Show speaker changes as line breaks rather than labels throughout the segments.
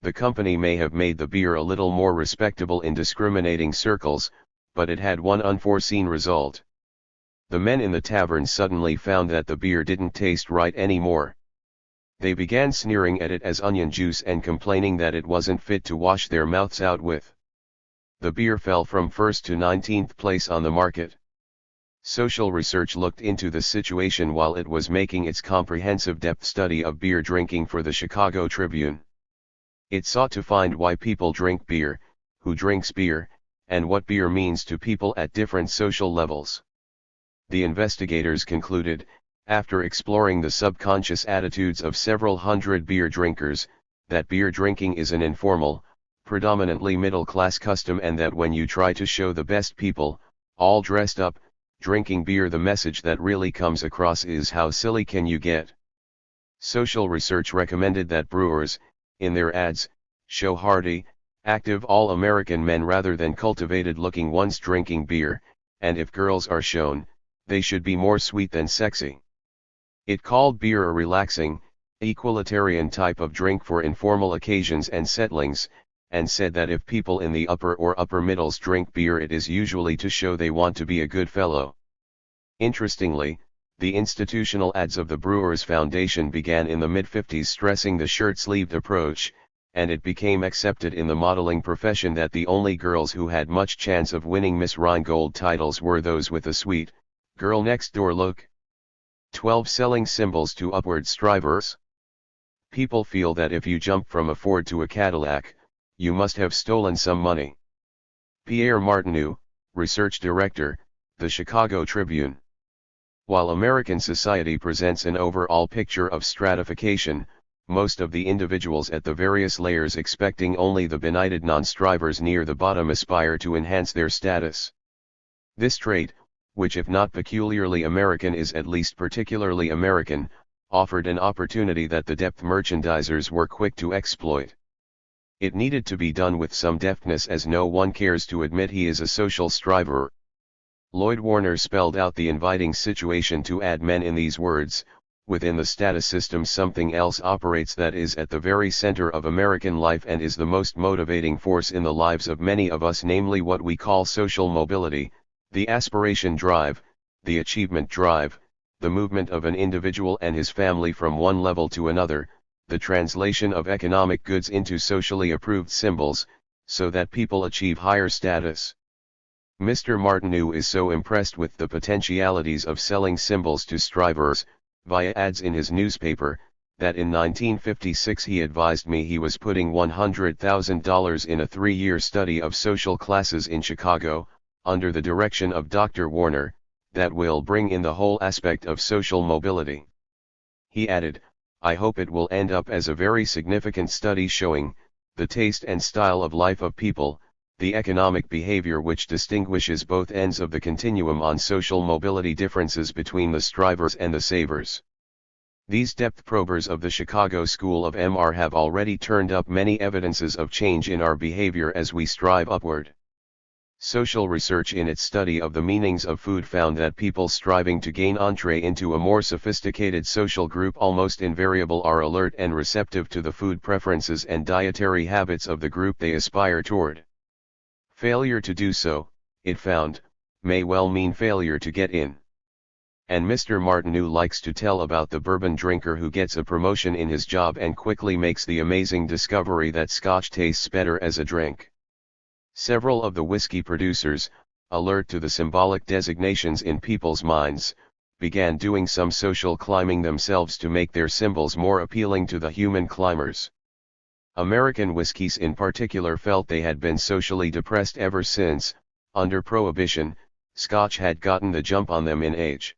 The company may have made the beer a little more respectable in discriminating circles, but it had one unforeseen result. The men in the tavern suddenly found that the beer didn't taste right anymore. They began sneering at it as onion juice and complaining that it wasn't fit to wash their mouths out with. The beer fell from 1st to 19th place on the market. Social Research looked into the situation while it was making its comprehensive depth study of beer drinking for the Chicago Tribune. It sought to find why people drink beer, who drinks beer, and what beer means to people at different social levels. The investigators concluded, after exploring the subconscious attitudes of several hundred beer drinkers, that beer drinking is an informal, predominantly middle-class custom, and that when you try to show the best people, all dressed up, drinking beer, the message that really comes across is how silly can you get. Social Research recommended that brewers, in their ads, show hearty, active all-American men rather than cultivated-looking ones drinking beer, and if girls are shown, they should be more sweet than sexy. It called beer a relaxing, equalitarian type of drink for informal occasions and settlings, and said that if people in the upper or upper middles drink beer, it is usually to show they want to be a good fellow. Interestingly, the institutional ads of the Brewers Foundation began in the mid-50s stressing the shirt-sleeved approach, and it became accepted in the modeling profession that the only girls who had much chance of winning Miss Rheingold titles were those with a sweet, girl-next-door look. 12 Selling symbols to upward strivers. People feel that if you jump from a Ford to a Cadillac, you must have stolen some money. Pierre Martineau, Research Director, The Chicago Tribune. While American society presents an overall picture of stratification, most of the individuals at the various layers expecting only the benighted non-strivers near the bottom aspire to enhance their status. This trait, which if not peculiarly American is at least particularly American, offered an opportunity that the depth merchandisers were quick to exploit. It needed to be done with some deftness, as no one cares to admit he is a social striver. Lloyd Warner spelled out the inviting situation to add men in these words: within the status system something else operates that is at the very center of American life and is the most motivating force in the lives of many of us, namely what we call social mobility, the aspiration drive, the achievement drive, the movement of an individual and his family from one level to another, the translation of economic goods into socially approved symbols, so that people achieve higher status. Mr. Martineau is so impressed with the potentialities of selling symbols to strivers, via ads in his newspaper, that in 1956 he advised me he was putting $100,000 in a 3-year study of social classes in Chicago, under the direction of Dr. Warner, that will bring in the whole aspect of social mobility. He added, I hope it will end up as a very significant study showing the taste and style of life of people, the economic behavior which distinguishes both ends of the continuum on social mobility, differences between the strivers and the savers. These depth probers of the Chicago School of MR have already turned up many evidences of change in our behavior as we strive upward. Social Research in its study of the meanings of food found that people striving to gain entree into a more sophisticated social group almost invariably are alert and receptive to the food preferences and dietary habits of the group they aspire toward. Failure to do so, it found, may well mean failure to get in. And Mr. Martineau likes to tell about the bourbon drinker who gets a promotion in his job and quickly makes the amazing discovery that Scotch tastes better as a drink. Several of the whiskey producers, alert to the symbolic designations in people's minds, began doing some social climbing themselves to make their symbols more appealing to the human climbers. American whiskeys in particular felt they had been socially depressed ever since, under Prohibition, Scotch had gotten the jump on them in age.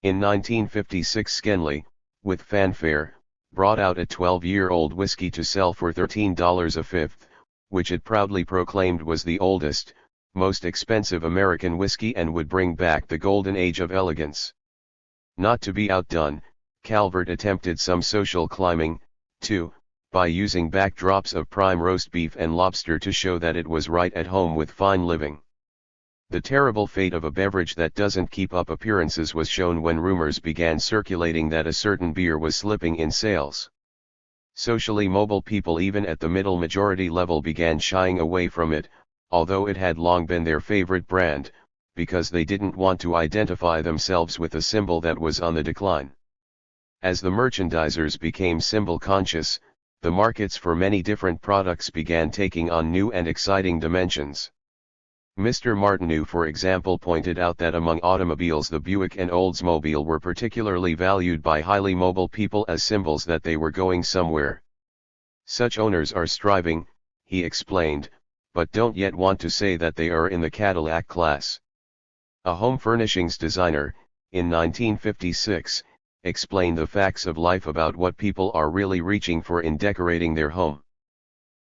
In 1956 Skenley, with fanfare, brought out a 12-year-old whiskey to sell for $13 a fifth, which it proudly proclaimed was the oldest, most expensive American whiskey and would bring back the golden age of elegance. Not to be outdone, Calvert attempted some social climbing, too, by using backdrops of prime roast beef and lobster to show that it was right at home with fine living. The terrible fate of a beverage that doesn't keep up appearances was shown when rumors began circulating that a certain beer was slipping in sales. Socially mobile people even at the middle majority level began shying away from it, although it had long been their favorite brand, because they didn't want to identify themselves with a symbol that was on the decline. As the merchandisers became symbol conscious, the markets for many different products began taking on new and exciting dimensions. Mr. Martineau, for example, pointed out that among automobiles the Buick and Oldsmobile were particularly valued by highly mobile people as symbols that they were going somewhere. Such owners are striving, he explained, but don't yet want to say that they are in the Cadillac class. A home furnishings designer, in 1956, explained the facts of life about what people are really reaching for in decorating their home.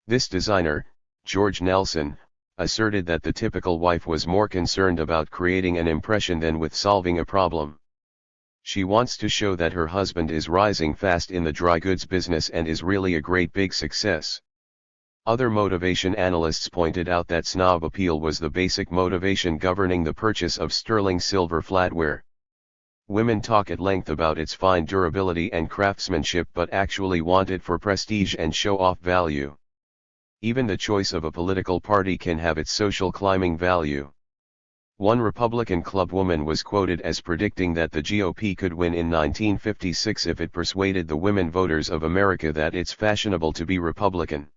This designer, George Nelson, asserted that the typical wife was more concerned about creating an impression than with solving a problem. She wants to show that her husband is rising fast in the dry goods business and is really a great big success. Other motivation analysts pointed out that snob appeal was the basic motivation governing the purchase of sterling silver flatware. Women talk at length about its fine durability and craftsmanship but actually want it for prestige and show-off value. Even the choice of a political party can have its social climbing value. One Republican clubwoman was quoted as predicting that the GOP could win in 1956 if it persuaded the women voters of America that it's fashionable to be Republican.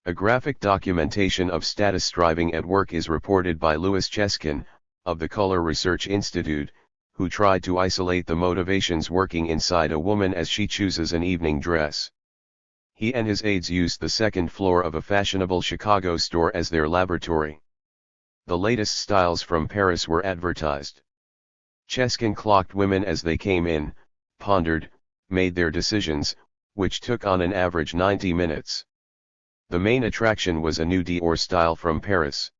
A graphic documentation of status striving at work is reported by Louis Cheskin, of the Color Research Institute, who tried to isolate the motivations working inside a woman as she chooses an evening dress. He and his aides used the second floor of a fashionable Chicago store as their laboratory. The latest styles from Paris were advertised. Cheskin clocked women as they came in, pondered, made their decisions, which took on an average 90 minutes. The main attraction was a new Dior style from Paris.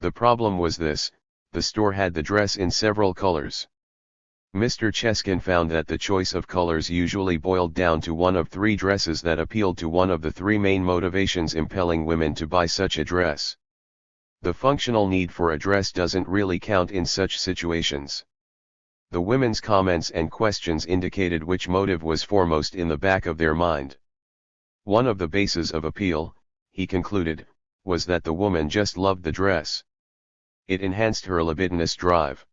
The problem was this: the store had the dress in several colors. Mr. Cheskin found that the choice of colors usually boiled down to one of three dresses that appealed to one of the three main motivations impelling women to buy such a dress. The functional need for a dress doesn't really count in such situations. The women's comments and questions indicated which motive was foremost in the back of their mind. One of the bases of appeal, he concluded, was that the woman just loved the dress. It enhanced her libidinous drive.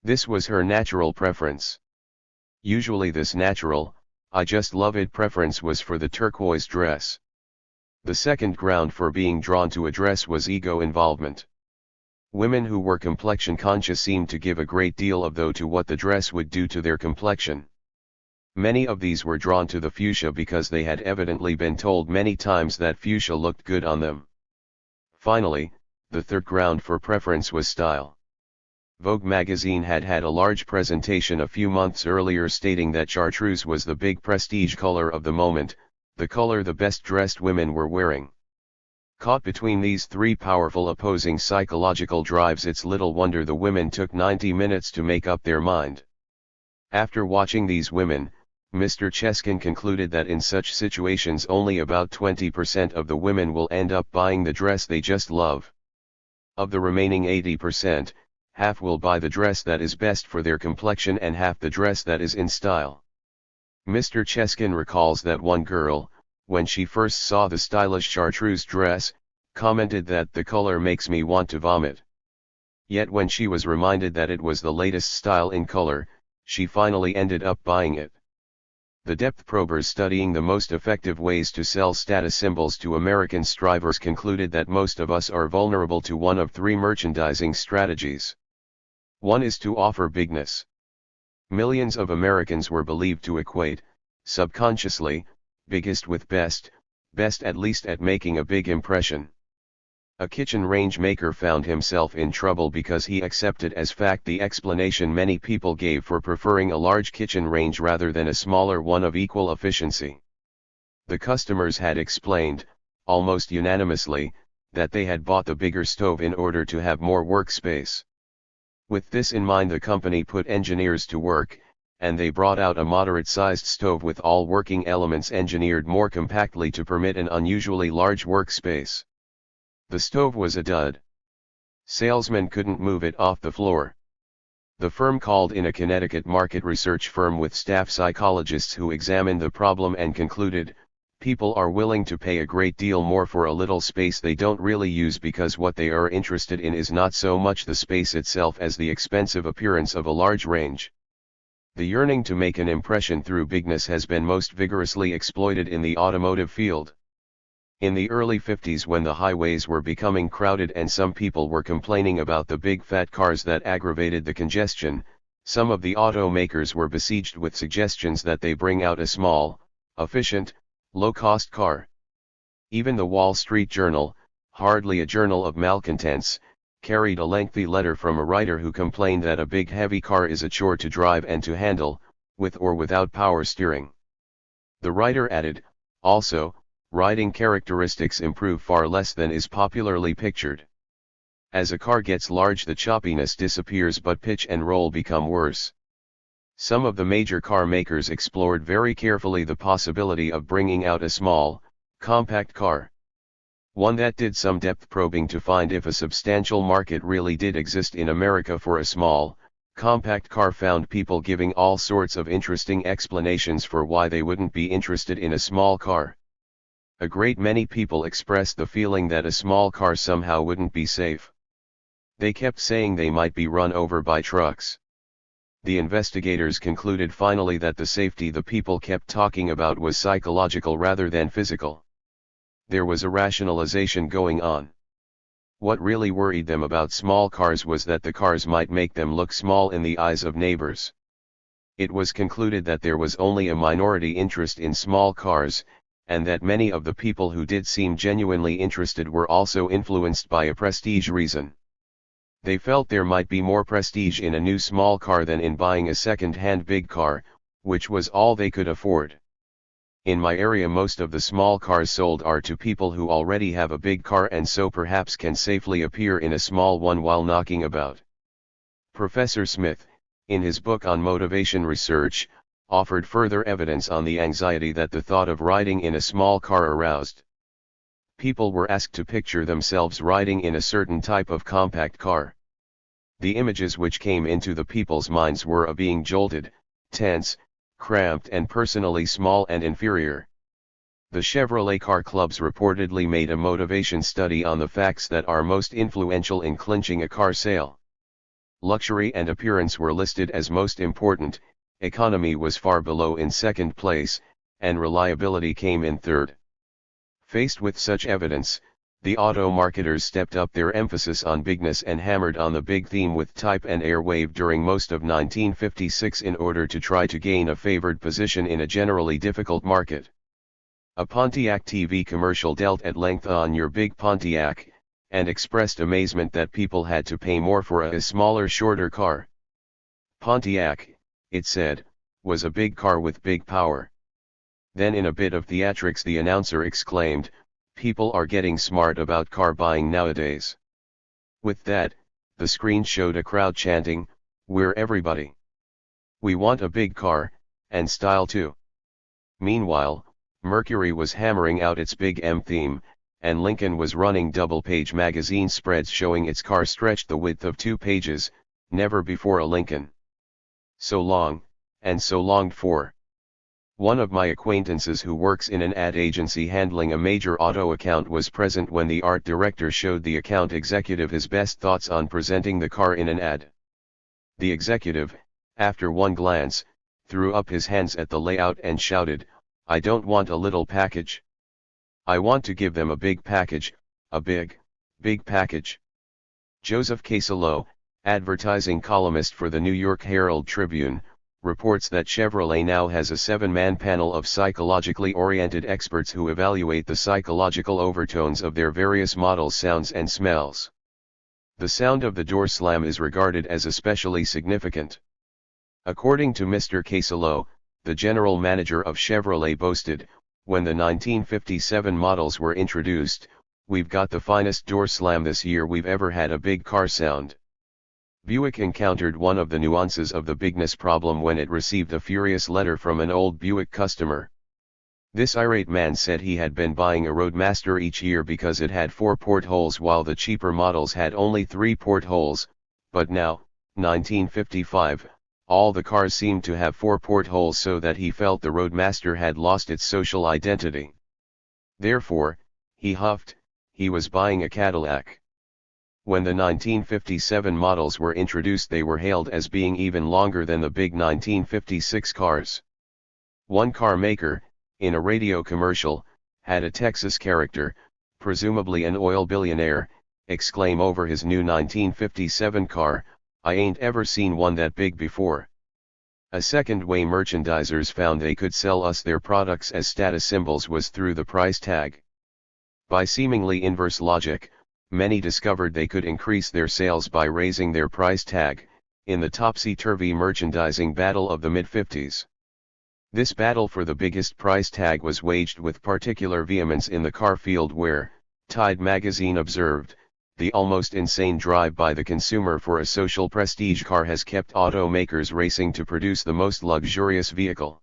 This was her natural preference. Usually this natural, I just love it preference was for the turquoise dress. The second ground for being drawn to a dress was ego involvement. Women who were complexion conscious seemed to give a great deal of though to what the dress would do to their complexion. Many of these were drawn to the fuchsia because they had evidently been told many times that fuchsia looked good on them. Finally, the third ground for preference was style. Vogue magazine had had a large presentation a few months earlier stating that chartreuse was the big prestige color of the moment, the color the best dressed women were wearing. Caught between these three powerful opposing psychological drives, it's little wonder the women took 90 minutes to make up their mind. After watching these women, Mr. Cheskin concluded that in such situations only about 20% of the women will end up buying the dress they just love. Of the remaining 80%, half will buy the dress that is best for their complexion and half the dress that is in style. Mr. Cheskin recalls that one girl, when she first saw the stylish chartreuse dress, commented that the color makes me want to vomit. Yet when she was reminded that it was the latest style in color, she finally ended up buying it. The depth probers studying the most effective ways to sell status symbols to American strivers concluded that most of us are vulnerable to one of three merchandising strategies. One is to offer bigness. Millions of Americans were believed to equate, subconsciously, biggest with best, best at least at making a big impression. A kitchen range maker found himself in trouble because he accepted as fact the explanation many people gave for preferring a large kitchen range rather than a smaller one of equal efficiency. The customers had explained, almost unanimously, that they had bought the bigger stove in order to have more workspace. With this in mind, the company put engineers to work, and they brought out a moderate-sized stove with all working elements engineered more compactly to permit an unusually large workspace. The stove was a dud. Salesmen couldn't move it off the floor. The firm called in a Connecticut market research firm with staff psychologists who examined the problem and concluded, People are willing to pay a great deal more for a little space they don't really use because what they are interested in is not so much the space itself as the expensive appearance of a large range. The yearning to make an impression through bigness has been most vigorously exploited in the automotive field. In the early 50s, when the highways were becoming crowded and some people were complaining about the big fat cars that aggravated the congestion, some of the automakers were besieged with suggestions that they bring out a small, efficient, low-cost car. Even the Wall Street Journal, hardly a journal of malcontents, carried a lengthy letter from a writer who complained that a big heavy car is a chore to drive and to handle, with or without power steering. The writer added, also, riding characteristics improve far less than is popularly pictured. As a car gets large, the choppiness disappears, but pitch and roll become worse. Some of the major car makers explored very carefully the possibility of bringing out a small, compact car. One that did some depth probing to find if a substantial market really did exist in America for a small, compact car found people giving all sorts of interesting explanations for why they wouldn't be interested in a small car. A great many people expressed the feeling that a small car somehow wouldn't be safe. They kept saying they might be run over by trucks. The investigators concluded finally that the safety the people kept talking about was psychological rather than physical. There was a rationalization going on. What really worried them about small cars was that the cars might make them look small in the eyes of neighbors. It was concluded that there was only a minority interest in small cars, and that many of the people who did seem genuinely interested were also influenced by a prestige reason. They felt there might be more prestige in a new small car than in buying a second-hand big car, which was all they could afford. In my area, most of the small cars sold are to people who already have a big car and so perhaps can safely appear in a small one while knocking about. Professor Smith, in his book on motivation research, offered further evidence on the anxiety that the thought of riding in a small car aroused. People were asked to picture themselves riding in a certain type of compact car. The images which came into the people's minds were of being jolted, tense, cramped and personally small and inferior. The Chevrolet car clubs reportedly made a motivation study on the facts that are most influential in clinching a car sale. Luxury and appearance were listed as most important, economy was far below in second place, and reliability came in third. Faced with such evidence, the auto marketers stepped up their emphasis on bigness and hammered on the big theme with type and airwave during most of 1956 in order to try to gain a favored position in a generally difficult market. A Pontiac TV commercial dealt at length on "Your Big Pontiac," and expressed amazement that people had to pay more for a smaller, shorter car. Pontiac, it said, was a big car with big power. Then in a bit of theatrics the announcer exclaimed, "People are getting smart about car buying nowadays." With that, the screen showed a crowd chanting, "We're everybody. We want a big car, and style too." Meanwhile, Mercury was hammering out its Big M theme, and Lincoln was running double-page magazine spreads showing its car stretched the width of 2 pages, never before a Lincoln. So long, and so longed for. One of my acquaintances who works in an ad agency handling a major auto account was present when the art director showed the account executive his best thoughts on presenting the car in an ad. The executive, after one glance, threw up his hands at the layout and shouted, "I don't want a little package. I want to give them a big package, a big, big package." Joseph Casalo, advertising columnist for the New York Herald Tribune, reports that Chevrolet now has a 7-man panel of psychologically oriented experts who evaluate the psychological overtones of their various models' sounds and smells. The sound of the door slam is regarded as especially significant. According to Mr. Casalo, the general manager of Chevrolet boasted, when the 1957 models were introduced, "We've got the finest door slam this year we've ever had, a big car sound." Buick encountered one of the nuances of the bigness problem when it received a furious letter from an old Buick customer. This irate man said he had been buying a Roadmaster each year because it had 4 portholes while the cheaper models had only 3 portholes, but now, 1955, all the cars seemed to have 4 portholes, so that he felt the Roadmaster had lost its social identity. Therefore, he huffed, he was buying a Cadillac. When the 1957 models were introduced, they were hailed as being even longer than the big 1956 cars. One car maker, in a radio commercial, had a Texas character, presumably an oil billionaire, exclaim over his new 1957 car, "I ain't ever seen one that big before." A second way merchandisers found they could sell us their products as status symbols was through the price tag. By seemingly inverse logic, many discovered they could increase their sales by raising their price tag, in the topsy-turvy merchandising battle of the mid-50s. This battle for the biggest price tag was waged with particular vehemence in the car field where, Tide magazine observed, the almost insane drive by the consumer for a social prestige car has kept automakers racing to produce the most luxurious vehicle.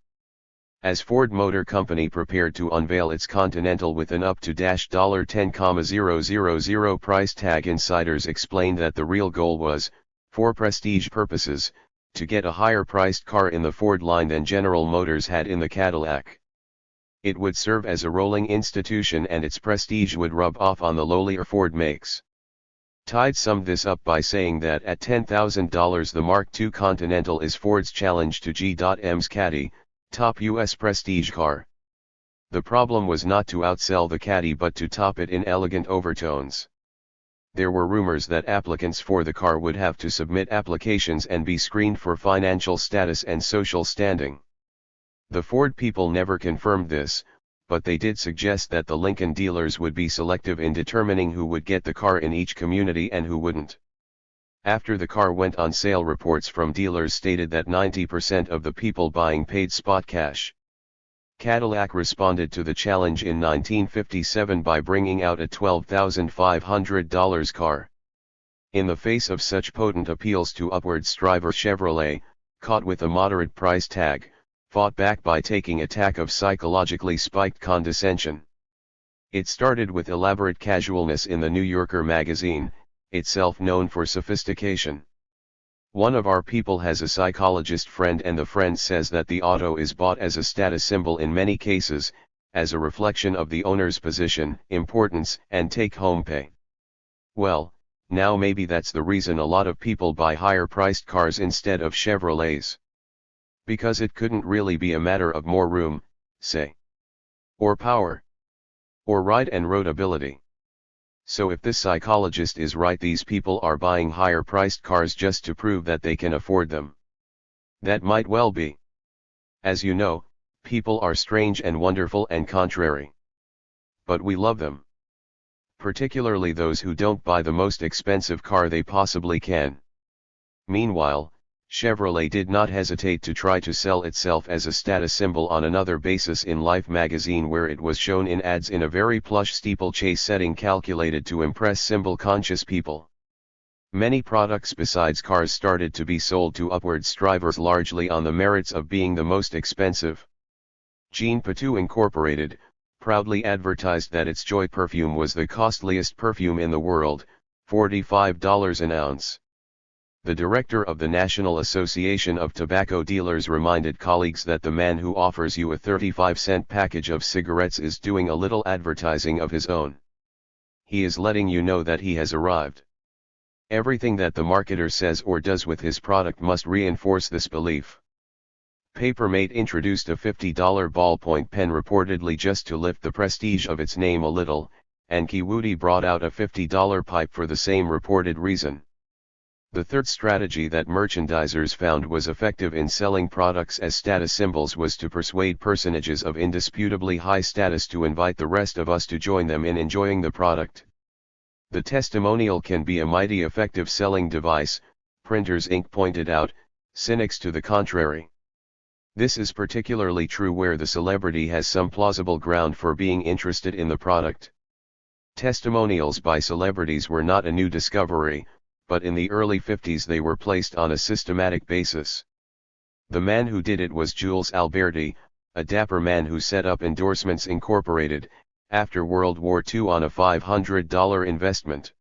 As Ford Motor Company prepared to unveil its Continental with an up to $10,000 price tag, insiders explained that the real goal was, for prestige purposes, to get a higher-priced car in the Ford line than General Motors had in the Cadillac. It would serve as a rolling institution and its prestige would rub off on the lowlier Ford makes. Tide summed this up by saying that at $10,000 the Mark II Continental is Ford's challenge to G.M's Caddy, top U.S. prestige car. The problem was not to outsell the Caddy but to top it in elegant overtones. There were rumors that applicants for the car would have to submit applications and be screened for financial status and social standing. The Ford people never confirmed this, but they did suggest that the Lincoln dealers would be selective in determining who would get the car in each community and who wouldn't. After the car went on sale, reports from dealers stated that 90% of the people buying paid spot cash. Cadillac responded to the challenge in 1957 by bringing out a $12,500 car. In the face of such potent appeals to upward striver, Chevrolet, caught with a moderate price tag, fought back by taking a tack of psychologically spiked condescension. It started with elaborate casualness in the New Yorker magazine, itself known for sophistication. One of our people has a psychologist friend and the friend says that the auto is bought as a status symbol in many cases, as a reflection of the owner's position, importance, and take-home pay. Well, now maybe that's the reason a lot of people buy higher-priced cars instead of Chevrolets. Because it couldn't really be a matter of more room, say, or power, or ride and road ability. So if this psychologist is right, these people are buying higher-priced cars just to prove that they can afford them. That might well be. As you know, people are strange and wonderful and contrary. But we love them. Particularly those who don't buy the most expensive car they possibly can. Meanwhile, Chevrolet did not hesitate to try to sell itself as a status symbol on another basis in Life magazine, where it was shown in ads in a very plush steeplechase setting calculated to impress symbol-conscious people. Many products besides cars started to be sold to upward strivers largely on the merits of being the most expensive. Jean Patou Incorporated proudly advertised that its Joy perfume was the costliest perfume in the world, $45 an ounce. The director of the National Association of Tobacco Dealers reminded colleagues that the man who offers you a 35-cent package of cigarettes is doing a little advertising of his own. He is letting you know that he has arrived. Everything that the marketer says or does with his product must reinforce this belief. Papermate introduced a $50 ballpoint pen reportedly just to lift the prestige of its name a little, and Kiwuti brought out a $50 pipe for the same reported reason. The third strategy that merchandisers found was effective in selling products as status symbols was to persuade personages of indisputably high status to invite the rest of us to join them in enjoying the product. The testimonial can be a mighty effective selling device, Printers Inc. pointed out, cynics to the contrary. This is particularly true where the celebrity has some plausible ground for being interested in the product. Testimonials by celebrities were not a new discovery, but in the early 50s they were placed on a systematic basis. The man who did it was Jules Alberti, a dapper man who set up Endorsements Incorporated, after World War II on a $500 investment.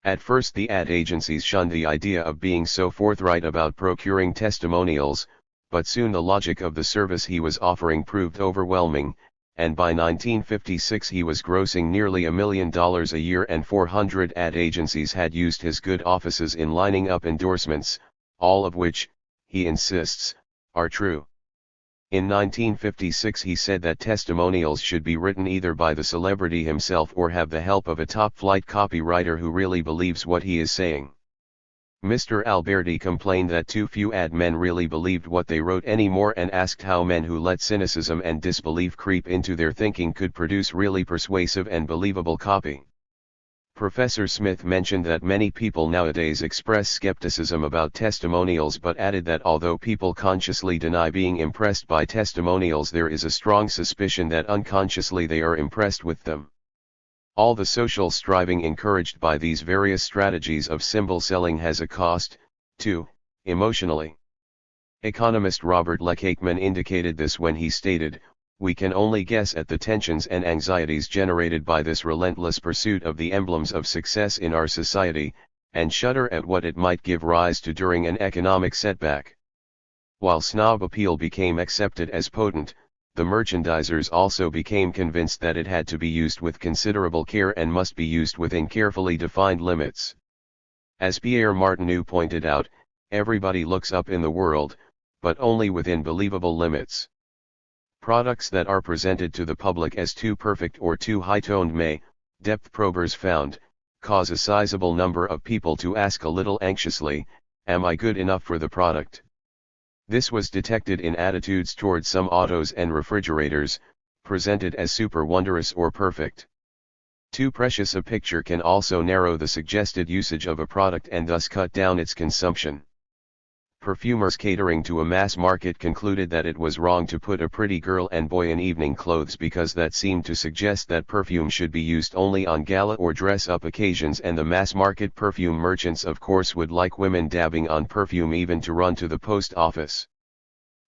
At first the ad agencies shunned the idea of being so forthright about procuring testimonials, but soon the logic of the service he was offering proved overwhelming, and by 1956 he was grossing nearly $1 million a year, and 400 ad agencies had used his good offices in lining up endorsements, all of which, he insists, are true. In 1956 he said that testimonials should be written either by the celebrity himself or have the help of a top-flight copywriter who really believes what he is saying. Mr. Alberti complained that too few ad men really believed what they wrote anymore, and asked how men who let cynicism and disbelief creep into their thinking could produce really persuasive and believable copy. Professor Smith mentioned that many people nowadays express skepticism about testimonials, but added that although people consciously deny being impressed by testimonials, there is a strong suspicion that unconsciously they are impressed with them. All the social striving encouraged by these various strategies of symbol selling has a cost, too, emotionally. Economist Robert Lekakeman indicated this when he stated, "We can only guess at the tensions and anxieties generated by this relentless pursuit of the emblems of success in our society, and shudder at what it might give rise to during an economic setback." While snob appeal became accepted as potent, the merchandisers also became convinced that it had to be used with considerable care and must be used within carefully defined limits. As Pierre Martineau pointed out, everybody looks up in the world, but only within believable limits. Products that are presented to the public as too perfect or too high-toned may, depth probers found, cause a sizable number of people to ask a little anxiously, "Am I good enough for the product?" This was detected in attitudes towards some autos and refrigerators, presented as super wondrous or perfect. Too precious a picture can also narrow the suggested usage of a product and thus cut down its consumption. Perfumers catering to a mass market concluded that it was wrong to put a pretty girl and boy in evening clothes because that seemed to suggest that perfume should be used only on gala or dress-up occasions, and the mass market perfume merchants of course would like women dabbing on perfume even to run to the post office.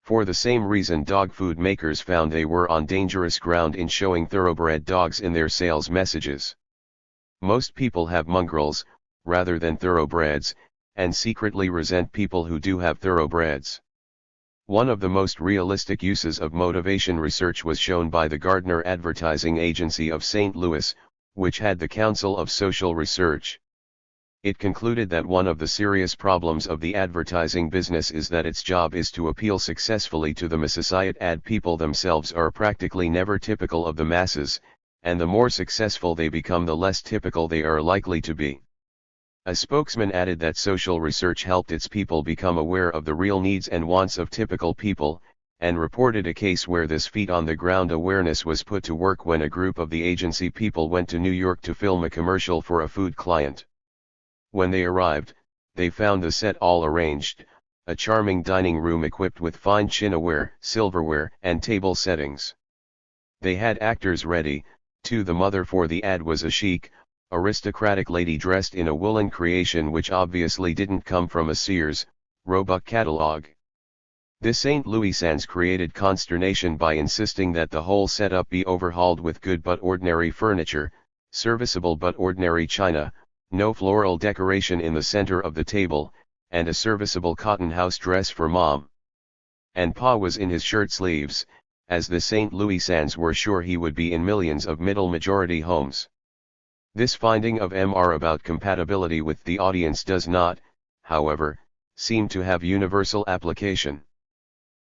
For the same reason dog food makers found they were on dangerous ground in showing thoroughbred dogs in their sales messages. Most people have mongrels, rather than thoroughbreds, and secretly resent people who do have thoroughbreds. One of the most realistic uses of motivation research was shown by the Gardner Advertising Agency of St. Louis, which had the Council of Social Research. It concluded that one of the serious problems of the advertising business is that its job is to appeal successfully to the massocide. Ad people themselves are practically never typical of the masses, and the more successful they become, the less typical they are likely to be. A spokesman added that social research helped its people become aware of the real needs and wants of typical people, and reported a case where this feet-on-the-ground awareness was put to work when a group of the agency people went to New York to film a commercial for a food client. When they arrived, they found the set all arranged, a charming dining room equipped with fine chinaware, silverware, and table settings. They had actors ready, too. The mother for the ad was a chic, aristocratic lady dressed in a woolen creation which obviously didn't come from a Sears, Roebuck catalog. This St. Louisans created consternation by insisting that the whole setup be overhauled with good but ordinary furniture, serviceable but ordinary china, no floral decoration in the center of the table, and a serviceable cotton house dress for Mom. And Pa was in his shirt sleeves, as the St. Louisans were sure he would be in millions of middle-majority homes. This finding of MR about compatibility with the audience does not, however, seem to have universal application.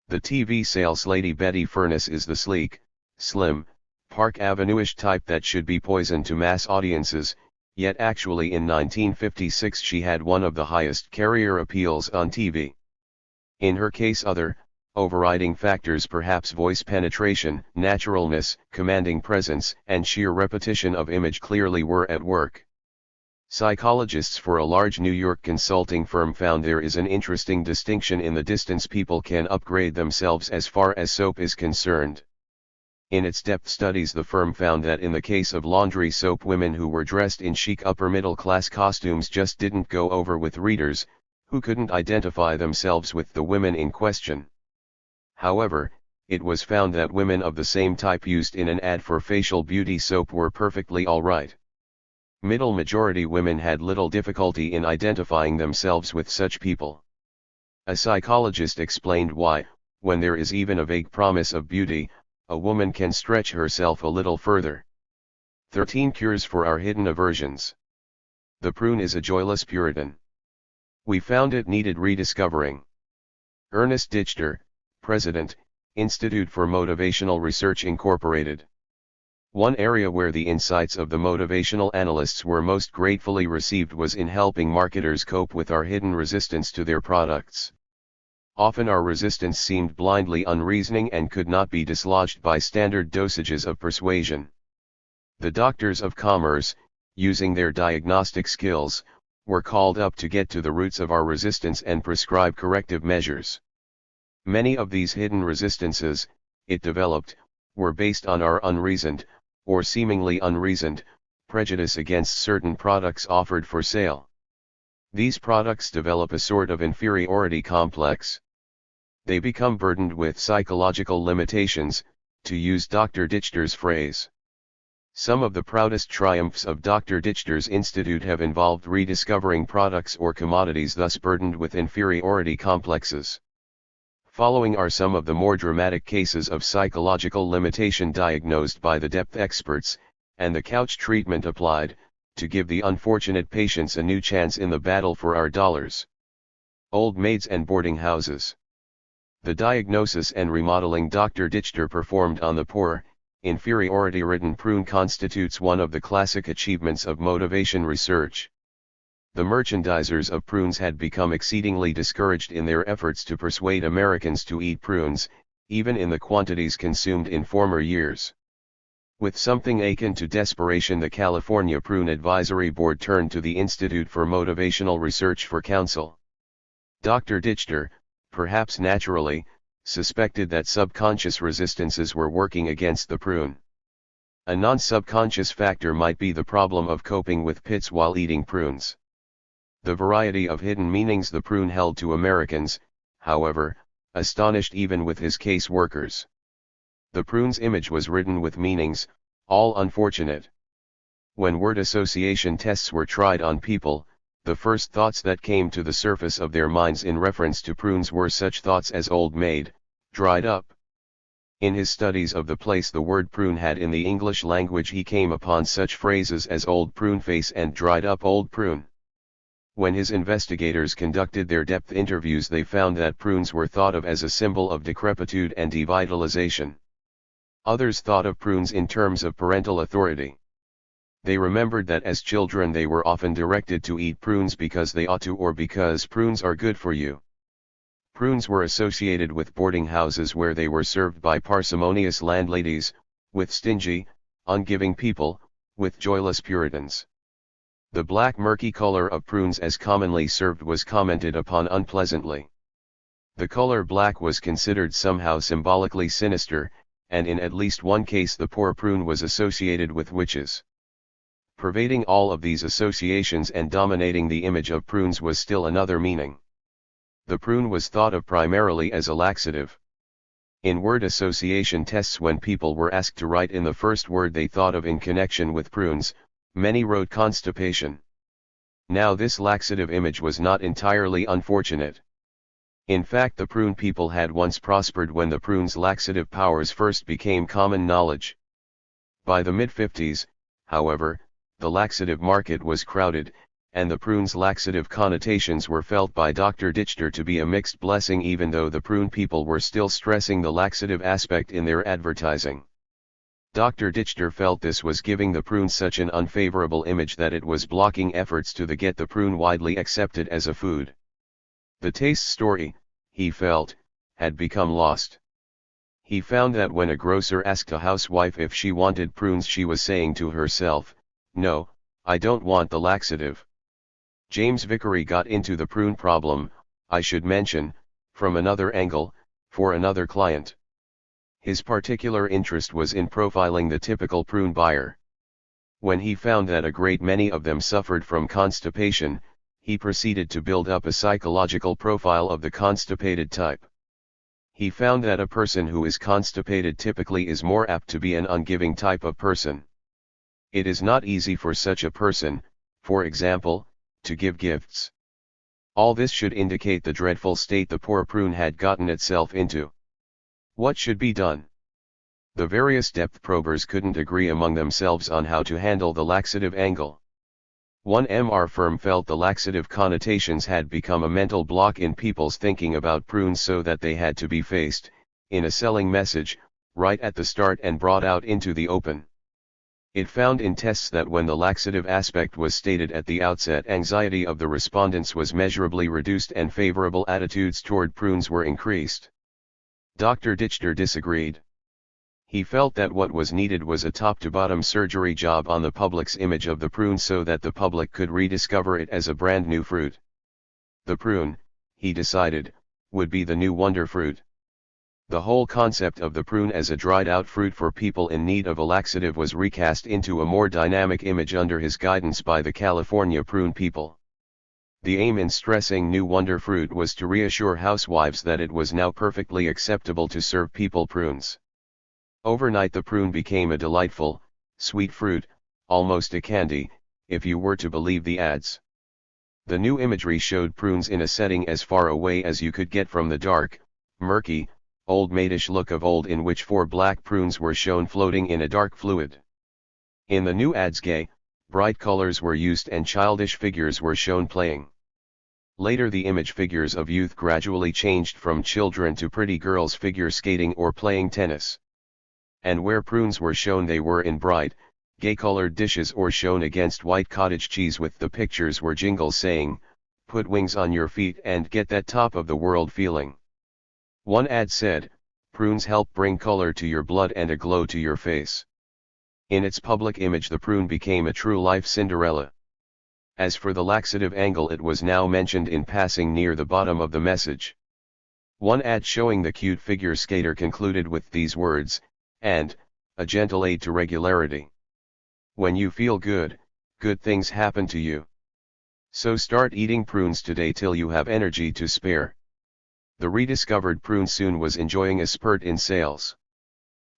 The TV sales lady Betty Furness is the sleek, slim, Park Avenue-ish type that should be poison to mass audiences, yet actually in 1956 she had one of the highest carrier appeals on TV. In her case, other, overriding factors, perhaps voice penetration, naturalness, commanding presence, and sheer repetition of image, clearly were at work. Psychologists for a large New York consulting firm found there is an interesting distinction in the distance people can upgrade themselves as far as soap is concerned. In its depth studies, the firm found that in the case of laundry soap, women who were dressed in chic upper-middle-class costumes just didn't go over with readers, who couldn't identify themselves with the women in question. However, it was found that women of the same type used in an ad for facial beauty soap were perfectly all right. Middle-majority women had little difficulty in identifying themselves with such people. A psychologist explained why, when there is even a vague promise of beauty, a woman can stretch herself a little further. 13 Cures for our hidden aversions. The prune is a joyless Puritan. We found it needed rediscovering. Ernest Dichter, President, Institute for Motivational Research Incorporated. One area where the insights of the motivational analysts were most gratefully received was in helping marketers cope with our hidden resistance to their products. Often our resistance seemed blindly unreasoning and could not be dislodged by standard dosages of persuasion. The doctors of commerce, using their diagnostic skills, were called up to get to the roots of our resistance and prescribe corrective measures. Many of these hidden resistances, it developed, were based on our unreasoned, or seemingly unreasoned, prejudice against certain products offered for sale. These products develop a sort of inferiority complex. They become burdened with psychological limitations, to use Dr. Dichter's phrase. Some of the proudest triumphs of Dr. Dichter's Institute have involved rediscovering products or commodities thus burdened with inferiority complexes. Following are some of the more dramatic cases of psychological limitation diagnosed by the depth experts, and the couch treatment applied, to give the unfortunate patients a new chance in the battle for our dollars. Old maids and boarding houses. The diagnosis and remodeling Dr. Dichter performed on the poor, inferiority-ridden prune constitutes one of the classic achievements of motivation research. The merchandisers of prunes had become exceedingly discouraged in their efforts to persuade Americans to eat prunes, even in the quantities consumed in former years. With something akin to desperation, the California Prune Advisory Board turned to the Institute for Motivational Research for counsel. Dr. Dichter, perhaps naturally, suspected that subconscious resistances were working against the prune. A non-subconscious factor might be the problem of coping with pits while eating prunes. The variety of hidden meanings the prune held to Americans, however, astonished even with his case workers. The prune's image was ridden with meanings, all unfortunate. When word association tests were tried on people, the first thoughts that came to the surface of their minds in reference to prunes were such thoughts as old maid, dried up. In his studies of the place the word prune had in the English language, he came upon such phrases as old prune face and dried up old prune. When his investigators conducted their depth interviews, they found that prunes were thought of as a symbol of decrepitude and devitalization. Others thought of prunes in terms of parental authority. They remembered that as children they were often directed to eat prunes because they ought to, or because prunes are good for you. Prunes were associated with boarding houses where they were served by parsimonious landladies, with stingy, ungiving people, with joyless Puritans. The black murky color of prunes as commonly served was commented upon unpleasantly. The color black was considered somehow symbolically sinister, and in at least one case the poor prune was associated with witches. Pervading all of these associations and dominating the image of prunes was still another meaning. The prune was thought of primarily as a laxative. In word association tests, when people were asked to write in the first word they thought of in connection with prunes, many wrote constipation. Now this laxative image was not entirely unfortunate. In fact, the prune people had once prospered when the prune's laxative powers first became common knowledge. By the mid-50s, however, the laxative market was crowded, and the prune's laxative connotations were felt by Dr. Dichter to be a mixed blessing, even though the prune people were still stressing the laxative aspect in their advertising. Dr. Dichter felt this was giving the prune such an unfavorable image that it was blocking efforts to get the prune widely accepted as a food. The taste story, he felt, had become lost. He found that when a grocer asked a housewife if she wanted prunes, she was saying to herself, "No, I don't want the laxative." James Vickery got into the prune problem, I should mention, from another angle, for another client. His particular interest was in profiling the typical prune buyer. When he found that a great many of them suffered from constipation, he proceeded to build up a psychological profile of the constipated type. He found that a person who is constipated typically is more apt to be an ungiving type of person. It is not easy for such a person, for example, to give gifts. All this should indicate the dreadful state the poor prune had gotten itself into. What should be done? The various depth probers couldn't agree among themselves on how to handle the laxative angle. One MR firm felt the laxative connotations had become a mental block in people's thinking about prunes, so that they had to be faced, in a selling message, right at the start and brought out into the open. It found in tests that when the laxative aspect was stated at the outset, anxiety of the respondents was measurably reduced and favorable attitudes toward prunes were increased. Dr. Dichter disagreed. He felt that what was needed was a top-to-bottom surgery job on the public's image of the prune so that the public could rediscover it as a brand new fruit. The prune, he decided, would be the new wonder fruit. The whole concept of the prune as a dried-out fruit for people in need of a laxative was recast into a more dynamic image under his guidance by the California prune people. The aim in stressing new wonder fruit was to reassure housewives that it was now perfectly acceptable to serve people prunes. Overnight the prune became a delightful, sweet fruit, almost a candy, if you were to believe the ads. The new imagery showed prunes in a setting as far away as you could get from the dark, murky, old maidish look of old, in which 4 black prunes were shown floating in a dark fluid. In the new ads, gay, bright colors were used and childish figures were shown playing. Later the image figures of youth gradually changed from children to pretty girls figure skating or playing tennis. And where prunes were shown, they were in bright, gay-colored dishes or shown against white cottage cheese, with the pictures were jingles saying, "Put wings on your feet and get that top of the world feeling." One ad said, "Prunes help bring color to your blood and a glow to your face." In its public image the prune became a true-life Cinderella. As for the laxative angle, it was now mentioned in passing near the bottom of the message. One ad showing the cute figure skater concluded with these words, "And, a gentle aid to regularity. When you feel good, good things happen to you. So start eating prunes today till you have energy to spare." The rediscovered prune soon was enjoying a spurt in sales.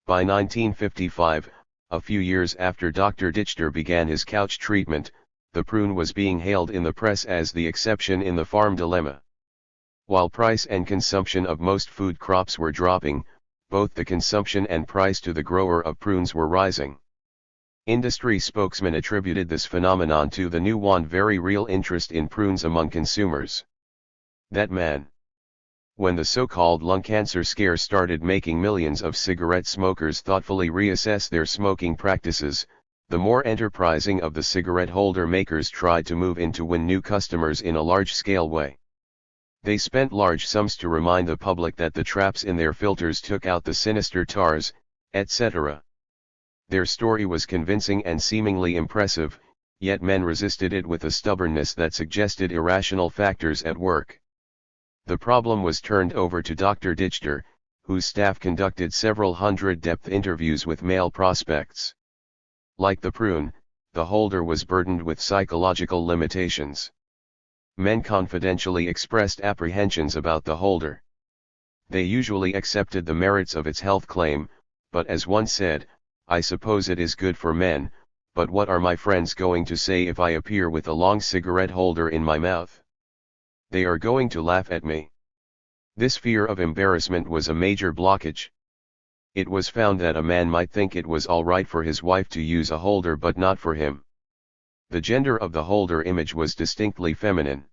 By 1955, a few years after Dr. Dichter began his couch treatment, the prune was being hailed in the press as the exception in the farm dilemma. While price and consumption of most food crops were dropping, both the consumption and price to the grower of prunes were rising. Industry spokesmen attributed this phenomenon to the new very real interest in prunes among consumers. That man. When the so-called lung cancer scare started making millions of cigarette smokers thoughtfully reassess their smoking practices, the more enterprising of the cigarette holder makers tried to move in to win new customers in a large-scale way. They spent large sums to remind the public that the traps in their filters took out the sinister tars, etc. Their story was convincing and seemingly impressive, yet men resisted it with a stubbornness that suggested irrational factors at work. The problem was turned over to Dr. Dichter, whose staff conducted several hundred depth interviews with male prospects. Like the prune, the holder was burdened with psychological limitations. Men confidentially expressed apprehensions about the holder. They usually accepted the merits of its health claim, but as one said, "I suppose it is good for men, but what are my friends going to say if I appear with a long cigarette holder in my mouth? They are going to laugh at me." This fear of embarrassment was a major blockage. It was found that a man might think it was all right for his wife to use a holder but not for him. The gender of the holder image was distinctly feminine.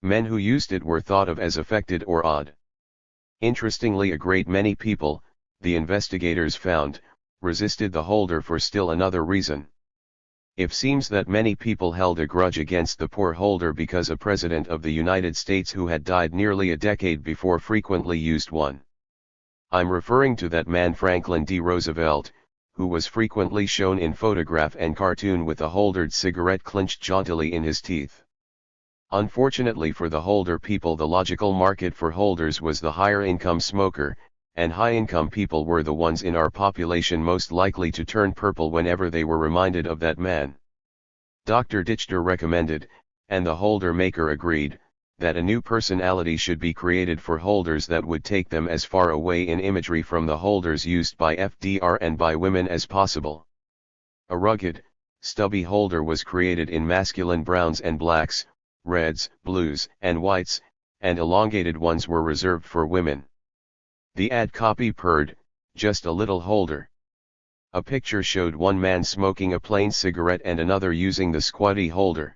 Men who used it were thought of as affected or odd. Interestingly, a great many people, the investigators found, resisted the holder for still another reason. It seems that many people held a grudge against the poor holder because a president of the United States who had died nearly a decade before frequently used one. I'm referring to that man Franklin D. Roosevelt, who was frequently shown in photograph and cartoon with a holdered cigarette clenched jauntily in his teeth. Unfortunately for the holder people, the logical market for holders was the higher income smoker, and high income people were the ones in our population most likely to turn purple whenever they were reminded of that man. Dr. Dichter recommended, and the holder maker agreed, that a new personality should be created for holders that would take them as far away in imagery from the holders used by FDR and by women as possible. A rugged, stubby holder was created in masculine browns and blacks, reds, blues, and whites, and elongated ones were reserved for women. The ad copy perd, just a little holder. A picture showed one man smoking a plain cigarette and another using the squatty holder.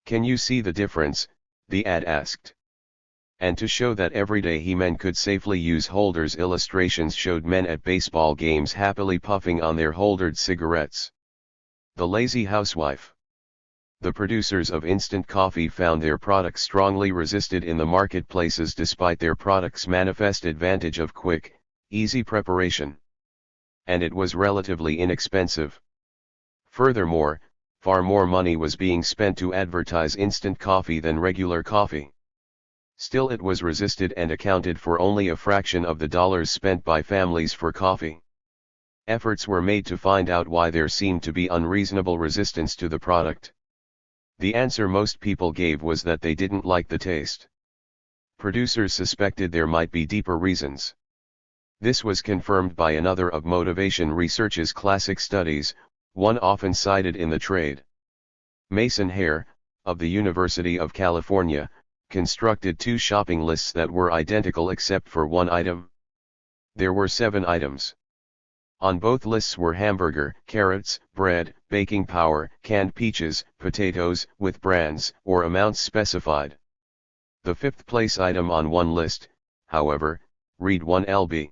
"Can you see the difference?" the ad asked. And to show that everyday men could safely use holders, illustrations showed men at baseball games happily puffing on their holdered cigarettes. The lazy housewife. The producers of instant coffee found their products strongly resisted in the marketplaces despite their products' manifest advantage of quick, easy preparation. And it was relatively inexpensive. Furthermore, far more money was being spent to advertise instant coffee than regular coffee. Still, it was resisted and accounted for only a fraction of the dollars spent by families for coffee. Efforts were made to find out why there seemed to be unreasonable resistance to the product. The answer most people gave was that they didn't like the taste. Producers suspected there might be deeper reasons. This was confirmed by another of motivation research's classic studies, one often cited in the trade. Mason Hare, of the University of California, constructed two shopping lists that were identical except for one item. There were 7 items. On both lists were hamburger, carrots, bread, baking powder, canned peaches, potatoes, with brands or amounts specified. The 5th place item on one list, however, read 1 lb.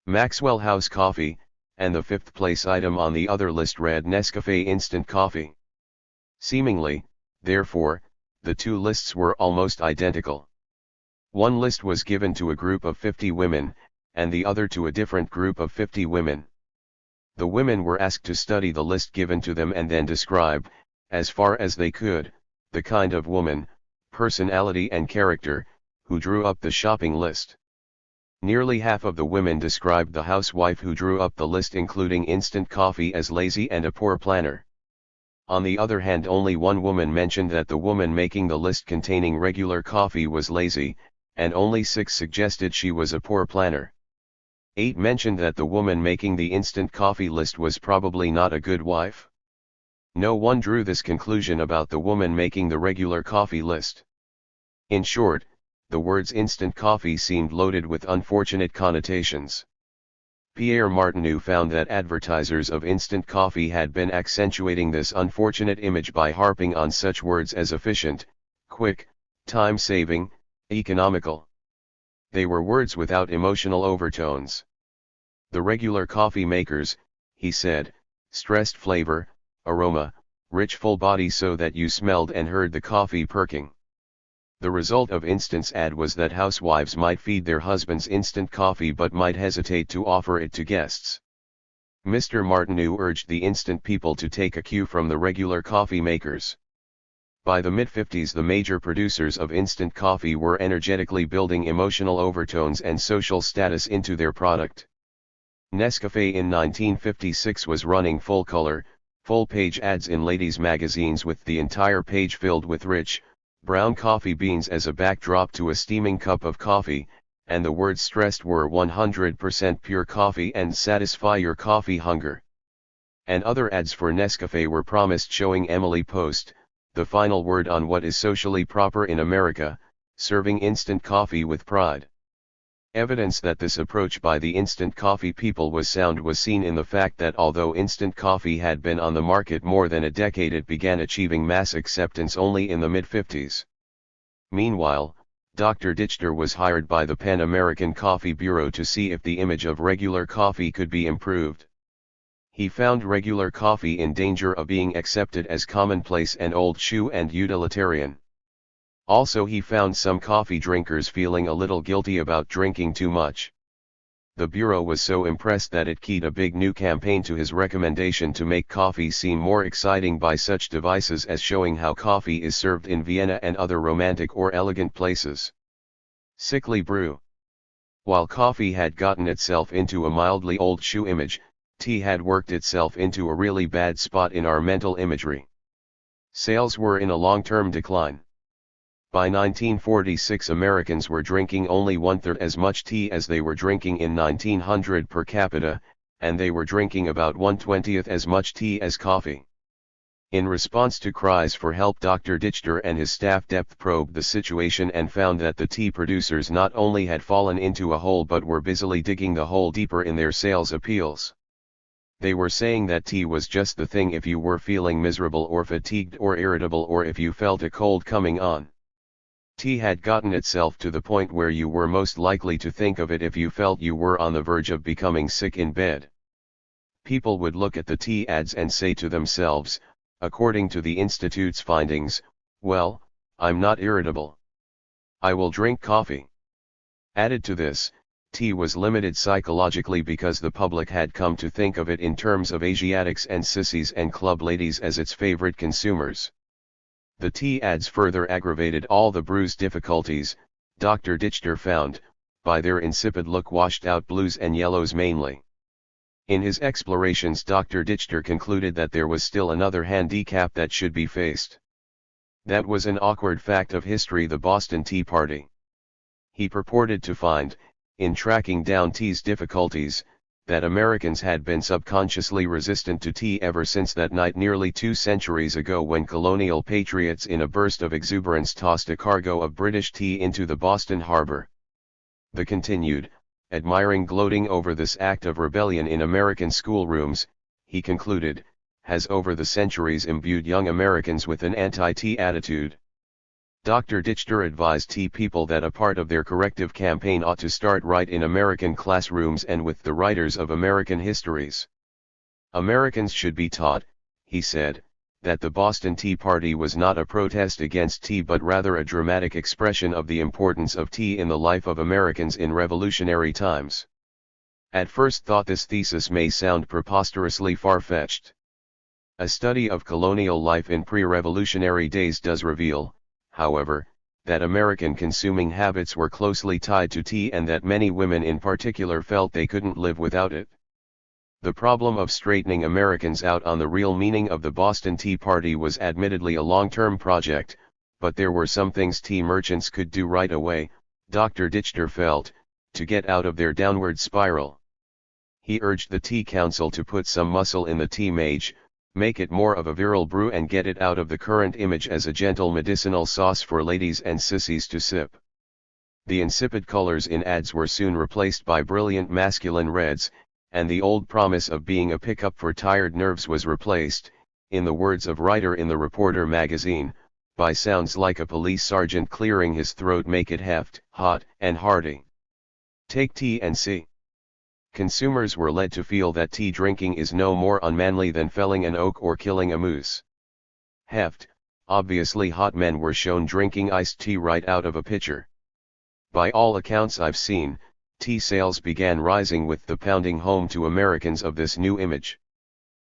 Maxwell House Coffee, and the 5th place item on the other list read Nescafé Instant Coffee. Seemingly, therefore, the two lists were almost identical. One list was given to a group of 50 women, and the other to a different group of 50 women. The women were asked to study the list given to them and then describe, as far as they could, the kind of woman, personality and character, who drew up the shopping list. Nearly half of the women described the housewife who drew up the list including instant coffee as lazy and a poor planner. On the other hand, only one woman mentioned that the woman making the list containing regular coffee was lazy, and only 6 suggested she was a poor planner. 8 mentioned that the woman making the instant coffee list was probably not a good wife. No one drew this conclusion about the woman making the regular coffee list. In short, the words instant coffee seemed loaded with unfortunate connotations. Pierre Martineau found that advertisers of instant coffee had been accentuating this unfortunate image by harping on such words as efficient, quick, time-saving, economical. They were words without emotional overtones. The regular coffee makers, he said, stressed flavor, aroma, rich full body so that you smelled and heard the coffee perking. The result of Instant's ad was that housewives might feed their husbands instant coffee but might hesitate to offer it to guests. Mr. Martineau urged the instant people to take a cue from the regular coffee makers. By the mid-50s, the major producers of instant coffee were energetically building emotional overtones and social status into their product. Nescafé in 1956 was running full-color, full-page ads in ladies' magazines with the entire page filled with rich, brown coffee beans as a backdrop to a steaming cup of coffee, and the words stressed were 100% pure coffee and satisfy your coffee hunger. And other ads for Nescafé were promised showing Emily Post, the final word on what is socially proper in America, serving instant coffee with pride. Evidence that this approach by the instant coffee people was sound was seen in the fact that although instant coffee had been on the market more than a decade, it began achieving mass acceptance only in the mid-50s. Meanwhile, Dr. Dichter was hired by the Pan American Coffee Bureau to see if the image of regular coffee could be improved. He found regular coffee in danger of being accepted as commonplace and old shoe and utilitarian. Also, he found some coffee drinkers feeling a little guilty about drinking too much. The Bureau was so impressed that it keyed a big new campaign to his recommendation to make coffee seem more exciting by such devices as showing how coffee is served in Vienna and other romantic or elegant places. Sickly brew. While coffee had gotten itself into a mildly old shoe image, tea had worked itself into a really bad spot in our mental imagery. Sales were in a long-term decline. By 1946, Americans were drinking only 1/3 as much tea as they were drinking in 1900 per capita, and they were drinking about 1/20 as much tea as coffee. In response to cries for help, Dr. Dichter and his staff depth probed the situation and found that the tea producers not only had fallen into a hole but were busily digging the hole deeper in their sales appeals. They were saying that tea was just the thing if you were feeling miserable or fatigued or irritable, or if you felt a cold coming on. Tea had gotten itself to the point where you were most likely to think of it if you felt you were on the verge of becoming sick in bed. People would look at the tea ads and say to themselves, according to the Institute's findings, well, I'm not irritable. I will drink coffee. Added to this, tea was limited psychologically because the public had come to think of it in terms of Asiatics and sissies and club ladies as its favorite consumers. The tea ads further aggravated all the brew's difficulties, Dr. Dichter found, by their insipid look, washed out blues and yellows mainly. In his explorations, Dr. Dichter concluded that there was still another handicap that should be faced. That was an awkward fact of history: the Boston Tea Party. He purported to find, in tracking down tea's difficulties, that Americans had been subconsciously resistant to tea ever since that night nearly 2 centuries ago, when colonial patriots in a burst of exuberance tossed a cargo of British tea into the Boston harbor. The continued, admiring gloating over this act of rebellion in American schoolrooms, he concluded, has over the centuries imbued young Americans with an anti-tea attitude. Dr. Dichter advised tea people that a part of their corrective campaign ought to start right in American classrooms and with the writers of American histories. Americans should be taught, he said, that the Boston Tea Party was not a protest against tea but rather a dramatic expression of the importance of tea in the life of Americans in revolutionary times. At first thought, this thesis may sound preposterously far-fetched. A study of colonial life in pre-revolutionary days does reveal, however, that American consuming habits were closely tied to tea and that many women in particular felt they couldn't live without it. The problem of straightening Americans out on the real meaning of the Boston Tea Party was admittedly a long-term project, but there were some things tea merchants could do right away, Dr. Dichter felt, to get out of their downward spiral. He urged the Tea Council to put some muscle in the tea mage, make it more of a virile brew and get it out of the current image as a gentle medicinal sauce for ladies and sissies to sip. The insipid colors in ads were soon replaced by brilliant masculine reds, and the old promise of being a pickup for tired nerves was replaced, in the words of writer in the Reporter magazine, by sounds like a police sergeant clearing his throat: make it heft, hot, and hearty. Take tea and see. Consumers were led to feel that tea drinking is no more unmanly than felling an oak or killing a moose. Heft, obviously hot: men were shown drinking iced tea right out of a pitcher. By all accounts I've seen, tea sales began rising with the pounding home to Americans of this new image.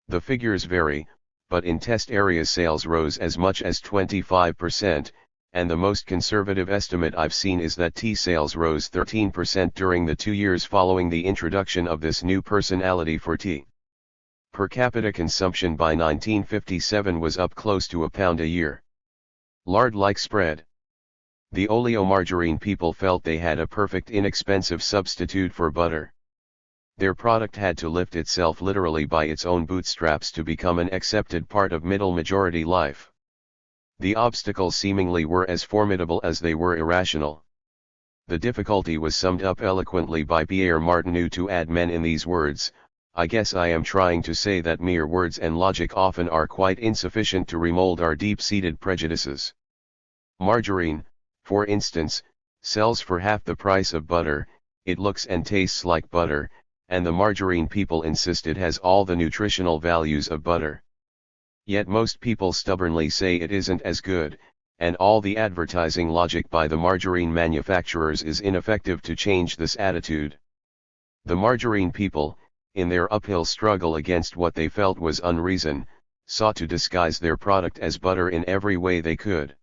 The figures vary, but in test areas sales rose as much as 25%, and the most conservative estimate I've seen is that tea sales rose 13% during the 2 years following the introduction of this new personality for tea. Per capita consumption by 1957 was up close to £1 a year. Lard-like spread. The oleomargarine people felt they had a perfect inexpensive substitute for butter. Their product had to lift itself literally by its own bootstraps to become an accepted part of middle-majority life. The obstacles seemingly were as formidable as they were irrational. The difficulty was summed up eloquently by Pierre Martineau to add men in these words: I guess I am trying to say that mere words and logic often are quite insufficient to remold our deep-seated prejudices. Margarine, for instance, sells for half the price of butter, it looks and tastes like butter, and the margarine people insist it has all the nutritional values of butter. Yet most people stubbornly say it isn't as good, and all the advertising logic by the margarine manufacturers is ineffective to change this attitude. The margarine people, in their uphill struggle against what they felt was unreason, sought to disguise their product as butter in every way they could.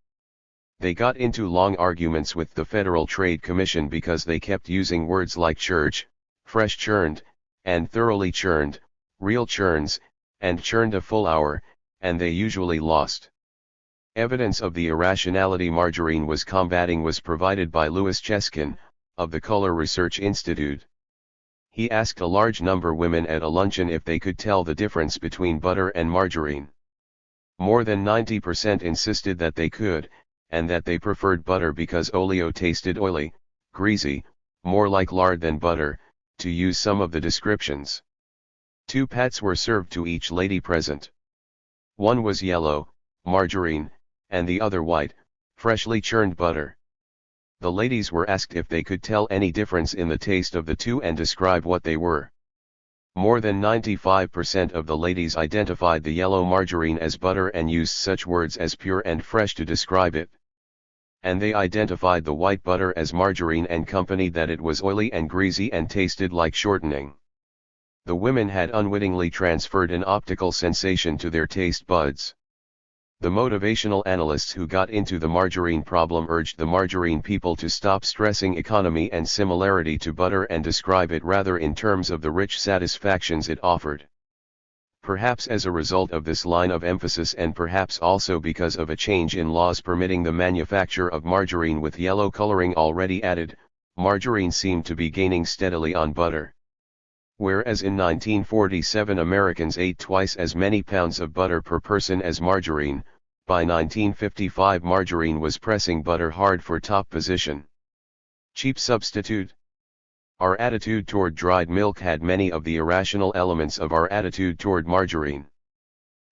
They got into long arguments with the Federal Trade Commission because they kept using words like church, fresh churned, and thoroughly churned, real churns, and churned a full hour, and they usually lost. Evidence of the irrationality margarine was combating was provided by Louis Cheskin, of the Color Research Institute. He asked a large number of women at a luncheon if they could tell the difference between butter and margarine. More than 90% insisted that they could, and that they preferred butter because oleo tasted oily, greasy, more like lard than butter, to use some of the descriptions. 2 pats were served to each lady present. One was yellow, margarine, and the other white, freshly churned butter. The ladies were asked if they could tell any difference in the taste of the two and describe what they were. More than 95% of the ladies identified the yellow margarine as butter and used such words as pure and fresh to describe it. And they identified the white butter as margarine and accompanied that it was oily and greasy and tasted like shortening. The women had unwittingly transferred an optical sensation to their taste buds. The motivational analysts who got into the margarine problem urged the margarine people to stop stressing economy and similarity to butter and describe it rather in terms of the rich satisfactions it offered. Perhaps as a result of this line of emphasis and perhaps also because of a change in laws permitting the manufacture of margarine with yellow coloring already added, margarine seemed to be gaining steadily on butter. Whereas in 1947 Americans ate twice as many pounds of butter per person as margarine, by 1955 margarine was pressing butter hard for top position. Cheap substitute. Our attitude toward dried milk had many of the irrational elements of our attitude toward margarine.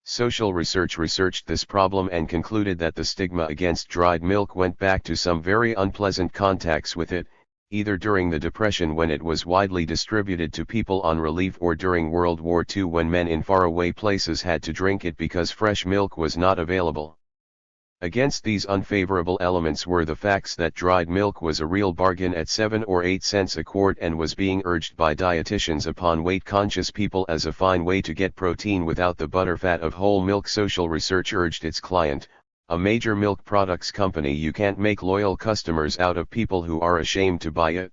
Social research researched this problem and concluded that the stigma against dried milk went back to some very unpleasant contacts with it, either during the Depression when it was widely distributed to people on relief or during World War II when men in faraway places had to drink it because fresh milk was not available. Against these unfavorable elements were the facts that dried milk was a real bargain at 7 or 8 cents a quart and was being urged by dietitians upon weight-conscious people as a fine way to get protein without the butterfat of whole milk. Social research urged its client, a major milk products company, you can't make loyal customers out of people who are ashamed to buy it.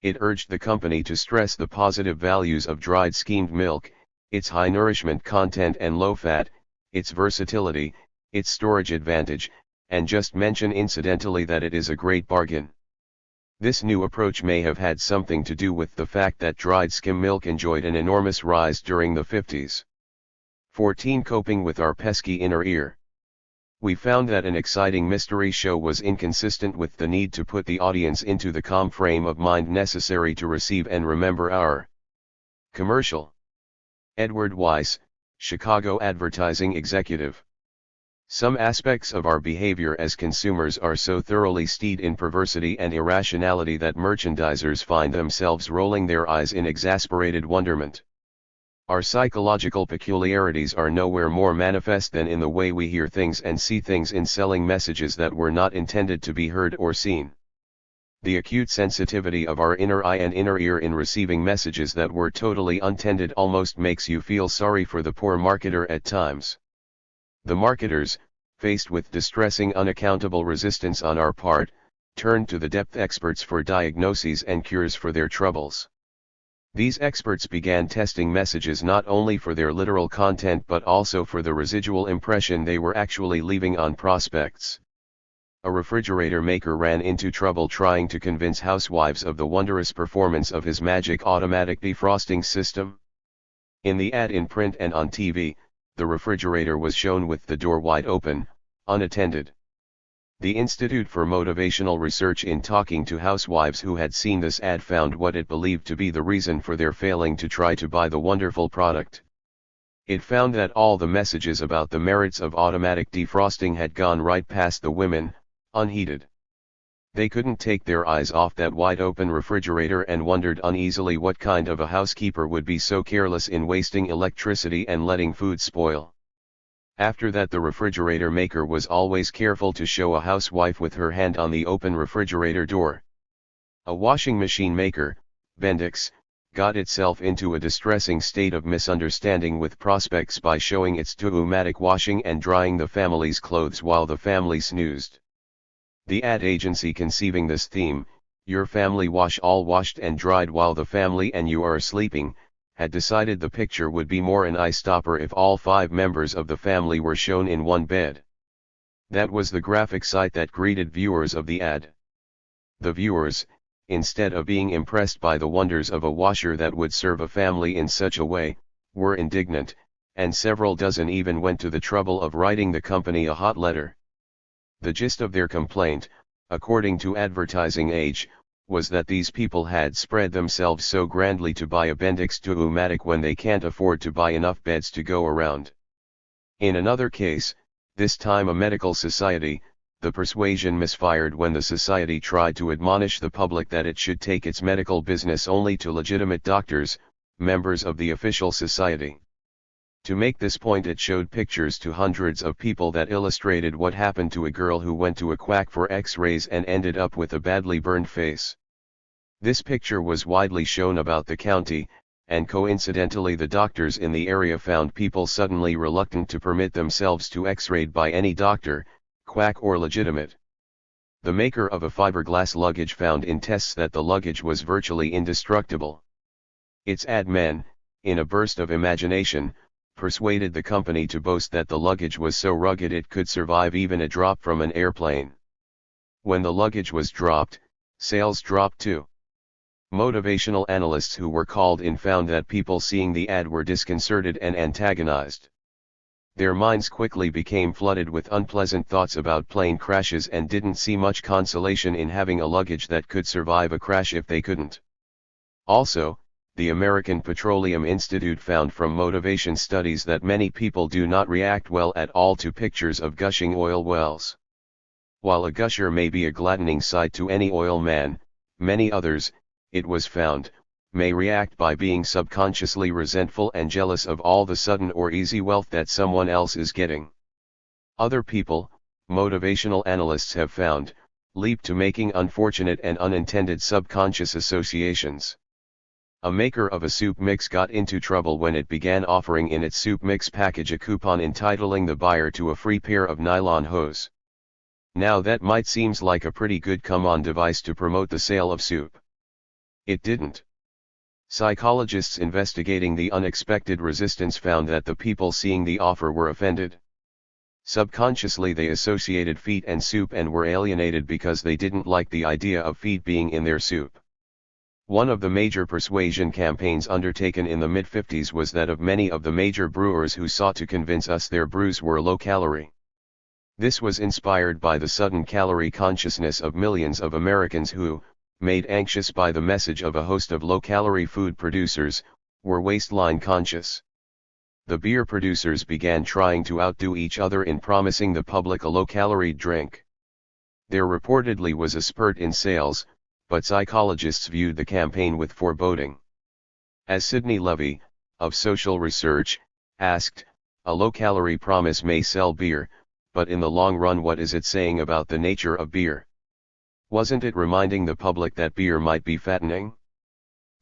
It urged the company to stress the positive values of dried skimmed milk, its high nourishment content and low fat, its versatility, its storage advantage, and just mention incidentally that it is a great bargain. This new approach may have had something to do with the fact that dried skim milk enjoyed an enormous rise during the 50s. 14. Coping with our pesky inner ear. We found that an exciting mystery show was inconsistent with the need to put the audience into the calm frame of mind necessary to receive and remember our commercial. Edward Weiss, Chicago advertising executive. Some aspects of our behavior as consumers are so thoroughly steeped in perversity and irrationality that merchandisers find themselves rolling their eyes in exasperated wonderment. Our psychological peculiarities are nowhere more manifest than in the way we hear things and see things in selling messages that were not intended to be heard or seen. The acute sensitivity of our inner eye and inner ear in receiving messages that were totally untended almost makes you feel sorry for the poor marketer at times. The marketers, faced with distressing unaccountable resistance on our part, turned to the depth experts for diagnoses and cures for their troubles. These experts began testing messages not only for their literal content but also for the residual impression they were actually leaving on prospects. A refrigerator maker ran into trouble trying to convince housewives of the wondrous performance of his magic automatic defrosting system. In the ad in print and on TV, the refrigerator was shown with the door wide open, unattended. The Institute for Motivational Research, in talking to housewives who had seen this ad, found what it believed to be the reason for their failing to try to buy the wonderful product. It found that all the messages about the merits of automatic defrosting had gone right past the women, unheeded. They couldn't take their eyes off that wide-open refrigerator and wondered uneasily what kind of a housekeeper would be so careless in wasting electricity and letting food spoil. After that, the refrigerator maker was always careful to show a housewife with her hand on the open refrigerator door. A washing machine maker, Bendix, got itself into a distressing state of misunderstanding with prospects by showing its automatic washing and drying the family's clothes while the family snoozed. The ad agency conceiving this theme, your family wash all washed and dried while the family and you are sleeping, had decided the picture would be more an eye-stopper if all 5 members of the family were shown in one bed. That was the graphic sight that greeted viewers of the ad. The viewers, instead of being impressed by the wonders of a washer that would serve a family in such a way, were indignant, and several dozen even went to the trouble of writing the company a hot letter. The gist of their complaint, according to Advertising Age, was that these people had spread themselves so grandly to buy appendix to Umatic when they can't afford to buy enough beds to go around. In another case, this time a medical society, the persuasion misfired when the society tried to admonish the public that it should take its medical business only to legitimate doctors, members of the official society. To make this point, it showed pictures to hundreds of people that illustrated what happened to a girl who went to a quack for x-rays and ended up with a badly burned face. This picture was widely shown about the county, and coincidentally the doctors in the area found people suddenly reluctant to permit themselves to x-rayed by any doctor, quack or legitimate. The maker of a fiberglass luggage found in tests that the luggage was virtually indestructible. Its ad men, in a burst of imagination, persuaded the company to boast that the luggage was so rugged it could survive even a drop from an airplane. When the luggage was dropped, sales dropped too. Motivational analysts who were called in found that people seeing the ad were disconcerted and antagonized. Their minds quickly became flooded with unpleasant thoughts about plane crashes and didn't see much consolation in having a luggage that could survive a crash if they couldn't. Also, the American Petroleum Institute found from motivation studies that many people do not react well at all to pictures of gushing oil wells. While a gusher may be a gladdening sight to any oil man, many others, it was found, may react by being subconsciously resentful and jealous of all the sudden or easy wealth that someone else is getting. Other people, motivational analysts have found, leap to making unfortunate and unintended subconscious associations. A maker of a soup mix got into trouble when it began offering in its soup mix package a coupon entitling the buyer to a free pair of nylon hose. Now that might seems like a pretty good come-on device to promote the sale of soup. It didn't. Psychologists investigating the unexpected resistance found that the people seeing the offer were offended. Subconsciously they associated feet and soup and were alienated because they didn't like the idea of feet being in their soup. One of the major persuasion campaigns undertaken in the mid-50s was that of many of the major brewers who sought to convince us their brews were low-calorie. This was inspired by the sudden calorie consciousness of millions of Americans who, made anxious by the message of a host of low-calorie food producers, were waistline conscious. The beer producers began trying to outdo each other in promising the public a low-calorie drink. There reportedly was a spurt in sales, but psychologists viewed the campaign with foreboding. As Sidney Levy, of Social Research, asked, a low-calorie promise may sell beer, but in the long run what is it saying about the nature of beer? Wasn't it reminding the public that beer might be fattening?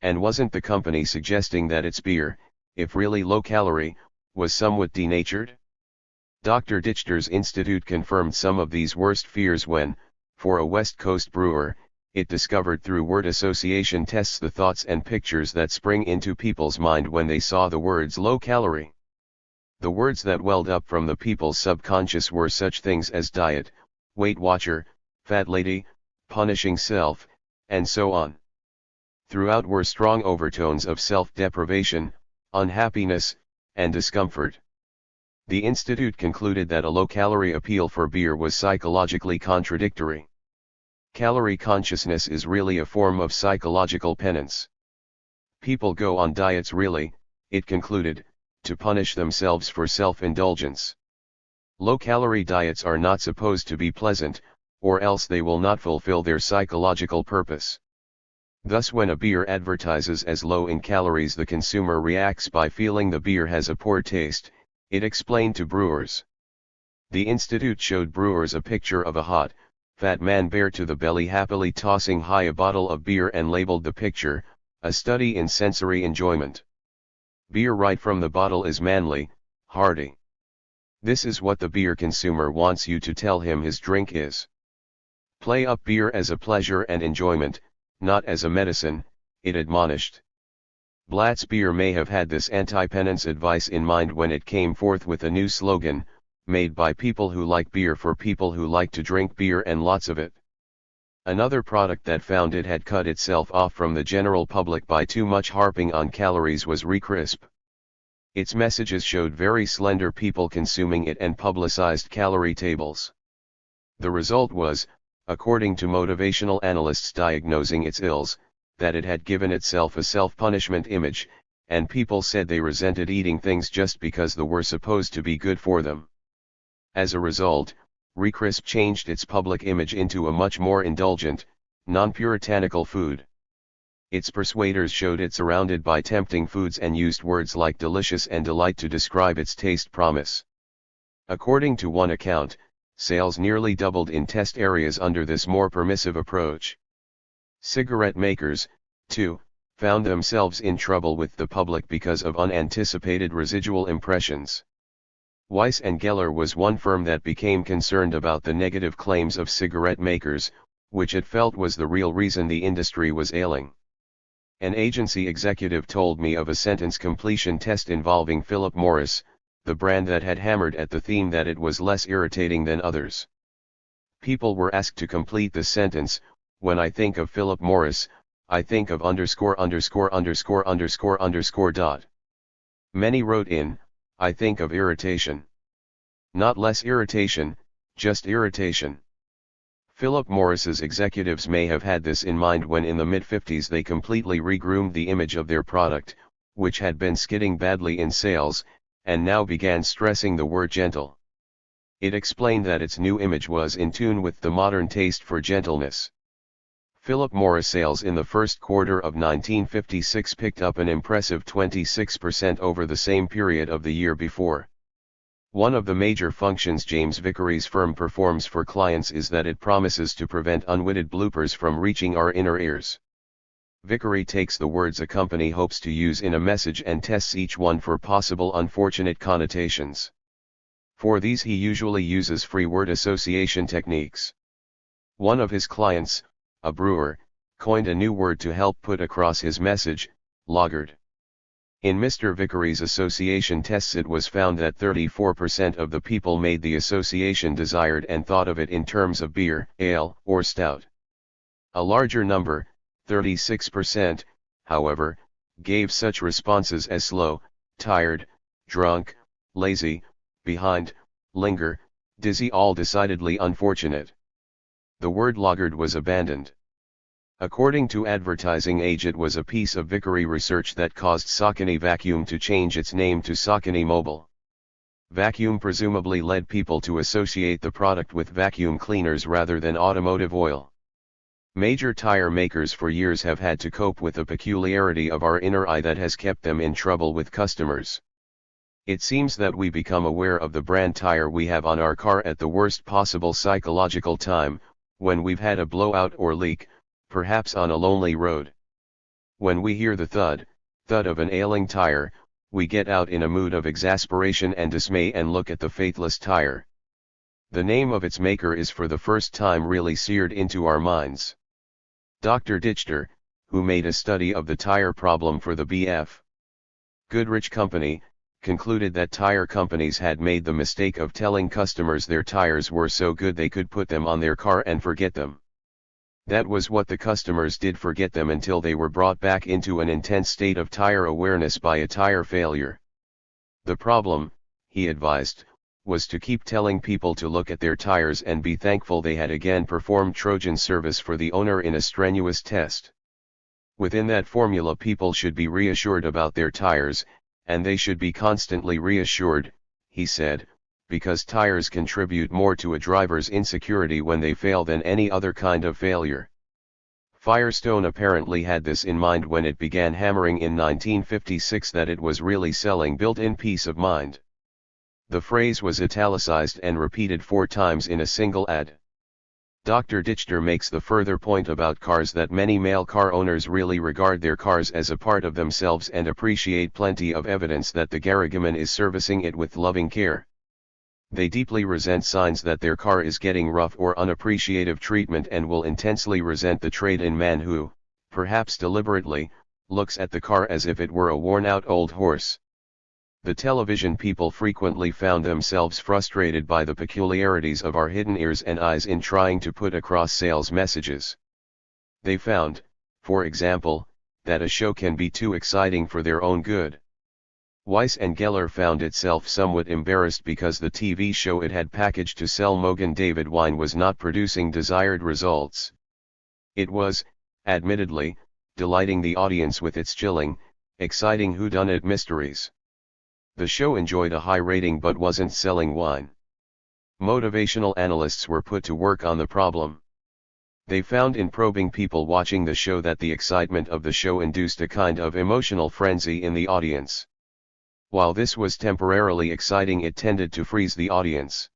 And wasn't the company suggesting that its beer, if really low-calorie, was somewhat denatured? Dr. Dichter's Institute confirmed some of these worst fears when, for a West Coast brewer, it discovered through word association tests the thoughts and pictures that spring into people's mind when they saw the words low-calorie. The words that welled up from the people's subconscious were such things as diet, Weight Watcher, fat lady, punishing self, and so on. Throughout were strong overtones of self-deprivation, unhappiness, and discomfort. The Institute concluded that a low-calorie appeal for beer was psychologically contradictory. Calorie consciousness is really a form of psychological penance. People go on diets really, it concluded, to punish themselves for self-indulgence. Low-calorie diets are not supposed to be pleasant, or else they will not fulfill their psychological purpose. Thus when a beer advertises as low in calories the consumer reacts by feeling the beer has a poor taste, it explained to brewers. The Institute showed brewers a picture of a hot, fat man bare to the belly happily tossing high a bottle of beer and labeled the picture, a study in sensory enjoyment. Beer right from the bottle is manly, hearty. This is what the beer consumer wants you to tell him his drink is. Play up beer as a pleasure and enjoyment, not as a medicine, it admonished. Blatz Beer may have had this anti-penance advice in mind when it came forth with a new slogan, made by people who like beer for people who like to drink beer and lots of it. Another product that found it had cut itself off from the general public by too much harping on calories was Recrisp. Its messages showed very slender people consuming it and publicized calorie tables. The result was, according to motivational analysts diagnosing its ills, that it had given itself a self-punishment image, and people said they resented eating things just because they were supposed to be good for them. As a result, Recrisp changed its public image into a much more indulgent, non-puritanical food. Its persuaders showed it surrounded by tempting foods and used words like delicious and delight to describe its taste promise. According to one account, sales nearly doubled in test areas under this more permissive approach. Cigarette makers, too, found themselves in trouble with the public because of unanticipated residual impressions. Weiss and Geller was one firm that became concerned about the negative claims of cigarette makers, which it felt was the real reason the industry was ailing. An agency executive told me of a sentence completion test involving Philip Morris, the brand that had hammered at the theme that it was less irritating than others. People were asked to complete the sentence, "When I think of Philip Morris, I think of _______." Many wrote in, "I think of irritation." Not less irritation, just irritation. Philip Morris's executives may have had this in mind when in the mid-50s they completely regroomed the image of their product, which had been skidding badly in sales, and now began stressing the word gentle. It explained that its new image was in tune with the modern taste for gentleness. Philip Morris sales in the first quarter of 1956 picked up an impressive 26% over the same period of the year before. One of the major functions James Vickery's firm performs for clients is that it promises to prevent unwitted bloopers from reaching our inner ears. Vickery takes the words a company hopes to use in a message and tests each one for possible unfortunate connotations. For these he usually uses free word association techniques. One of his clients, a brewer, coined a new word to help put across his message, lagered. In Mr. Vickery's association tests it was found that 34% of the people made the association desired and thought of it in terms of beer, ale, or stout. A larger number, 36%, however, gave such responses as slow, tired, drunk, lazy, behind, linger, dizzy, all decidedly unfortunate. The word lagered was abandoned. According to Advertising Age, it was a piece of Vickery research that caused Saucony Vacuum to change its name to Saucony Mobile. Vacuum presumably led people to associate the product with vacuum cleaners rather than automotive oil. Major tire makers for years have had to cope with a peculiarity of our inner eye that has kept them in trouble with customers. It seems that we become aware of the brand tire we have on our car at the worst possible psychological time, when we've had a blowout or leak, perhaps on a lonely road. When we hear the thud of an ailing tire, we get out in a mood of exasperation and dismay and look at the faithless tire. The name of its maker is for the first time really seared into our minds. Dr. Dichter, who made a study of the tire problem for the B.F. Goodrich Company, concluded that tire companies had made the mistake of telling customers their tires were so good they could put them on their car and forget them. That was what the customers did, forget them until they were brought back into an intense state of tire awareness by a tire failure. The problem, he advised, was to keep telling people to look at their tires and be thankful they had again performed Trojan service for the owner in a strenuous test. Within that formula, people should be reassured about their tires, and they should be constantly reassured, he said, because tires contribute more to a driver's insecurity when they fail than any other kind of failure. Firestone apparently had this in mind when it began hammering in 1956 that it was really selling built-in peace of mind. The phrase was italicized and repeated 4 times in a single ad. Dr. Dichter makes the further point about cars that many male car owners really regard their cars as a part of themselves and appreciate plenty of evidence that the garageman is servicing it with loving care. They deeply resent signs that their car is getting rough or unappreciative treatment and will intensely resent the trade-in man who, perhaps deliberately, looks at the car as if it were a worn-out old horse. The television people frequently found themselves frustrated by the peculiarities of our hidden ears and eyes in trying to put across sales messages. They found, for example, that a show can be too exciting for their own good. Weiss and Geller found itself somewhat embarrassed because the TV show it had packaged to sell Mogen David wine was not producing desired results. It was, admittedly, delighting the audience with its chilling, exciting whodunit mysteries. The show enjoyed a high rating but wasn't selling wine. Motivational analysts were put to work on the problem. They found in probing people watching the show that the excitement of the show induced a kind of emotional frenzy in the audience. While this was temporarily exciting, it tended to freeze the audience.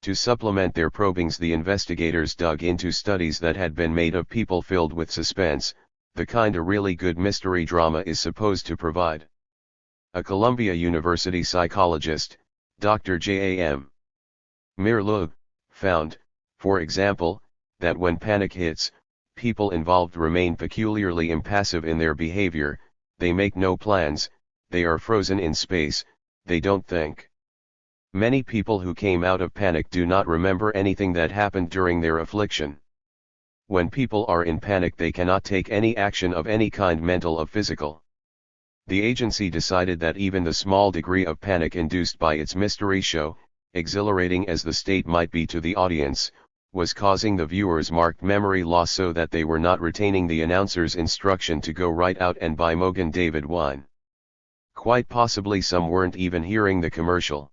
To supplement their probings, the investigators dug into studies that had been made of people filled with suspense, the kind a really good mystery drama is supposed to provide. A Columbia University psychologist, Dr. J.A.M. Mirlug, found, for example, that when panic hits, people involved remain peculiarly impassive in their behavior, they make no plans, they are frozen in space, they don't think. Many people who came out of panic do not remember anything that happened during their affliction. When people are in panic, they cannot take any action of any kind, mental or physical. The agency decided that even the small degree of panic induced by its mystery show, exhilarating as the state might be to the audience, was causing the viewers marked memory loss so that they were not retaining the announcer's instruction to go right out and buy Mogen David wine. Quite possibly some weren't even hearing the commercial.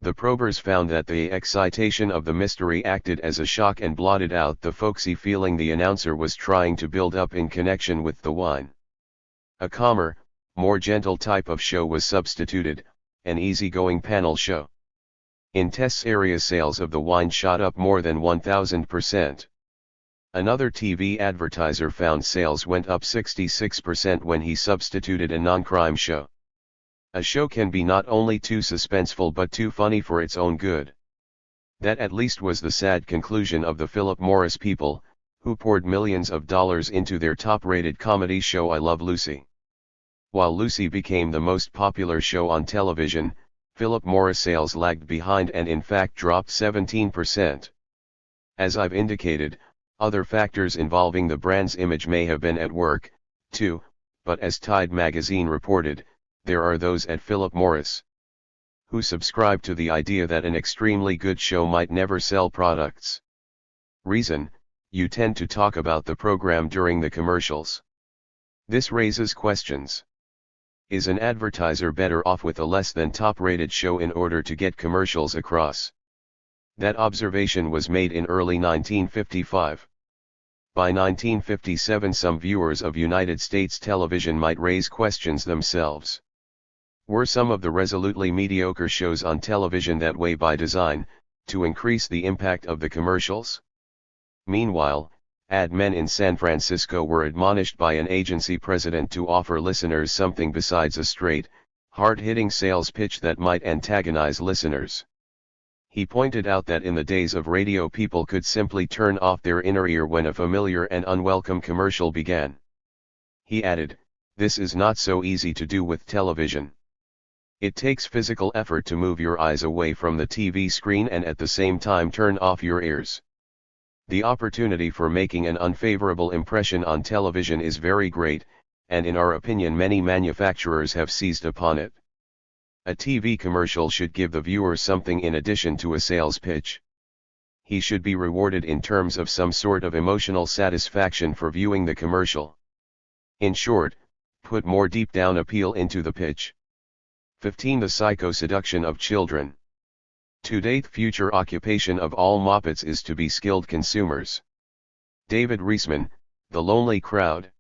The probers found that the excitation of the mystery acted as a shock and blotted out the folksy feeling the announcer was trying to build up in connection with the wine. A calmer, more gentle type of show was substituted, an easygoing panel show. In test area, sales of the wine shot up more than 1,000%. Another TV advertiser found sales went up 66% when he substituted a non-crime show. A show can be not only too suspenseful but too funny for its own good. That at least was the sad conclusion of the Philip Morris people, who poured millions of dollars into their top-rated comedy show I Love Lucy. While Lucy became the most popular show on television, Philip Morris sales lagged behind and in fact dropped 17%. As I've indicated, other factors involving the brand's image may have been at work, too, but as Tide magazine reported, there are those at Philip Morris who subscribe to the idea that an extremely good show might never sell products. Reason: you tend to talk about the program during the commercials. This raises questions. Is an advertiser better off with a less than top-rated show in order to get commercials across? That observation was made in early 1955. By 1957, some viewers of United States television might raise questions themselves. Were some of the resolutely mediocre shows on television that way by design, to increase the impact of the commercials? Meanwhile, ad men in San Francisco were admonished by an agency president to offer listeners something besides a straight, hard-hitting sales pitch that might antagonize listeners. He pointed out that in the days of radio, people could simply turn off their inner ear when a familiar and unwelcome commercial began. He added, "This is not so easy to do with television. It takes physical effort to move your eyes away from the TV screen and at the same time turn off your ears. The opportunity for making an unfavorable impression on television is very great, and in our opinion many manufacturers have seized upon it. A TV commercial should give the viewer something in addition to a sales pitch. He should be rewarded in terms of some sort of emotional satisfaction for viewing the commercial. In short, put more deep-down appeal into the pitch." 15. The psycho-seduction of children. Today, the future occupation of all moppets is to be skilled consumers. David Reisman, The Lonely Crowd.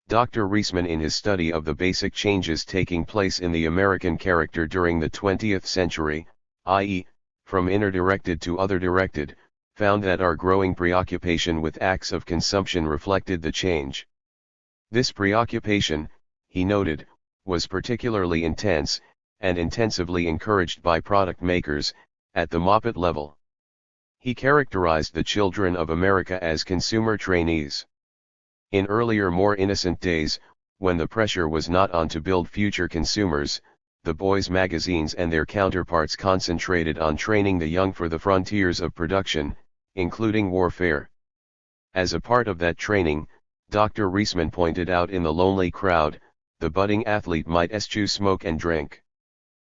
Dr. Reisman, in his study of the basic changes taking place in the American character during the 20th century, i.e., from inner-directed to other-directed, found that our growing preoccupation with acts of consumption reflected the change. This preoccupation, he noted, was particularly intense, and intensively encouraged by product makers, at the moppet level. He characterized the children of America as consumer trainees. In earlier, more innocent days, when the pressure was not on to build future consumers, the boys' magazines and their counterparts concentrated on training the young for the frontiers of production, including warfare. As a part of that training, Dr. Reisman pointed out in The Lonely Crowd, the budding athlete might eschew smoke and drink.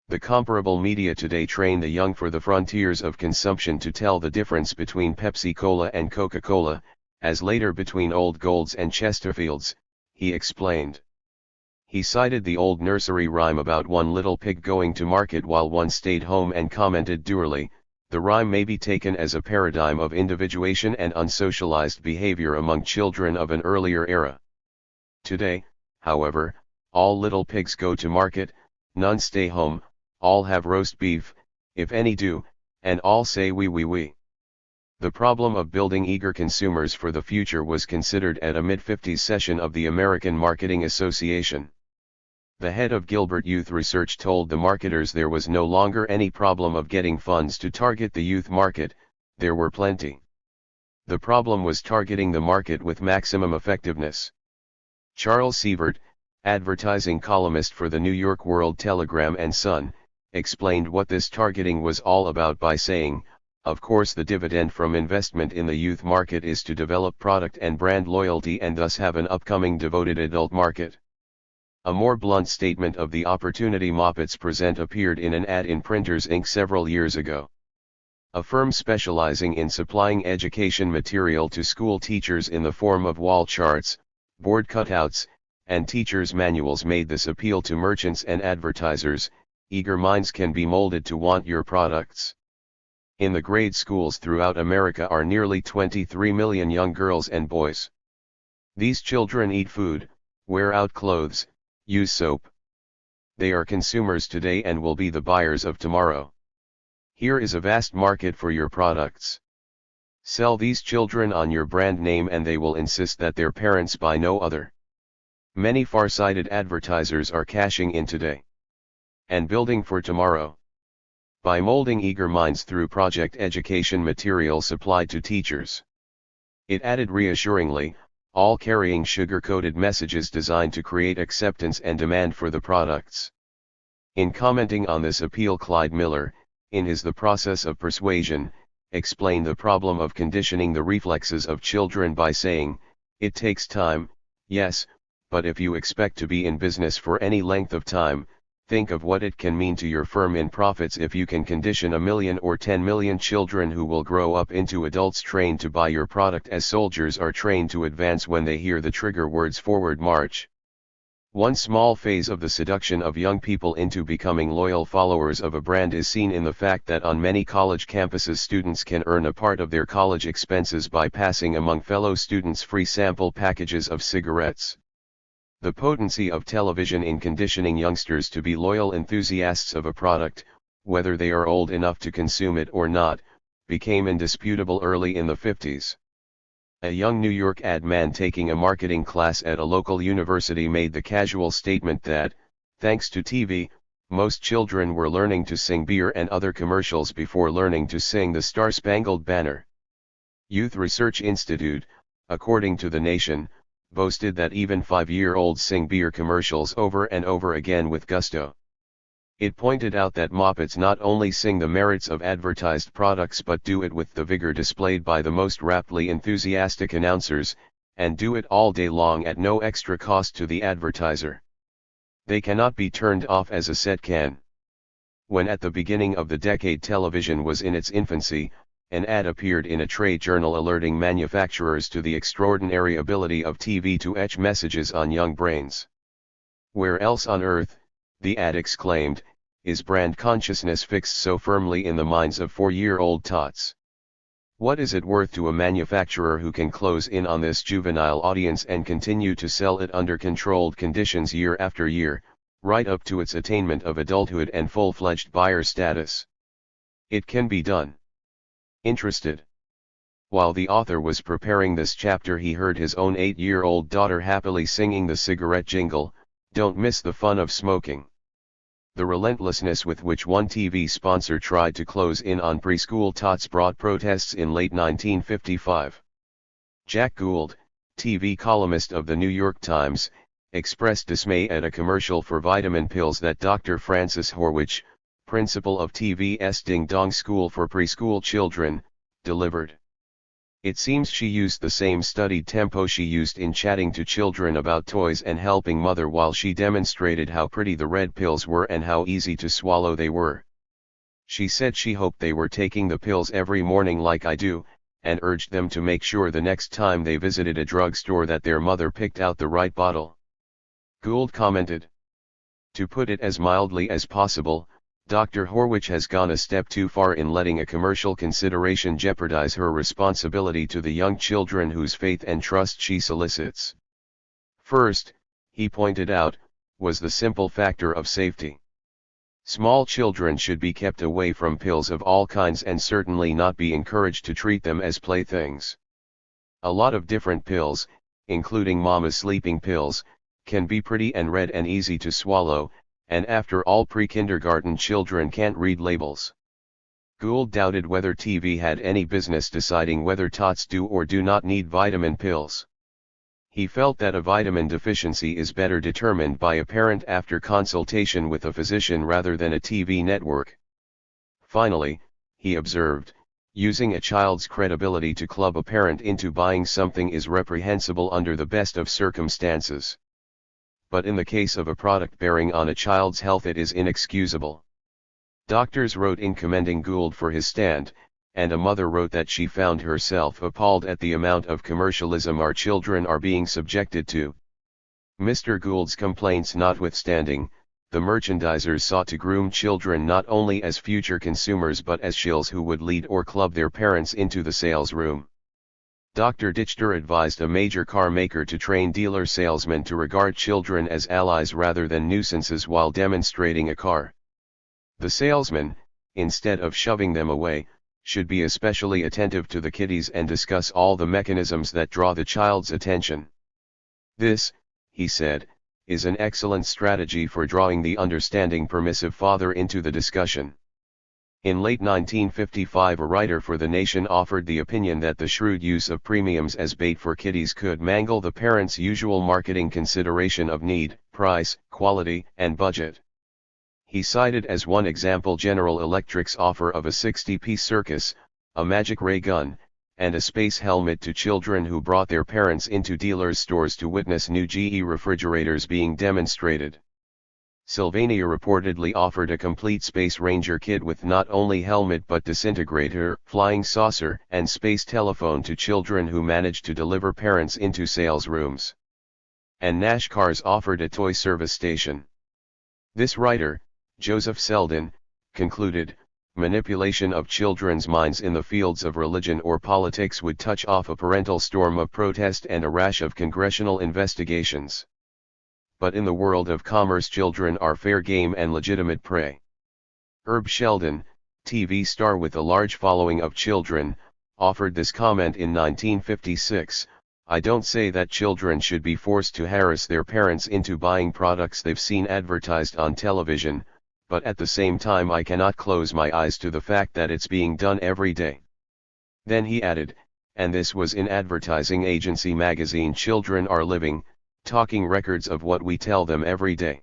The comparable media today train the young for the frontiers of consumption to tell the difference between Pepsi-Cola and Coca-Cola, as later between Old Golds and Chesterfields, he explained. He cited the old nursery rhyme about one little pig going to market while one stayed home and commented dourly, the rhyme may be taken as a paradigm of individuation and unsocialized behavior among children of an earlier era. Today, however, all little pigs go to market, none stay home, all have roast beef, if any do, and all say oui oui oui. The problem of building eager consumers for the future was considered at a mid-50s session of the American Marketing Association. The head of Gilbert Youth Research told the marketers there was no longer any problem of getting funds to target the youth market, there were plenty. The problem was targeting the market with maximum effectiveness. Charles Sievert, advertising columnist for the New York World Telegram and Sun, explained what this targeting was all about by saying, of course the dividend from investment in the youth market is to develop product and brand loyalty and thus have an upcoming devoted adult market. A more blunt statement of the opportunity Moppets present appeared in an ad in Printers Inc. several years ago. A firm specializing in supplying education material to school teachers in the form of wall charts, board cutouts, and teachers' manuals made this appeal to merchants and advertisers, eager minds can be molded to want your products. In the grade schools throughout America are nearly 23 million young girls and boys. These children eat food, wear out clothes, use soap. They are consumers today and will be the buyers of tomorrow. Here is a vast market for your products. Sell these children on your brand name and they will insist that their parents buy no other. Many far-sighted advertisers are cashing in today and building for tomorrow by molding eager minds through project education material supplied to teachers. It added reassuringly, all carrying sugar-coated messages designed to create acceptance and demand for the products. In commenting on this appeal, Clyde Miller, in his The Process of Persuasion, explained the problem of conditioning the reflexes of children by saying, it takes time, yes, but if you expect to be in business for any length of time, think of what it can mean to your firm in profits if you can condition 1 million or 10 million children who will grow up into adults trained to buy your product as soldiers are trained to advance when they hear the trigger words forward march. One small phase of the seduction of young people into becoming loyal followers of a brand is seen in the fact that on many college campuses students can earn a part of their college expenses by passing among fellow students free sample packages of cigarettes. The potency of television in conditioning youngsters to be loyal enthusiasts of a product, whether they are old enough to consume it or not, became indisputable early in the 50s. A young New York ad man taking a marketing class at a local university made the casual statement that, thanks to TV, most children were learning to sing beer and other commercials before learning to sing the Star-Spangled Banner. Youth Research Institute, according to The Nation, boasted that even 5-year-olds sing beer commercials over and over again with gusto. It pointed out that Moppets not only sing the merits of advertised products but do it with the vigor displayed by the most raptly enthusiastic announcers, and do it all day long at no extra cost to the advertiser. They cannot be turned off as a set can. When at the beginning of the decade television was in its infancy, an ad appeared in a trade journal alerting manufacturers to the extraordinary ability of TV to etch messages on young brains. Where else on earth, the ad exclaimed, is brand consciousness fixed so firmly in the minds of 4-year-old tots? What is it worth to a manufacturer who can close in on this juvenile audience and continue to sell it under controlled conditions year after year, right up to its attainment of adulthood and full-fledged buyer status? It can be done. Interested? While the author was preparing this chapter, he heard his own 8-year-old daughter happily singing the cigarette jingle, "Don't miss the fun of smoking." The relentlessness with which one TV sponsor tried to close in on preschool tots brought protests in late 1955. Jack Gould, TV columnist of the New York Times, expressed dismay at a commercial for vitamin pills that Dr. Francis Horwich, principal of TV's Ding Dong School for Preschool Children, delivered. It seems she used the same studied tempo she used in chatting to children about toys and helping mother while she demonstrated how pretty the red pills were and how easy to swallow they were. She said she hoped they were taking the pills every morning like I do, and urged them to make sure the next time they visited a drugstore that their mother picked out the right bottle. Gould commented. To put it as mildly as possible, Dr. Horwich has gone a step too far in letting a commercial consideration jeopardize her responsibility to the young children whose faith and trust she solicits. First, he pointed out, was the simple factor of safety. Small children should be kept away from pills of all kinds and certainly not be encouraged to treat them as playthings. A lot of different pills, including mama's sleeping pills, can be pretty and red and easy to swallow, and after all pre-kindergarten children can't read labels. Gould doubted whether TV had any business deciding whether tots do or do not need vitamin pills. He felt that a vitamin deficiency is better determined by a parent after consultation with a physician rather than a TV network. Finally, he observed, using a child's credibility to club a parent into buying something is reprehensible under the best of circumstances. But in the case of a product bearing on a child's health it is inexcusable. Doctors wrote in commending Gould for his stand, and a mother wrote that she found herself appalled at the amount of commercialism our children are being subjected to. Mr. Gould's complaints notwithstanding, the merchandisers sought to groom children not only as future consumers but as shills who would lead or club their parents into the sales room. Dr. Dichter advised a major car maker to train dealer salesmen to regard children as allies rather than nuisances while demonstrating a car. The salesman, instead of shoving them away, should be especially attentive to the kiddies and discuss all the mechanisms that draw the child's attention. This, he said, is an excellent strategy for drawing the understanding permissive father into the discussion. In late 1955 a writer for The Nation offered the opinion that the shrewd use of premiums as bait for kiddies could mangle the parents' usual marketing consideration of need, price, quality, and budget. He cited as one example General Electric's offer of a 60-piece circus, a magic ray gun, and a space helmet to children who brought their parents into dealers' stores to witness new GE refrigerators being demonstrated. Sylvania reportedly offered a complete Space Ranger kit with not only helmet but disintegrator, flying saucer, and space telephone to children who managed to deliver parents into sales rooms. And Nash Cars offered a toy service station. This writer, Joseph Selden, concluded, manipulation of children's minds in the fields of religion or politics would touch off a parental storm of protest and a rash of congressional investigations. But in the world of commerce children are fair game and legitimate prey. Herb Sheldon, TV star with a large following of children, offered this comment in 1956, "I don't say that children should be forced to harass their parents into buying products they've seen advertised on television, but at the same time I cannot close my eyes to the fact that it's being done every day." Then he added, and this was in advertising agency magazine Children Are Living, talking records of what we tell them every day.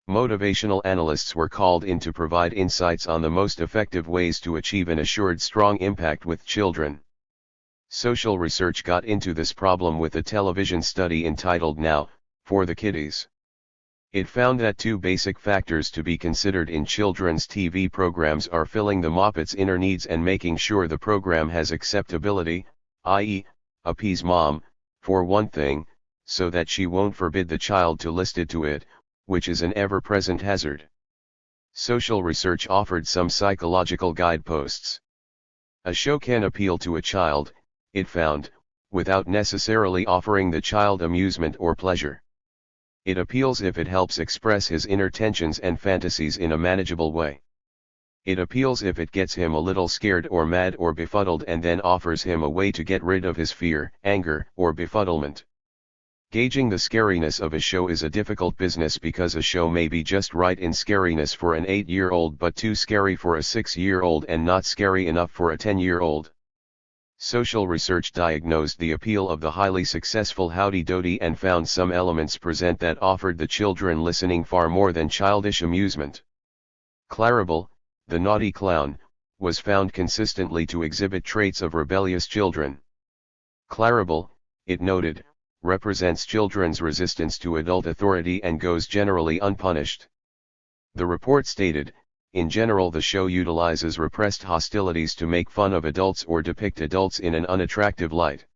Motivational analysts were called in to provide insights on the most effective ways to achieve an assured strong impact with children. Social research got into this problem with a television study entitled Now, for the Kiddies. It found that two basic factors to be considered in children's TV programs are filling the moppet's inner needs and making sure the program has acceptability, i.e., appease mom, for one thing, so that she won't forbid the child to listen to it, which is an ever-present hazard. Social research offered some psychological guideposts. A show can appeal to a child, it found, without necessarily offering the child amusement or pleasure. It appeals if it helps express his inner tensions and fantasies in a manageable way. It appeals if it gets him a little scared or mad or befuddled and then offers him a way to get rid of his fear, anger, or befuddlement. Gauging the scariness of a show is a difficult business because a show may be just right in scariness for an 8-year-old but too scary for a 6-year-old and not scary enough for a 10-year-old. Social research diagnosed the appeal of the highly successful Howdy Doody and found some elements present that offered the children listening far more than childish amusement. Clarabelle, the naughty clown, was found consistently to exhibit traits of rebellious children. Clarable, it noted, represents children's resistance to adult authority and goes generally unpunished. The report stated, in general the show utilizes repressed hostilities to make fun of adults or depict adults in an unattractive light.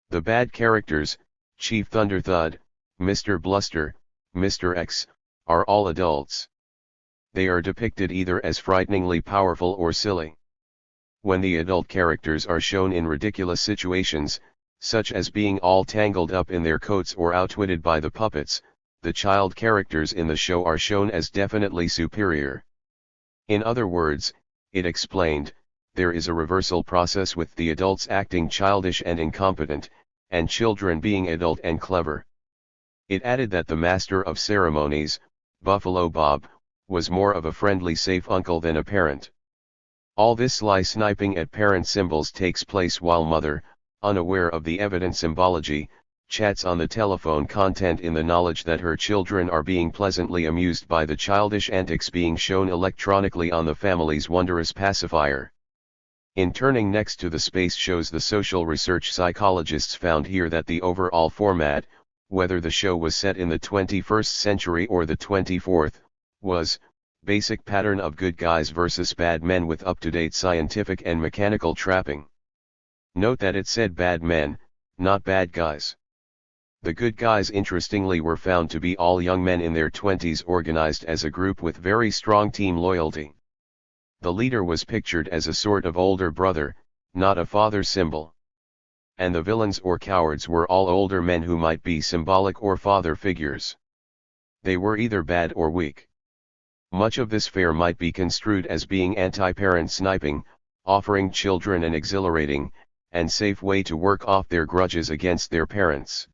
The bad characters, Chief Thunder Thud, Mr. Bluster, Mr. X, are all adults. They are depicted either as frighteningly powerful or silly. When the adult characters are shown in ridiculous situations, such as being all tangled up in their coats or outwitted by the puppets, the child characters in the show are shown as definitely superior. In other words, it explained, there is a reversal process with the adults acting childish and incompetent, and children being adult and clever. It added that the master of ceremonies, Buffalo Bob, was more of a friendly safe uncle than a parent. All this sly sniping at parent symbols takes place while mother, unaware of the evident symbology, chats on the telephone, content in the knowledge that her children are being pleasantly amused by the childish antics being shown electronically on the family's wondrous pacifier. In turning next to the space shows, the social research psychologists found here that the overall format, whether the show was set in the 21st century or the 24th, was basic pattern of good guys versus bad men with up-to-date scientific and mechanical trapping. Note that it said bad men, not bad guys. The good guys interestingly were found to be all young men in their 20s organized as a group with very strong team loyalty. The leader was pictured as a sort of older brother, not a father symbol. And the villains or cowards were all older men who might be symbolic or father figures. They were either bad or weak. Much of this fare might be construed as being anti-parent sniping, offering children an exhilarating and safe way to work off their grudges against their parents.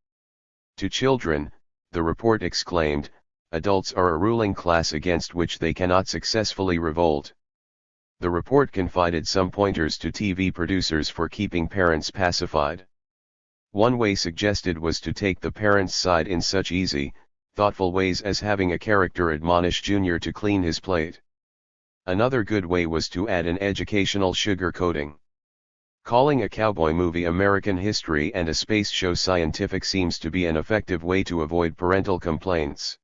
To children, the report exclaimed, adults are a ruling class against which they cannot successfully revolt. The report confided some pointers to TV producers for keeping parents pacified. One way suggested was to take the parents' side in such easy, thoughtful ways as having a character admonish Junior to clean his plate. Another good way was to add an educational sugar coating. Calling a cowboy movie American history and a space show scientific seems to be an effective way to avoid parental complaints.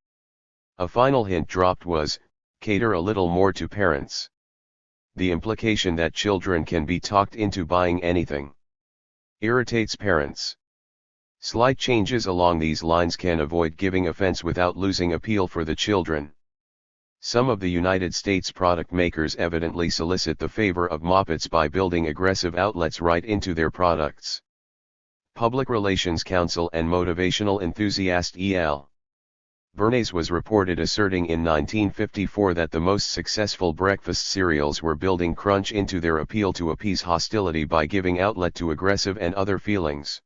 A final hint dropped was, cater a little more to parents. The implication that children can be talked into buying anything irritates parents. Slight changes along these lines can avoid giving offense without losing appeal for the children. Some of the United States product makers evidently solicit the favor of moppets by building aggressive outlets right into their products. Public Relations Counsel and motivational enthusiast E.L. Bernays was reported asserting in 1954 that the most successful breakfast cereals were building crunch into their appeal to appease hostility by giving outlet to aggressive and other feelings.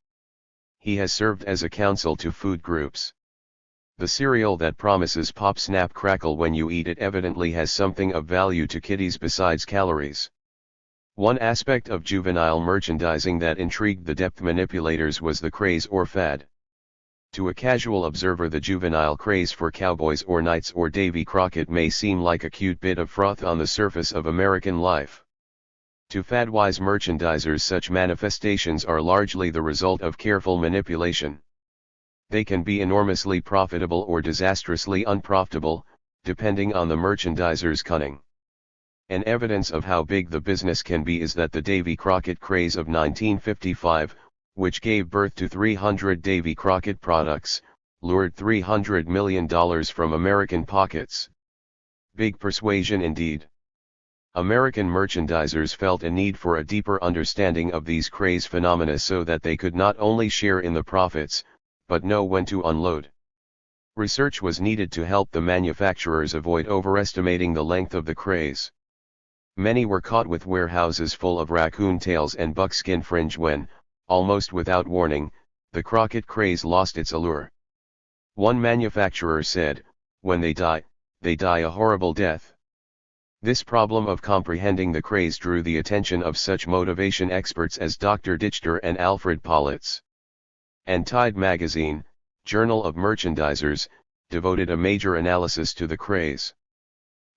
He has served as a counsel to food groups. The cereal that promises pop snap crackle when you eat it evidently has something of value to kiddies besides calories. One aspect of juvenile merchandising that intrigued the depth manipulators was the craze or fad. To a casual observer, the juvenile craze for cowboys or knights or Davy Crockett may seem like a cute bit of froth on the surface of American life. To fad-wise merchandisers, such manifestations are largely the result of careful manipulation. They can be enormously profitable or disastrously unprofitable, depending on the merchandiser's cunning. An evidence of how big the business can be is that the Davy Crockett craze of 1955, which gave birth to 300 Davy Crockett products, lured $300 million from American pockets. Big persuasion indeed. American merchandisers felt a need for a deeper understanding of these craze phenomena so that they could not only share in the profits, but know when to unload. Research was needed to help the manufacturers avoid overestimating the length of the craze. Many were caught with warehouses full of raccoon tails and buckskin fringe when, almost without warning, the Crockett craze lost its allure. One manufacturer said, "When they die a horrible death." This problem of comprehending the craze drew the attention of such motivation experts as Dr. Dichter and Alfred Politz. And Tide magazine, Journal of Merchandisers, devoted a major analysis to the craze.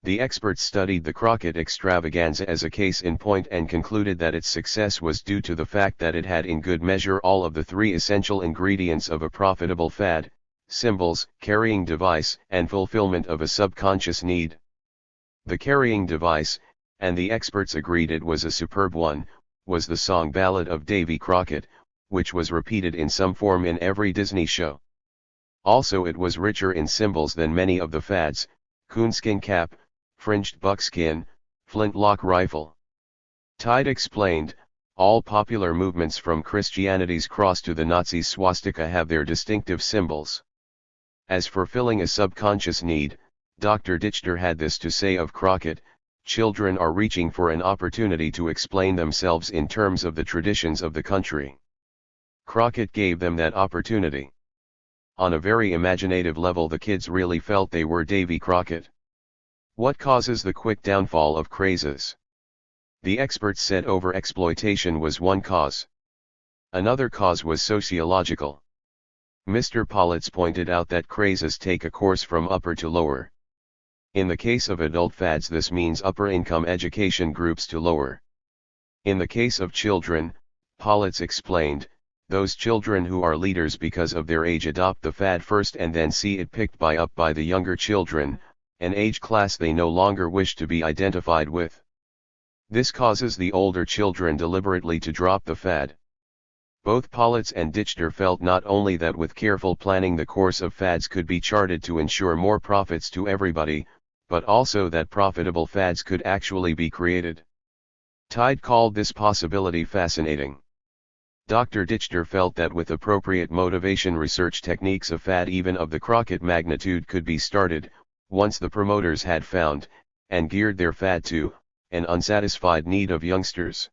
The experts studied the Crockett extravaganza as a case in point and concluded that its success was due to the fact that it had in good measure all of the three essential ingredients of a profitable fad: symbols, carrying device, and fulfillment of a subconscious need. The carrying device, and the experts agreed it was a superb one, was the song Ballad of Davy Crockett, which was repeated in some form in every Disney show. Also, it was richer in symbols than many of the fads: coonskin cap, fringed buckskin, flintlock rifle. Tide explained, all popular movements from Christianity's cross to the Nazis' swastika have their distinctive symbols. As for filling a subconscious need, Dr. Dichter had this to say of Crockett: children are reaching for an opportunity to explain themselves in terms of the traditions of the country. Crockett gave them that opportunity. On a very imaginative level, the kids really felt they were Davy Crockett. What causes the quick downfall of crazes? The experts said overexploitation was one cause. Another cause was sociological. Mr. Politz pointed out that crazes take a course from upper to lower. In the case of adult fads, this means upper income education groups to lower. In the case of children, Politz explained, those children who are leaders because of their age adopt the fad first and then see it picked up by the younger children, an age class they no longer wish to be identified with. This causes the older children deliberately to drop the fad. Both Politz and Dichter felt not only that with careful planning the course of fads could be charted to ensure more profits to everybody, but also that profitable fads could actually be created. Tide called this possibility fascinating. Dr. Dichter felt that with appropriate motivation research techniques, a fad even of the Crockett magnitude could be started, once the promoters had found, and geared their fad to, an unsatisfied need of youngsters.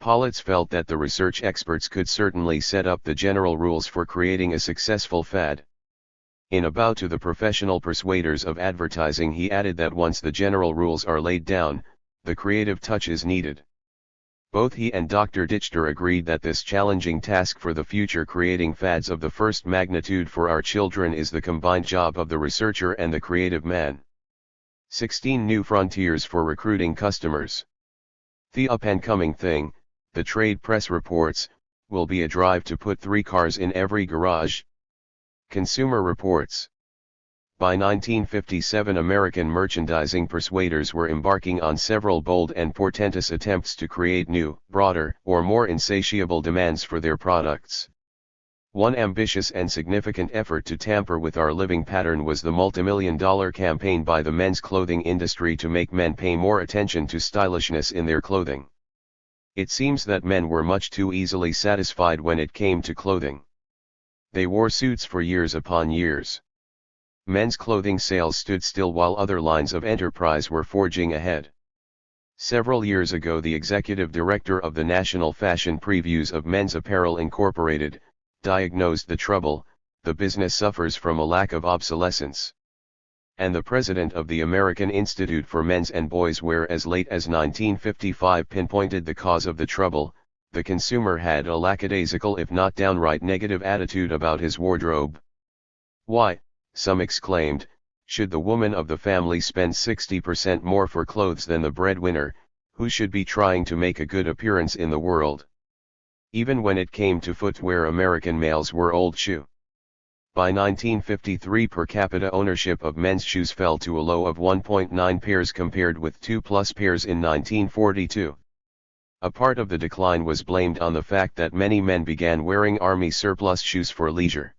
Politz felt that the research experts could certainly set up the general rules for creating a successful fad. In a bow to the professional persuaders of advertising, he added that once the general rules are laid down, the creative touch is needed. Both he and Dr. Dichter agreed that this challenging task for the future, creating fads of the first magnitude for our children, is the combined job of the researcher and the creative man. 16 new frontiers for recruiting customers. The up-and-coming thing, the trade press reports, will be a drive to put 3 cars in every garage. Consumer Reports. By 1957, American merchandising persuaders were embarking on several bold and portentous attempts to create new, broader, or more insatiable demands for their products. One ambitious and significant effort to tamper with our living pattern was the multimillion-dollar campaign by the men's clothing industry to make men pay more attention to stylishness in their clothing. It seems that men were much too easily satisfied when it came to clothing. They wore suits for years upon years. Men's clothing sales stood still while other lines of enterprise were forging ahead. Several years ago, the executive director of the National Fashion Previews of Men's Apparel Incorporated, diagnosed the trouble the business suffers from a lack of obsolescence. And the president of the American Institute for Men's and Boys' Wear as late as 1955 pinpointed the cause of the trouble: the consumer had a lackadaisical, if not downright negative, attitude about his wardrobe. Why, some exclaimed, should the woman of the family spend 60% more for clothes than the breadwinner, who should be trying to make a good appearance in the world? Even when it came to footwear, American males were old shoe. By 1953, per capita ownership of men's shoes fell to a low of 1.9 pairs compared with 2+ pairs in 1942. A part of the decline was blamed on the fact that many men began wearing army surplus shoes for leisure.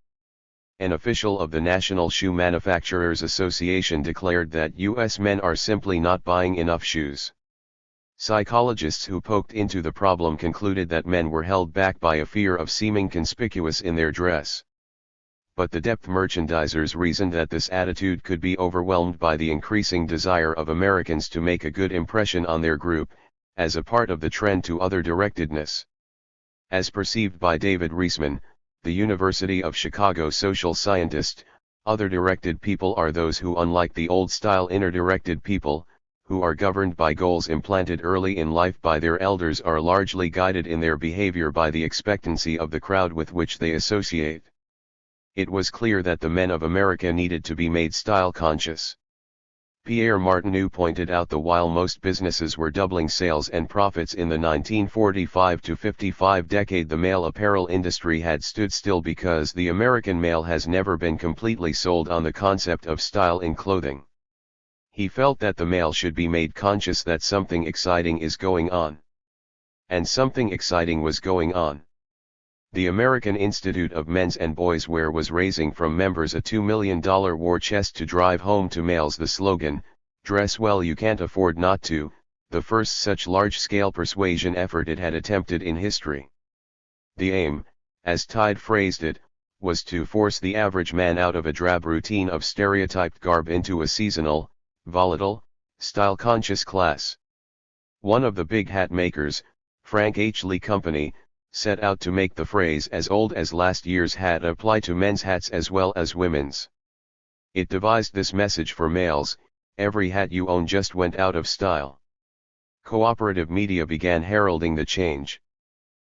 An official of the National Shoe Manufacturers Association declared that U.S. men are simply not buying enough shoes. Psychologists who poked into the problem concluded that men were held back by a fear of seeming conspicuous in their dress. But the depth merchandisers reasoned that this attitude could be overwhelmed by the increasing desire of Americans to make a good impression on their group, as a part of the trend to other-directedness. As perceived by David Reisman, the University of Chicago social scientist, other-directed people are those who, unlike the old-style inner-directed people, who are governed by goals implanted early in life by their elders, are largely guided in their behavior by the expectancy of the crowd with which they associate. It was clear that the men of America needed to be made style-conscious. Pierre Martineau pointed out that while most businesses were doubling sales and profits in the 1945 to 55 decade, the male apparel industry had stood still because the American male has never been completely sold on the concept of style in clothing. He felt that the male should be made conscious that something exciting is going on. And something exciting was going on. The American Institute of Men's and Boys' Wear was raising from members a $2 million war chest to drive home to males the slogan, "Dress well, you can't afford not to," the first such large-scale persuasion effort it had attempted in history. The aim, as Tide phrased it, was to force the average man out of a drab routine of stereotyped garb into a seasonal, volatile, style-conscious class. One of the big hat makers, Frank H. Lee Company, set out to make the phrase "as old as last year's hat" apply to men's hats as well as women's. It devised this message for males: every hat you own just went out of style. Cooperative media began heralding the change.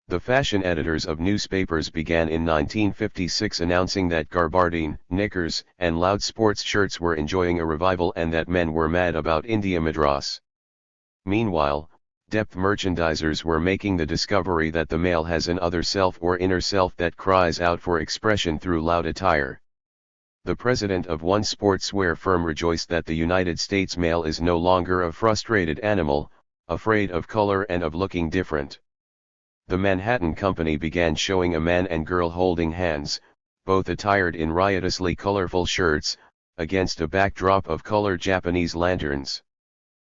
The fashion editors of newspapers began in 1956 announcing that gabardine, knickers, and loud sports shirts were enjoying a revival and that men were mad about India Madras. Meanwhile, depth merchandisers were making the discovery that the male has an other self or inner self that cries out for expression through loud attire. The president of one sportswear firm rejoiced that the United States male is no longer a frustrated animal, afraid of color and of looking different. The Manhattan Company began showing a man and girl holding hands, both attired in riotously colorful shirts, against a backdrop of colored Japanese lanterns.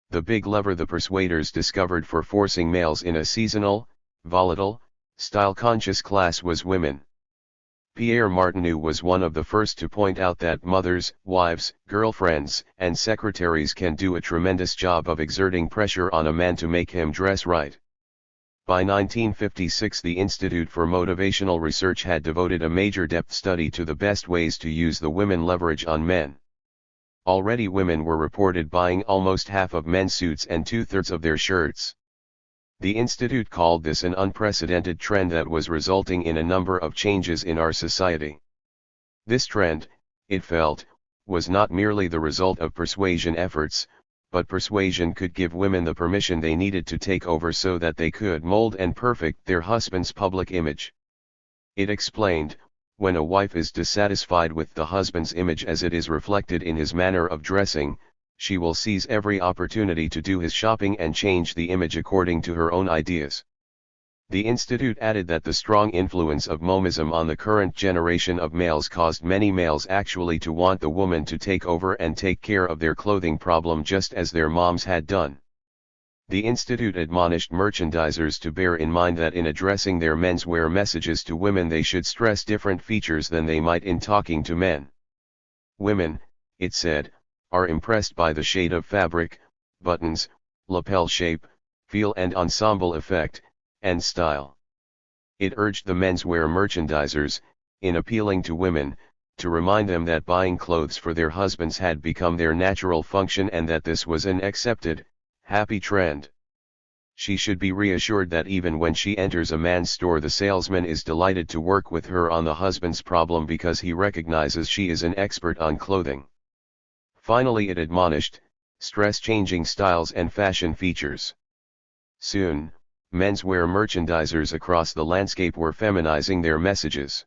The big lever the persuaders discovered for forcing males in a seasonal, volatile, style-conscious class was women. Pierre Martineau was one of the first to point out that mothers, wives, girlfriends, and secretaries can do a tremendous job of exerting pressure on a man to make him dress right. By 1956, the Institute for Motivational Research had devoted a major depth study to the best ways to use the women leverage on men. Already women were reported buying almost half of men's suits and two-thirds of their shirts. The Institute called this an unprecedented trend that was resulting in a number of changes in our society. This trend, it felt, was not merely the result of persuasion efforts, but persuasion could give women the permission they needed to take over so that they could mold and perfect their husband's public image. It explained, when a wife is dissatisfied with the husband's image as it is reflected in his manner of dressing, she will seize every opportunity to do his shopping and change the image according to her own ideas. The Institute added that the strong influence of momism on the current generation of males caused many males actually to want the woman to take over and take care of their clothing problem just as their moms had done. The Institute admonished merchandisers to bear in mind that in addressing their menswear messages to women they should stress different features than they might in talking to men. Women, it said, are impressed by the shade of fabric, buttons, lapel shape, feel and ensemble effect, and style. It urged the menswear merchandisers, in appealing to women, to remind them that buying clothes for their husbands had become their natural function and that this was an accepted, happy trend. She should be reassured that even when she enters a man's store the salesman is delighted to work with her on the husband's problem because he recognizes she is an expert on clothing. Finally, it admonished, stress changing styles and fashion features. Soon, menswear merchandisers across the landscape were feminizing their messages.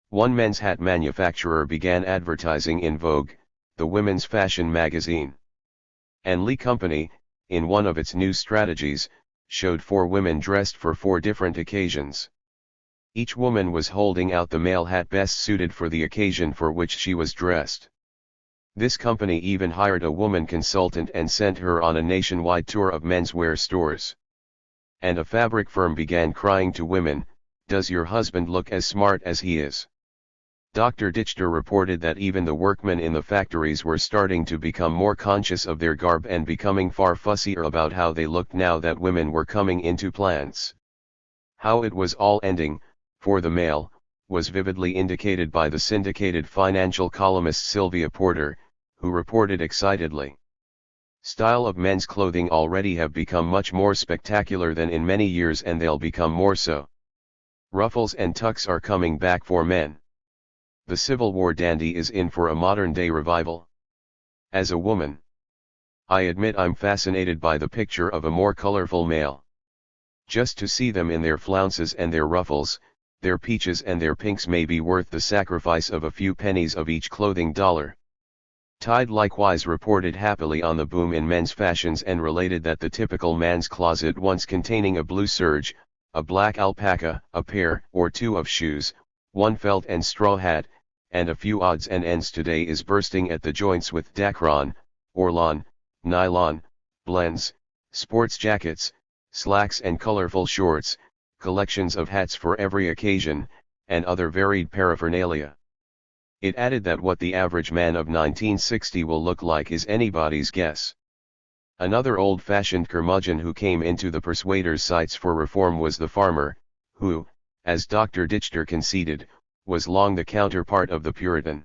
One men's hat manufacturer began advertising in Vogue, the women's fashion magazine. And Lee Company, in one of its new strategies, showed 4 women dressed for 4 different occasions. Each woman was holding out the male hat best suited for the occasion for which she was dressed. This company even hired a woman consultant and sent her on a nationwide tour of menswear stores. And a fabric firm began crying to women, "Does your husband look as smart as he is?" Dr. Dichter reported that even the workmen in the factories were starting to become more conscious of their garb and becoming far fussier about how they looked now that women were coming into plants. How it was all ending, for the male, was vividly indicated by the syndicated financial columnist Sylvia Porter, who reported excitedly, "Style of men's clothing already have become much more spectacular than in many years and they'll become more so. Ruffles and tucks are coming back for men. The Civil War dandy is in for a modern-day revival." As a woman, I admit I'm fascinated by the picture of a more colorful male. Just to see them in their flounces and their ruffles, their peaches and their pinks may be worth the sacrifice of a few pennies of each clothing dollar. Tide likewise reported happily on the boom in men's fashions and related that the typical man's closet once containing a blue serge, a black alpaca, a pair or two of shoes, one felt and straw hat, and a few odds and ends today is bursting at the joints with dacron, orlon, nylon, blends, sports jackets, slacks and colorful shorts, collections of hats for every occasion, and other varied paraphernalia. It added that what the average man of 1960 will look like is anybody's guess. Another old-fashioned curmudgeon who came into the persuaders' sights for reform was the farmer, who, as Dr. Dichter conceded, was long the counterpart of the Puritan.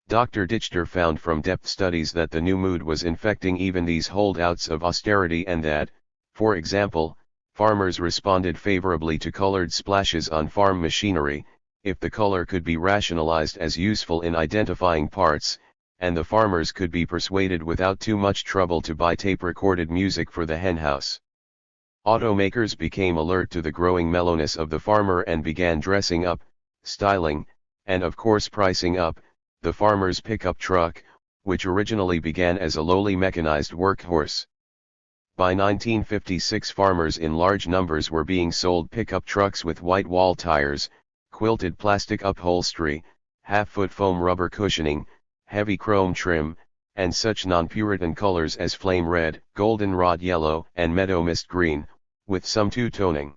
Dr. Dichter found from depth studies that the new mood was infecting even these holdouts of austerity and that, for example, farmers responded favorably to colored splashes on farm machinery, if the color could be rationalized as useful in identifying parts, and the farmers could be persuaded without too much trouble to buy tape-recorded music for the henhouse. Automakers became alert to the growing mellowness of the farmer and began dressing up, styling, and of course pricing up, the farmer's pickup truck, which originally began as a lowly mechanized workhorse. By 1956 farmers in large numbers were being sold pickup trucks with white wall tires, quilted plastic upholstery, half-foot foam rubber cushioning, heavy chrome trim, and such non-Puritan colors as flame red, goldenrod yellow, and meadow mist green, with some two-toning.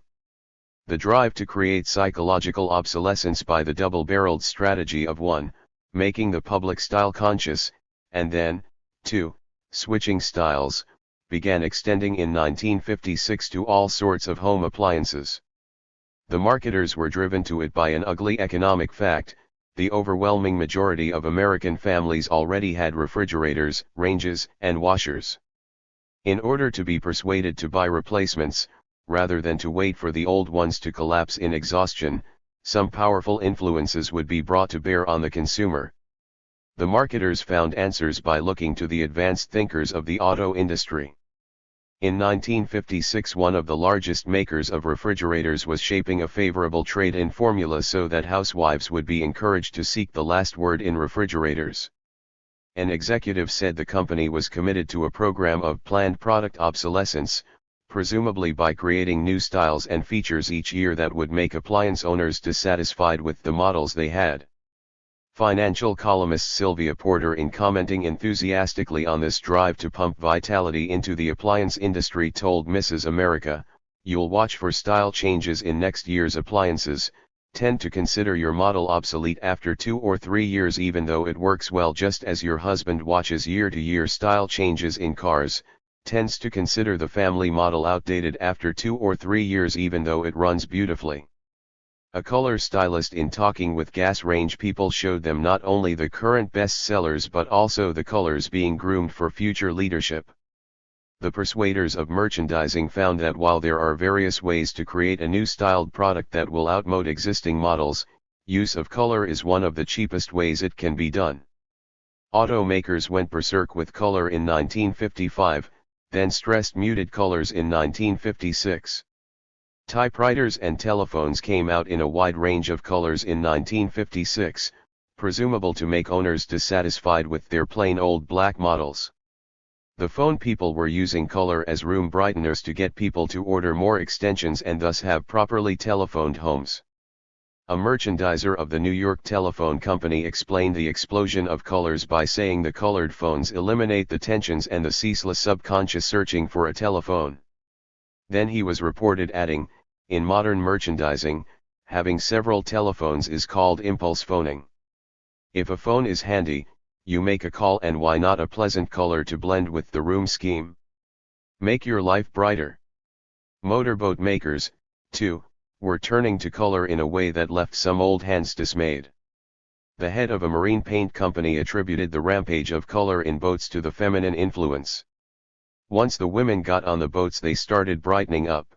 The drive to create psychological obsolescence by the double-barreled strategy of 1, making the public style conscious, and then, 2, switching styles, began extending in 1956 to all sorts of home appliances. The marketers were driven to it by an ugly economic fact: the overwhelming majority of American families already had refrigerators, ranges, and washers. In order to be persuaded to buy replacements, rather than to wait for the old ones to collapse in exhaustion, some powerful influences would be brought to bear on the consumer. The marketers found answers by looking to the advanced thinkers of the auto industry. In 1956, one of the largest makers of refrigerators was shaping a favorable trade-in formula so that housewives would be encouraged to seek the last word in refrigerators. An executive said the company was committed to a program of planned product obsolescence, presumably by creating new styles and features each year that would make appliance owners dissatisfied with the models they had. Financial columnist Sylvia Porter, in commenting enthusiastically on this drive to pump vitality into the appliance industry, told Mrs. America, "You'll watch for style changes in next year's appliances, tend to consider your model obsolete after 2 or 3 years even though it works well, just as your husband watches year-to-year style changes in cars, tends to consider the family model outdated after 2 or 3 years even though it runs beautifully." A color stylist, in talking with Gas Range People, showed them not only the current bestsellers but also the colors being groomed for future leadership. The persuaders of merchandising found that while there are various ways to create a new styled product that will outmode existing models, use of color is one of the cheapest ways it can be done. Automakers went berserk with color in 1955, then stressed muted colors in 1956. Typewriters and telephones came out in a wide range of colors in 1956, presumable to make owners dissatisfied with their plain old black models. The phone people were using color as room brighteners to get people to order more extensions and thus have properly telephoned homes. A merchandiser of the New York Telephone Company explained the explosion of colors by saying the colored phones eliminate the tensions and the ceaseless subconscious searching for a telephone. Then he was reported adding, "In modern merchandising, having several telephones is called impulse phoning. If a phone is handy, you make a call, and why not a pleasant color to blend with the room scheme? Make your life brighter." Motorboat makers, too, were turning to color in a way that left some old hands dismayed. The head of a marine paint company attributed the rampage of color in boats to the feminine influence. Once the women got on the boats, they started brightening up.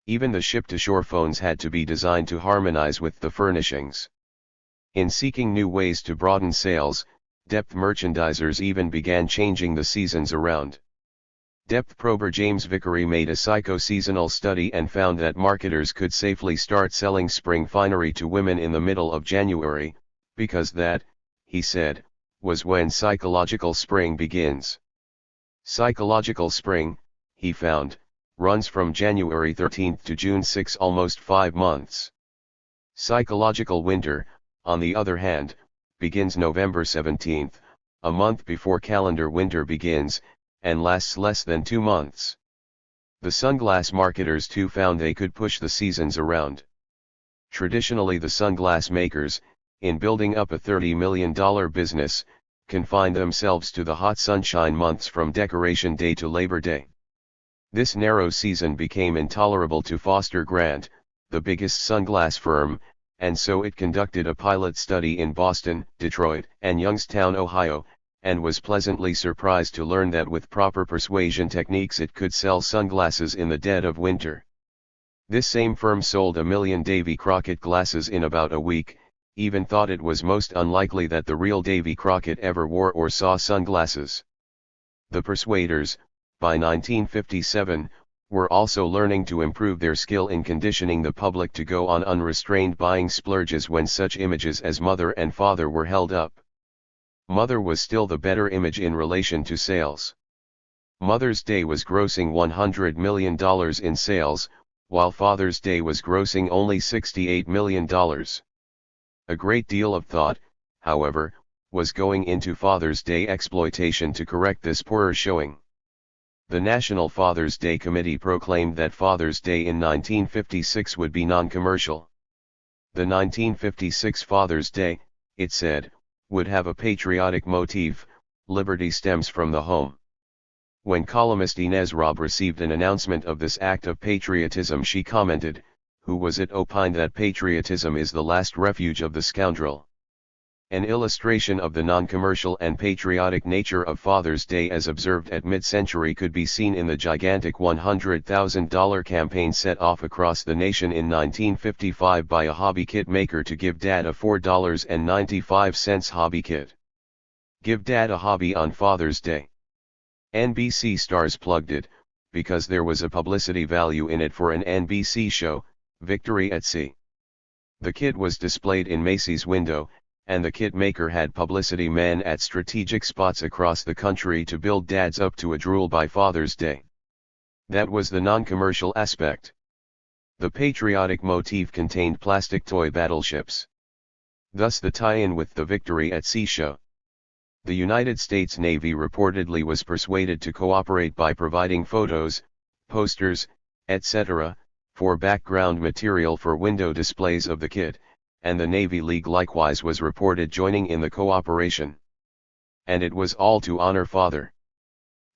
Even the ship-to-shore phones had to be designed to harmonize with the furnishings. In seeking new ways to broaden sales, Depth merchandisers even began changing the seasons around. Depth prober James Vickery made a psycho-seasonal study and found that marketers could safely start selling spring finery to women in the middle of January, because that, he said, was when psychological spring begins. Psychological spring, he found, runs from January 13th to June 6, almost 5 months. Psychological winter, on the other hand, begins November 17th, a month before calendar winter begins, and lasts less than 2 months. The sunglass marketers too found they could push the seasons around. Traditionally, the sunglass makers, in building up a $30 million business, confined themselves to the hot sunshine months from Decoration Day to Labor Day. This narrow season became intolerable to Foster Grant, the biggest sunglass firm, and so it conducted a pilot study in Boston, Detroit, and Youngstown, Ohio, and was pleasantly surprised to learn that with proper persuasion techniques it could sell sunglasses in the dead of winter. This same firm sold 1 million Davy Crockett glasses in about a week, even thought it was most unlikely that the real Davy Crockett ever wore or saw sunglasses. The persuaders, by 1957, were also learning to improve their skill in conditioning the public to go on unrestrained buying splurges when such images as mother and father were held up. Mother was still the better image in relation to sales. Mother's Day was grossing $100 million in sales, while Father's Day was grossing only $68 million. A great deal of thought, however, was going into Father's Day exploitation to correct this poorer showing. The National Father's Day Committee proclaimed that Father's Day in 1956 would be non-commercial. The 1956 Father's Day, it said, would have a patriotic motif. Liberty stems from the home. When columnist Inez Robb received an announcement of this act of patriotism, she commented, "Who was it opined that patriotism is the last refuge of the scoundrel?" An illustration of the non-commercial and patriotic nature of Father's Day as observed at mid-century could be seen in the gigantic $100,000 campaign set off across the nation in 1955 by a hobby kit maker to give Dad a $4.95 hobby kit. Give Dad a hobby on Father's Day. NBC stars plugged it, because there was a publicity value in it for an NBC show, Victory at Sea. The kit was displayed in Macy's window, and the kit maker had publicity men at strategic spots across the country to build dads up to a drool by Father's Day. That was the non-commercial aspect. The patriotic motif contained plastic toy battleships. Thus the tie-in with the Victory at Sea show. The United States Navy reportedly was persuaded to cooperate by providing photos, posters, etc., for background material for window displays of the kit, and the Navy League likewise was reported joining in the cooperation. And it was all to honor Father.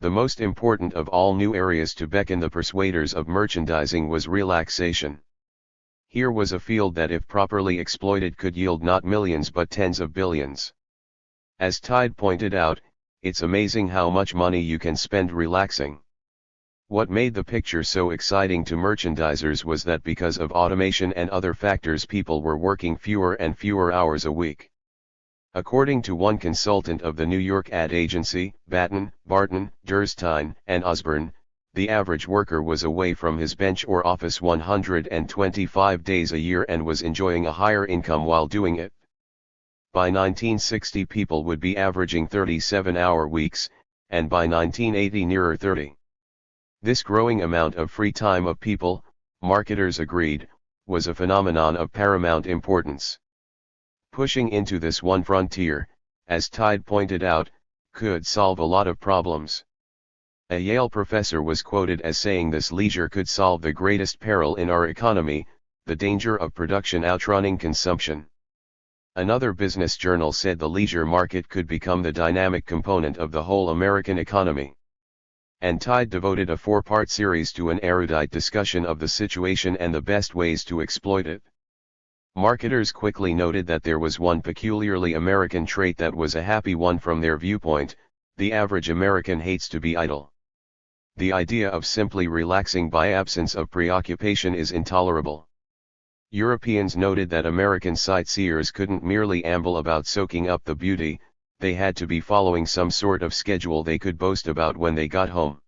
The most important of all new areas to beckon the persuaders of merchandising was relaxation. Here was a field that if properly exploited could yield not millions but tens of billions. As Tide pointed out, it's amazing how much money you can spend relaxing. What made the picture so exciting to merchandisers was that because of automation and other factors people were working fewer and fewer hours a week. According to one consultant of the New York ad agency, Batten, Barton, Durstein, and Osborne, the average worker was away from his bench or office 125 days a year and was enjoying a higher income while doing it. By 1960 people would be averaging 37-hour weeks, and by 1980 nearer 30. This growing amount of free time of people, marketers agreed, was a phenomenon of paramount importance. Pushing into this one frontier, as Tide pointed out, could solve a lot of problems. A Yale professor was quoted as saying this leisure could solve the greatest peril in our economy, the danger of production outrunning consumption. Another business journal said the leisure market could become the dynamic component of the whole American economy. And Tide devoted a 4-part series to an erudite discussion of the situation and the best ways to exploit it. Marketers quickly noted that there was one peculiarly American trait that was a happy one from their viewpoint: the average American hates to be idle. The idea of simply relaxing by absence of preoccupation is intolerable. Europeans noted that American sightseers couldn't merely amble about soaking up the beauty, they had to be following some sort of schedule they could boast about when they got home.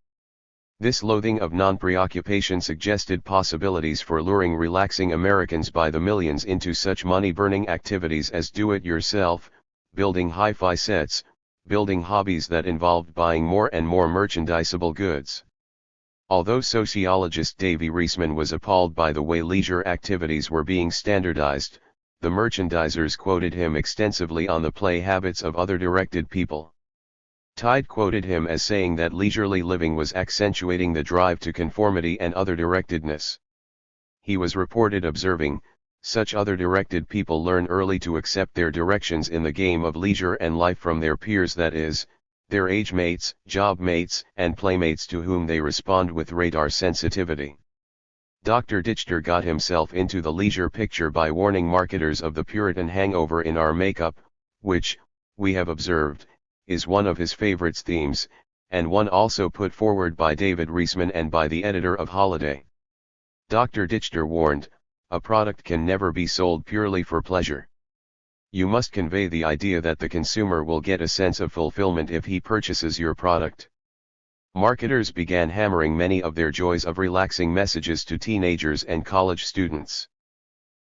This loathing of non-preoccupation suggested possibilities for luring relaxing Americans by the millions into such money-burning activities as do-it-yourself, building hi-fi sets, building hobbies that involved buying more and more merchandisable goods. Although sociologist Davy Reisman was appalled by the way leisure activities were being standardized, the merchandisers quoted him extensively on the play habits of other directed people. Tide quoted him as saying that leisurely living was accentuating the drive to conformity and other-directedness. He was reported observing, "Such other-directed people learn early to accept their directions in the game of leisure and life from their peers, that is, their age mates, job mates, and playmates to whom they respond with radar sensitivity." Dr. Dichter got himself into the leisure picture by warning marketers of the Puritan hangover in our makeup, which, we have observed, is one of his favorite themes, and one also put forward by David Reisman and by the editor of Holiday. Dr. Dichter warned, "A product can never be sold purely for pleasure. You must convey the idea that the consumer will get a sense of fulfillment if he purchases your product." Marketers began hammering many of their joys of relaxing messages to teenagers and college students.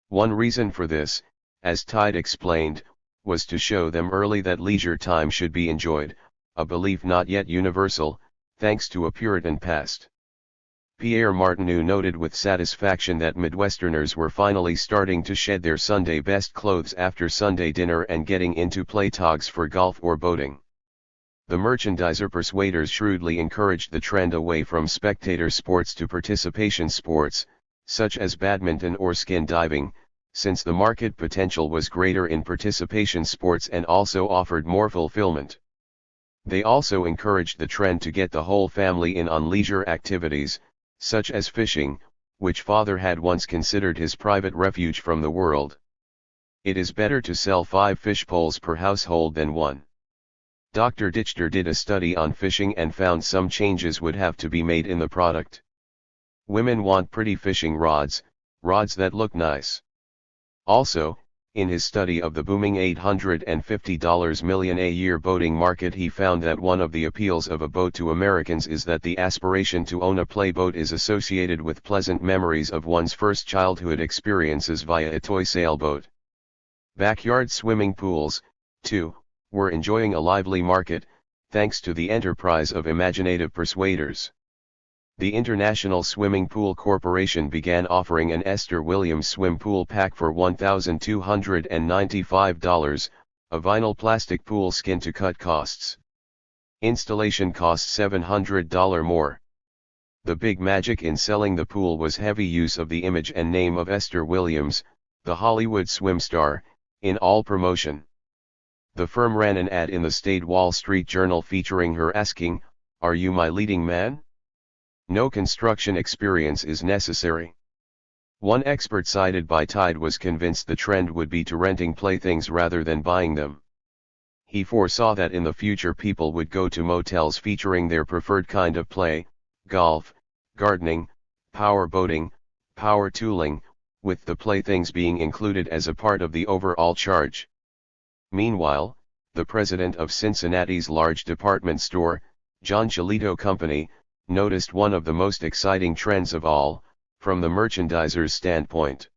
One reason for this, as Tide explained, was to show them early that leisure time should be enjoyed, a belief not yet universal, thanks to a Puritan past. Pierre Martineau noted with satisfaction that Midwesterners were finally starting to shed their Sunday best clothes after Sunday dinner and getting into play togs for golf or boating. The merchandiser persuaders shrewdly encouraged the trend away from spectator sports to participation sports, such as badminton or skin diving, since the market potential was greater in participation sports and also offered more fulfillment. They also encouraged the trend to get the whole family in on leisure activities, such as fishing, which father had once considered his private refuge from the world. It is better to sell 5 fish poles per household than 1. Dr. Dichter did a study on fishing and found some changes would have to be made in the product. Women want pretty fishing rods, rods that look nice. Also, in his study of the booming $850 million a year boating market, he found that one of the appeals of a boat to Americans is that the aspiration to own a playboat is associated with pleasant memories of one's first childhood experiences via a toy sailboat. Backyard swimming pools, too, were enjoying a lively market, thanks to the enterprise of imaginative persuaders. The International Swimming Pool Corporation began offering an Esther Williams swim pool pack for $1,295, a vinyl plastic pool skin to cut costs. Installation costs $700 more. The big magic in selling the pool was heavy use of the image and name of Esther Williams, the Hollywood swim star, in all promotion. The firm ran an ad in the State Wall Street Journal featuring her asking, "Are you my leading man? No construction experience is necessary." One expert cited by Tide was convinced the trend would be to renting playthings rather than buying them. He foresaw that in the future people would go to motels featuring their preferred kind of play, golf, gardening, power boating, power tooling, with the playthings being included as a part of the overall charge. Meanwhile, the president of Cincinnati's large department store, John Chilito Company, noticed one of the most exciting trends of all, from the merchandiser's standpoint.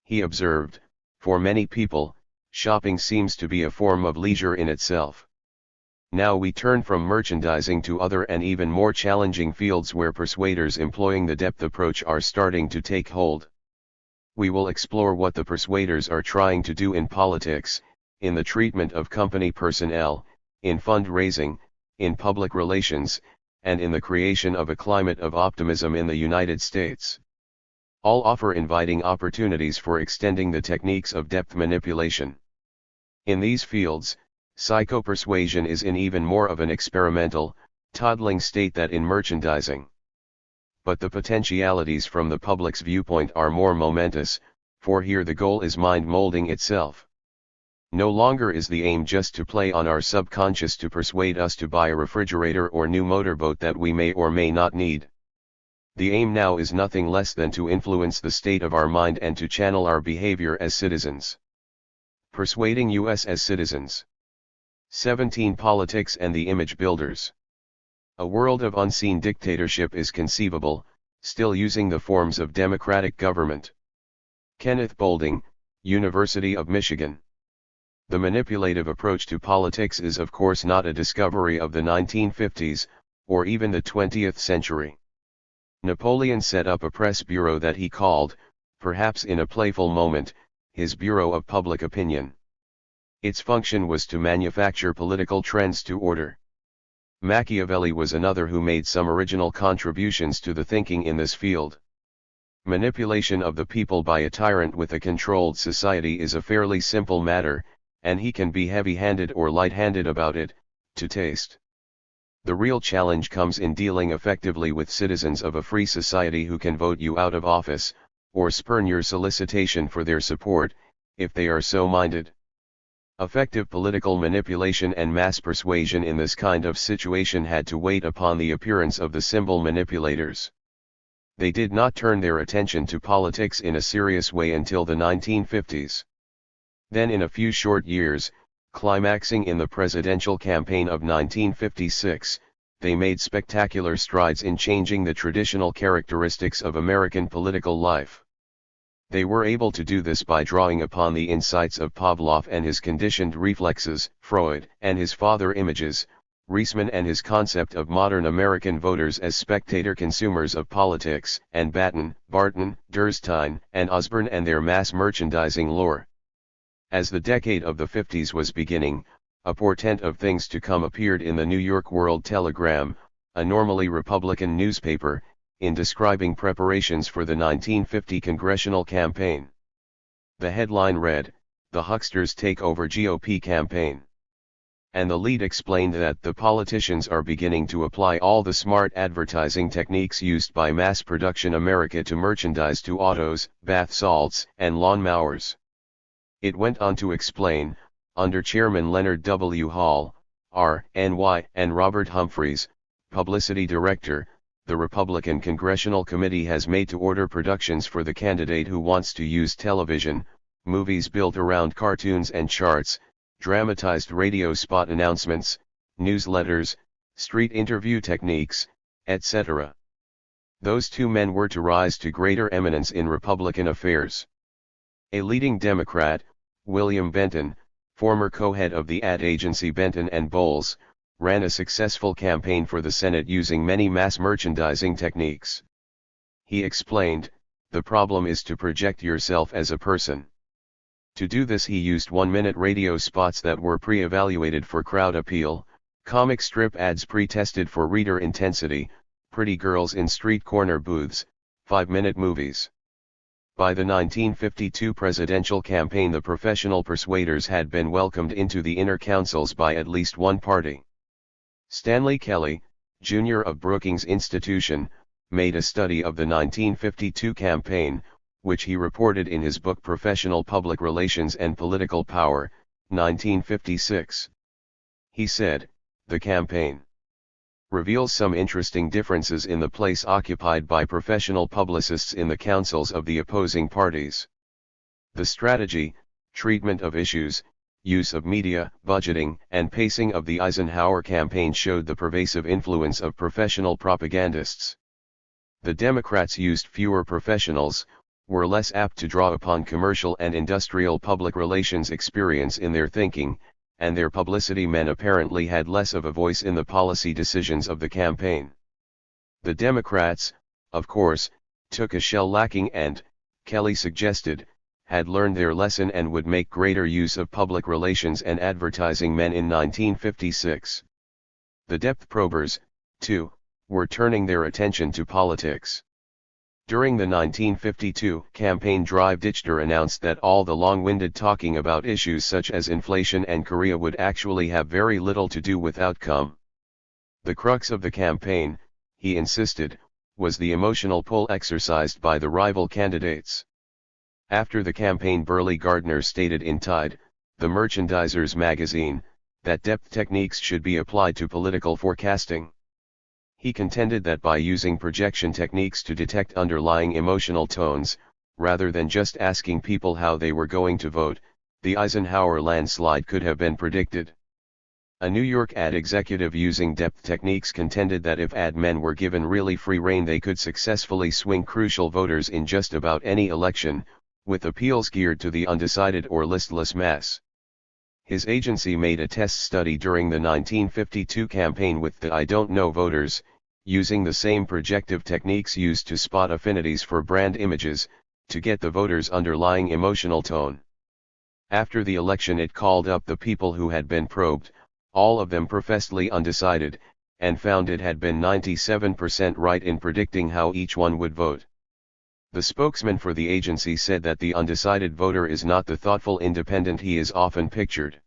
He observed, "For many people, shopping seems to be a form of leisure in itself." Now we turn from merchandising to other and even more challenging fields where persuaders employing the depth approach are starting to take hold. We will explore what the persuaders are trying to do in politics, in the treatment of company personnel, in fundraising, in public relations, and in the creation of a climate of optimism in the United States. All offer inviting opportunities for extending the techniques of depth manipulation. In these fields, psychopersuasion is in even more of an experimental, toddling state than in merchandising. But the potentialities from the public's viewpoint are more momentous, for here the goal is mind molding itself. No longer is the aim just to play on our subconscious to persuade us to buy a refrigerator or new motorboat that we may or may not need. The aim now is nothing less than to influence the state of our mind and to channel our behavior as citizens. Persuading us as citizens. 17. Politics and the image builders. A world of unseen dictatorship is conceivable, still using the forms of democratic government. Kenneth Boulding, University of Michigan. The manipulative approach to politics is of course not a discovery of the 1950s, or even the 20th century. Napoleon set up a press bureau that he called, perhaps in a playful moment, his Bureau of Public Opinion. Its function was to manufacture political trends to order. Machiavelli was another who made some original contributions to the thinking in this field. Manipulation of the people by a tyrant with a controlled society is a fairly simple matter, and he can be heavy-handed or light-handed about it, to taste. The real challenge comes in dealing effectively with citizens of a free society who can vote you out of office, or spurn your solicitation for their support, if they are so minded. Effective political manipulation and mass persuasion in this kind of situation had to wait upon the appearance of the symbol manipulators. They did not turn their attention to politics in a serious way until the 1950s. Then in a few short years, climaxing in the presidential campaign of 1956, they made spectacular strides in changing the traditional characteristics of American political life. They were able to do this by drawing upon the insights of Pavlov and his conditioned reflexes, Freud and his father images, Reisman and his concept of modern American voters as spectator consumers of politics, and Barton, Durstein, and Osborne and their mass merchandising lore. As the decade of the 50s was beginning, a portent of things to come appeared in the New York World Telegram, a normally Republican newspaper, in describing preparations for the 1950 congressional campaign. The headline read, "The Hucksters Take Over GOP Campaign." And the lead explained that the politicians are beginning to apply all the smart advertising techniques used by mass production America to merchandise to autos, bath salts, and lawn mowers. It went on to explain, under Chairman Leonard W. Hall, R.N.Y., and Robert Humphreys, Publicity Director, the Republican Congressional Committee has made to order productions for the candidate who wants to use television, movies built around cartoons and charts, dramatized radio spot announcements, newsletters, street interview techniques, etc. Those two men were to rise to greater eminence in Republican affairs. A leading Democrat, William Benton, former co-head of the ad agency Benton and Bowles, ran a successful campaign for the Senate using many mass merchandising techniques. He explained, "The problem is to project yourself as a person." To do this he used 1-minute radio spots that were pre-evaluated for crowd appeal, comic strip ads pre-tested for reader intensity, pretty girls in street corner booths, 5-minute movies. By the 1952 presidential campaign the professional persuaders had been welcomed into the inner councils by at least one party. Stanley Kelly, Jr. of Brookings Institution, made a study of the 1952 campaign, which he reported in his book Professional Public Relations and Political Power, 1956. He said, "The campaign reveals some interesting differences in the place occupied by professional publicists in the councils of the opposing parties. The strategy, treatment of issues, use of media, budgeting, and pacing of the Eisenhower campaign showed the pervasive influence of professional propagandists. The Democrats used fewer professionals, were less apt to draw upon commercial and industrial public relations experience in their thinking, and their publicity men apparently had less of a voice in the policy decisions of the campaign. The Democrats, of course, took a shell-lacking and, Kelly suggested, had learned their lesson and would make greater use of public relations and advertising men in 1956. The depth probers, too, were turning their attention to politics. During the 1952 campaign drive Dichter announced that all the long-winded talking about issues such as inflation and Korea would actually have very little to do with outcome. The crux of the campaign, he insisted, was the emotional pull exercised by the rival candidates. After the campaign Burley Gardner stated in Tide, the merchandiser's magazine, that depth techniques should be applied to political forecasting. He contended that by using projection techniques to detect underlying emotional tones, rather than just asking people how they were going to vote, the Eisenhower landslide could have been predicted. A New York ad executive using depth techniques contended that if ad men were given really free rein they could successfully swing crucial voters in just about any election, with appeals geared to the undecided or listless mass. His agency made a test study during the 1952 campaign with the I don't know voters, using the same projective techniques used to spot affinities for brand images, to get the voters' underlying emotional tone. After the election it called up the people who had been probed, all of them professedly undecided, and found it had been 97% right in predicting how each one would vote. The spokesman for the agency said that the undecided voter is not the thoughtful independent he is often pictured.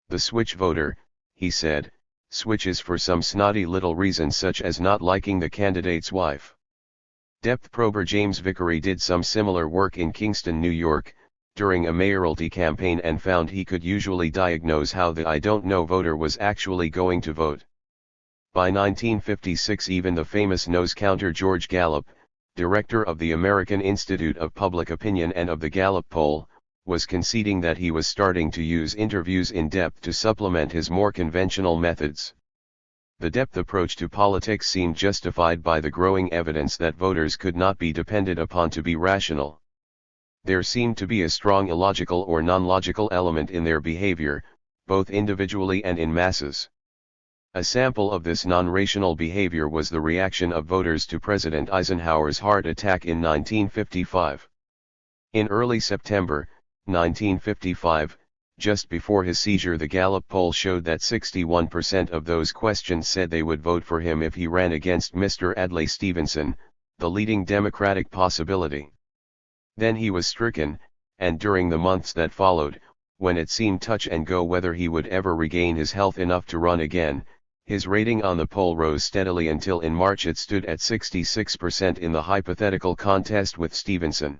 The switch voter, he said, switches for some snotty little reason such as not liking the candidate's wife. Depth prober James Vickery did some similar work in Kingston, New York, during a mayoralty campaign and found he could usually diagnose how the I don't know voter was actually going to vote. By 1956 even the famous nose counter George Gallup, director of the American Institute of Public Opinion and of the Gallup poll, was conceding that he was starting to use interviews in depth to supplement his more conventional methods. The depth approach to politics seemed justified by the growing evidence that voters could not be depended upon to be rational. There seemed to be a strong illogical or non-logical element in their behavior, both individually and in masses. A sample of this non-rational behavior was the reaction of voters to President Eisenhower's heart attack in 1955. In early September 1955, just before his seizure, the Gallup poll showed that 61% of those questioned said they would vote for him if he ran against Mr. Adlai Stevenson, the leading Democratic possibility. Then he was stricken, and during the months that followed, when it seemed touch and go whether he would ever regain his health enough to run again, his rating on the poll rose steadily until in March it stood at 66% in the hypothetical contest with Stevenson.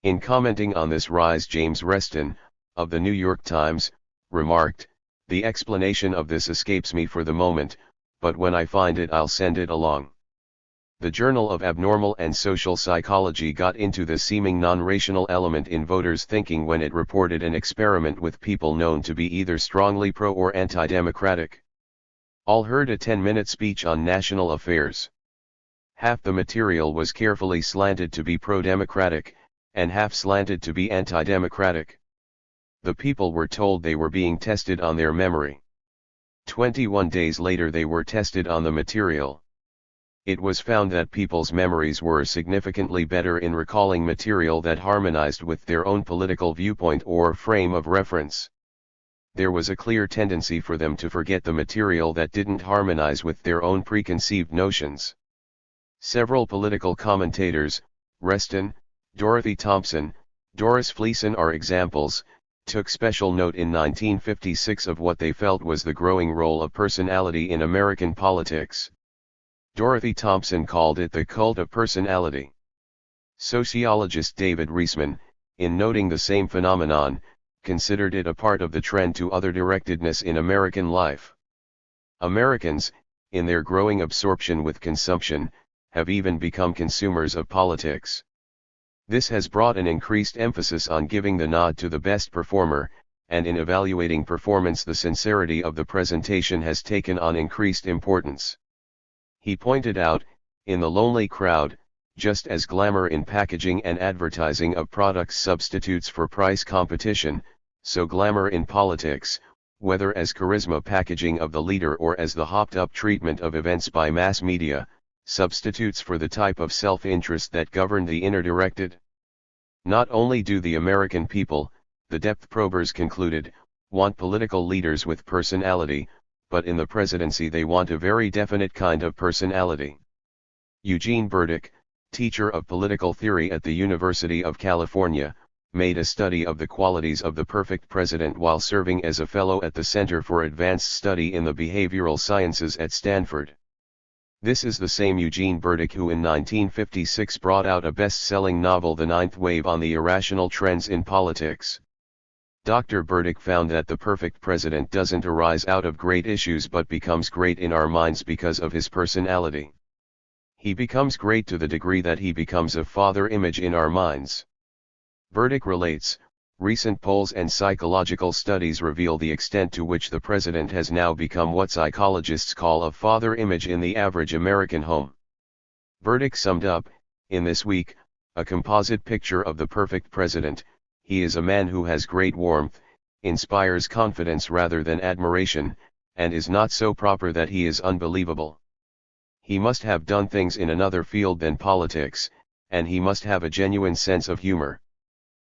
In commenting on this rise, James Reston, of the New York Times, remarked, "The explanation of this escapes me for the moment, but when I find it I'll send it along." The Journal of Abnormal and Social Psychology got into the seeming non-rational element in voters' thinking when it reported an experiment with people known to be either strongly pro or anti-democratic. All heard a 10-minute speech on national affairs. Half the material was carefully slanted to be pro-democratic, and half slanted to be anti-democratic. The people were told they were being tested on their memory. 21 days later they were tested on the material. It was found that people's memories were significantly better in recalling material that harmonized with their own political viewpoint or frame of reference. There was a clear tendency for them to forget the material that didn't harmonize with their own preconceived notions. Several political commentators, Reston, Dorothy Thompson, Doris Fleeson are examples, took special note in 1956 of what they felt was the growing role of personality in American politics. Dorothy Thompson called it the cult of personality. Sociologist David Reisman, in noting the same phenomenon, considered it a part of the trend to other-directedness in American life. Americans, in their growing absorption with consumption, have even become consumers of politics. This has brought an increased emphasis on giving the nod to the best performer, and in evaluating performance the sincerity of the presentation has taken on increased importance. He pointed out, in the lonely crowd, just as glamour in packaging and advertising of products substitutes for price competition, so glamour in politics, whether as charisma packaging of the leader or as the hopped-up treatment of events by mass media, substitutes for the type of self-interest that governed the inner-directed. Not only do the American people, the depth probers concluded, want political leaders with personality, but in the presidency they want a very definite kind of personality. Eugene Burdick, teacher of political theory at the University of California, made a study of the qualities of the perfect president while serving as a fellow at the Center for Advanced Study in the Behavioral Sciences at Stanford. This is the same Eugene Burdick who in 1956 brought out a best-selling novel, The Ninth Wave on the Irrational Trends in Politics. Dr. Burdick found that the perfect president doesn't arise out of great issues but becomes great in our minds because of his personality. He becomes great to the degree that he becomes a father image in our minds. Burdick relates, Recent polls and psychological studies reveal the extent to which the president has now become what psychologists call a father image in the average American home. Verdict summed up, in this week, a composite picture of the perfect president. He is a man who has great warmth, inspires confidence rather than admiration, and is not so proper that he is unbelievable. He must have done things in another field than politics, and he must have a genuine sense of humor.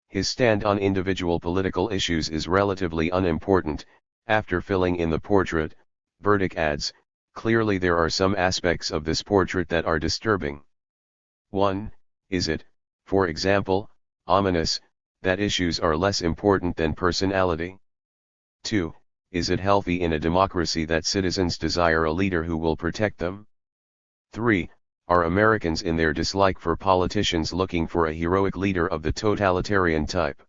His stand on individual political issues is relatively unimportant. After filling in the portrait, Verdict adds, clearly there are some aspects of this portrait that are disturbing. 1. Is it, for example, ominous, that issues are less important than personality? 2. Is it healthy in a democracy that citizens desire a leader who will protect them? 3. Are Americans in their dislike for politicians looking for a heroic leader of the totalitarian type?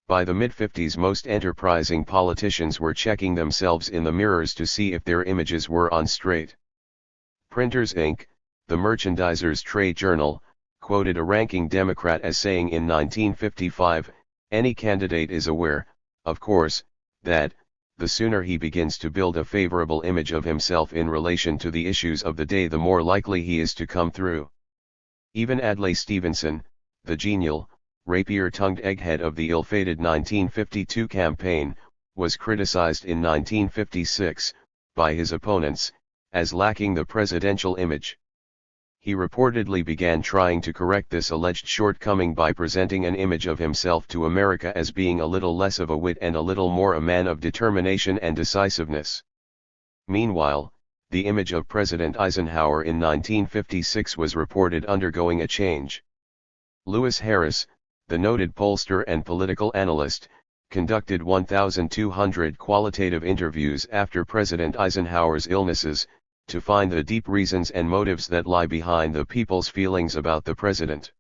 By the mid-50s, most enterprising politicians were checking themselves in the mirrors to see if their images were on straight. Printers Inc., the merchandiser's trade journal, quoted a ranking Democrat as saying in 1955, "Any candidate is aware, of course, that, the sooner he begins to build a favorable image of himself in relation to the issues of the day, the more likely he is to come through." Even Adlai Stevenson, the genial, rapier-tongued egghead of the ill-fated 1952 campaign, was criticized in 1956, by his opponents, as lacking the presidential image. He reportedly began trying to correct this alleged shortcoming by presenting an image of himself to America as being a little less of a wit and a little more a man of determination and decisiveness. Meanwhile, the image of President Eisenhower in 1956 was reported undergoing a change. Lewis Harris, the noted pollster and political analyst, conducted 1,200 qualitative interviews after President Eisenhower's illnesses, to find the deep reasons and motives that lie behind the people's feelings about the president.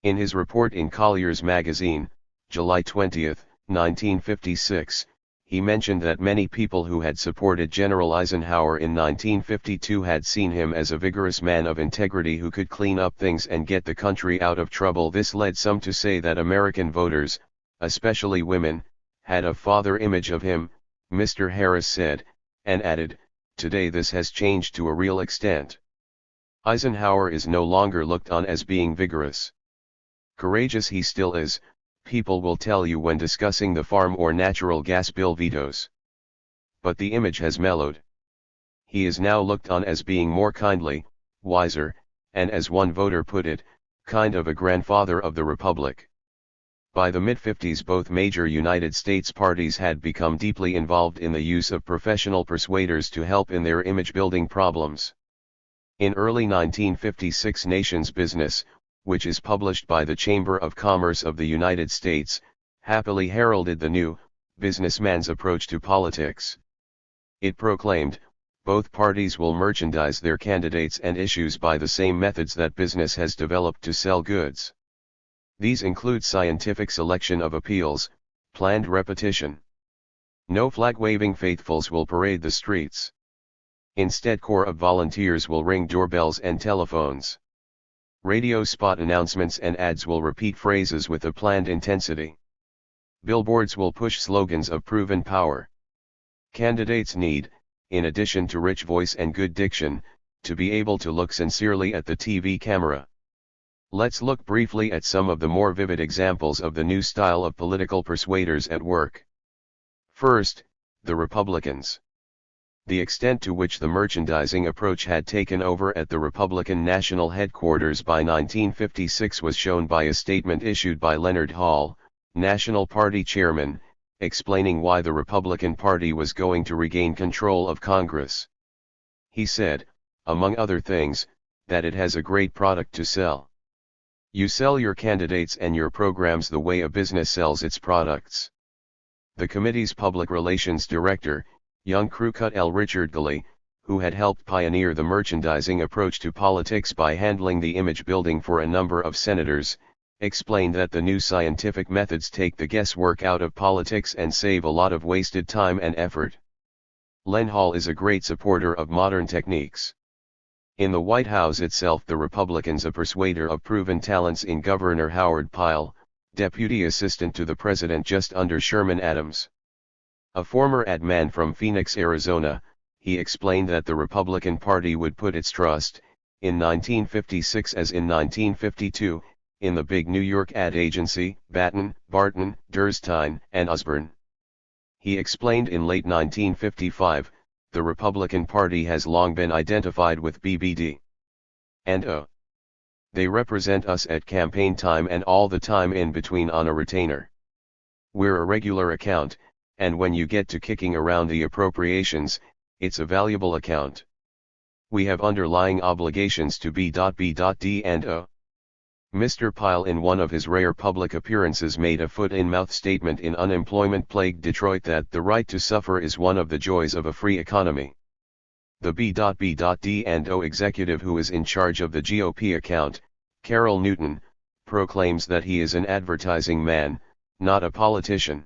In his report in Collier's magazine, July 20, 1956, he mentioned that many people who had supported General Eisenhower in 1952 had seen him as a vigorous man of integrity who could clean up things and get the country out of trouble. This led some to say that American voters, especially women, had a father image of him, Mr. Harris said, and added, "Today this has changed to a real extent. Eisenhower is no longer looked on as being vigorous. Courageous he still is, people will tell you when discussing the farm or natural gas bill vetoes. But the image has mellowed. He is now looked on as being more kindly, wiser, and as one voter put it, kind of a grandfather of the Republic." By the mid-50s, both major United States parties had become deeply involved in the use of professional persuaders to help in their image-building problems. In early 1956, Nation's Business, which is published by the Chamber of Commerce of the United States, happily heralded the new, businessman's approach to politics. It proclaimed, both parties will merchandise their candidates and issues by the same methods that business has developed to sell goods. These include scientific selection of appeals, planned repetition. No flag-waving faithfuls will parade the streets. Instead, corps of volunteers will ring doorbells and telephones. Radio spot announcements and ads will repeat phrases with a planned intensity. Billboards will push slogans of proven power. Candidates need, in addition to rich voice and good diction, to be able to look sincerely at the TV camera. Let's look briefly at some of the more vivid examples of the new style of political persuaders at work. First, the Republicans. The extent to which the merchandising approach had taken over at the Republican National Headquarters by 1956 was shown by a statement issued by Leonard Hall, National Party Chairman, explaining why the Republican Party was going to regain control of Congress. He said, among other things, that it has a great product to sell. You sell your candidates and your programs the way a business sells its products. The committee's public relations director, young Crewcut L. Richard Galley, who had helped pioneer the merchandising approach to politics by handling the image building for a number of senators, explained that the new scientific methods take the guesswork out of politics and save a lot of wasted time and effort. Len Hall is a great supporter of modern techniques. In the White House itself, the Republicans, a persuader of proven talents in Governor Howard Pyle, deputy assistant to the president just under Sherman Adams. A former ad man from Phoenix, Arizona, he explained that the Republican Party would put its trust, in 1956 as in 1952, in the big New York ad agency, Batten, Barton, Durstine, and Osborne. He explained in late 1955, the Republican Party has long been identified with BBD. And they represent us at campaign time and all the time in between on a retainer. We're a regular account, and when you get to kicking around the appropriations, it's a valuable account. We have underlying obligations to B.B.D and Mr. Pyle in one of his rare public appearances made a foot-in-mouth statement in unemployment-plagued Detroit that the right to suffer is one of the joys of a free economy. The B.B.D and executive who is in charge of the GOP account, Carol Newton, proclaims that he is an advertising man, not a politician.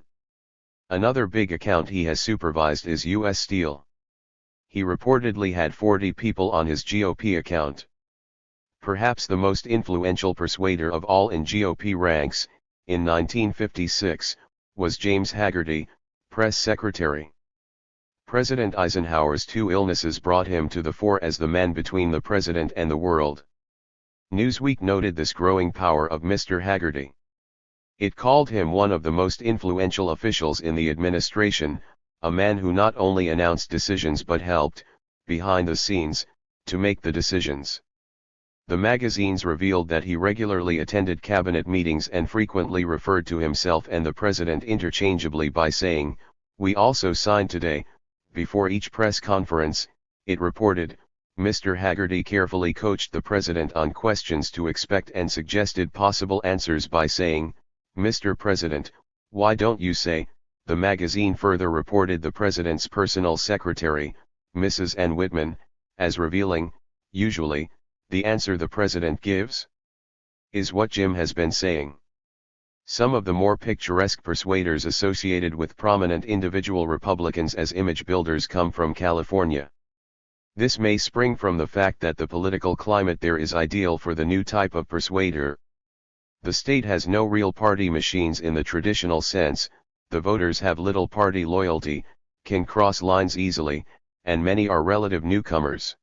Another big account he has supervised is U.S. Steel. He reportedly had 40 people on his GOP account. Perhaps the most influential persuader of all in GOP ranks, in 1956, was James Hagerty, press secretary. President Eisenhower's two illnesses brought him to the fore as the man between the president and the world. Newsweek noted this growing power of Mr. Hagerty. It called him one of the most influential officials in the administration, a man who not only announced decisions but helped, behind the scenes, to make the decisions. The magazines revealed that he regularly attended cabinet meetings and frequently referred to himself and the president interchangeably by saying, "We also signed today." Before each press conference, it reported, Mr. Hagerty carefully coached the president on questions to expect and suggested possible answers by saying, "Mr. President, why don't you say?" The magazine further reported the president's personal secretary, Mrs. Ann Whitman, as revealing, "Usually, the answer the president gives is what Jim has been saying." Some of the more picturesque persuaders associated with prominent individual Republicans as image builders come from California. This may spring from the fact that the political climate there is ideal for the new type of persuader. The state has no real party machines in the traditional sense, the voters have little party loyalty, can cross lines easily, and many are relative newcomers.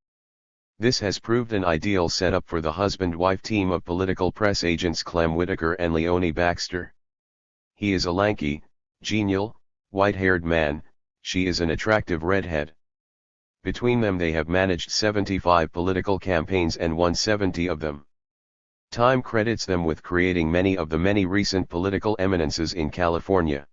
This has proved an ideal setup for the husband-wife team of political press agents Clem Whitaker and Leonie Baxter. He is a lanky, genial, white-haired man, she is an attractive redhead. Between them they have managed 75 political campaigns and won 70 of them. Time credits them with creating many of the many recent political eminences in California.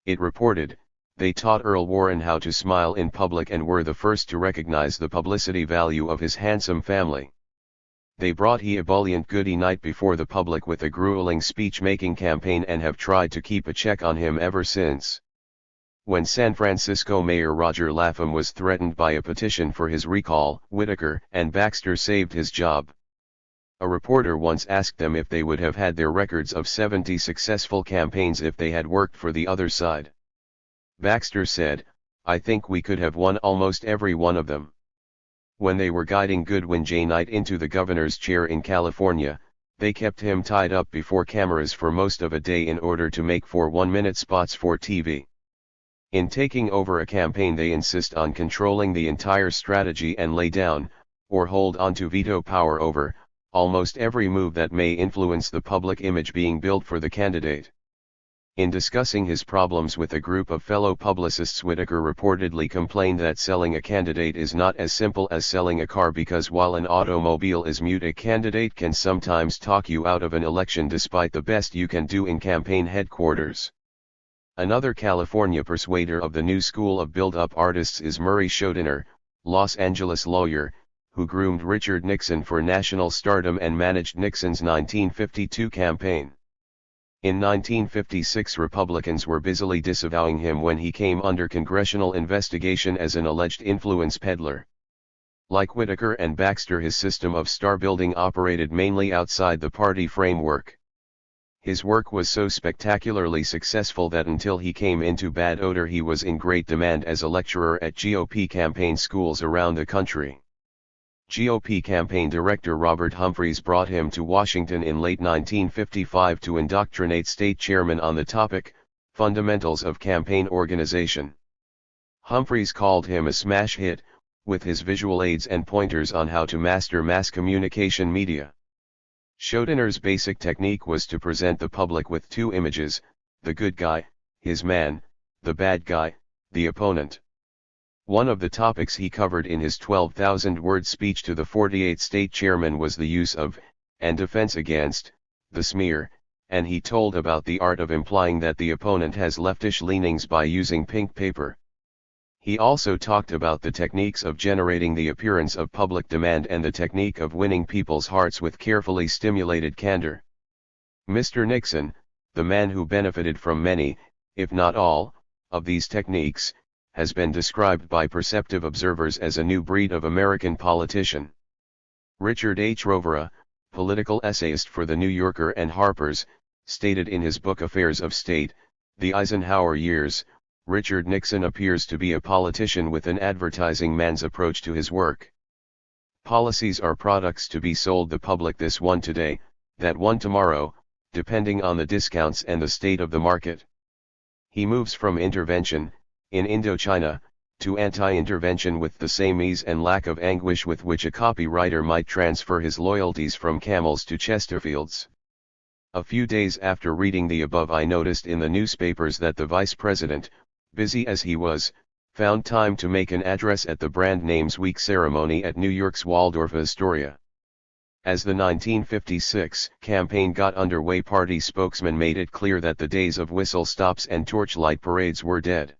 It reported, they taught Earl Warren how to smile in public and were the first to recognize the publicity value of his handsome family. They brought he ebullient goody night before the public with a grueling speech-making campaign and have tried to keep a check on him ever since. When San Francisco Mayor Roger Lapham was threatened by a petition for his recall, Whitaker and Baxter saved his job. A reporter once asked them if they would have had their records of 70 successful campaigns if they had worked for the other side. Baxter said, "I think we could have won almost every one of them." When they were guiding Goodwin J. Knight into the governor's chair in California, they kept him tied up before cameras for most of a day in order to make 4 one-minute spots for TV. In taking over a campaign they insist on controlling the entire strategy and lay down, or hold on to veto power over, almost every move that may influence the public image being built for the candidate. In discussing his problems with a group of fellow publicists, Whitaker reportedly complained that selling a candidate is not as simple as selling a car because while an automobile is mute, a candidate can sometimes talk you out of an election despite the best you can do in campaign headquarters. Another California persuader of the new school of build-up artists is Murray Schodener, Los Angeles lawyer, who groomed Richard Nixon for national stardom and managed Nixon's 1952 campaign. In 1956 Republicans were busily disavowing him when he came under congressional investigation as an alleged influence peddler. Like Whitaker and Baxter, his system of star building operated mainly outside the party framework. His work was so spectacularly successful that until he came into bad odor he was in great demand as a lecturer at GOP campaign schools around the country. GOP campaign director Robert Humphreys brought him to Washington in late 1955 to indoctrinate state chairmen on the topic, Fundamentals of Campaign Organization. Humphreys called him a smash hit, with his visual aids and pointers on how to master mass communication media. Schrodinger's basic technique was to present the public with two images, the good guy, his man, the bad guy, the opponent. One of the topics he covered in his 12,000-word speech to the 48 state chairmen was the use of, and defense against, the smear, and he told about the art of implying that the opponent has leftish leanings by using pink paper. He also talked about the techniques of generating the appearance of public demand and the technique of winning people's hearts with carefully stimulated candor. Mr. Nixon, the man who benefited from many, if not all, of these techniques, has been described by perceptive observers as a new breed of American politician. Richard H. Rovera, political essayist for The New Yorker and Harper's, stated in his book Affairs of State, The Eisenhower Years, Richard Nixon appears to be a politician with an advertising man's approach to his work. Policies are products to be sold the public, this one today, that one tomorrow, depending on the discounts and the state of the market. He moves from intervention, in Indochina, to anti-intervention with the same ease and lack of anguish with which a copywriter might transfer his loyalties from camels to Chesterfields. A few days after reading the above, I noticed in the newspapers that the vice president, busy as he was, found time to make an address at the Brand Names Week ceremony at New York's Waldorf Astoria. As the 1956 campaign got underway, party spokesmen made it clear that the days of whistle stops and torchlight parades were dead.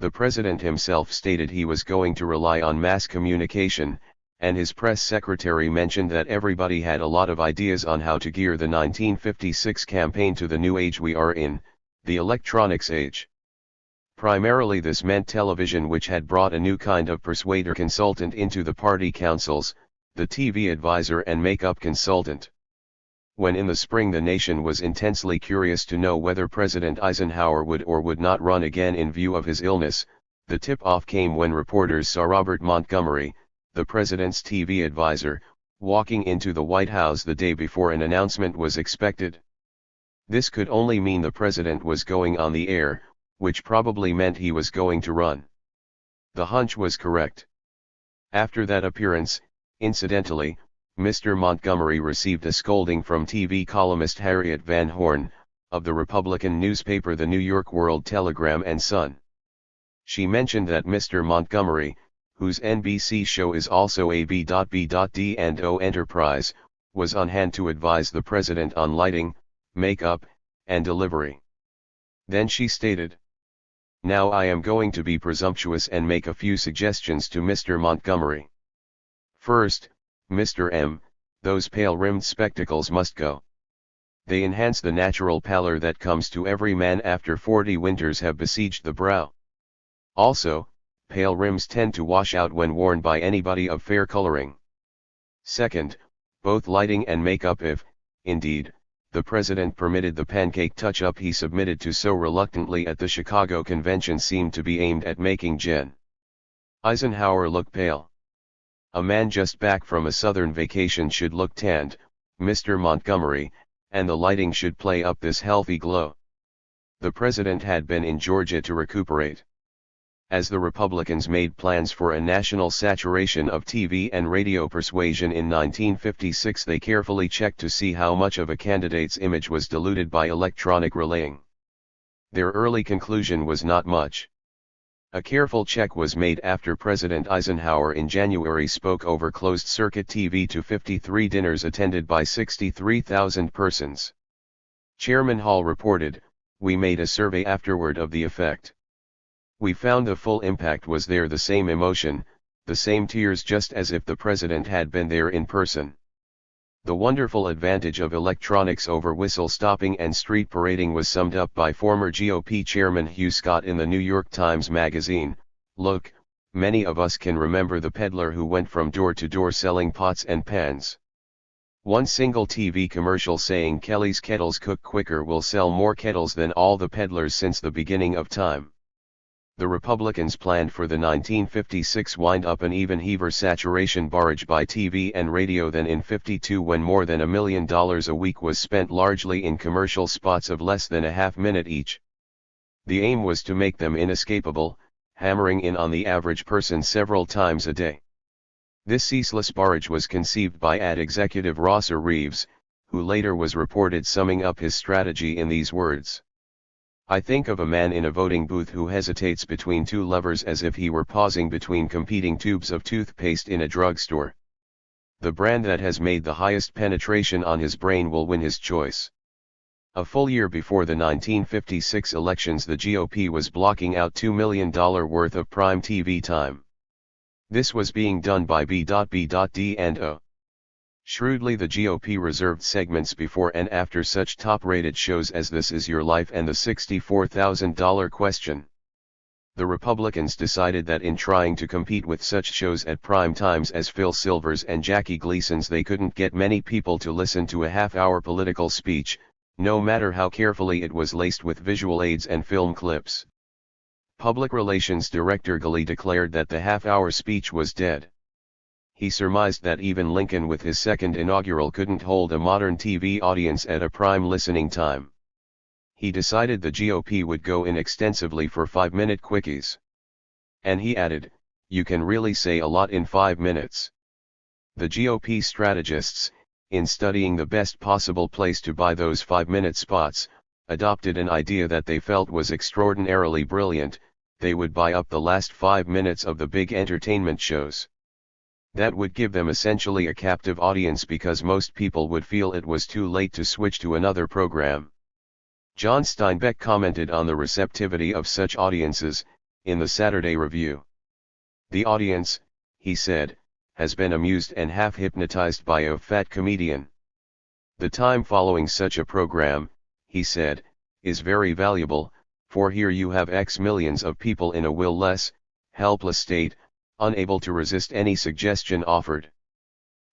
The president himself stated he was going to rely on mass communication, and his press secretary mentioned that everybody had a lot of ideas on how to gear the 1956 campaign to the new age we are in, the electronics age. Primarily this meant television, which had brought a new kind of persuader consultant into the party councils, the TV advisor and makeup consultant. When in the spring the nation was intensely curious to know whether President Eisenhower would or would not run again in view of his illness, the tip-off came when reporters saw Robert Montgomery, the president's TV advisor, walking into the White House the day before an announcement was expected. This could only mean the president was going on the air, which probably meant he was going to run. The hunch was correct. After that appearance, incidentally, Mr. Montgomery received a scolding from TV columnist Harriet Van Horn, of the Republican newspaper The New York World Telegram and Sun. She mentioned that Mr. Montgomery, whose NBC show is also a B.B.D&O enterprise, was on hand to advise the president on lighting, makeup, and delivery. Then she stated, "Now I am going to be presumptuous and make a few suggestions to Mr. Montgomery. First, Mr. M, those pale-rimmed spectacles must go. They enhance the natural pallor that comes to every man after 40 winters have besieged the brow. Also, pale rims tend to wash out when worn by anybody of fair coloring. Second, both lighting and makeup, if, indeed, the president permitted the pancake touch-up he submitted to so reluctantly at the Chicago convention, seemed to be aimed at making Gen. Eisenhower look pale. A man just back from a southern vacation should look tanned, Mr. Montgomery, and the lighting should play up this healthy glow." The president had been in Georgia to recuperate. As the Republicans made plans for a national saturation of TV and radio persuasion in 1956, they carefully checked to see how much of a candidate's image was diluted by electronic relaying. Their early conclusion was not much. A careful check was made after President Eisenhower in January spoke over closed-circuit TV to 53 dinners attended by 63,000 persons. Chairman Hall reported, "We made a survey afterward of the effect. We found the full impact was there, the same emotion, the same tears, just as if the president had been there in person." The wonderful advantage of electronics over whistle-stopping and street parading was summed up by former GOP chairman Hugh Scott in the New York Times Magazine. "Look, many of us can remember the peddler who went from door to door selling pots and pans. One single TV commercial saying Kelly's kettles cook quicker will sell more kettles than all the peddlers since the beginning of time. The Republicans planned for the 1956 wind-up an even-heaver saturation barrage by TV and radio than in 52 when more than $1 million a week was spent largely in commercial spots of less than a half-minute each. The aim was to make them inescapable, hammering in on the average person several times a day. This ceaseless barrage was conceived by ad executive Rosser Reeves, who later was reported summing up his strategy in these words. I think of a man in a voting booth who hesitates between two levers as if he were pausing between competing tubes of toothpaste in a drugstore. The brand that has made the highest penetration on his brain will win his choice. A full year before the 1956 elections, the GOP was blocking out $2 million worth of prime TV time. This was being done by B.B.D&O. Shrewdly, the GOP reserved segments before and after such top-rated shows as This Is Your Life and the $64,000 Question. The Republicans decided that in trying to compete with such shows at prime times as Phil Silver's and Jackie Gleason's, they couldn't get many people to listen to a half-hour political speech, no matter how carefully it was laced with visual aids and film clips. Public Relations Director Gilley declared that the half-hour speech was dead. He surmised that even Lincoln with his second inaugural couldn't hold a modern TV audience at a prime listening time. He decided the GOP would go in extensively for 5-minute quickies. And he added, "You can really say a lot in 5 minutes." The GOP strategists, in studying the best possible place to buy those 5-minute spots, adopted an idea that they felt was extraordinarily brilliant: they would buy up the last 5 minutes of the big entertainment shows. That would give them essentially a captive audience because most people would feel it was too late to switch to another program. John Steinbeck commented on the receptivity of such audiences, in the Saturday Review. "The audience," he said, "has been amused and half hypnotized by a fat comedian. The time following such a program," he said, "is very valuable, for here you have X millions of people in a will-less, helpless state, unable to resist any suggestion offered."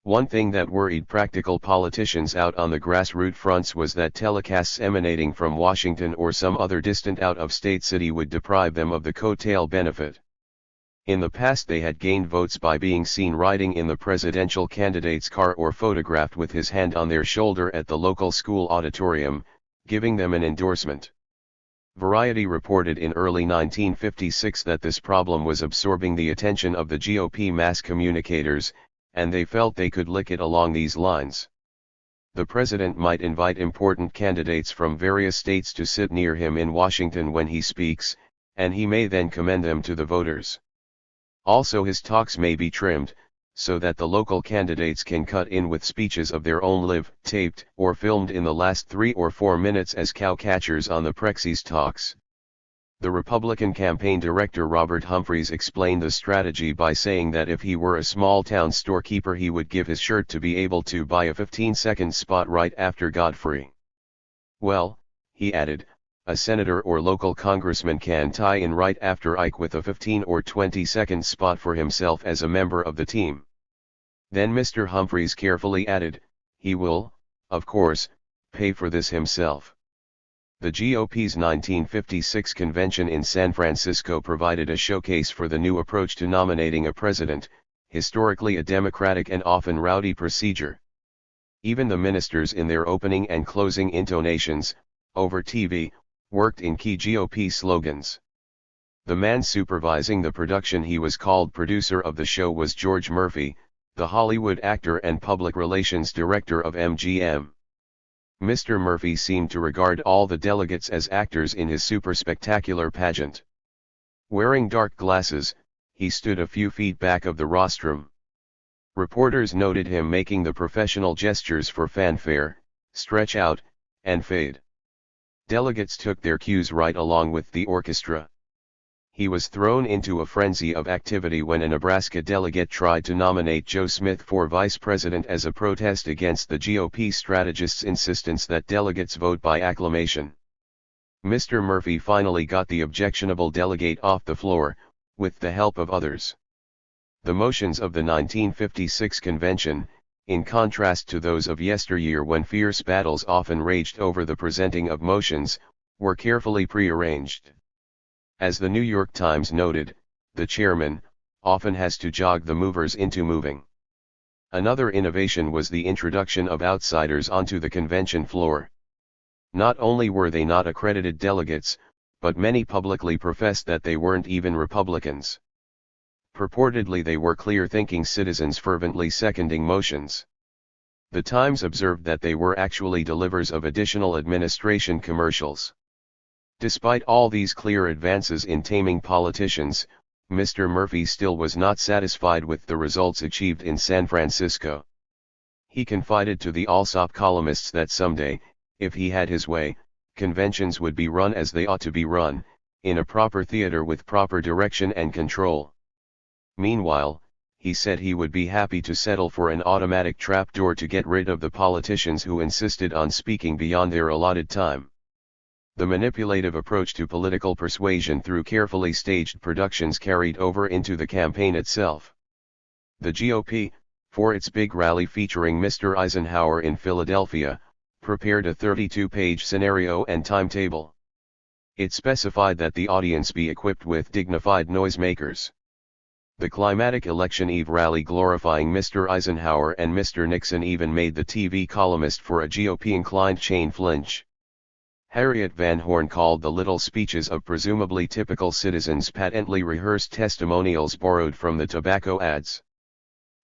One thing that worried practical politicians out on the grassroots fronts was that telecasts emanating from Washington or some other distant out-of-state city would deprive them of the coattail benefit. In the past they had gained votes by being seen riding in the presidential candidate's car or photographed with his hand on their shoulder at the local school auditorium, giving them an endorsement. Variety reported in early 1956 that this problem was absorbing the attention of the GOP mass communicators, and they felt they could lick it along these lines. The president might invite important candidates from various states to sit near him in Washington when he speaks, and he may then commend them to the voters. Also, his talks may be trimmed, so that the local candidates can cut in with speeches of their own live, taped, or filmed in the last 3 or 4 minutes as cowcatchers on the Prexy's talks. The Republican campaign director Robert Humphreys explained the strategy by saying that if he were a small-town storekeeper, he would give his shirt to be able to buy a 15-second spot right after Godfrey. Well, he added, a senator or local congressman can tie in right after Ike with a 15 or 20-second spot for himself as a member of the team. Then Mr. Humphreys carefully added, he will, of course, pay for this himself. The GOP's 1956 convention in San Francisco provided a showcase for the new approach to nominating a president, historically a democratic and often rowdy procedure. Even the ministers in their opening and closing intonations, over TV, worked in key GOP slogans. The man supervising the production, he was called producer of the show, was George Murphy, the Hollywood actor and public relations director of MGM. Mr. Murphy seemed to regard all the delegates as actors in his super-spectacular pageant. Wearing dark glasses, he stood a few feet back of the rostrum. Reporters noted him making the professional gestures for fanfare, stretch out, and fade. Delegates took their cues right along with the orchestra. He was thrown into a frenzy of activity when a Nebraska delegate tried to nominate Joe Smith for vice president as a protest against the GOP strategists' insistence that delegates vote by acclamation. Mr. Murphy finally got the objectionable delegate off the floor, with the help of others. The motions of the 1956 convention, in contrast to those of yesteryear when fierce battles often raged over the presenting of motions, were carefully prearranged. As the New York Times noted, the chairman often has to jog the movers into moving. Another innovation was the introduction of outsiders onto the convention floor. Not only were they not accredited delegates, but many publicly professed that they weren't even Republicans. Purportedly they were clear-thinking citizens fervently seconding motions. The Times observed that they were actually delivers of additional administration commercials. Despite all these clear advances in taming politicians, Mr. Murphy still was not satisfied with the results achieved in San Francisco. He confided to the Alsop columnists that someday, if he had his way, conventions would be run as they ought to be run, in a proper theater with proper direction and control. Meanwhile, he said he would be happy to settle for an automatic trapdoor to get rid of the politicians who insisted on speaking beyond their allotted time. The manipulative approach to political persuasion through carefully staged productions carried over into the campaign itself. The GOP, for its big rally featuring Mr. Eisenhower in Philadelphia, prepared a 32-page scenario and timetable. It specified that the audience be equipped with dignified noisemakers. The climatic election eve rally glorifying Mr. Eisenhower and Mr. Nixon even made the TV columnist for a GOP-inclined chain flinch. Harriet Van Horn called the little speeches of presumably typical citizens patently rehearsed testimonials borrowed from the tobacco ads.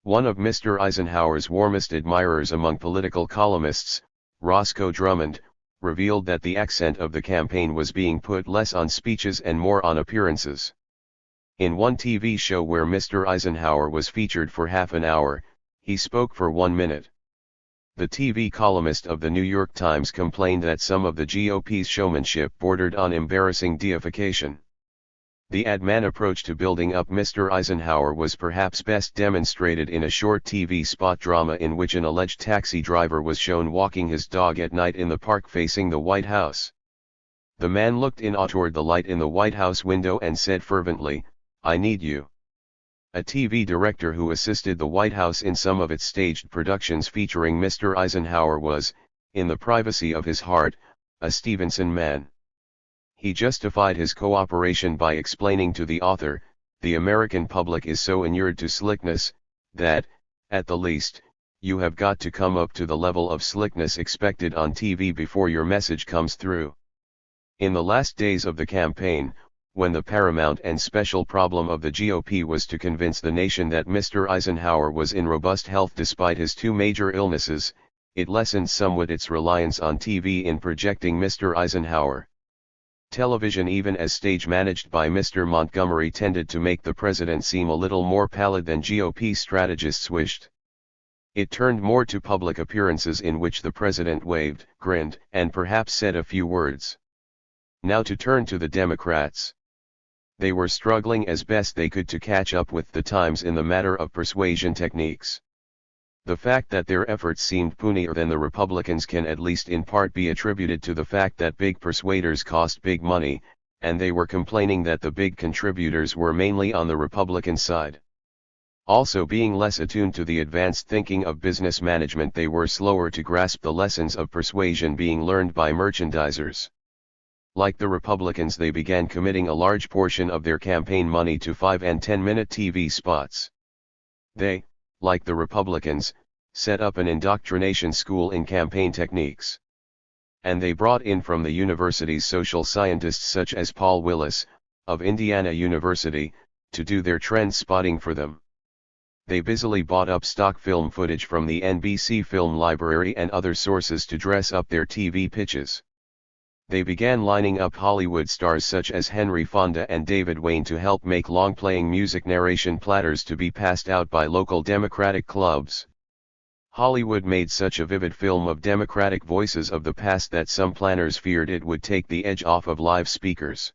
One of Mr. Eisenhower's warmest admirers among political columnists, Roscoe Drummond, revealed that the accent of the campaign was being put less on speeches and more on appearances. In one TV show where Mr. Eisenhower was featured for half an hour, he spoke for 1 minute. The TV columnist of the New York Times complained that some of the GOP's showmanship bordered on embarrassing deification. The ad man approach to building up Mr. Eisenhower was perhaps best demonstrated in a short TV spot drama in which an alleged taxi driver was shown walking his dog at night in the park facing the White House. The man looked in awe toward the light in the White House window and said fervently, "I need you." A TV director who assisted the White House in some of its staged productions featuring Mr. Eisenhower was, in the privacy of his heart, a Stevenson man. He justified his cooperation by explaining to the author, "The American public is so inured to slickness, that, at the least, you have got to come up to the level of slickness expected on TV before your message comes through." In the last days of the campaign, when the paramount and special problem of the GOP was to convince the nation that Mr. Eisenhower was in robust health despite his 2 major illnesses, it lessened somewhat its reliance on TV in projecting Mr. Eisenhower. Television, even as stage managed by Mr. Montgomery, tended to make the president seem a little more pallid than GOP strategists wished. It turned more to public appearances in which the president waved, grinned, and perhaps said a few words. Now to turn to the Democrats. They were struggling as best they could to catch up with the times in the matter of persuasion techniques. The fact that their efforts seemed punier than the Republicans can at least in part be attributed to the fact that big persuaders cost big money, and they were complaining that the big contributors were mainly on the Republican side. Also, being less attuned to the advanced thinking of business management, they were slower to grasp the lessons of persuasion being learned by merchandisers. Like the Republicans, they began committing a large portion of their campaign money to 5- and 10-minute TV spots. They, like the Republicans, set up an indoctrination school in campaign techniques. And they brought in from the universities social scientists such as Paul Willis, of Indiana University, to do their trend spotting for them. They busily bought up stock film footage from the NBC Film Library and other sources to dress up their TV pitches. They began lining up Hollywood stars such as Henry Fonda and David Wayne to help make long-playing music narration platters to be passed out by local Democratic clubs. Hollywood made such a vivid film of Democratic voices of the past that some planners feared it would take the edge off of live speakers.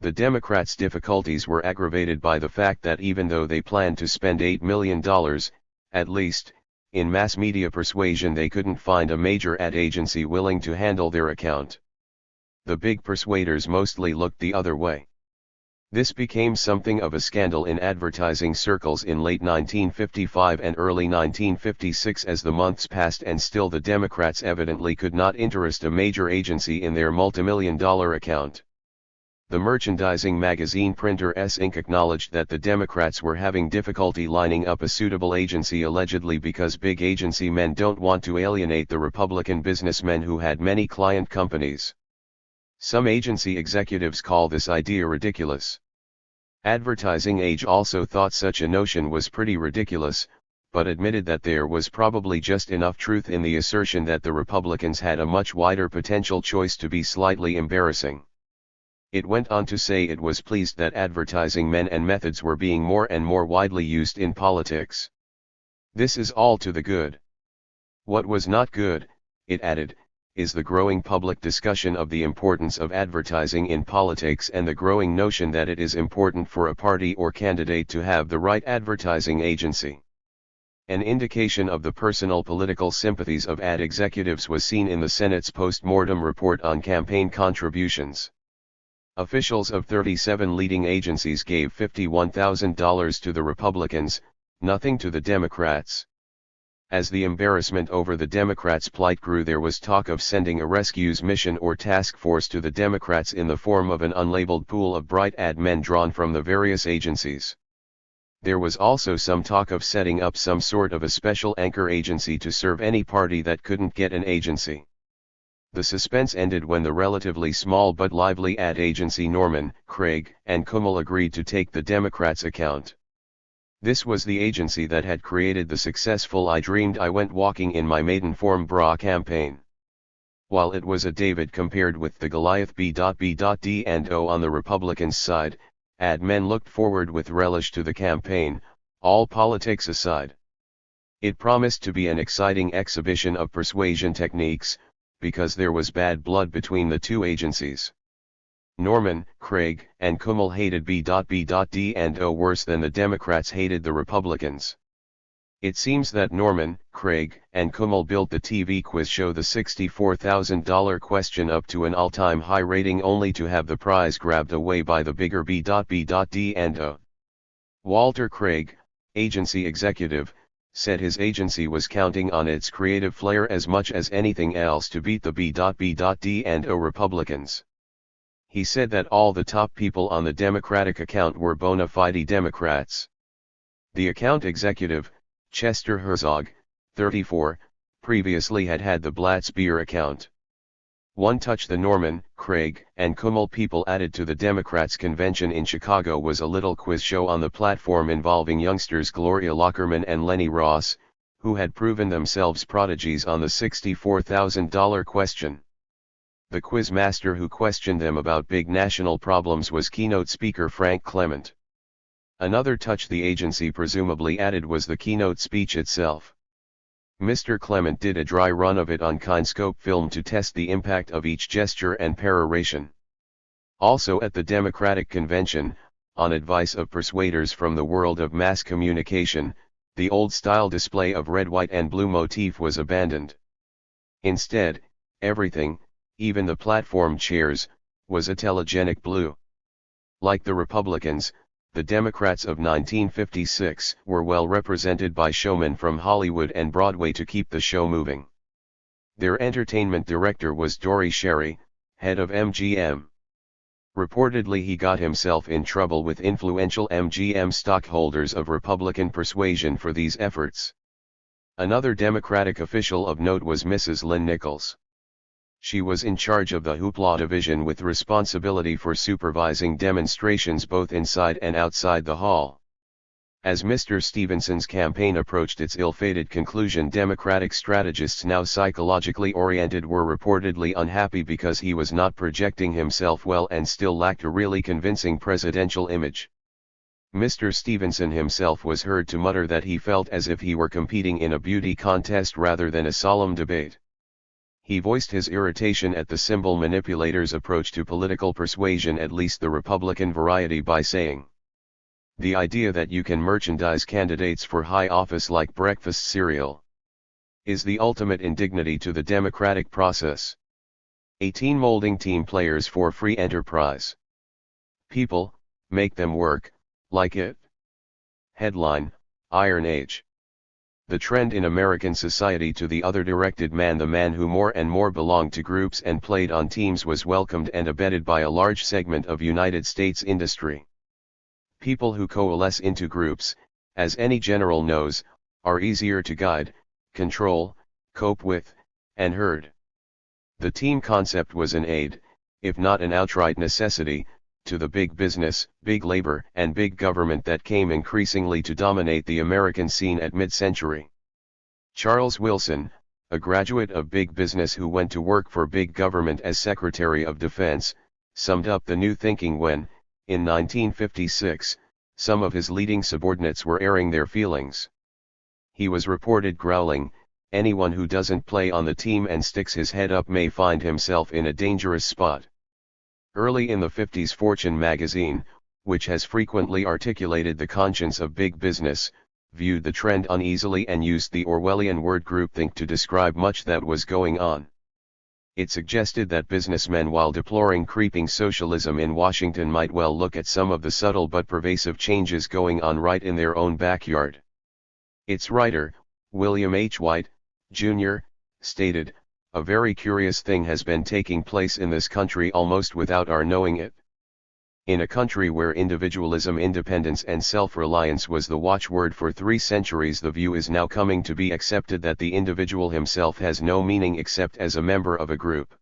The Democrats' difficulties were aggravated by the fact that even though they planned to spend $8 million, at least, in mass media persuasion, they couldn't find a major ad agency willing to handle their account. The big persuaders mostly looked the other way. This became something of a scandal in advertising circles in late 1955 and early 1956 as the months passed, and still the Democrats evidently could not interest a major agency in their multimillion-dollar account. The merchandising magazine Printer's Inc. acknowledged that the Democrats were having difficulty lining up a suitable agency, allegedly because big agency men don't want to alienate the Republican businessmen who had many client companies. Some agency executives call this idea ridiculous. Advertising Age also thought such a notion was pretty ridiculous, but admitted that there was probably just enough truth in the assertion that the Republicans had a much wider potential choice to be slightly embarrassing. It went on to say it was pleased that advertising men and methods were being more and more widely used in politics. This is all to the good. What was not good, it added, is the growing public discussion of the importance of advertising in politics and the growing notion that it is important for a party or candidate to have the right advertising agency. An indication of the personal political sympathies of ad executives was seen in the Senate's post-mortem report on campaign contributions. Officials of 37 leading agencies gave $51,000 to the Republicans, nothing to the Democrats. As the embarrassment over the Democrats' plight grew, there was talk of sending a rescues mission or task force to the Democrats in the form of an unlabeled pool of bright ad men drawn from the various agencies. There was also some talk of setting up some sort of a special anchor agency to serve any party that couldn't get an agency. The suspense ended when the relatively small but lively ad agency Norman, Craig, and Kummel agreed to take the Democrats' account. This was the agency that had created the successful I Dreamed I Went Walking in My Maiden Form bra campaign. While it was a David compared with the Goliath B.B.D&O on the Republicans' side, ad men looked forward with relish to the campaign, all politics aside. It promised to be an exciting exhibition of persuasion techniques, because there was bad blood between the two agencies. Norman, Craig, and Kummel hated B.B.D&O worse than the Democrats hated the Republicans. It seems that Norman, Craig, and Kummel built the TV quiz show The $64,000 Question up to an all-time high rating only to have the prize grabbed away by the bigger B.B.D&O. Walter Craig, agency executive, said his agency was counting on its creative flair as much as anything else to beat the B.B.D&O Republicans. He said that all the top people on the Democratic account were bona fide Democrats. The account executive, Chester Herzog, 34, previously had the Blatz beer account. One touch the Norman, Craig, and Kummel people added to the Democrats' convention in Chicago was a little quiz show on the platform involving youngsters Gloria Lockerman and Lenny Ross, who had proven themselves prodigies on the $64,000 question. The quiz master who questioned them about big national problems was keynote speaker Frank Clement. Another touch the agency presumably added was the keynote speech itself. Mr. Clement did a dry run of it on Kinescope film to test the impact of each gesture and peroration. Also at the Democratic convention, on advice of persuaders from the world of mass communication, the old-style display of red, white and blue motif was abandoned. Instead, everything, even the platform chairs, was a telegenic blue. Like the Republicans, the Democrats of 1956 were well represented by showmen from Hollywood and Broadway to keep the show moving. Their entertainment director was Dory Sherry, head of MGM. Reportedly he got himself in trouble with influential MGM stockholders of Republican persuasion for these efforts. Another Democratic official of note was Mrs. Lynn Nichols. She was in charge of the Hoopla division with responsibility for supervising demonstrations both inside and outside the hall. As Mr. Stevenson's campaign approached its ill-fated conclusion, Democratic strategists now psychologically oriented were reportedly unhappy because he was not projecting himself well and still lacked a really convincing presidential image. Mr. Stevenson himself was heard to mutter that he felt as if he were competing in a beauty contest rather than a solemn debate. He voiced his irritation at the symbol manipulators' approach to political persuasion, at least the Republican variety, by saying, "The idea that you can merchandise candidates for high office like breakfast cereal is the ultimate indignity to the democratic process. 18 molding team players for free enterprise. People, make them work, like it." Headline, Iron Age. The trend in American society to the other-directed man, the man who more and more belonged to groups and played on teams, was welcomed and abetted by a large segment of United States industry. People who coalesce into groups, as any general knows, are easier to guide, control, cope with, and herd. The team concept was an aid, if not an outright necessity, to the big business, big labor, and big government that came increasingly to dominate the American scene at mid-century. Charles Wilson, a graduate of big business who went to work for big government as Secretary of Defense, summed up the new thinking when, in 1956, some of his leading subordinates were airing their feelings. He was reported growling, "Anyone who doesn't play on the team and sticks his head up may find himself in a dangerous spot." Early in the 50s, Fortune magazine, which has frequently articulated the conscience of big business, viewed the trend uneasily and used the Orwellian word groupthink to describe much that was going on. It suggested that businessmen, while deploring creeping socialism in Washington, might well look at some of the subtle but pervasive changes going on right in their own backyard. Its writer, William H. White, Jr., stated, "A very curious thing has been taking place in this country almost without our knowing it. In a country where individualism, independence and self-reliance was the watchword for 3 centuries, the view is now coming to be accepted that the individual himself has no meaning except as a member of a group."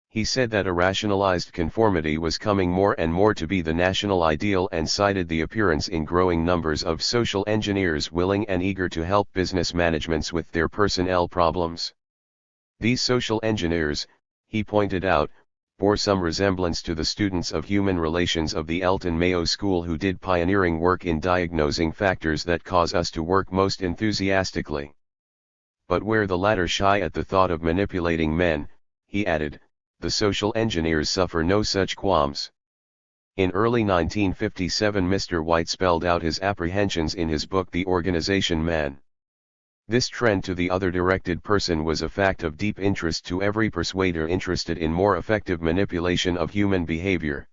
He said that a rationalized conformity was coming more and more to be the national ideal, and cited the appearance in growing numbers of social engineers willing and eager to help business managements with their personnel problems. These social engineers, he pointed out, bore some resemblance to the students of human relations of the Elton Mayo School who did pioneering work in diagnosing factors that cause us to work most enthusiastically. But where the latter shy at the thought of manipulating men, he added, the social engineers suffer no such qualms. In early 1957, Mr. White spelled out his apprehensions in his book The Organization Man. This trend to the other-directed person was a fact of deep interest to every persuader interested in more effective manipulation of human behavior.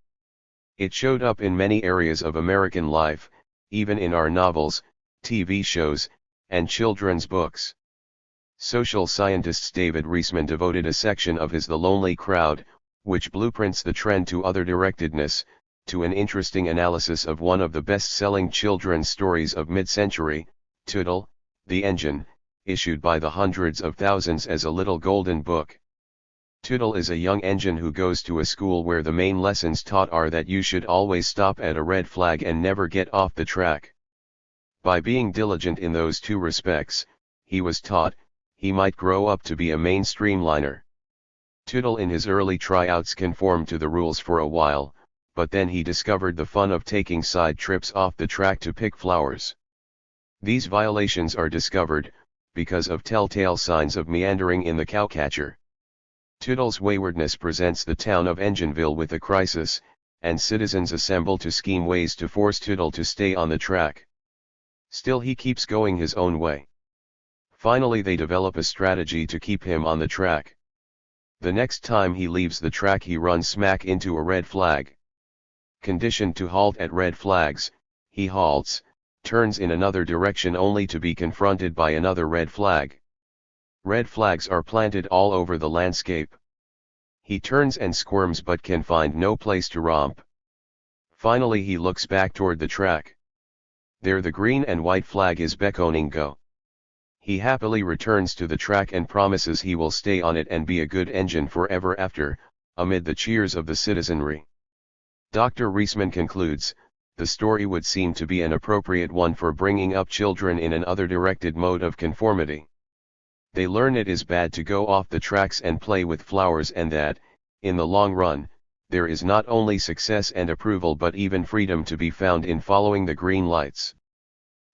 It showed up in many areas of American life, even in our novels, TV shows, and children's books. Social scientist David Reisman devoted a section of his The Lonely Crowd, which blueprints the trend to other-directedness, to an interesting analysis of one of the best-selling children's stories of mid-century, Toodle, the Engine, issued by the hundreds of thousands as a little golden book. Toodle is a young engine who goes to a school where the main lessons taught are that you should always stop at a red flag and never get off the track. By being diligent in those 2 respects, he was taught, he might grow up to be a mainstream liner. Toodle in his early tryouts conformed to the rules for a while, but then he discovered the fun of taking side trips off the track to pick flowers. These violations are discovered, because of telltale signs of meandering in the cowcatcher. Toodle's waywardness presents the town of Engineville with a crisis, and citizens assemble to scheme ways to force Toodle to stay on the track. Still he keeps going his own way. Finally they develop a strategy to keep him on the track. The next time he leaves the track he runs smack into a red flag. Conditioned to halt at red flags, he halts, turns in another direction only to be confronted by another red flag. Red flags are planted all over the landscape. He turns and squirms but can find no place to romp. Finally he looks back toward the track. There the green and white flag is beckoning go. He happily returns to the track and promises he will stay on it and be a good engine forever after, amid the cheers of the citizenry. Dr. Reisman concludes, the story would seem to be an appropriate one for bringing up children in an other-directed mode of conformity. They learn it is bad to go off the tracks and play with flowers, and that, in the long run, there is not only success and approval but even freedom to be found in following the green lights.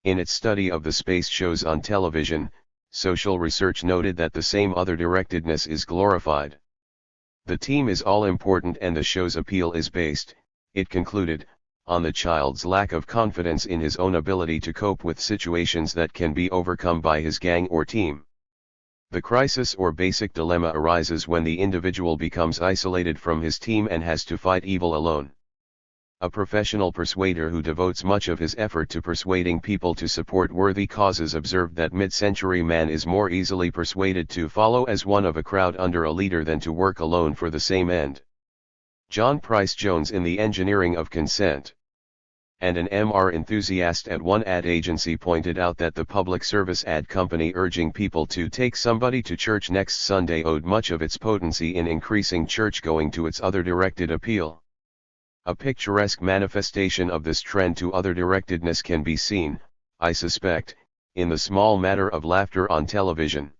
In its study of the space shows on television, social research noted that the same other-directedness is glorified. The team is all important and the show's appeal is based, it concluded, on the child's lack of confidence in his own ability to cope with situations that can be overcome by his gang or team. The crisis or basic dilemma arises when the individual becomes isolated from his team and has to fight evil alone. A professional persuader who devotes much of his effort to persuading people to support worthy causes observed that mid-century man is more easily persuaded to follow as one of a crowd under a leader than to work alone for the same end. John Price Jones in The Engineering of Consent. And an MR enthusiast at one ad agency pointed out that the public service ad company urging people to take somebody to church next Sunday owed much of its potency in increasing church-going to its other-directed appeal. A picturesque manifestation of this trend to other-directedness can be seen, I suspect, in the small matter of laughter on television.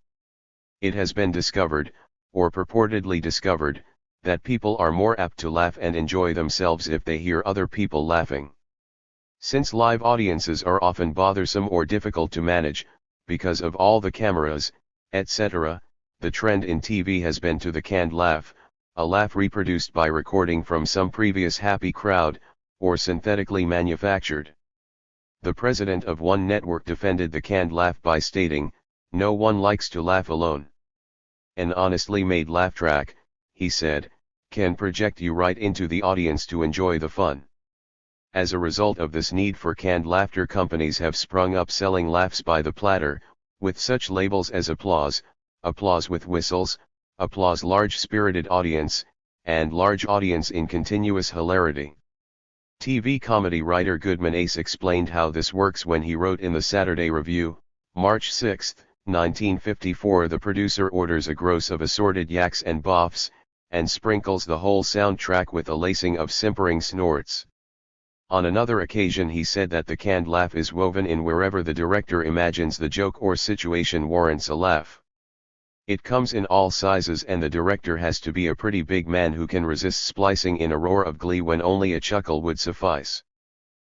It has been discovered, or purportedly discovered, that people are more apt to laugh and enjoy themselves if they hear other people laughing. Since live audiences are often bothersome or difficult to manage, because of all the cameras, etc., the trend in TV has been to the canned laugh, a laugh reproduced by recording from some previous happy crowd, or synthetically manufactured. The president of one network defended the canned laugh by stating, "No one likes to laugh alone. An honestly made laugh track," he said, "can project you right into the audience to enjoy the fun." As a result of this need for canned laughter, companies have sprung up selling laughs by the platter, with such labels as applause, applause with whistles, applause large spirited audience, and large audience in continuous hilarity. TV comedy writer Goodman Ace explained how this works when he wrote in the Saturday Review, March 6, 1954, "The producer orders a gross of assorted yaks and boffs, and sprinkles the whole soundtrack with a lacing of simpering snorts." On another occasion he said that the canned laugh is woven in wherever the director imagines the joke or situation warrants a laugh. It comes in all sizes, and the director has to be a pretty big man who can resist splicing in a roar of glee when only a chuckle would suffice.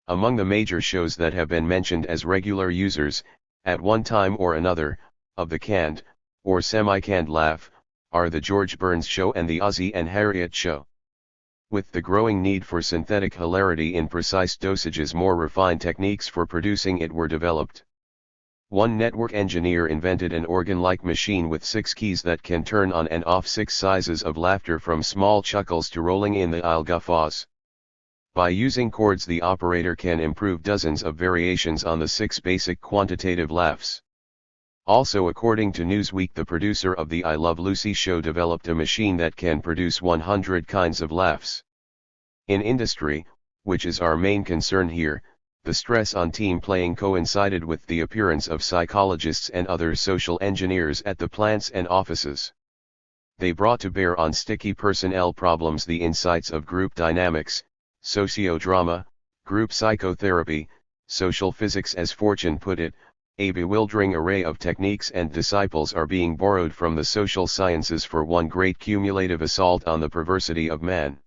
Among the major shows that have been mentioned as regular users, at one time or another, of the canned, or semi-canned laugh, are The George Burns Show and The Ozzie and Harriet Show. With the growing need for synthetic hilarity in precise dosages, more refined techniques for producing it were developed. One network engineer invented an organ-like machine with 6 keys that can turn on and off 6 sizes of laughter, from small chuckles to rolling in the aisle guffaws. By using chords, the operator can improve dozens of variations on the 6 basic quantitative laughs. Also, according to Newsweek, the producer of the I Love Lucy show developed a machine that can produce 100 kinds of laughs. In industry, which is our main concern here, the stress on team playing coincided with the appearance of psychologists and other social engineers at the plants and offices. They brought to bear on sticky personnel problems the insights of group dynamics, sociodrama, group psychotherapy, social physics. As Fortune put it, a bewildering array of techniques and disciples are being borrowed from the social sciences for one great cumulative assault on the perversity of man.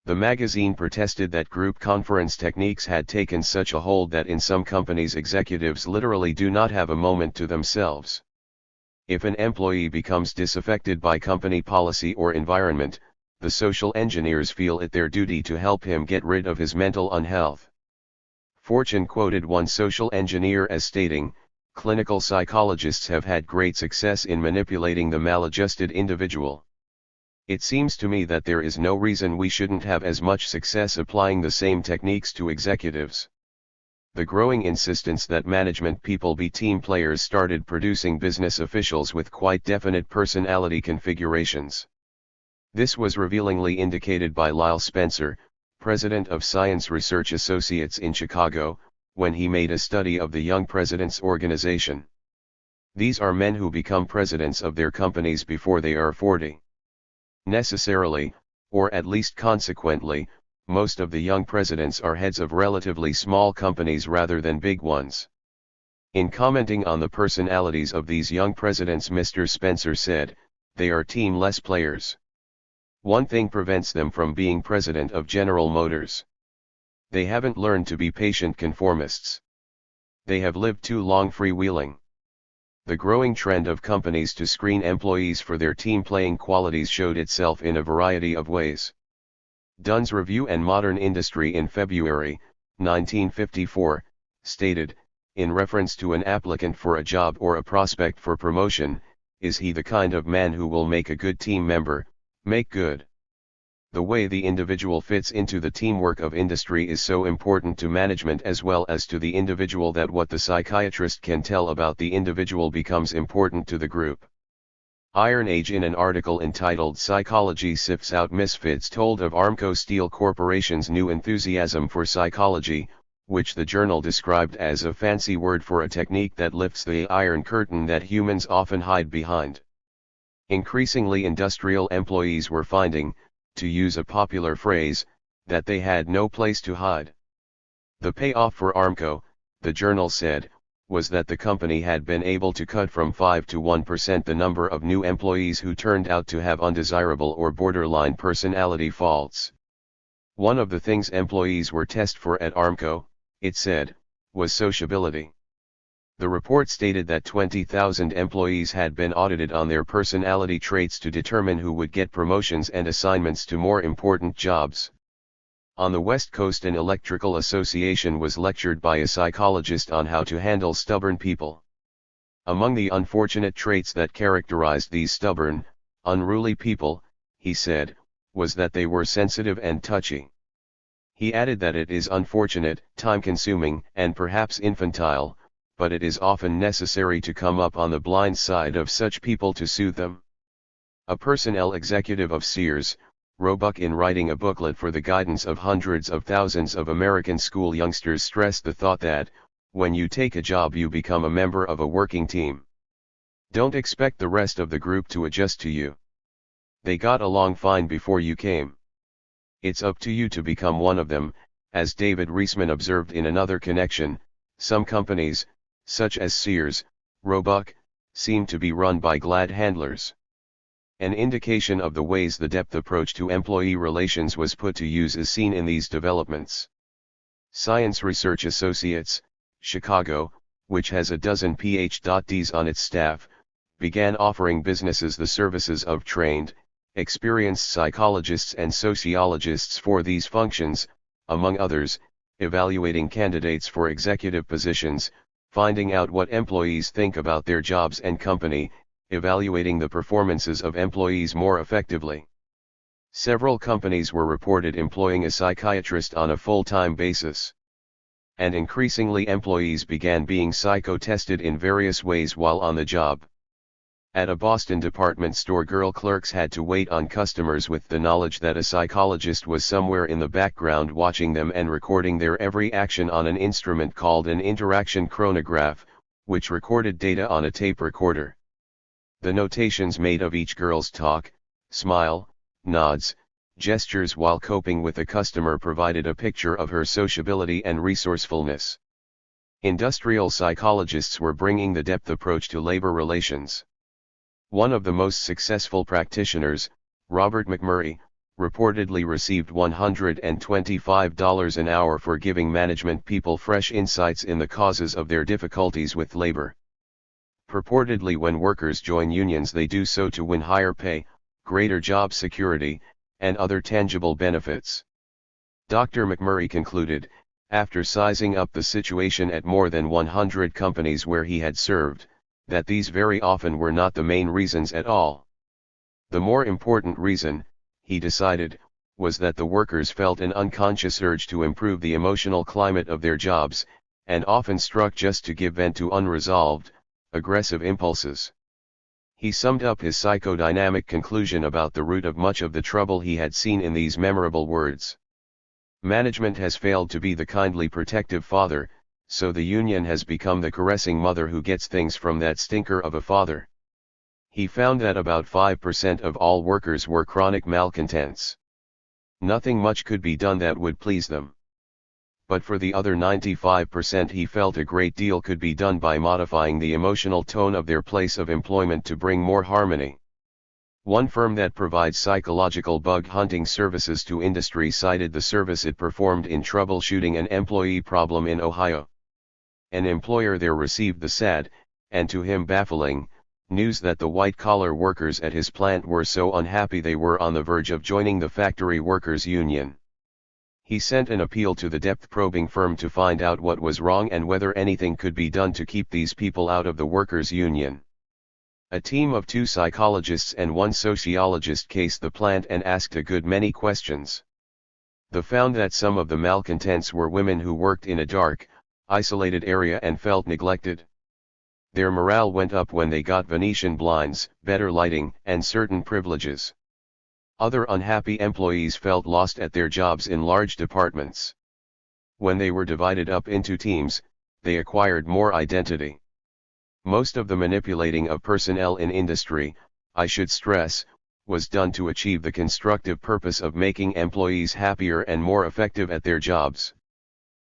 The magazine protested that group conference techniques had taken such a hold that in some companies executives literally do not have a moment to themselves. If an employee becomes disaffected by company policy or environment, the social engineers feel it their duty to help him get rid of his mental unhealth. Fortune quoted one social engineer as stating, "Clinical psychologists have had great success in manipulating the maladjusted individual. It seems to me that there is no reason we shouldn't have as much success applying the same techniques to executives." The growing insistence that management people be team players started producing business officials with quite definite personality configurations. This was revealingly indicated by Lyle Spencer, president of Science Research Associates in Chicago, when he made a study of the Young Presidents Organization. These are men who become presidents of their companies before they are 40. Necessarily, or at least consequently, most of the young presidents are heads of relatively small companies rather than big ones. In commenting on the personalities of these young presidents, Mr. Spencer said, "They are teamless players. One thing prevents them from being president of General Motors. They haven't learned to be patient conformists. They have lived too long freewheeling." The growing trend of companies to screen employees for their team-playing qualities showed itself in a variety of ways. Dunn's Review and Modern Industry in February, 1954, stated, in reference to an applicant for a job or a prospect for promotion, "Is he the kind of man who will make a good team member, make good The way the individual fits into the teamwork of industry is so important to management as well as to the individual that what the psychiatrist can tell about the individual becomes important to the group. Iron Age, in an article entitled "Psychology Sifts Out Misfits," told of Armco Steel Corporation's new enthusiasm for psychology, which the journal described as a fancy word for a technique that lifts the iron curtain that humans often hide behind. Increasingly, industrial employees were finding, to use a popular phrase, that they had no place to hide. The payoff for Armco, the journal said, was that the company had been able to cut from 5 to 1% the number of new employees who turned out to have undesirable or borderline personality faults. One of the things employees were tested for at Armco, it said, was sociability. The report stated that 20,000 employees had been audited on their personality traits to determine who would get promotions and assignments to more important jobs. On the West Coast, an electrical association was lectured by a psychologist on how to handle stubborn people. Among the unfortunate traits that characterized these stubborn, unruly people, he said, was that they were sensitive and touchy. He added that it is unfortunate, time-consuming, and perhaps infantile, but it is often necessary to come up on the blind side of such people to soothe them. A personnel executive of Sears, Roebuck, in writing a booklet for the guidance of hundreds of thousands of American school youngsters, stressed the thought that, when you take a job, you become a member of a working team. Don't expect the rest of the group to adjust to you. They got along fine before you came. It's up to you to become one of them. As David Reisman observed in another connection, some companies, such as Sears, Roebuck, seem to be run by glad handlers. An indication of the ways the depth approach to employee relations was put to use is seen in these developments. Science Research Associates, Chicago, which has a dozen Ph.D.s on its staff, began offering businesses the services of trained, experienced psychologists and sociologists for these functions, among others, evaluating candidates for executive positions, finding out what employees think about their jobs and company, evaluating the performances of employees more effectively. Several companies were reported employing a psychiatrist on a full-time basis. And increasingly, employees began being psycho-tested in various ways while on the job. At a Boston department store, girl clerks had to wait on customers with the knowledge that a psychologist was somewhere in the background watching them and recording their every action on an instrument called an interaction chronograph, which recorded data on a tape recorder. The notations made of each girl's talk, smile, nods, gestures while coping with a customer provided a picture of her sociability and resourcefulness. Industrial psychologists were bringing the depth approach to labor relations. One of the most successful practitioners, Robert McMurray, reportedly received $125 an hour for giving management people fresh insights in the causes of their difficulties with labor. Purportedly, when workers join unions, they do so to win higher pay, greater job security, and other tangible benefits. Dr. McMurray concluded, after sizing up the situation at more than 100 companies where he had served, that these very often were not the main reasons at all. The more important reason, he decided, was that the workers felt an unconscious urge to improve the emotional climate of their jobs, and often struck just to give vent to unresolved, aggressive impulses. He summed up his psychodynamic conclusion about the root of much of the trouble he had seen in these memorable words. Management has failed to be the kindly protective father, so the union has become the caressing mother who gets things from that stinker of a father. He found that about 5% of all workers were chronic malcontents. Nothing much could be done that would please them. But for the other 95%, he felt a great deal could be done by modifying the emotional tone of their place of employment to bring more harmony. One firm that provides psychological bug hunting services to industry cited the service it performed in troubleshooting an employee problem in Ohio. An employer there received the sad, and to him baffling, news that the white-collar workers at his plant were so unhappy they were on the verge of joining the factory workers' union. He sent an appeal to the depth-probing firm to find out what was wrong and whether anything could be done to keep these people out of the workers' union. A team of 2 psychologists and 1 sociologist cased the plant and asked a good many questions. They found that some of the malcontents were women who worked in a dark, isolated area and felt neglected. Their morale went up when they got Venetian blinds, better lighting, and certain privileges. Other unhappy employees felt lost at their jobs in large departments. When they were divided up into teams, they acquired more identity. Most of the manipulating of personnel in industry, I should stress, was done to achieve the constructive purpose of making employees happier and more effective at their jobs.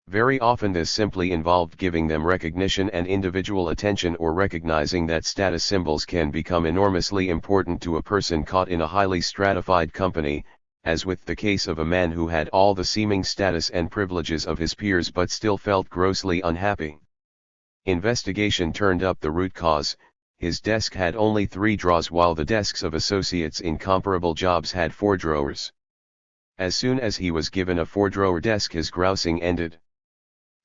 Very often this simply involved giving them recognition and individual attention, or recognizing that status symbols can become enormously important to a person caught in a highly stratified company, as with the case of a man who had all the seeming status and privileges of his peers but still felt grossly unhappy. Investigation turned up the root cause. His desk had only 3 drawers while the desks of associates in comparable jobs had 4 drawers. As soon as he was given a 4-drawer desk, his grousing ended.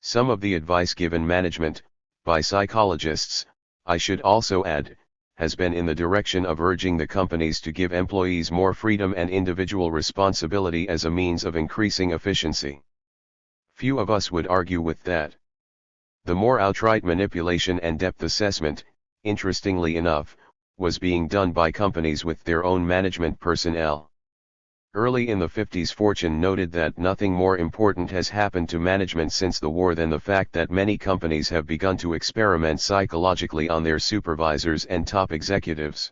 Some of the advice given management, by psychologists, I should also add, has been in the direction of urging the companies to give employees more freedom and individual responsibility as a means of increasing efficiency. Few of us would argue with that. The more outright manipulation and depth assessment, interestingly enough, was being done by companies with their own management personnel. Early in the 50s, Fortune noted that nothing more important has happened to management since the war than the fact that many companies have begun to experiment psychologically on their supervisors and top executives.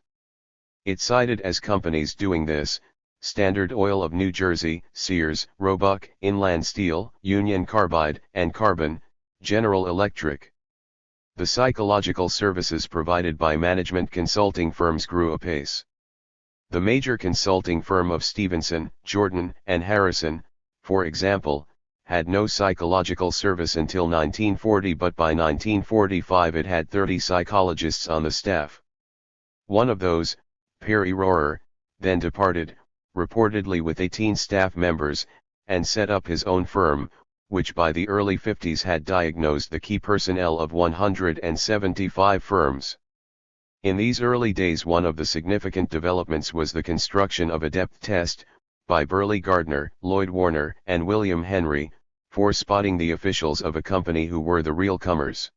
It cited as companies doing this, Standard Oil of New Jersey, Sears, Roebuck, Inland Steel, Union Carbide, and Carbon, General Electric. The psychological services provided by management consulting firms grew apace. The major consulting firm of Stevenson, Jordan, and Harrison, for example, had no psychological service until 1940, but by 1945 it had 30 psychologists on the staff. One of those, Perry Rohrer, then departed, reportedly with 18 staff members, and set up his own firm, which by the early 50s had diagnosed the key personnel of 175 firms. In these early days, one of the significant developments was the construction of a depth test, by Burley Gardner, Lloyd Warner, and William Henry, for spotting the officials of a company who were the real comers.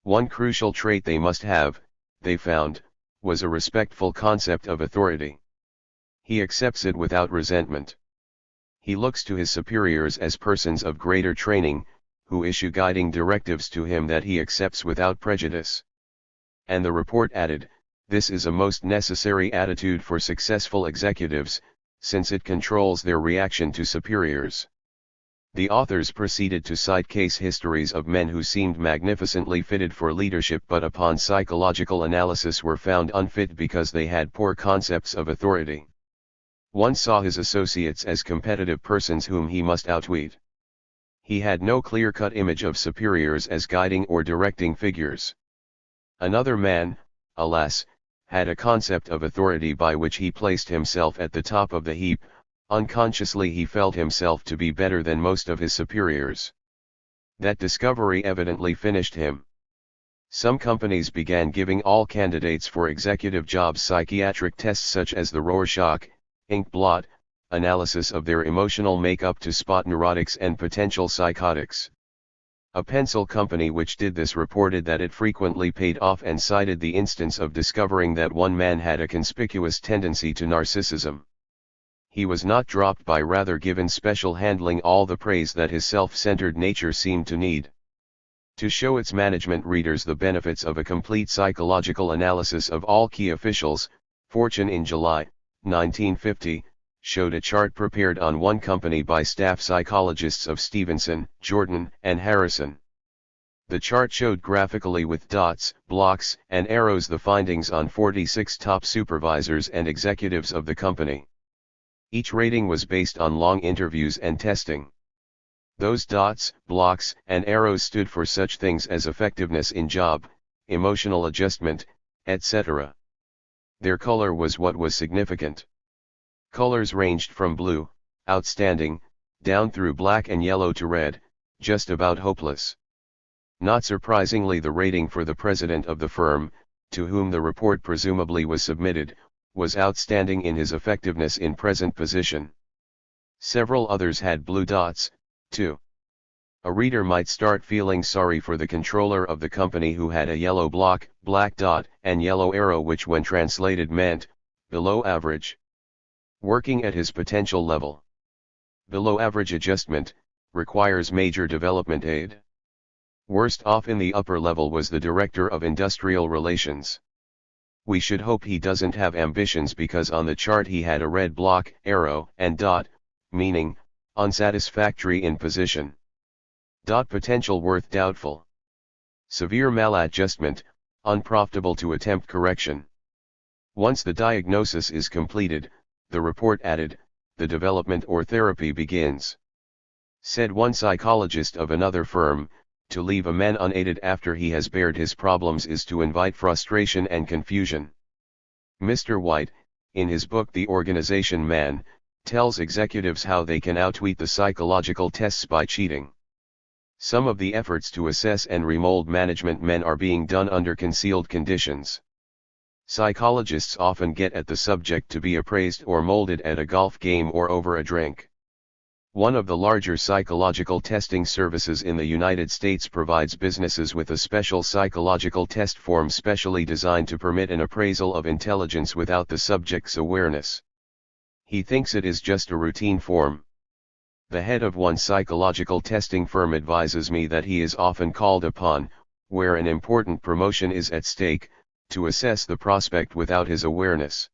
One crucial trait they must have, they found, was a respectful concept of authority. He accepts it without resentment. He looks to his superiors as persons of greater training, who issue guiding directives to him that he accepts without prejudice. And the report added, this is a most necessary attitude for successful executives, since it controls their reaction to superiors. The authors proceeded to cite case histories of men who seemed magnificently fitted for leadership but upon psychological analysis were found unfit because they had poor concepts of authority. One saw his associates as competitive persons whom he must outwit. He had no clear-cut image of superiors as guiding or directing figures. Another man, alas, had a concept of authority by which he placed himself at the top of the heap. Unconsciously he felt himself to be better than most of his superiors. That discovery evidently finished him. Some companies began giving all candidates for executive jobs psychiatric tests such as the Rorschach, ink blot, analysis of their emotional makeup to spot neurotics and potential psychotics. A pencil company which did this reported that it frequently paid off and cited the instance of discovering that one man had a conspicuous tendency to narcissism. He was not dropped by, rather given special handling, all the praise that his self-centered nature seemed to need. To show its management readers the benefits of a complete psychological analysis of all key officials, Fortune in July 1950, showed a chart prepared on one company by staff psychologists of Stevenson, Jordan, and Harrison. The chart showed graphically with dots, blocks, and arrows the findings on 46 top supervisors and executives of the company. Each rating was based on long interviews and testing. Those dots, blocks, and arrows stood for such things as effectiveness in job, emotional adjustment, etc. Their color was what was significant. Colors ranged from blue, outstanding, down through black and yellow to red, just about hopeless. Not surprisingly, the rating for the president of the firm, to whom the report presumably was submitted, was outstanding in his effectiveness in present position. Several others had blue dots, too. A reader might start feeling sorry for the controller of the company who had a yellow block, black dot, and yellow arrow, which when translated meant, below average. Working at his potential level. Below average adjustment, requires major development aid. Worst off in the upper level was the Director of Industrial Relations. We should hope he doesn't have ambitions, because on the chart he had a red block, arrow, and dot, meaning, unsatisfactory in position. Dot potential worth doubtful. Severe maladjustment, unprofitable to attempt correction. Once the diagnosis is completed, the report added, the development or therapy begins. Said one psychologist of another firm, to leave a man unaided after he has bared his problems is to invite frustration and confusion. Mr. White, in his book The Organization Man, tells executives how they can outwit the psychological tests by cheating. Some of the efforts to assess and remold management men are being done under concealed conditions. Psychologists often get at the subject to be appraised or molded at a golf game or over a drink. One of the larger psychological testing services in the United States provides businesses with a special psychological test form specially designed to permit an appraisal of intelligence without the subject's awareness. He thinks it is just a routine form. The head of one psychological testing firm advises me that he is often called upon, where an important promotion is at stake, to assess the prospect without his awareness.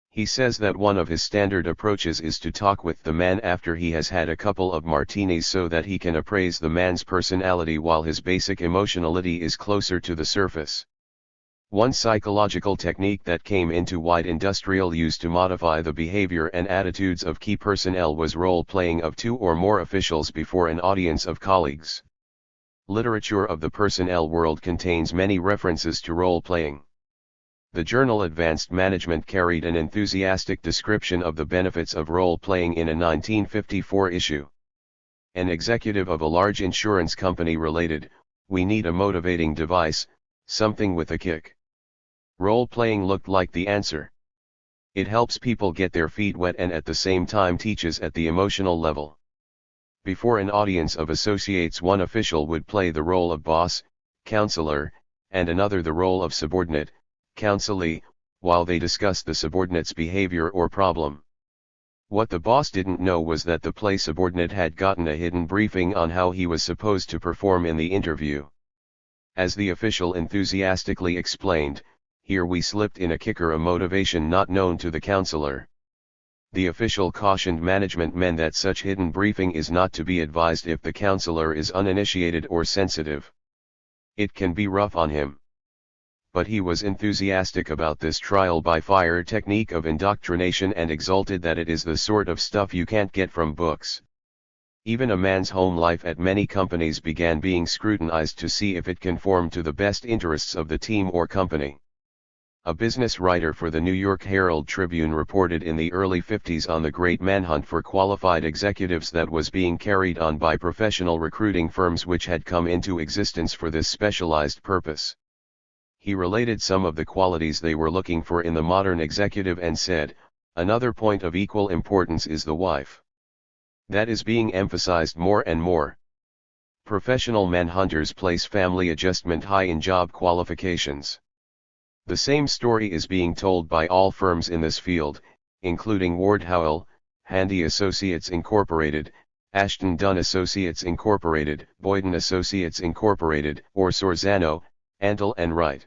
He says that one of his standard approaches is to talk with the man after he has had a couple of martinis so that he can appraise the man's personality while his basic emotionality is closer to the surface. One psychological technique that came into wide industrial use to modify the behavior and attitudes of key personnel was role-playing of two or more officials before an audience of colleagues. Literature of the personnel world contains many references to role-playing. The journal Advanced Management carried an enthusiastic description of the benefits of role-playing in a 1954 issue. An executive of a large insurance company related, "We need a motivating device, something with a kick." Role-playing looked like the answer. It helps people get their feet wet and at the same time teaches at the emotional level. Before an audience of associates, one official would play the role of boss, counselor, and another the role of subordinate, counselee, while they discussed the subordinate's behavior or problem. What the boss didn't know was that the play subordinate had gotten a hidden briefing on how he was supposed to perform in the interview. As the official enthusiastically explained, "Here we slipped in a kicker, a motivation not known to the counselor." The official cautioned management men that such hidden briefing is not to be advised if the counselor is uninitiated or sensitive. It can be rough on him. But he was enthusiastic about this trial by fire technique of indoctrination and exulted that it is the sort of stuff you can't get from books. Even a man's home life at many companies began being scrutinized to see if it conformed to the best interests of the team or company. A business writer for the New York Herald Tribune reported in the early 50s on the great manhunt for qualified executives that was being carried on by professional recruiting firms which had come into existence for this specialized purpose. He related some of the qualities they were looking for in the modern executive and said, "Another point of equal importance is the wife. That is being emphasized more and more. Professional manhunters place family adjustment high in job qualifications." The same story is being told by all firms in this field, including Ward Howell, Handy Associates Incorporated, Ashton Dunn Associates Incorporated, Boyden Associates Incorporated, or Sorzano, Antle and Wright.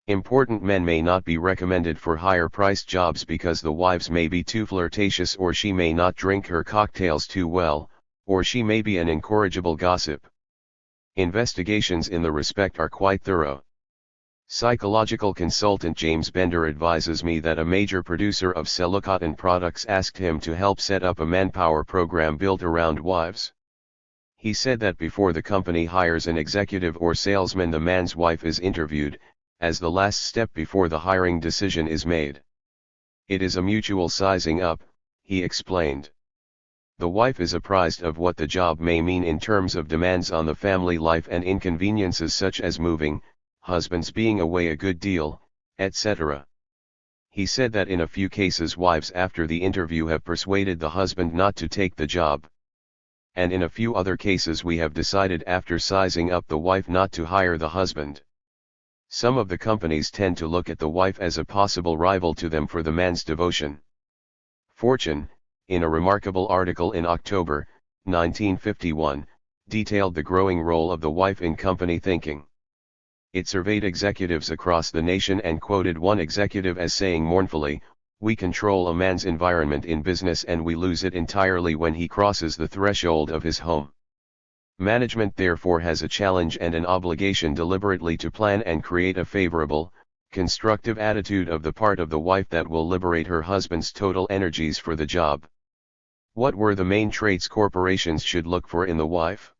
Important men may not be recommended for higher-priced jobs because the wives may be too flirtatious, or she may not drink her cocktails too well, or she may be an incorrigible gossip. Investigations in the respect are quite thorough. Psychological consultant James Bender advises me that a major producer of cellucotton products asked him to help set up a manpower program built around wives. He said that before the company hires an executive or salesman, the man's wife is interviewed, as the last step before the hiring decision is made. It is a mutual sizing up, he explained. The wife is apprised of what the job may mean in terms of demands on the family life and inconveniences such as moving, husbands being away a good deal, etc. He said that in a few cases wives after the interview have persuaded the husband not to take the job. And in a few other cases we have decided after sizing up the wife not to hire the husband. Some of the companies tend to look at the wife as a possible rival to them for the man's devotion. Fortune, in a remarkable article in October, 1951, detailed the growing role of the wife in company thinking. It surveyed executives across the nation and quoted one executive as saying mournfully, "We control a man's environment in business and we lose it entirely when he crosses the threshold of his home. Management therefore has a challenge and an obligation deliberately to plan and create a favorable, constructive attitude of the part of the wife that will liberate her husband's total energies for the job." What were the main traits corporations should look for in the wife?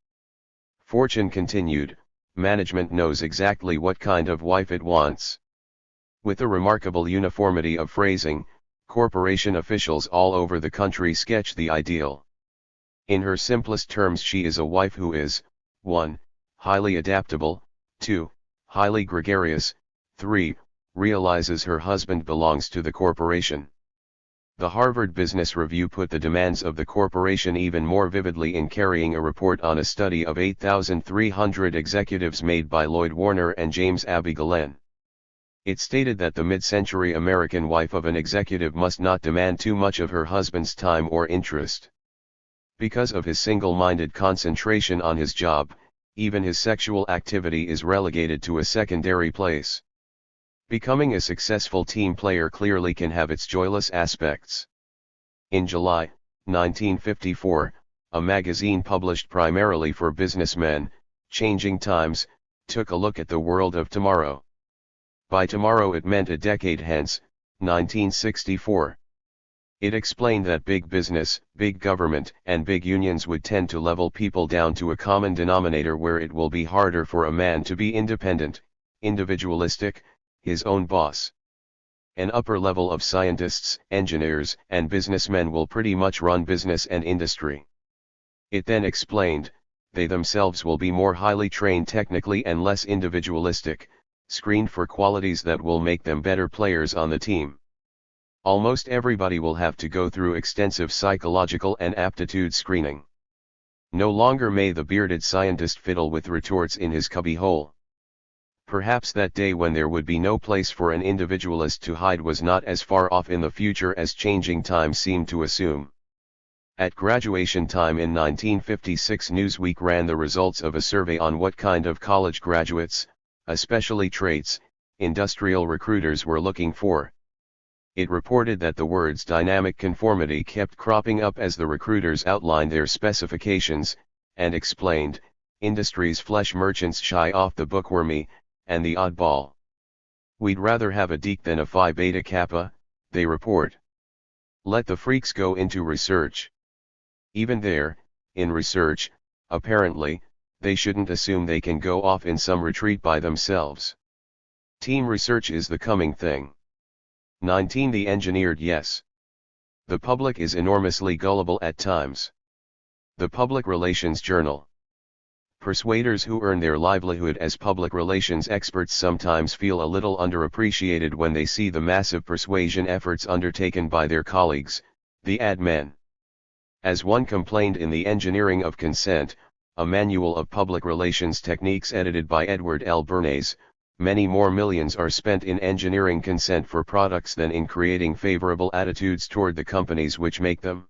Fortune continued, management knows exactly what kind of wife it wants. With a remarkable uniformity of phrasing, corporation officials all over the country sketch the ideal. In her simplest terms, she is a wife who is, 1. Highly adaptable, 2. Highly gregarious, 3. Realizes her husband belongs to the corporation. The Harvard Business Review put the demands of the corporation even more vividly in carrying a report on a study of 8,300 executives made by Lloyd Warner and James Abbey Galen. It stated that the mid-century American wife of an executive must not demand too much of her husband's time or interest. Because of his single-minded concentration on his job, even his sexual activity is relegated to a secondary place. Becoming a successful team player clearly can have its joyless aspects. In July, 1954, a magazine published primarily for businessmen, Changing Times, took a look at the world of tomorrow. By tomorrow it meant a decade hence, 1964. It explained that big business, big government, and big unions would tend to level people down to a common denominator where it will be harder for a man to be independent, individualistic, his own boss. An upper level of scientists, engineers, and businessmen will pretty much run business and industry. It then explained, they themselves will be more highly trained technically and less individualistic, screened for qualities that will make them better players on the team. Almost everybody will have to go through extensive psychological and aptitude screening. No longer may the bearded scientist fiddle with retorts in his cubbyhole. Perhaps that day when there would be no place for an individualist to hide was not as far off in the future as Changing Times seemed to assume. At graduation time in 1956, Newsweek ran the results of a survey on what kind of college graduates, especially traits, industrial recruiters were looking for. It reported that the words dynamic conformity kept cropping up as the recruiters outlined their specifications, and explained, industry's flesh merchants shy off the bookwormy, and the oddball. We'd rather have a geek than a Phi Beta Kappa, they report. Let the freaks go into research. Even there, in research, apparently, they shouldn't assume they can go off in some retreat by themselves. Team research is the coming thing. 19. The engineered yes. The public is enormously gullible at times. The Public Relations Journal. Persuaders who earn their livelihood as public relations experts sometimes feel a little underappreciated when they see the massive persuasion efforts undertaken by their colleagues, the ad men. As one complained in The Engineering of Consent, a manual of public relations techniques edited by Edward L. Bernays, many more millions are spent in engineering consent for products than in creating favorable attitudes toward the companies which make them.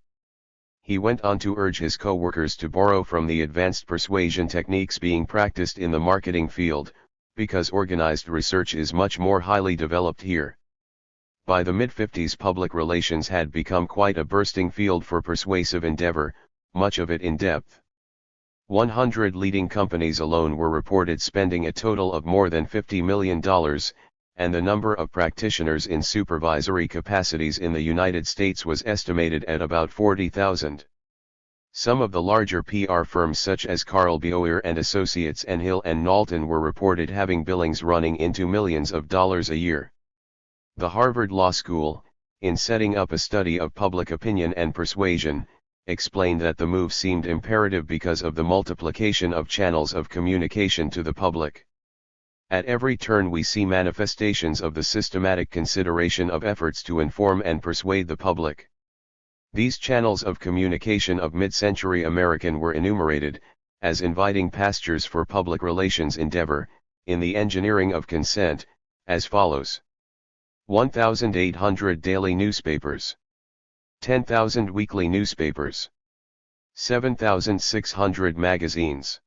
He went on to urge his co-workers to borrow from the advanced persuasion techniques being practiced in the marketing field, because organized research is much more highly developed here. By the mid-50s, public relations had become quite a bursting field for persuasive endeavor, much of it in depth. 100 leading companies alone were reported spending a total of more than $50 million, and the number of practitioners in supervisory capacities in the United States was estimated at about 40,000. Some of the larger PR firms such as Carl Boyer and Associates and Hill and Knowlton were reported having billings running into millions of dollars a year. The Harvard Law School, in setting up a study of public opinion and persuasion, explained that the move seemed imperative because of the multiplication of channels of communication to the public. At every turn we see manifestations of the systematic consideration of efforts to inform and persuade the public. These channels of communication of mid-century American were enumerated, as inviting pastures for public relations endeavor, in the engineering of consent, as follows. 1,800 daily newspapers. 10,000 weekly newspapers. 7,600 magazines.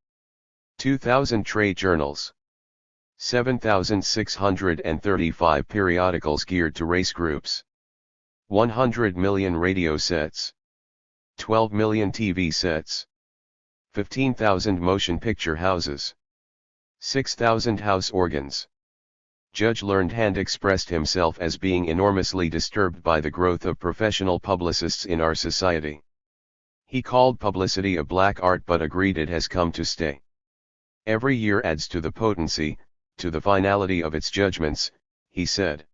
2,000 trade journals. 7,635 periodicals geared to race groups. 100 million radio sets. 12 million TV sets. 15,000 motion picture houses. 6,000 house organs. Judge Learned Hand expressed himself as being enormously disturbed by the growth of professional publicists in our society. He called publicity a black art but agreed it has come to stay. Every year adds to the potency, to the finality of its judgments, he said.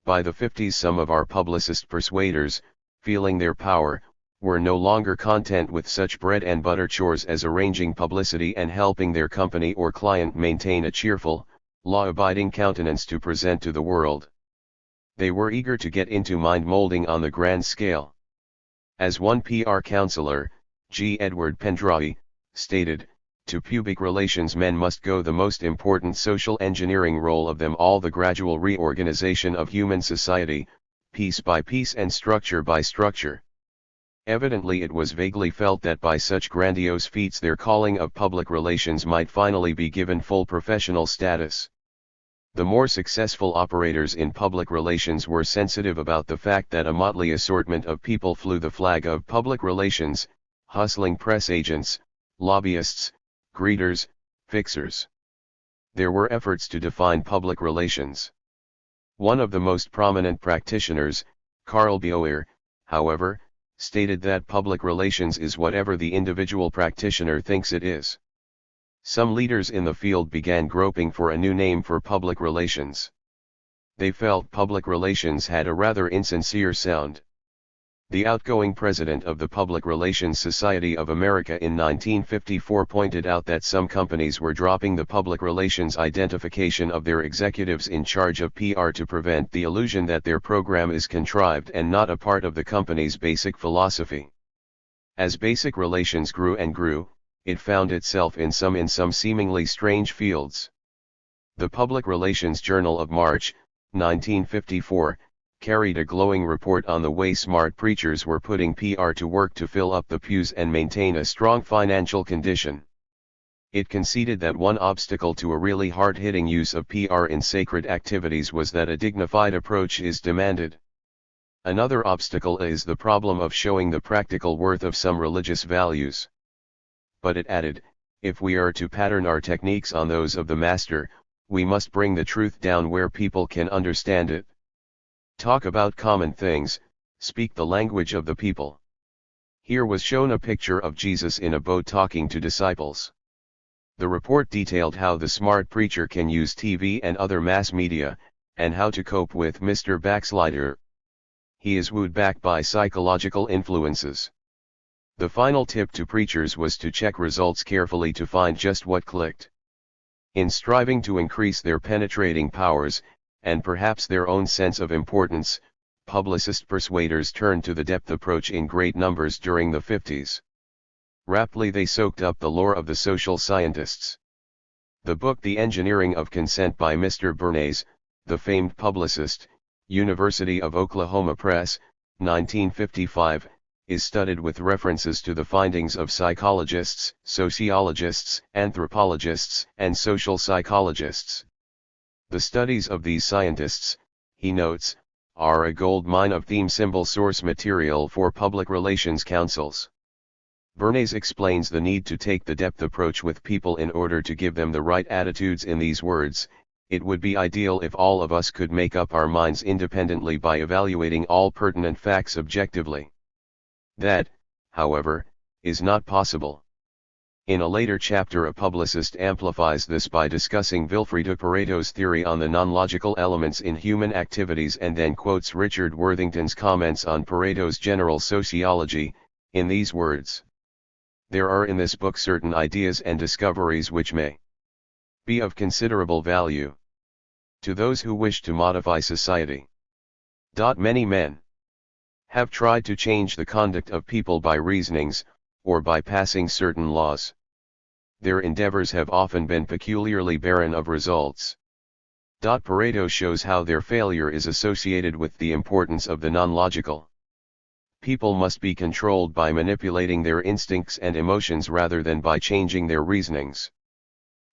By the 50s some of our publicist persuaders, feeling their power, were no longer content with such bread and butter chores as arranging publicity and helping their company or client maintain a cheerful, law-abiding countenance to present to the world. They were eager to get into mind-molding on the grand scale. As one PR counselor, G. Edward Pendrawi, stated, to public relations men must go the most important social engineering role of them all, the gradual reorganization of human society, piece by piece and structure by structure. Evidently it was vaguely felt that by such grandiose feats their calling of public relations might finally be given full professional status. The more successful operators in public relations were sensitive about the fact that a motley assortment of people flew the flag of public relations, hustling press agents, lobbyists, greeters, fixers. There were efforts to define public relations. One of the most prominent practitioners, Carl Boyer, however, stated that public relations is whatever the individual practitioner thinks it is. Some leaders in the field began groping for a new name for public relations. They felt public relations had a rather insincere sound. The outgoing president of the Public Relations Society of America in 1954 pointed out that some companies were dropping the public relations identification of their executives in charge of PR to prevent the illusion that their program is contrived and not a part of the company's basic philosophy. As basic relations grew and grew, it found itself in some seemingly strange fields. The Public Relations Journal of March, 1954, carried a glowing report on the way smart preachers were putting PR to work to fill up the pews and maintain a strong financial condition. It conceded that one obstacle to a really hard-hitting use of PR in sacred activities was that a dignified approach is demanded. Another obstacle is the problem of showing the practical worth of some religious values. But it added, if we are to pattern our techniques on those of the Master, we must bring the truth down where people can understand it. Talk about common things, speak the language of the people. Here was shown a picture of Jesus in a boat talking to disciples. The report detailed how the smart preacher can use TV and other mass media, and how to cope with Mr. Backslider. He is wooed back by psychological influences. The final tip to preachers was to check results carefully to find just what clicked. In striving to increase their penetrating powers, and perhaps their own sense of importance, publicist persuaders turned to the depth approach in great numbers during the 50s. Rapidly they soaked up the lore of the social scientists. The book The Engineering of Consent by Mr. Bernays, the famed publicist, University of Oklahoma Press, 1955, is studied with references to the findings of psychologists, sociologists, anthropologists, and social psychologists. The studies of these scientists, he notes, are a gold mine of theme symbol source material for public relations councils. Bernays explains the need to take the depth approach with people in order to give them the right attitudes in these words. It would be ideal if all of us could make up our minds independently by evaluating all pertinent facts objectively. That, however, is not possible. In a later chapter a publicist amplifies this by discussing Vilfredo Pareto's theory on the non-logical elements in human activities and then quotes Richard Worthington's comments on Pareto's general sociology, in these words. There are in this book certain ideas and discoveries which may Be of considerable value to those who wish to modify society. Many men have tried to change the conduct of people by reasonings, or by passing certain laws. Their endeavors have often been peculiarly barren of results. Pareto shows how their failure is associated with the importance of the non-logical. People must be controlled by manipulating their instincts and emotions rather than by changing their reasonings.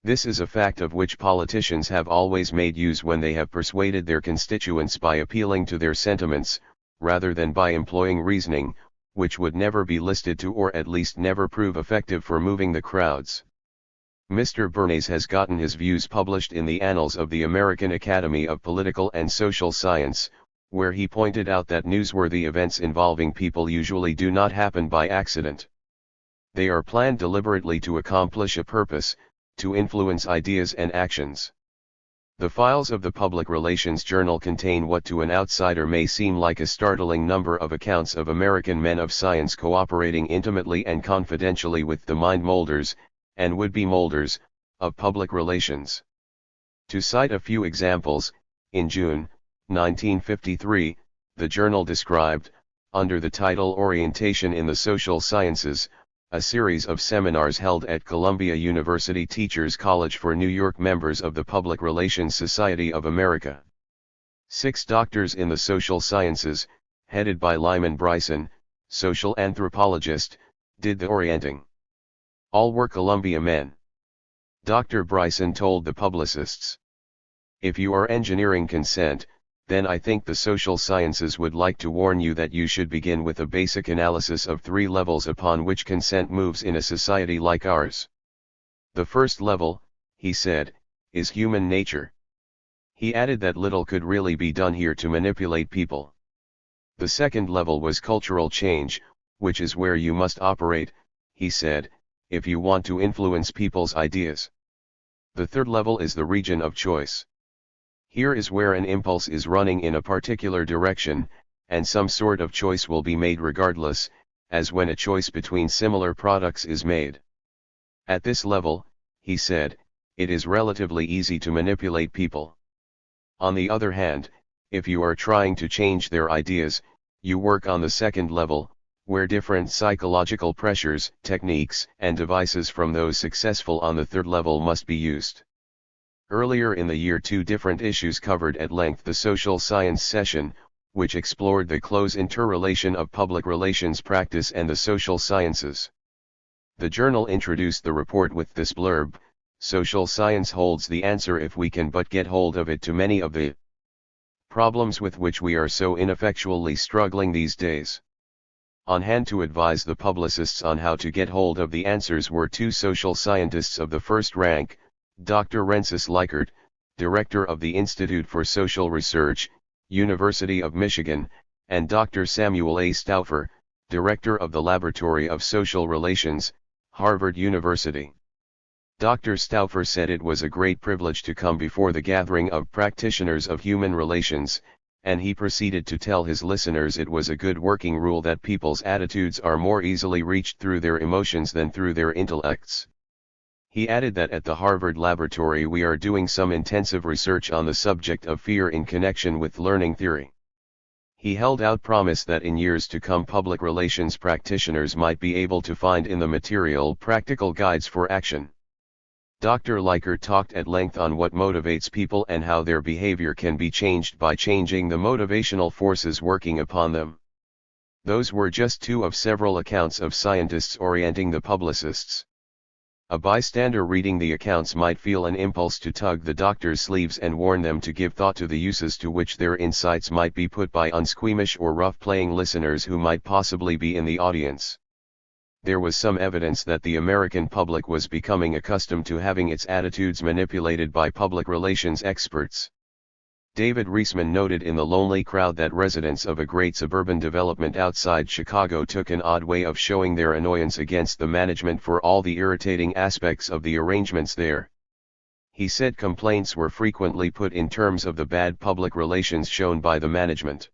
This is a fact of which politicians have always made use when they have persuaded their constituents by appealing to their sentiments, rather than by employing reasoning, which would never be listed to or at least never prove effective for moving the crowds. Mr. Bernays has gotten his views published in the Annals of the American Academy of Political and Social Science, where he pointed out that newsworthy events involving people usually do not happen by accident. They are planned deliberately to accomplish a purpose, to influence ideas and actions. The files of the Public Relations Journal contain what to an outsider may seem like a startling number of accounts of American men of science cooperating intimately and confidentially with the mind molders, and would-be molders, of public relations. To cite a few examples, in June 1953, the journal described, under the title Orientation in the Social Sciences, a series of seminars held at Columbia University Teachers College for New York members of the Public Relations Society of America. 6 doctors in the social sciences, headed by Lyman Bryson, social anthropologist, did the orienting. All were Columbia men. Dr. Bryson told the publicists, "If you are engineering consent, then I think the social sciences would like to warn you that you should begin with a basic analysis of 3 levels upon which consent moves in a society like ours. The first level," he said, "is human nature." He added that little could really be done here to manipulate people. The second level was cultural change, which is where you must operate, he said, if you want to influence people's ideas. The third level is the region of choice. Here is where an impulse is running in a particular direction, and some sort of choice will be made regardless, as when a choice between similar products is made. At this level, he said, it is relatively easy to manipulate people. On the other hand, if you are trying to change their ideas, you work on the second level, where different psychological pressures, techniques, and devices from those successful on the third level must be used. Earlier in the year 2 different issues covered at length the social science session, which explored the close interrelation of public relations practice and the social sciences. The journal introduced the report with this blurb: "Social science holds the answer if we can but get hold of it to many of the problems with which we are so ineffectually struggling these days." On hand to advise the publicists on how to get hold of the answers were 2 social scientists of the first rank, Dr. Rensis Likert, Director of the Institute for Social Research, University of Michigan, and Dr. Samuel A. Stauffer, Director of the Laboratory of Social Relations, Harvard University. Dr. Stauffer said it was a great privilege to come before the gathering of practitioners of human relations, and he proceeded to tell his listeners it was a good working rule that people's attitudes are more easily reached through their emotions than through their intellects. He added that at the Harvard Laboratory we are doing some intensive research on the subject of fear in connection with learning theory. He held out promise that in years to come public relations practitioners might be able to find in the material practical guides for action. Dr. Likert talked at length on what motivates people and how their behavior can be changed by changing the motivational forces working upon them. Those were just 2 of several accounts of scientists orienting the publicists. A bystander reading the accounts might feel an impulse to tug the doctor's sleeves and warn them to give thought to the uses to which their insights might be put by unsqueamish or rough-playing listeners who might possibly be in the audience. There was some evidence that the American public was becoming accustomed to having its attitudes manipulated by public relations experts. David Reisman noted in The Lonely Crowd that residents of a great suburban development outside Chicago took an odd way of showing their annoyance against the management for all the irritating aspects of the arrangements there. He said complaints were frequently put in terms of the bad public relations shown by the management.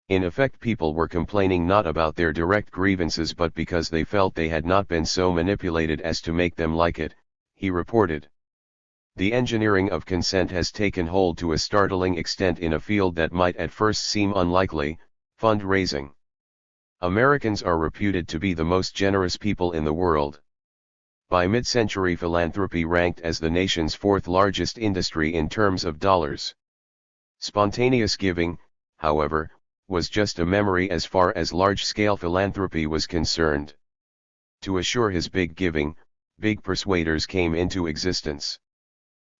In effect, people were complaining not about their direct grievances but because they felt they had not been so manipulated as to make them like it, he reported. The engineering of consent has taken hold to a startling extent in a field that might at first seem unlikely, fundraising. Americans are reputed to be the most generous people in the world. By mid-century, philanthropy ranked as the nation's fourth largest industry in terms of dollars. Spontaneous giving, however, was just a memory as far as large-scale philanthropy was concerned. To assure his big giving, big persuaders came into existence.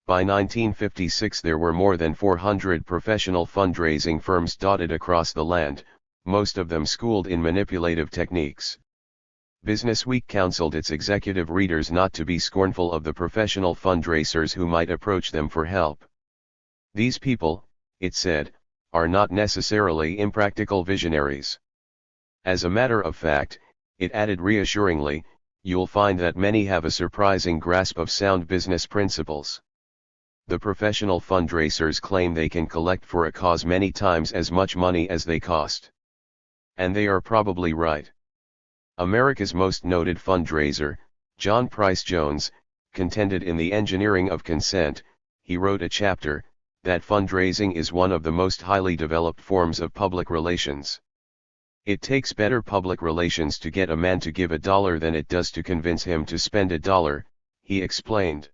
By 1956 there were more than 400 professional fundraising firms dotted across the land, most of them schooled in manipulative techniques. Businessweek counseled its executive readers not to be scornful of the professional fundraisers who might approach them for help. These people, it said, are not necessarily impractical visionaries. As a matter of fact, it added reassuringly, you'll find that many have a surprising grasp of sound business principles. The professional fundraisers claim they can collect for a cause many times as much money as they cost. And they are probably right. America's most noted fundraiser, John Price Jones, contended in The Engineering of Consent, he wrote a chapter, that fundraising is one of the most highly developed forms of public relations. It takes better public relations to get a man to give $1 than it does to convince him to spend $1, he explained.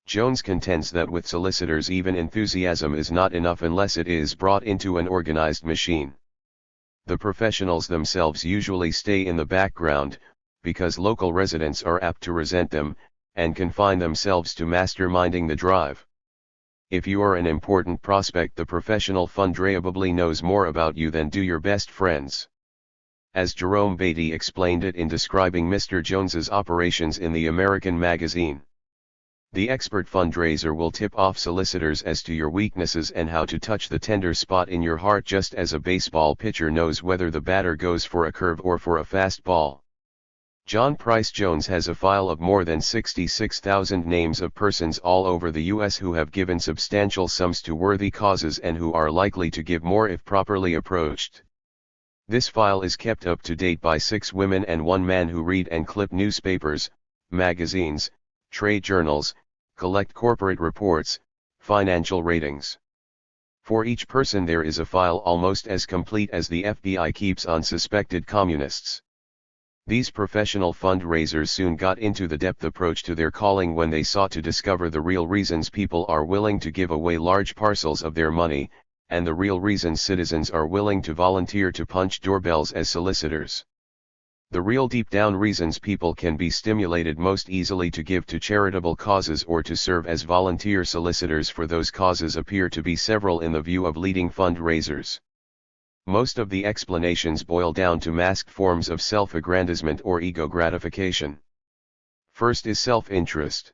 Jones contends that with solicitors even enthusiasm is not enough unless it is brought into an organized machine. The professionals themselves usually stay in the background, because local residents are apt to resent them, and confine themselves to masterminding the drive. If you are an important prospect, the professional fundraiser probably knows more about you than do your best friends. As Jerome Beatty explained it in describing Mr. Jones's operations in the American magazine. The expert fundraiser will tip off solicitors as to your weaknesses and how to touch the tender spot in your heart, just as a baseball pitcher knows whether the batter goes for a curve or for a fast ball. John Price Jones has a file of more than 66,000 names of persons all over the U.S. who have given substantial sums to worthy causes and who are likely to give more if properly approached. This file is kept up to date by 6 women and 1 man who read and clip newspapers, magazines, trade journals, collect corporate reports, financial ratings. For each person there is a file almost as complete as the FBI keeps on suspected communists. These professional fundraisers soon got into the depth approach to their calling when they sought to discover the real reasons people are willing to give away large parcels of their money, and the real reasons citizens are willing to volunteer to punch doorbells as solicitors. The real deep-down reasons people can be stimulated most easily to give to charitable causes or to serve as volunteer solicitors for those causes appear to be several in the view of leading fundraisers. Most of the explanations boil down to masked forms of self-aggrandizement or ego gratification. First is self-interest.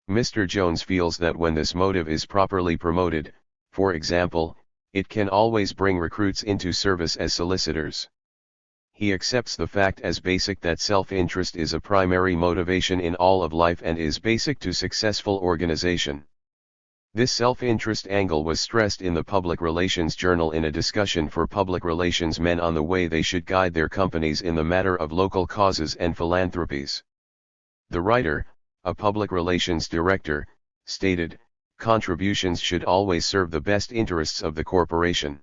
Mr. Jones feels that when this motive is properly promoted, for example, it can always bring recruits into service as solicitors. He accepts the fact as basic that self-interest is a primary motivation in all of life and is basic to successful organization. This self-interest angle was stressed in the Public Relations Journal in a discussion for public relations men on the way they should guide their companies in the matter of local causes and philanthropies. The writer, a public relations director, stated, "Contributions should always serve the best interests of the corporation.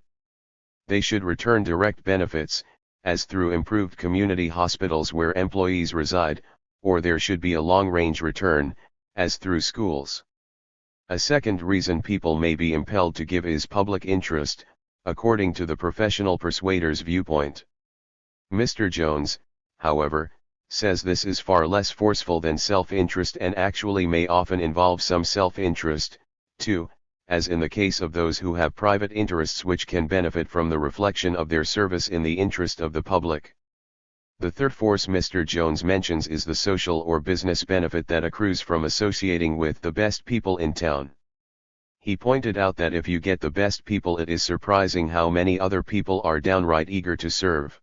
They should return direct benefits, as through improved community hospitals where employees reside, or there should be a long-range return, as through schools." A second reason people may be impelled to give is public interest, according to the professional persuader's viewpoint. Mr. Jones, however, says this is far less forceful than self-interest and actually may often involve some self-interest, too, as in the case of those who have private interests which can benefit from the reflection of their service in the interest of the public. The third force Mr. Jones mentions is the social or business benefit that accrues from associating with the best people in town. He pointed out that if you get the best people, it is surprising how many other people are downright eager to serve.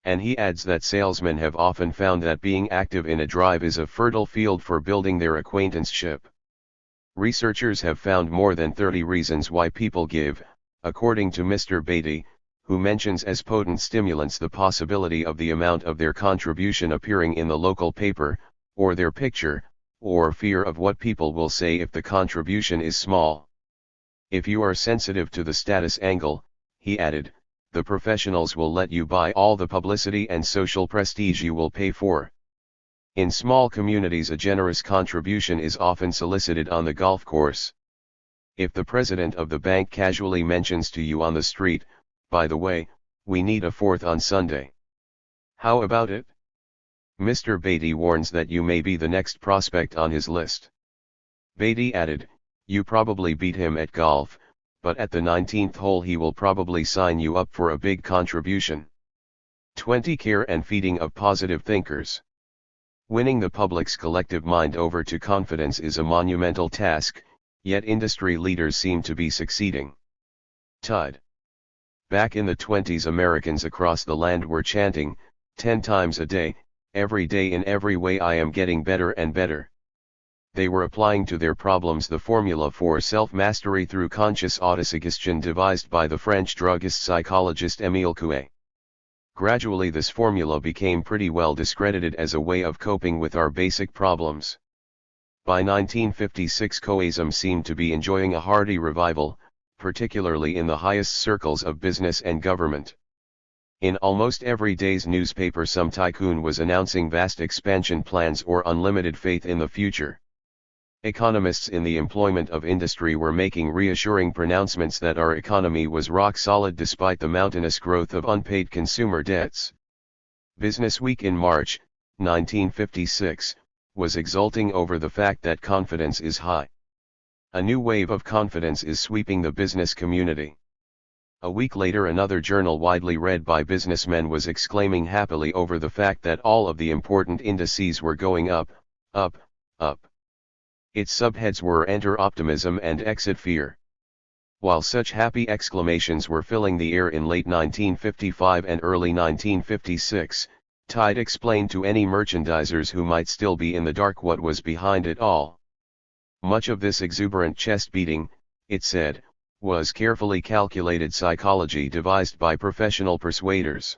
And he adds that salesmen have often found that being active in a drive is a fertile field for building their acquaintanceship. Researchers have found more than 30 reasons why people give, according to Mr. Beatty, who mentions as potent stimulants the possibility of the amount of their contribution appearing in the local paper, or their picture, or fear of what people will say if the contribution is small. If you are sensitive to the status angle, he added, the professionals will let you buy all the publicity and social prestige you will pay for. In small communities, a generous contribution is often solicited on the golf course. If the president of the bank casually mentions to you on the street, by the way, we need a fourth on Sunday. How about it? Mr. Beatty warns that you may be the next prospect on his list. Beatty added, you probably beat him at golf, but at the 19th hole he will probably sign you up for a big contribution. 20. Care and feeding of positive thinkers. Winning the public's collective mind over to confidence is a monumental task, yet industry leaders seem to be succeeding. TIDE. Back in the 20s, Americans across the land were chanting, 10 times a day, every day in every way I am getting better and better. They were applying to their problems the formula for self-mastery through conscious autosuggestion devised by the French druggist psychologist Émile Coué. Gradually this formula became pretty well discredited as a way of coping with our basic problems. By 1956 Couéism seemed to be enjoying a hearty revival, particularly in the highest circles of business and government. In almost every day's newspaper some tycoon was announcing vast expansion plans or unlimited faith in the future. Economists in the employment of industry were making reassuring pronouncements that our economy was rock solid despite the mountainous growth of unpaid consumer debts. Business Week in March, 1956, was exulting over the fact that confidence is high. A new wave of confidence is sweeping the business community. A week later, another journal widely read by businessmen was exclaiming happily over the fact that all of the important indices were going up, up, up. Its subheads were Enter Optimism and Exit Fear. While such happy exclamations were filling the air in late 1955 and early 1956, Tide explained to any merchandisers who might still be in the dark what was behind it all. Much of this exuberant chest beating, it said, was carefully calculated psychology devised by professional persuaders.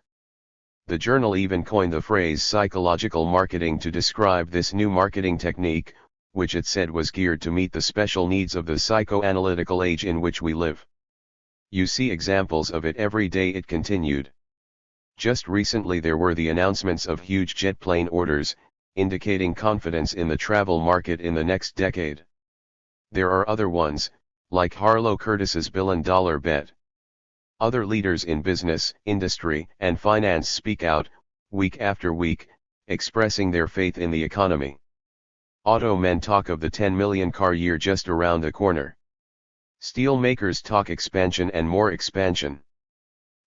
The journal even coined the phrase psychological marketing to describe this new marketing technique, which it said was geared to meet the special needs of the psychoanalytical age in which we live. You see examples of it every day, it continued. Just recently there were the announcements of huge jet plane orders, indicating confidence in the travel market in the next decade. There are other ones, like Harlow Curtis's billion-dollar bet. Other leaders in business, industry, and finance speak out, week after week, expressing their faith in the economy. Auto men talk of the 10 million car year just around the corner. Steel makers talk expansion and more expansion.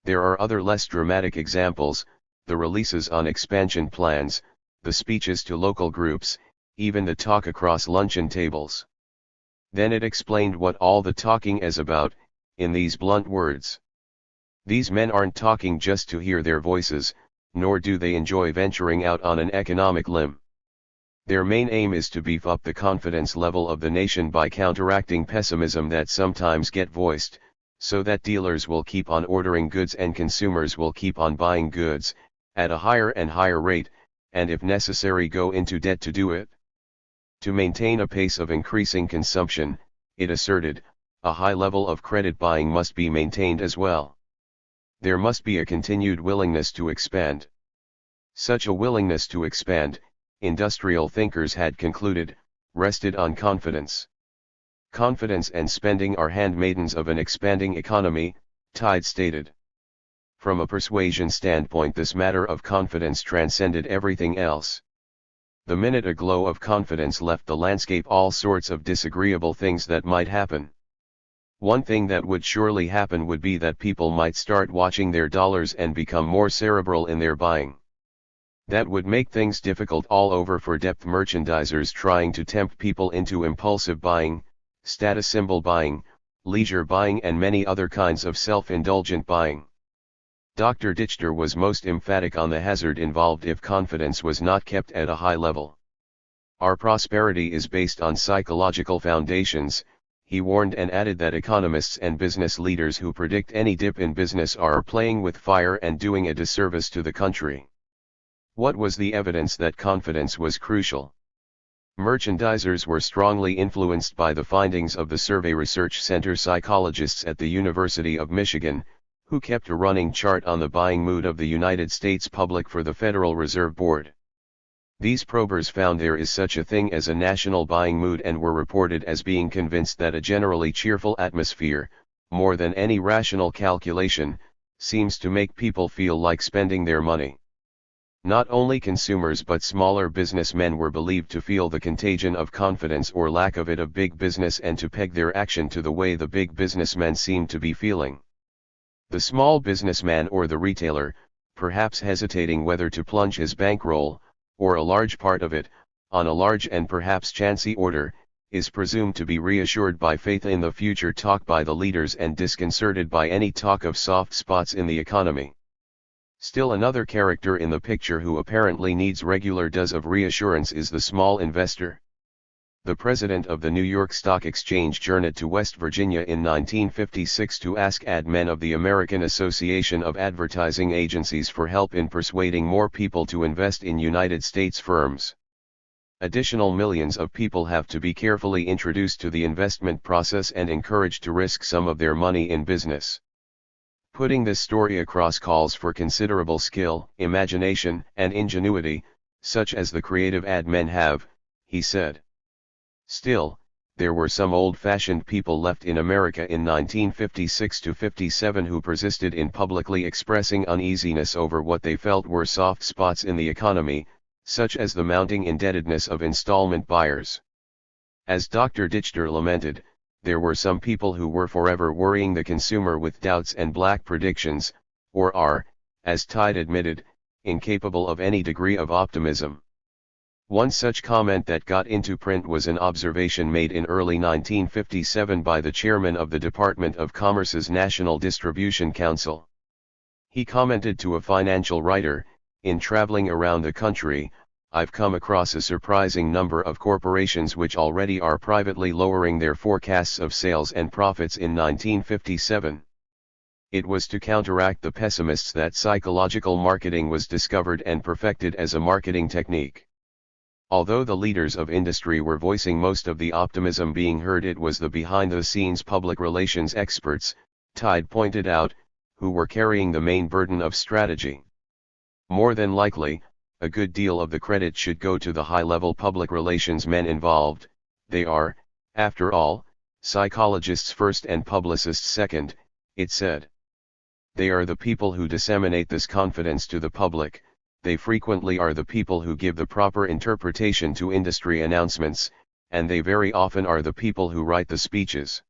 There are other less dramatic examples, the releases on expansion plans, the speeches to local groups, even the talk across luncheon tables. Then it explained what all the talking is about, in these blunt words. These men aren't talking just to hear their voices, nor do they enjoy venturing out on an economic limb. Their main aim is to beef up the confidence level of the nation by counteracting pessimism that sometimes get voiced, so that dealers will keep on ordering goods and consumers will keep on buying goods, at a higher and higher rate, and if necessary go into debt to do it. To maintain a pace of increasing consumption, it asserted, a high level of credit buying must be maintained as well. There must be a continued willingness to expand. Such a willingness to expand, industrial thinkers had concluded, rested on confidence. Confidence and spending are handmaidens of an expanding economy, Tide stated. From a persuasion standpoint, this matter of confidence transcended everything else. The minute a glow of confidence left the landscape, all sorts of disagreeable things that might happen. One thing that would surely happen would be that people might start watching their dollars and become more cerebral in their buying. That would make things difficult all over for depth merchandisers trying to tempt people into impulsive buying, status symbol buying, leisure buying, and many other kinds of self-indulgent buying. Dr. Dichter was most emphatic on the hazard involved if confidence was not kept at a high level. Our prosperity is based on psychological foundations, he warned, and added that economists and business leaders who predict any dip in business are playing with fire and doing a disservice to the country. What was the evidence that confidence was crucial? Merchandisers were strongly influenced by the findings of the Survey Research Center psychologists at the University of Michigan, who kept a running chart on the buying mood of the United States public for the Federal Reserve Board. These probers found there is such a thing as a national buying mood and were reported as being convinced that a generally cheerful atmosphere, more than any rational calculation, seems to make people feel like spending their money. Not only consumers but smaller businessmen were believed to feel the contagion of confidence or lack of it of big business and to peg their action to the way the big businessmen seemed to be feeling. The small businessman or the retailer, perhaps hesitating whether to plunge his bankroll, or a large part of it, on a large and perhaps chancy order, is presumed to be reassured by faith in the future talk by the leaders and disconcerted by any talk of soft spots in the economy. Still another character in the picture who apparently needs regular dose of reassurance is the small investor. The president of the New York Stock Exchange journeyed to West Virginia in 1956 to ask admin of the American Association of Advertising Agencies for help in persuading more people to invest in United States firms. Additional millions of people have to be carefully introduced to the investment process and encouraged to risk some of their money in business. Putting this story across calls for considerable skill, imagination, and ingenuity, such as the creative ad men have, he said. Still, there were some old-fashioned people left in America in 1956–57 who persisted in publicly expressing uneasiness over what they felt were soft spots in the economy, such as the mounting indebtedness of installment buyers. As Dr. Dichter lamented, there were some people who were forever worrying the consumer with doubts and black predictions, or are, as Tide admitted, incapable of any degree of optimism. One such comment that got into print was an observation made in early 1957 by the chairman of the Department of Commerce's National Distribution Council. He commented to a financial writer, "In traveling around the country, I've come across a surprising number of corporations which already are privately lowering their forecasts of sales and profits in 1957. It was to counteract the pessimists that psychological marketing was discovered and perfected as a marketing technique. Although the leaders of industry were voicing most of the optimism being heard, it was the behind-the-scenes public relations experts, Tide pointed out, who were carrying the main burden of strategy. More than likely, a good deal of the credit should go to the high-level public relations men involved. They are, after all, psychologists first and publicists second," it said. "They are the people who disseminate this confidence to the public, they frequently are the people who give the proper interpretation to industry announcements, and they very often are the people who write the speeches."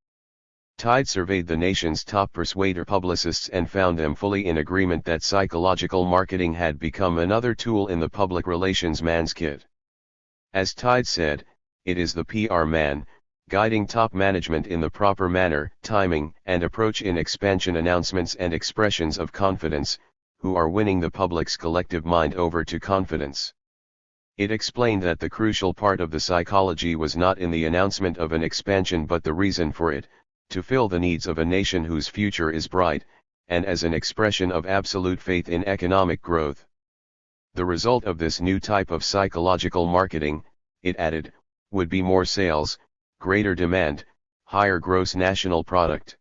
Tide surveyed the nation's top persuader publicists and found them fully in agreement that psychological marketing had become another tool in the public relations man's kit. As Tide said, it is the PR man, guiding top management in the proper manner, timing, and approach in expansion announcements and expressions of confidence, who are winning the public's collective mind over to confidence. It explained that the crucial part of the psychology was not in the announcement of an expansion but the reason for it, to fill the needs of a nation whose future is bright, and as an expression of absolute faith in economic growth. The result of this new type of psychological marketing, it added, would be more sales, greater demand, higher gross national product.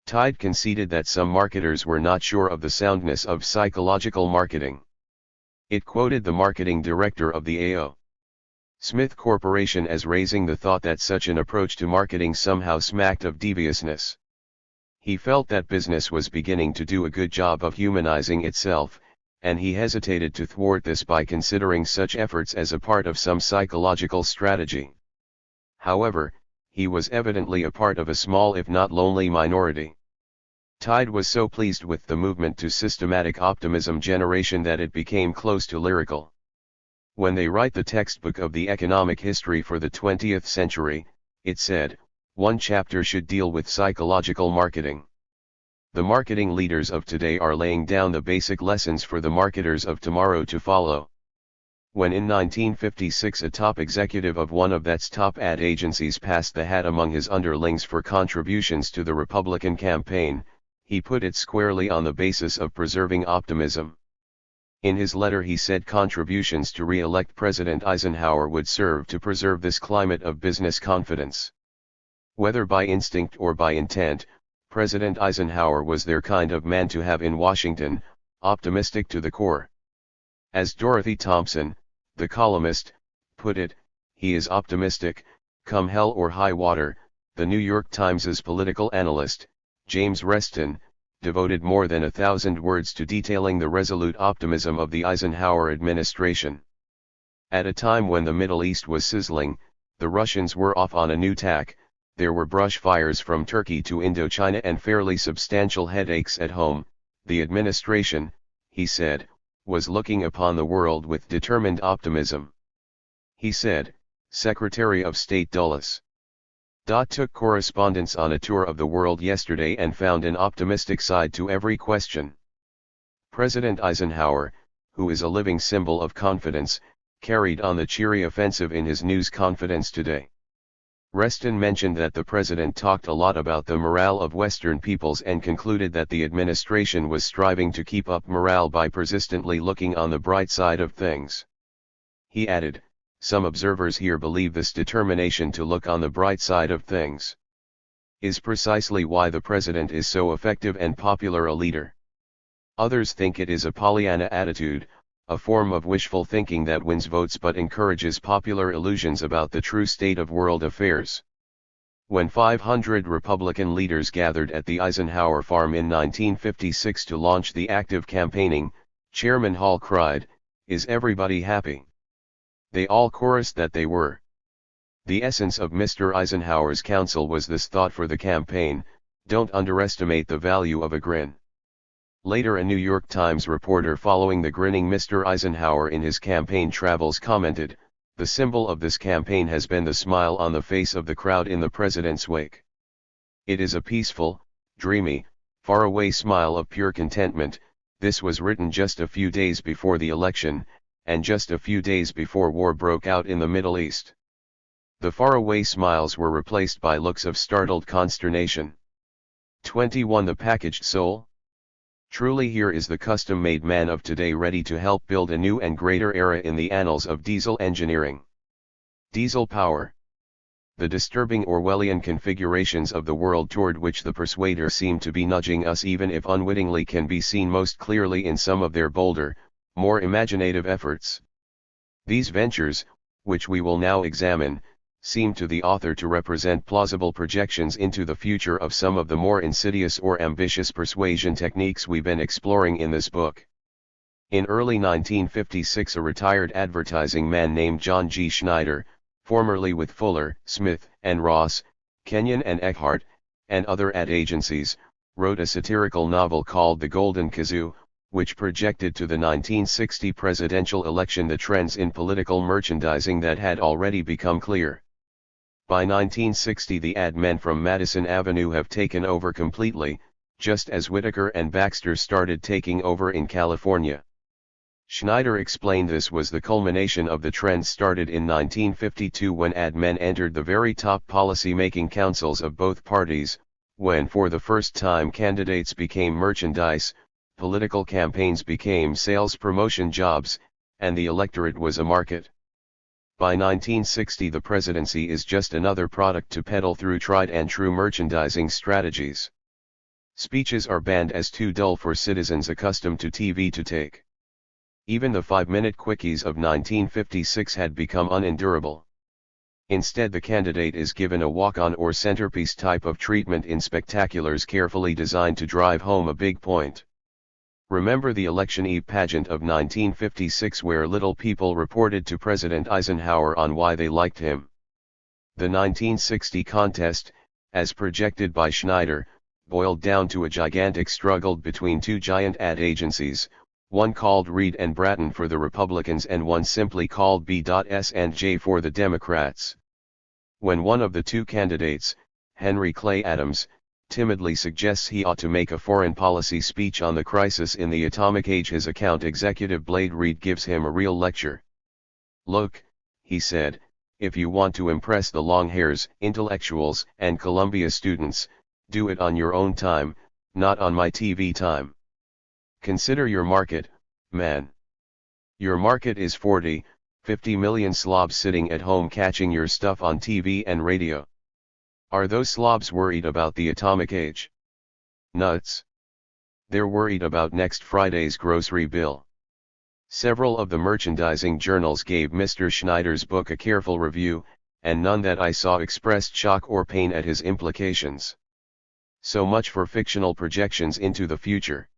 Tide conceded that some marketers were not sure of the soundness of psychological marketing. It quoted the marketing director of the A.O. Smith Corporation as raising the thought that such an approach to marketing somehow smacked of deviousness. He felt that business was beginning to do a good job of humanizing itself, and he hesitated to thwart this by considering such efforts as a part of some psychological strategy. However, he was evidently a part of a small if not lonely minority. Tide was so pleased with the movement to systematic optimism generation that it became close to lyrical. When they write the textbook of the economic history for the 20th century, it said, one chapter should deal with psychological marketing. The marketing leaders of today are laying down the basic lessons for the marketers of tomorrow to follow. When in 1956 a top executive of one of that's top ad agencies passed the hat among his underlings for contributions to the Republican campaign, he put it squarely on the basis of preserving optimism. In his letter he said contributions to re-elect President Eisenhower would serve to preserve this climate of business confidence. Whether by instinct or by intent, President Eisenhower was their kind of man to have in Washington, optimistic to the core. As Dorothy Thompson, the columnist, put it, he is optimistic, come hell or high water. The New York Times's political analyst, James Reston, devoted more than 1,000 words to detailing the resolute optimism of the Eisenhower administration. At a time when the Middle East was sizzling, the Russians were off on a new tack, there were brush fires from Turkey to Indochina and fairly substantial headaches at home, the administration, he said, was looking upon the world with determined optimism. He said, Secretary of State Dulles took correspondents on a tour of the world yesterday and found an optimistic side to every question. President Eisenhower, who is a living symbol of confidence, carried on the cheery offensive in his news conference today. Reston mentioned that the president talked a lot about the morale of Western peoples and concluded that the administration was striving to keep up morale by persistently looking on the bright side of things. He added, some observers here believe this determination to look on the bright side of things is precisely why the president is so effective and popular a leader. Others think it is a Pollyanna attitude, a form of wishful thinking that wins votes but encourages popular illusions about the true state of world affairs. When 500 Republican leaders gathered at the Eisenhower farm in 1956 to launch the active campaigning, Chairman Hall cried, "Is everybody happy?" They all chorused that they were. The essence of Mr. Eisenhower's counsel was this thought for the campaign: don't underestimate the value of a grin. Later a New York Times reporter following the grinning Mr. Eisenhower in his campaign travels commented, the symbol of this campaign has been the smile on the face of the crowd in the president's wake. It is a peaceful, dreamy, faraway smile of pure contentment. This was written just a few days before the election, and just a few days before war broke out in the Middle East. The faraway smiles were replaced by looks of startled consternation. 21 The packaged soul? Truly here is the custom-made man of today ready to help build a new and greater era in the annals of diesel engineering. Diesel power. The disturbing Orwellian configurations of the world toward which the persuaders seem to be nudging us, even if unwittingly, can be seen most clearly in some of their bolder, more imaginative efforts. These ventures, which we will now examine, seem to the author to represent plausible projections into the future of some of the more insidious or ambitious persuasion techniques we've been exploring in this book. In early 1956, a retired advertising man named John G. Schneider, formerly with Fuller, Smith, and Ross, Kenyon and Eckhart, and other ad agencies, wrote a satirical novel called The Golden Kazoo, which projected to the 1960 presidential election the trends in political merchandising that had already become clear. By 1960 the ad men from Madison Avenue have taken over completely, just as Whitaker and Baxter started taking over in California. Schneider explained this was the culmination of the trend started in 1952 when ad men entered the very top policy-making councils of both parties, when for the first time candidates became merchandise, political campaigns became sales promotion jobs, and the electorate was a market. By 1960 the presidency is just another product to peddle through tried and true merchandising strategies. Speeches are banned as too dull for citizens accustomed to TV to take. Even the 5-minute quickies of 1956 had become unendurable. Instead the candidate is given a walk-on or centerpiece type of treatment in spectaculars carefully designed to drive home a big point. Remember the Election Eve pageant of 1956 where little people reported to President Eisenhower on why they liked him. The 1960 contest, as projected by Schneider, boiled down to a gigantic struggle between two giant ad agencies, one called Reed and Bratton for the Republicans and one simply called B.S&J for the Democrats. When one of the two candidates, Henry Clay Adams, timidly suggests he ought to make a foreign policy speech on the crisis in the atomic age, his account executive Blade Reed gives him a real lecture. "Look," he said, "if you want to impress the longhairs, intellectuals, and Columbia students, do it on your own time, not on my TV time. Consider your market, man. Your market is 40, 50 million slobs sitting at home catching your stuff on TV and radio. Are those slobs worried about the atomic age? Nuts. They're worried about next Friday's grocery bill. Several of the merchandising journals gave Mr. Schneider's book a careful review, and none that I saw expressed shock or pain at his implications. So much for fictional projections into the future.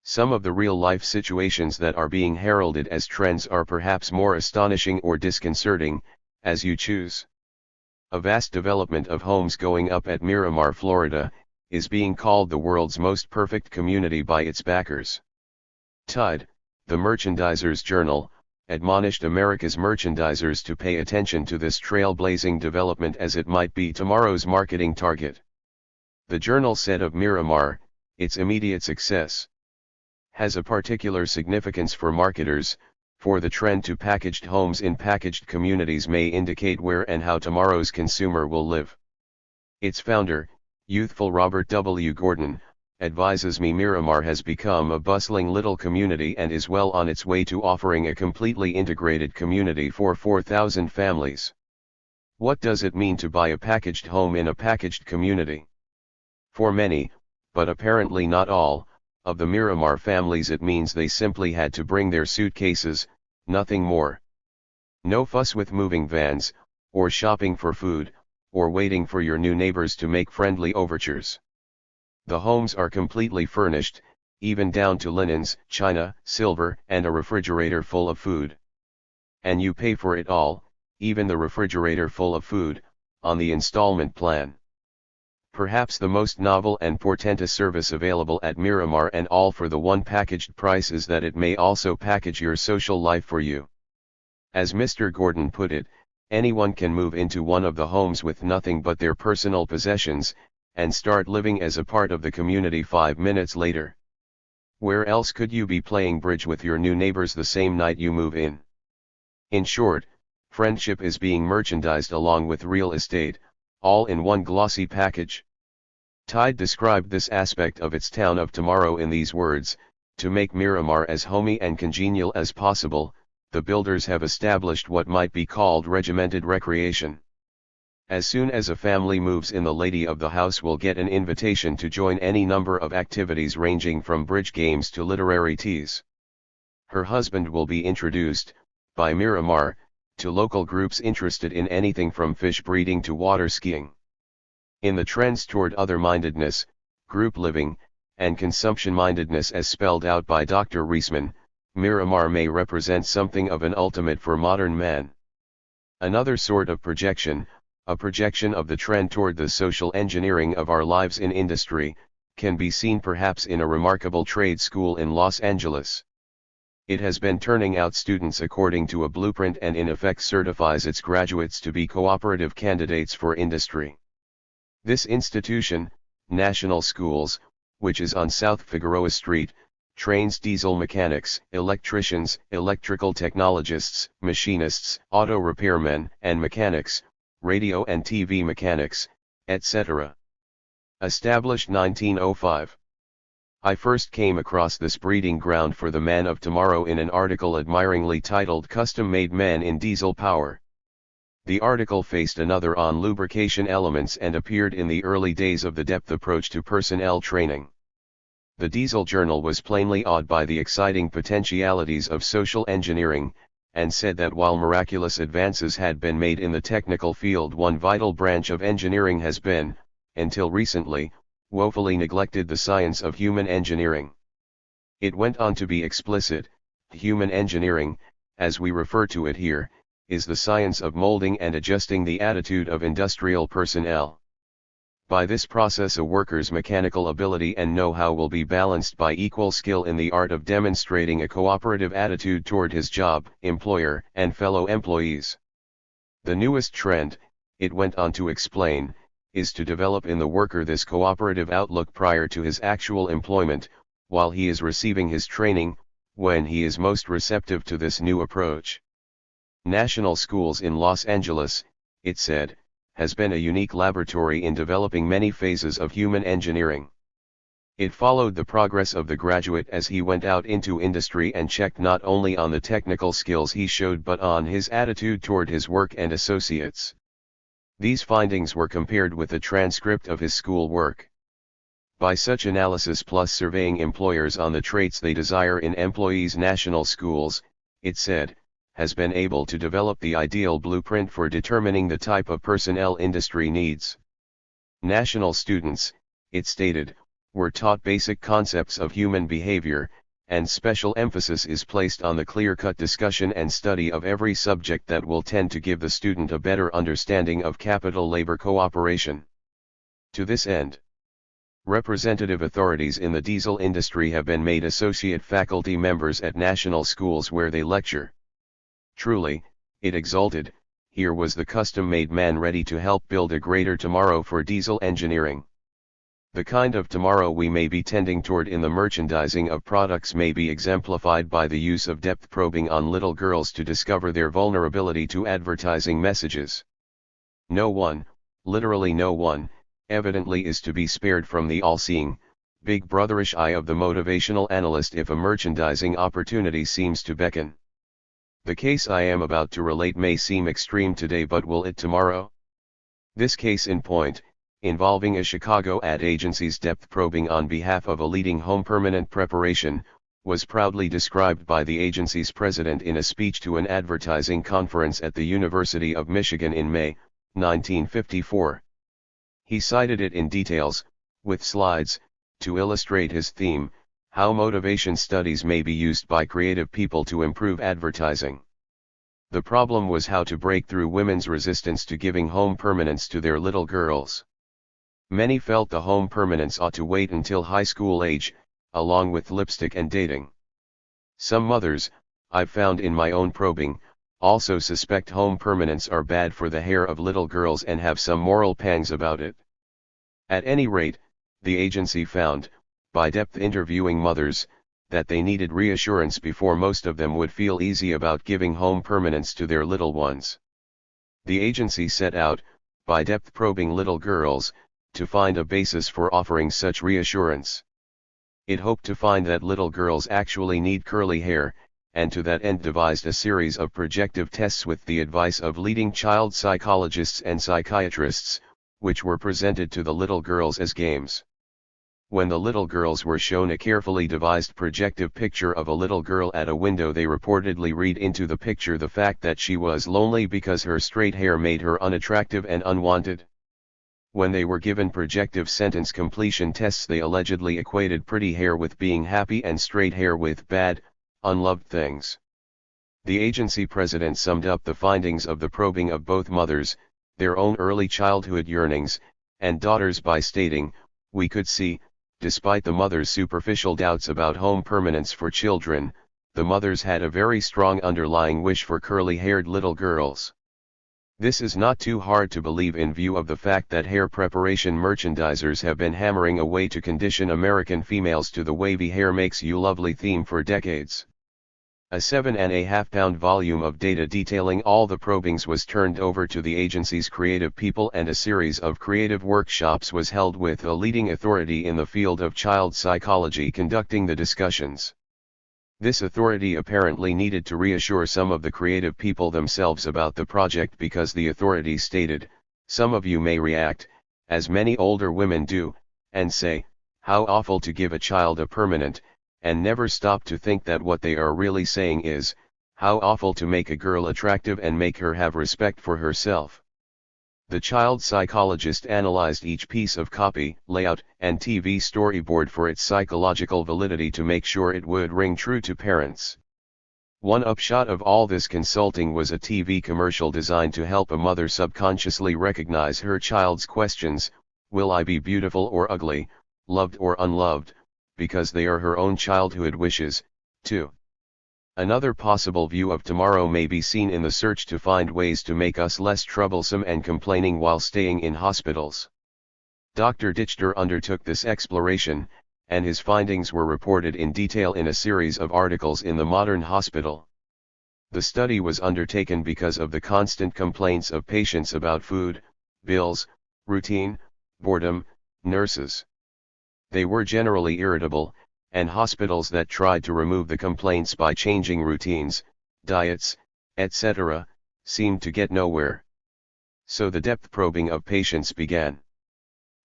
Some of the real-life situations that are being heralded as trends are perhaps more astonishing or disconcerting, as you choose. A vast development of homes going up at Miramar, Florida, is being called the world's most perfect community by its backers. THIRD, the Merchandiser's Journal, admonished America's merchandisers to pay attention to this trailblazing development as it might be tomorrow's marketing target. The journal said of Miramar, its immediate success has a particular significance for marketers, for the trend to packaged homes in packaged communities may indicate where and how tomorrow's consumer will live. Its founder, youthful Robert W. Gordon, advises me Miramar has become a bustling little community and is well on its way to offering a completely integrated community for 4,000 families. What does it mean to buy a packaged home in a packaged community? For many, but apparently not all, of the Miramar families it means they simply had to bring their suitcases, nothing more. No fuss with moving vans, or shopping for food, or waiting for your new neighbors to make friendly overtures. The homes are completely furnished, even down to linens, china, silver, and a refrigerator full of food. And you pay for it all, even the refrigerator full of food, on the installment plan. Perhaps the most novel and portentous service available at Miramar, and all for the one packaged price, is that it may also package your social life for you. As Mr. Gordon put it, anyone can move into one of the homes with nothing but their personal possessions, and start living as a part of the community 5 minutes later. Where else could you be playing bridge with your new neighbors the same night you move in? In short, friendship is being merchandised along with real estate, all in one glossy package. Tide described this aspect of its town of tomorrow in these words: to make Miramar as homey and congenial as possible, the builders have established what might be called regimented recreation. As soon as a family moves in, the lady of the house will get an invitation to join any number of activities ranging from bridge games to literary teas. Her husband will be introduced, by Miramar, to local groups interested in anything from fish breeding to water skiing. In the trends toward other-mindedness, group living, and consumption-mindedness as spelled out by Dr. Reisman, Miramar may represent something of an ultimate for modern man. Another sort of projection, a projection of the trend toward the social engineering of our lives in industry, can be seen perhaps in a remarkable trade school in Los Angeles. It has been turning out students according to a blueprint and in effect certifies its graduates to be cooperative candidates for industry. This institution, National Schools, which is on South Figueroa Street, trains diesel mechanics, electricians, electrical technologists, machinists, auto repairmen and mechanics, radio and TV mechanics, etc. Established 1905. I first came across this breeding ground for the man of tomorrow in an article admiringly titled "Custom-Made Man in Diesel Power." The article faced another on lubrication elements and appeared in the early days of the depth approach to personnel training. The Diesel Journal was plainly awed by the exciting potentialities of social engineering, and said that while miraculous advances had been made in the technical field, one vital branch of engineering has been, until recently, woefully neglected: the science of human engineering. It went on to be explicit: human engineering, as we refer to it here, is the science of molding and adjusting the attitude of industrial personnel. By this process a worker's mechanical ability and know-how will be balanced by equal skill in the art of demonstrating a cooperative attitude toward his job, employer, and fellow employees. The newest trend, it went on to explain, is to develop in the worker this cooperative outlook prior to his actual employment, while he is receiving his training, when he is most receptive to this new approach. National Schools in Los Angeles, it said, has been a unique laboratory in developing many phases of human engineering. It followed the progress of the graduate as he went out into industry and checked not only on the technical skills he showed but on his attitude toward his work and associates. These findings were compared with a transcript of his school work. By such analysis plus surveying employers on the traits they desire in employees, national schools, it said, has been able to develop the ideal blueprint for determining the type of personnel industry needs. National students, it stated, were taught basic concepts of human behavior, and special emphasis is placed on the clear-cut discussion and study of every subject that will tend to give the student a better understanding of capital-labor cooperation. To this end, representative authorities in the diesel industry have been made associate faculty members at national schools where they lecture. Truly, it exulted, here was the custom-made man ready to help build a greater tomorrow for diesel engineering. The kind of tomorrow we may be tending toward in the merchandising of products may be exemplified by the use of depth probing on little girls to discover their vulnerability to advertising messages. No one, literally no one, evidently is to be spared from the all-seeing, big brotherish eye of the motivational analyst if a merchandising opportunity seems to beckon. The case I am about to relate may seem extreme today, but will it tomorrow? This case in point, involving a Chicago ad agency's depth probing on behalf of a leading home permanent preparation, was proudly described by the agency's president in a speech to an advertising conference at the University of Michigan in May, 1954. He cited it in details, with slides, to illustrate his theme, how motivation studies may be used by creative people to improve advertising. The problem was how to break through women's resistance to giving home permanents to their little girls. Many felt the home permanents ought to wait until high school age, along with lipstick and dating. Some mothers, I've found in my own probing, also suspect home permanents are bad for the hair of little girls and have some moral pangs about it. At any rate, the agency found, by depth interviewing mothers, that they needed reassurance before most of them would feel easy about giving home permanents to their little ones. The agency set out, by depth probing little girls, to find a basis for offering such reassurance. It hoped to find that little girls actually need curly hair, and to that end devised a series of projective tests with the advice of leading child psychologists and psychiatrists, which were presented to the little girls as games. When the little girls were shown a carefully devised projective picture of a little girl at a window, they reportedly read into the picture the fact that she was lonely because her straight hair made her unattractive and unwanted. When they were given projective sentence completion tests, they allegedly equated pretty hair with being happy and straight hair with bad, unloved things. The agency president summed up the findings of the probing of both mothers, their own early childhood yearnings, and daughters by stating, "We could see, despite the mothers' superficial doubts about home permanents for children, the mothers had a very strong underlying wish for curly-haired little girls." This is not too hard to believe in view of the fact that hair preparation merchandisers have been hammering away to condition American females to the wavy hair makes you lovely theme for decades. A 7.5-pound volume of data detailing all the probings was turned over to the agency's creative people, and a series of creative workshops was held with a leading authority in the field of child psychology conducting the discussions. This authority apparently needed to reassure some of the creative people themselves about the project, because the authority stated, "Some of you may react, as many older women do, and say, 'How awful to give a child a permanent,' and never stop to think that what they are really saying is, 'How awful to make a girl attractive and make her have respect for herself.'" The child psychologist analyzed each piece of copy, layout, and TV storyboard for its psychological validity to make sure it would ring true to parents. One upshot of all this consulting was a TV commercial designed to help a mother subconsciously recognize her child's questions, "Will I be beautiful or ugly, loved or unloved?" because they are her own childhood wishes, too. Another possible view of tomorrow may be seen in the search to find ways to make us less troublesome and complaining while staying in hospitals. Dr. Dichter undertook this exploration, and his findings were reported in detail in a series of articles in the Modern Hospital. The study was undertaken because of the constant complaints of patients about food, bills, routine, boredom, nurses. They were generally irritable, and hospitals that tried to remove the complaints by changing routines, diets, etc., seemed to get nowhere. So the depth probing of patients began.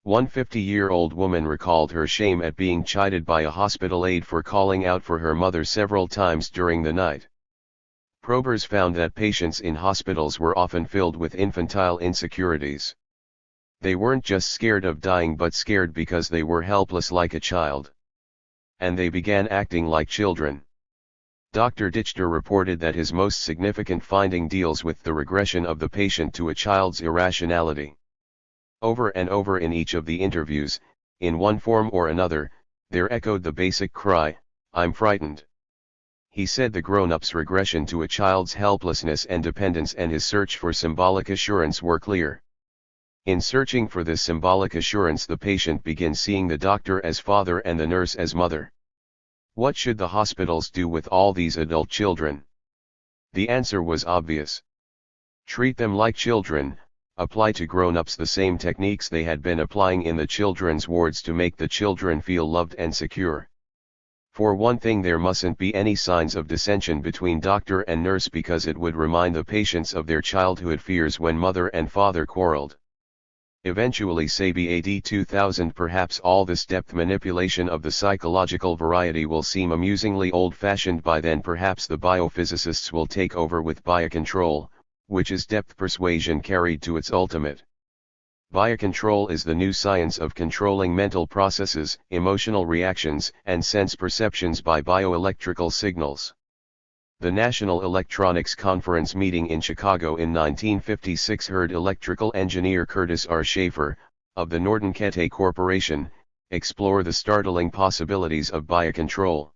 One 50-year-old woman recalled her shame at being chided by a hospital aide for calling out for her mother several times during the night. Probers found that patients in hospitals were often filled with infantile insecurities. They weren't just scared of dying but scared because they were helpless like a child. And they began acting like children. Dr. Dichter reported that his most significant finding deals with the regression of the patient to a child's irrationality. Over and over in each of the interviews, in one form or another, there echoed the basic cry, "I'm frightened." He said the grown-up's regression to a child's helplessness and dependence and his search for symbolic assurance were clear. In searching for this symbolic assurance, the patient begins seeing the doctor as father and the nurse as mother. What should the hospitals do with all these adult children? The answer was obvious. Treat them like children, apply to grown-ups the same techniques they had been applying in the children's wards to make the children feel loved and secure. For one thing, there mustn't be any signs of dissension between doctor and nurse because it would remind the patients of their childhood fears when mother and father quarreled. Eventually, say AD 2000, perhaps all this depth manipulation of the psychological variety will seem amusingly old-fashioned by then. Perhaps the biophysicists will take over with biocontrol, which is depth persuasion carried to its ultimate. Biocontrol is the new science of controlling mental processes, emotional reactions, and sense perceptions by bioelectrical signals. The National Electronics Conference meeting in Chicago in 1956 heard electrical engineer Curtis R. Schaefer, of the Norton Kette Corporation, explore the startling possibilities of biocontrol.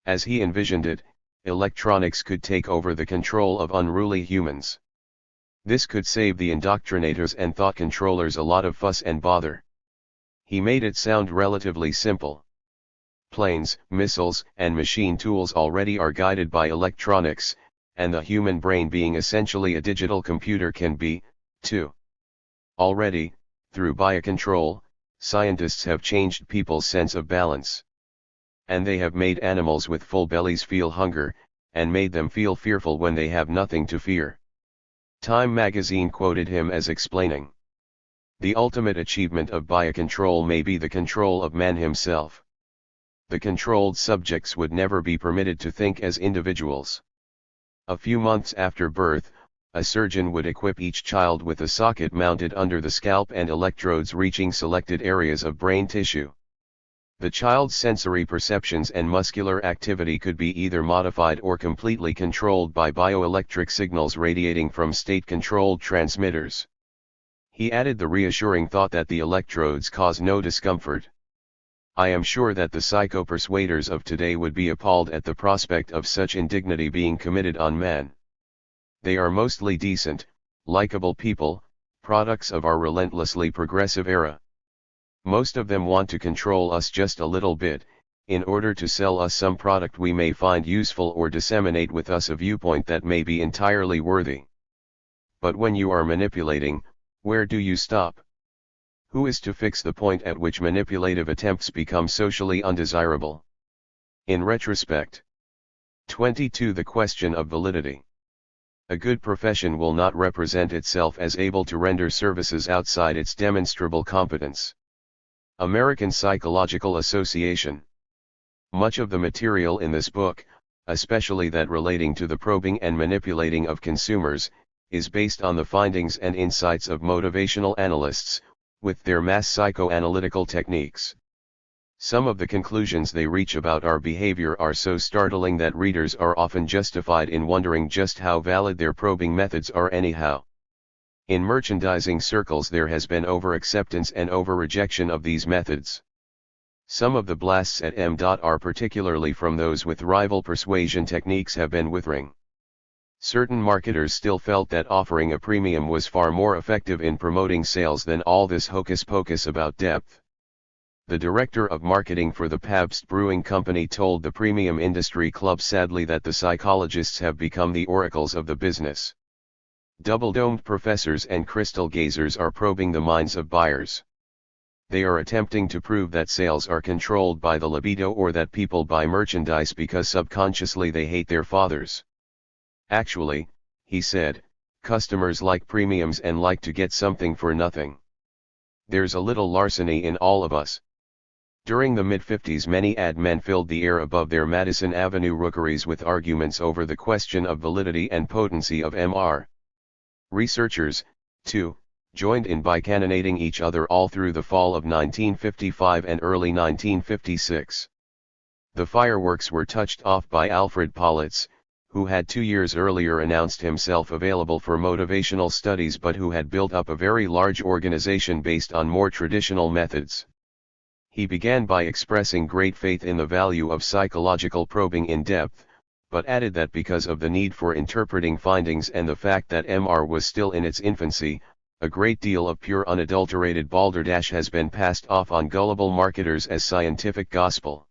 As he envisioned it, electronics could take over the control of unruly humans. This could save the indoctrinators and thought controllers a lot of fuss and bother. He made it sound relatively simple. Planes, missiles, and machine tools already are guided by electronics, and the human brain, being essentially a digital computer, can be, too. Already, through biocontrol, scientists have changed people's sense of balance. And they have made animals with full bellies feel hunger, and made them feel fearful when they have nothing to fear. Time magazine quoted him as explaining, "The ultimate achievement of biocontrol may be the control of man himself. The controlled subjects would never be permitted to think as individuals. A few months after birth, a surgeon would equip each child with a socket mounted under the scalp and electrodes reaching selected areas of brain tissue. The child's sensory perceptions and muscular activity could be either modified or completely controlled by bioelectric signals radiating from state-controlled transmitters." He added the reassuring thought that the electrodes cause no discomfort. "I am sure that the psycho-persuaders of today would be appalled at the prospect of such indignity being committed on man. They are mostly decent, likable people, products of our relentlessly progressive era. Most of them want to control us just a little bit, in order to sell us some product we may find useful or disseminate with us a viewpoint that may be entirely worthy. But when you are manipulating, where do you stop? Who is to fix the point at which manipulative attempts become socially undesirable?" In retrospect. 22. The question of validity. A good profession will not represent itself as able to render services outside its demonstrable competence. American Psychological Association. Much of the material in this book, especially that relating to the probing and manipulating of consumers, is based on the findings and insights of motivational analysts, with their mass psychoanalytical techniques. Some of the conclusions they reach about our behavior are so startling that readers are often justified in wondering just how valid their probing methods are anyhow. In merchandising circles there has been over-acceptance and over-rejection of these methods. Some of the blasts at M.R. particularly from those with rival persuasion techniques have been withering. Certain marketers still felt that offering a premium was far more effective in promoting sales than all this hocus-pocus about depth. The director of marketing for the Pabst Brewing Company told the Premium Industry Club sadly that the psychologists have become the oracles of the business. Double-domed professors and crystal gazers are probing the minds of buyers. They are attempting to prove that sales are controlled by the libido or that people buy merchandise because subconsciously they hate their fathers. Actually, he said, customers like premiums and like to get something for nothing. There's a little larceny in all of us. During the mid-50s many ad men filled the air above their Madison Avenue rookeries with arguments over the question of validity and potency of MR. Researchers, too, joined in by cannonading each other all through the fall of 1955 and early 1956. The fireworks were touched off by Alfred Politz, who had 2 years earlier announced himself available for motivational studies but who had built up a very large organization based on more traditional methods. He began by expressing great faith in the value of psychological probing in depth, but added that because of the need for interpreting findings and the fact that MR was still in its infancy, a great deal of pure unadulterated balderdash has been passed off on gullible marketers as scientific gospel.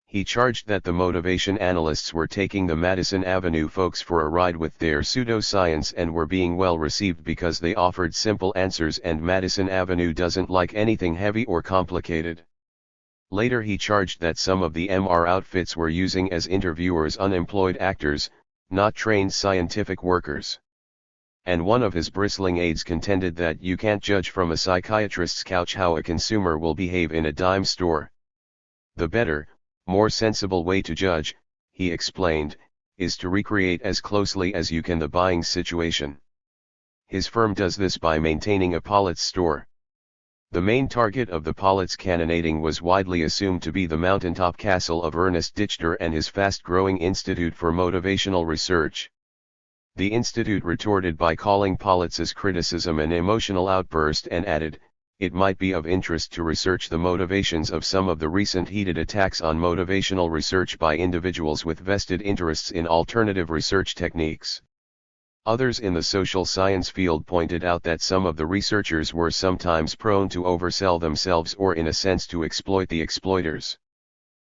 He charged that the motivation analysts were taking the Madison Avenue folks for a ride with their pseudoscience and were being well received because they offered simple answers, and Madison Avenue doesn't like anything heavy or complicated. Later he charged that some of the MR outfits were using as interviewers unemployed actors, not trained scientific workers. And one of his bristling aides contended that you can't judge from a psychiatrist's couch how a consumer will behave in a dime store. The better, more sensible way to judge, he explained, is to recreate as closely as you can the buying situation. His firm does this by maintaining a Politz store. The main target of the Politz cannonading was widely assumed to be the mountaintop castle of Ernest Dichter and his fast-growing Institute for Motivational Research. The institute retorted by calling Politz's criticism an emotional outburst and added, it might be of interest to research the motivations of some of the recent heated attacks on motivational research by individuals with vested interests in alternative research techniques. Others in the social science field pointed out that some of the researchers were sometimes prone to oversell themselves or in a sense to exploit the exploiters.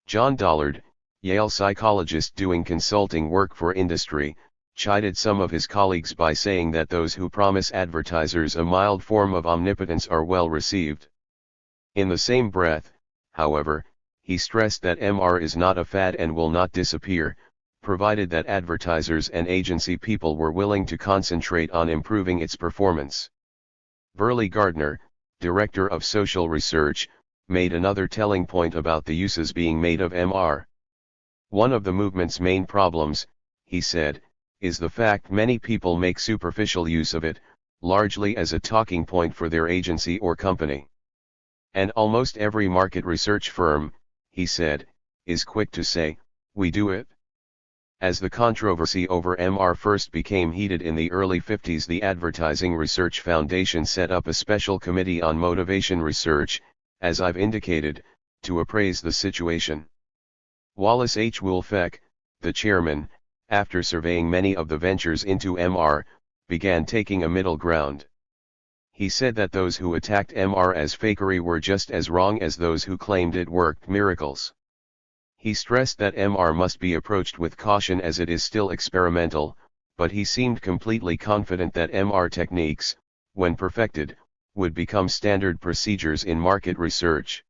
John Dollard, Yale psychologist doing consulting work for industry, chided some of his colleagues by saying that those who promise advertisers a mild form of omnipotence are well received. In the same breath, however, he stressed that MR is not a fad and will not disappear, provided that advertisers and agency people were willing to concentrate on improving its performance. Burley Gardner, director of social research, made another telling point about the uses being made of MR. One of the movement's main problems, he said, is the fact many people make superficial use of it, largely as a talking point for their agency or company. And almost every market research firm, he said, is quick to say, we do it. As the controversy over MR first became heated in the early 50s, the Advertising Research Foundation set up a special committee on motivation research, as I've indicated, to appraise the situation. Wallace H. Woolfeck, the chairman, after surveying many of the ventures into MR, began taking a middle ground. He said that those who attacked MR as fakery were just as wrong as those who claimed it worked miracles. He stressed that MR must be approached with caution as it is still experimental, but he seemed completely confident that MR techniques, when perfected, would become standard procedures in market research.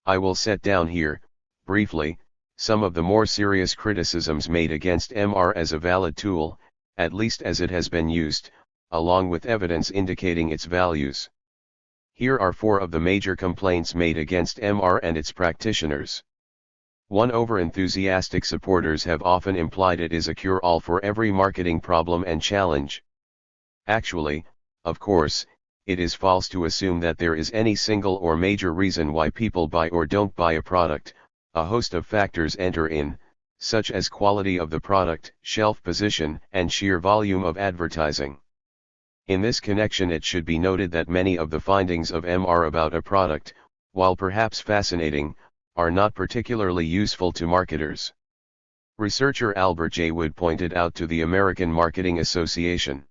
I will set down here, briefly, some of the more serious criticisms made against MR as a valid tool, at least as it has been used, along with evidence indicating its values. Here are 4 of the major complaints made against MR and its practitioners. 1. Over-enthusiastic supporters have often implied it is a cure-all for every marketing problem and challenge. Actually, of course, it is false to assume that there is any single or major reason why people buy or don't buy a product. A host of factors enter in, such as quality of the product, shelf position, and sheer volume of advertising. In this connection, it should be noted that many of the findings of MR about a product, while perhaps fascinating, are not particularly useful to marketers. Researcher Albert J. Wood pointed out to the American Marketing Association,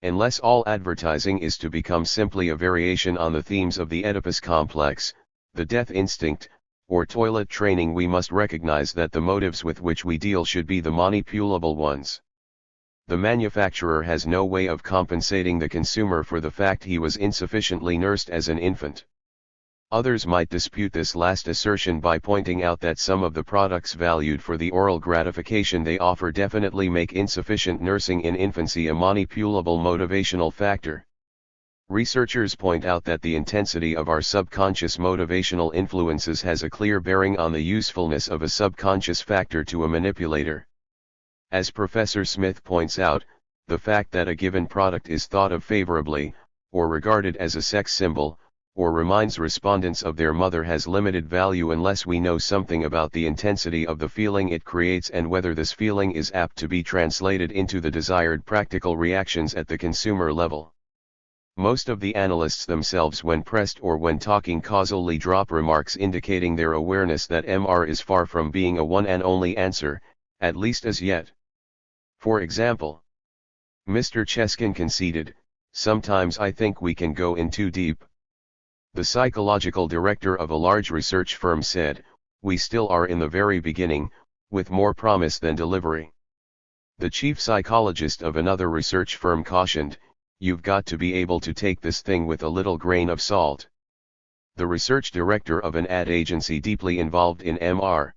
unless all advertising is to become simply a variation on the themes of the Oedipus complex, the death instinct, or toilet training, we must recognize that the motives with which we deal should be the manipulable ones. The manufacturer has no way of compensating the consumer for the fact he was insufficiently nursed as an infant. Others might dispute this last assertion by pointing out that some of the products valued for the oral gratification they offer definitely make insufficient nursing in infancy a manipulable motivational factor. Researchers point out that the intensity of our subconscious motivational influences has a clear bearing on the usefulness of a subconscious factor to a manipulator. As Professor Smith points out, the fact that a given product is thought of favorably, or regarded as a sex symbol, or reminds respondents of their mother has limited value unless we know something about the intensity of the feeling it creates and whether this feeling is apt to be translated into the desired practical reactions at the consumer level. Most of the analysts themselves, when pressed or when talking causally, drop remarks indicating their awareness that MR is far from being a one and only answer, at least as yet. For example, Mr. Cheskin conceded, "Sometimes I think we can go in too deep." The psychological director of a large research firm said, "We still are in the very beginning, with more promise than delivery." The chief psychologist of another research firm cautioned, "You've got to be able to take this thing with a little grain of salt." The research director of an ad agency deeply involved in MR,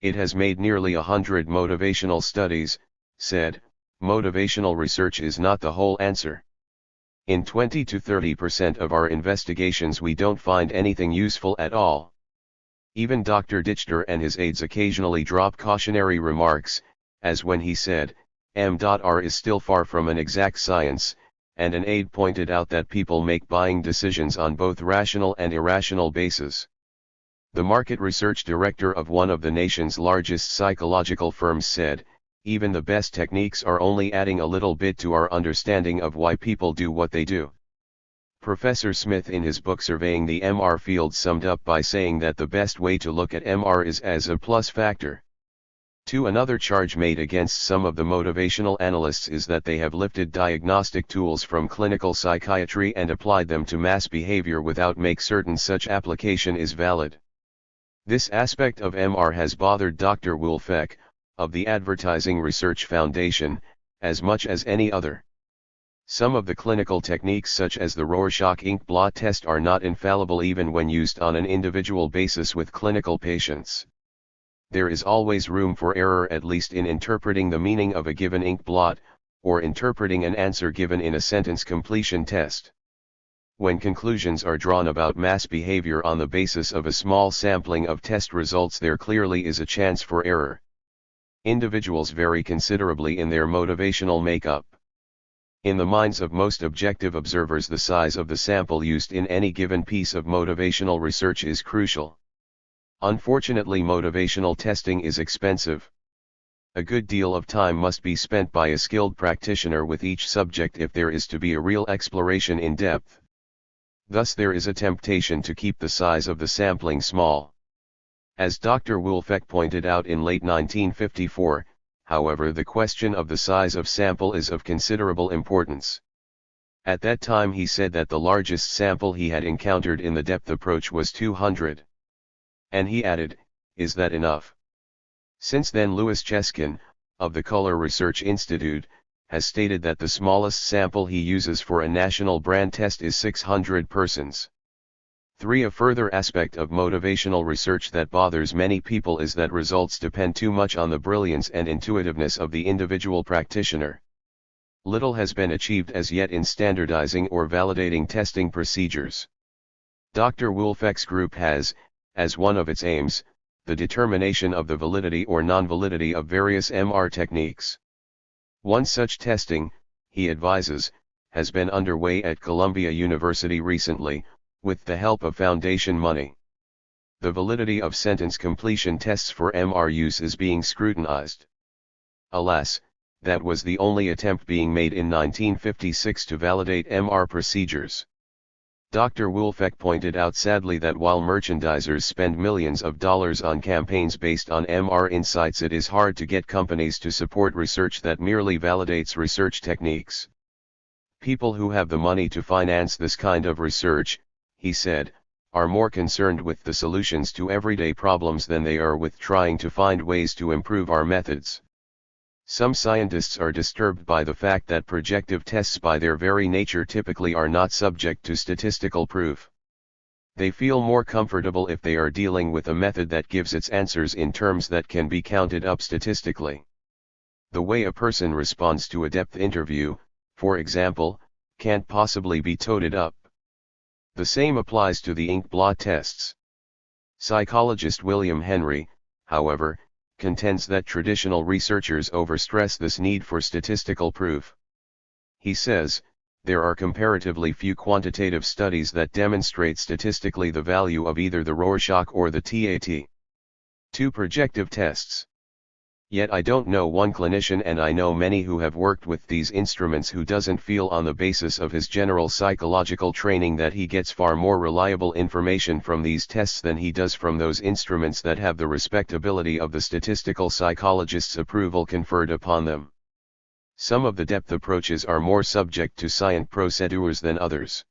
"It has made nearly 100 motivational studies," said, "Motivational research is not the whole answer. In 20 to 30% of our investigations we don't find anything useful at all." Even Dr. Dichter and his aides occasionally drop cautionary remarks, as when he said, "MR is still far from an exact science," and an aide pointed out that people make buying decisions on both rational and irrational bases. The market research director of one of the nation's largest psychological firms said, "Even the best techniques are only adding a little bit to our understanding of why people do what they do." Professor Smith in his book Surveying the MR Field summed up by saying that the best way to look at MR is as a plus factor. Another charge made against some of the motivational analysts is that they have lifted diagnostic tools from clinical psychiatry and applied them to mass behavior without make certain such application is valid. This aspect of MR has bothered Dr. Wolfeck, of the Advertising Research Foundation, as much as any other. Some of the clinical techniques such as the Rorschach ink blot test are not infallible even when used on an individual basis with clinical patients. There is always room for error, at least in interpreting the meaning of a given ink blot, or interpreting an answer given in a sentence completion test. When conclusions are drawn about mass behavior on the basis of a small sampling of test results, there clearly is a chance for error. Individuals vary considerably in their motivational makeup. In the minds of most objective observers, the size of the sample used in any given piece of motivational research is crucial. Unfortunately, motivational testing is expensive. A good deal of time must be spent by a skilled practitioner with each subject if there is to be a real exploration in depth. Thus there is a temptation to keep the size of the sampling small. As Dr. Wolfeck pointed out in late 1954, however, the question of the size of sample is of considerable importance. At that time he said that the largest sample he had encountered in the depth approach was 200. And he added, "Is that enough?" Since then Louis Cheskin, of the Color Research Institute, has stated that the smallest sample he uses for a national brand test is 600 persons. A further aspect of motivational research that bothers many people is that results depend too much on the brilliance and intuitiveness of the individual practitioner. Little has been achieved as yet in standardizing or validating testing procedures. Dr. Wolfeck's group has, as one of its aims, the determination of the validity or non-validity of various MR techniques. One such testing, he advises, has been underway at Columbia University recently, with the help of foundation money. The validity of sentence completion tests for MR use is being scrutinized. Alas, that was the only attempt being made in 1956 to validate MR procedures. Dr. Wolfeck pointed out sadly that while merchandisers spend millions of dollars on campaigns based on MR insights, it is hard to get companies to support research that merely validates research techniques. People who have the money to finance this kind of research, he said, are more concerned with the solutions to everyday problems than they are with trying to find ways to improve our methods. Some scientists are disturbed by the fact that projective tests by their very nature typically are not subject to statistical proof. They feel more comfortable if they are dealing with a method that gives its answers in terms that can be counted up statistically. The way a person responds to a depth interview, for example, can't possibly be toted up. The same applies to the ink blot tests. Psychologist William Henry, however, contends that traditional researchers overstress this need for statistical proof. He says, there are comparatively few quantitative studies that demonstrate statistically the value of either the Rorschach or the THIRD-2 projective tests. Yet I don't know one clinician, and I know many who have worked with these instruments, who doesn't feel on the basis of his general psychological training that he gets far more reliable information from these tests than he does from those instruments that have the respectability of the statistical psychologist's approval conferred upon them. Some of the depth approaches are more subject to science procedures than others.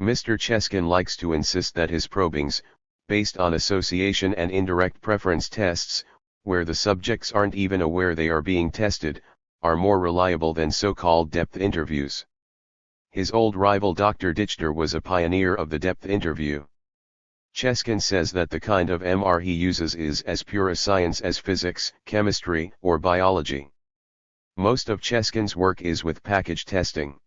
Mr. Cheskin likes to insist that his probings, based on association and indirect preference tests, where the subjects aren't even aware they are being tested, are more reliable than so-called depth interviews. His old rival Dr. Dichter was a pioneer of the depth interview. Cheskin says that the kind of MR he uses is as pure a science as physics, chemistry, or biology. Most of Cheskin's work is with package testing.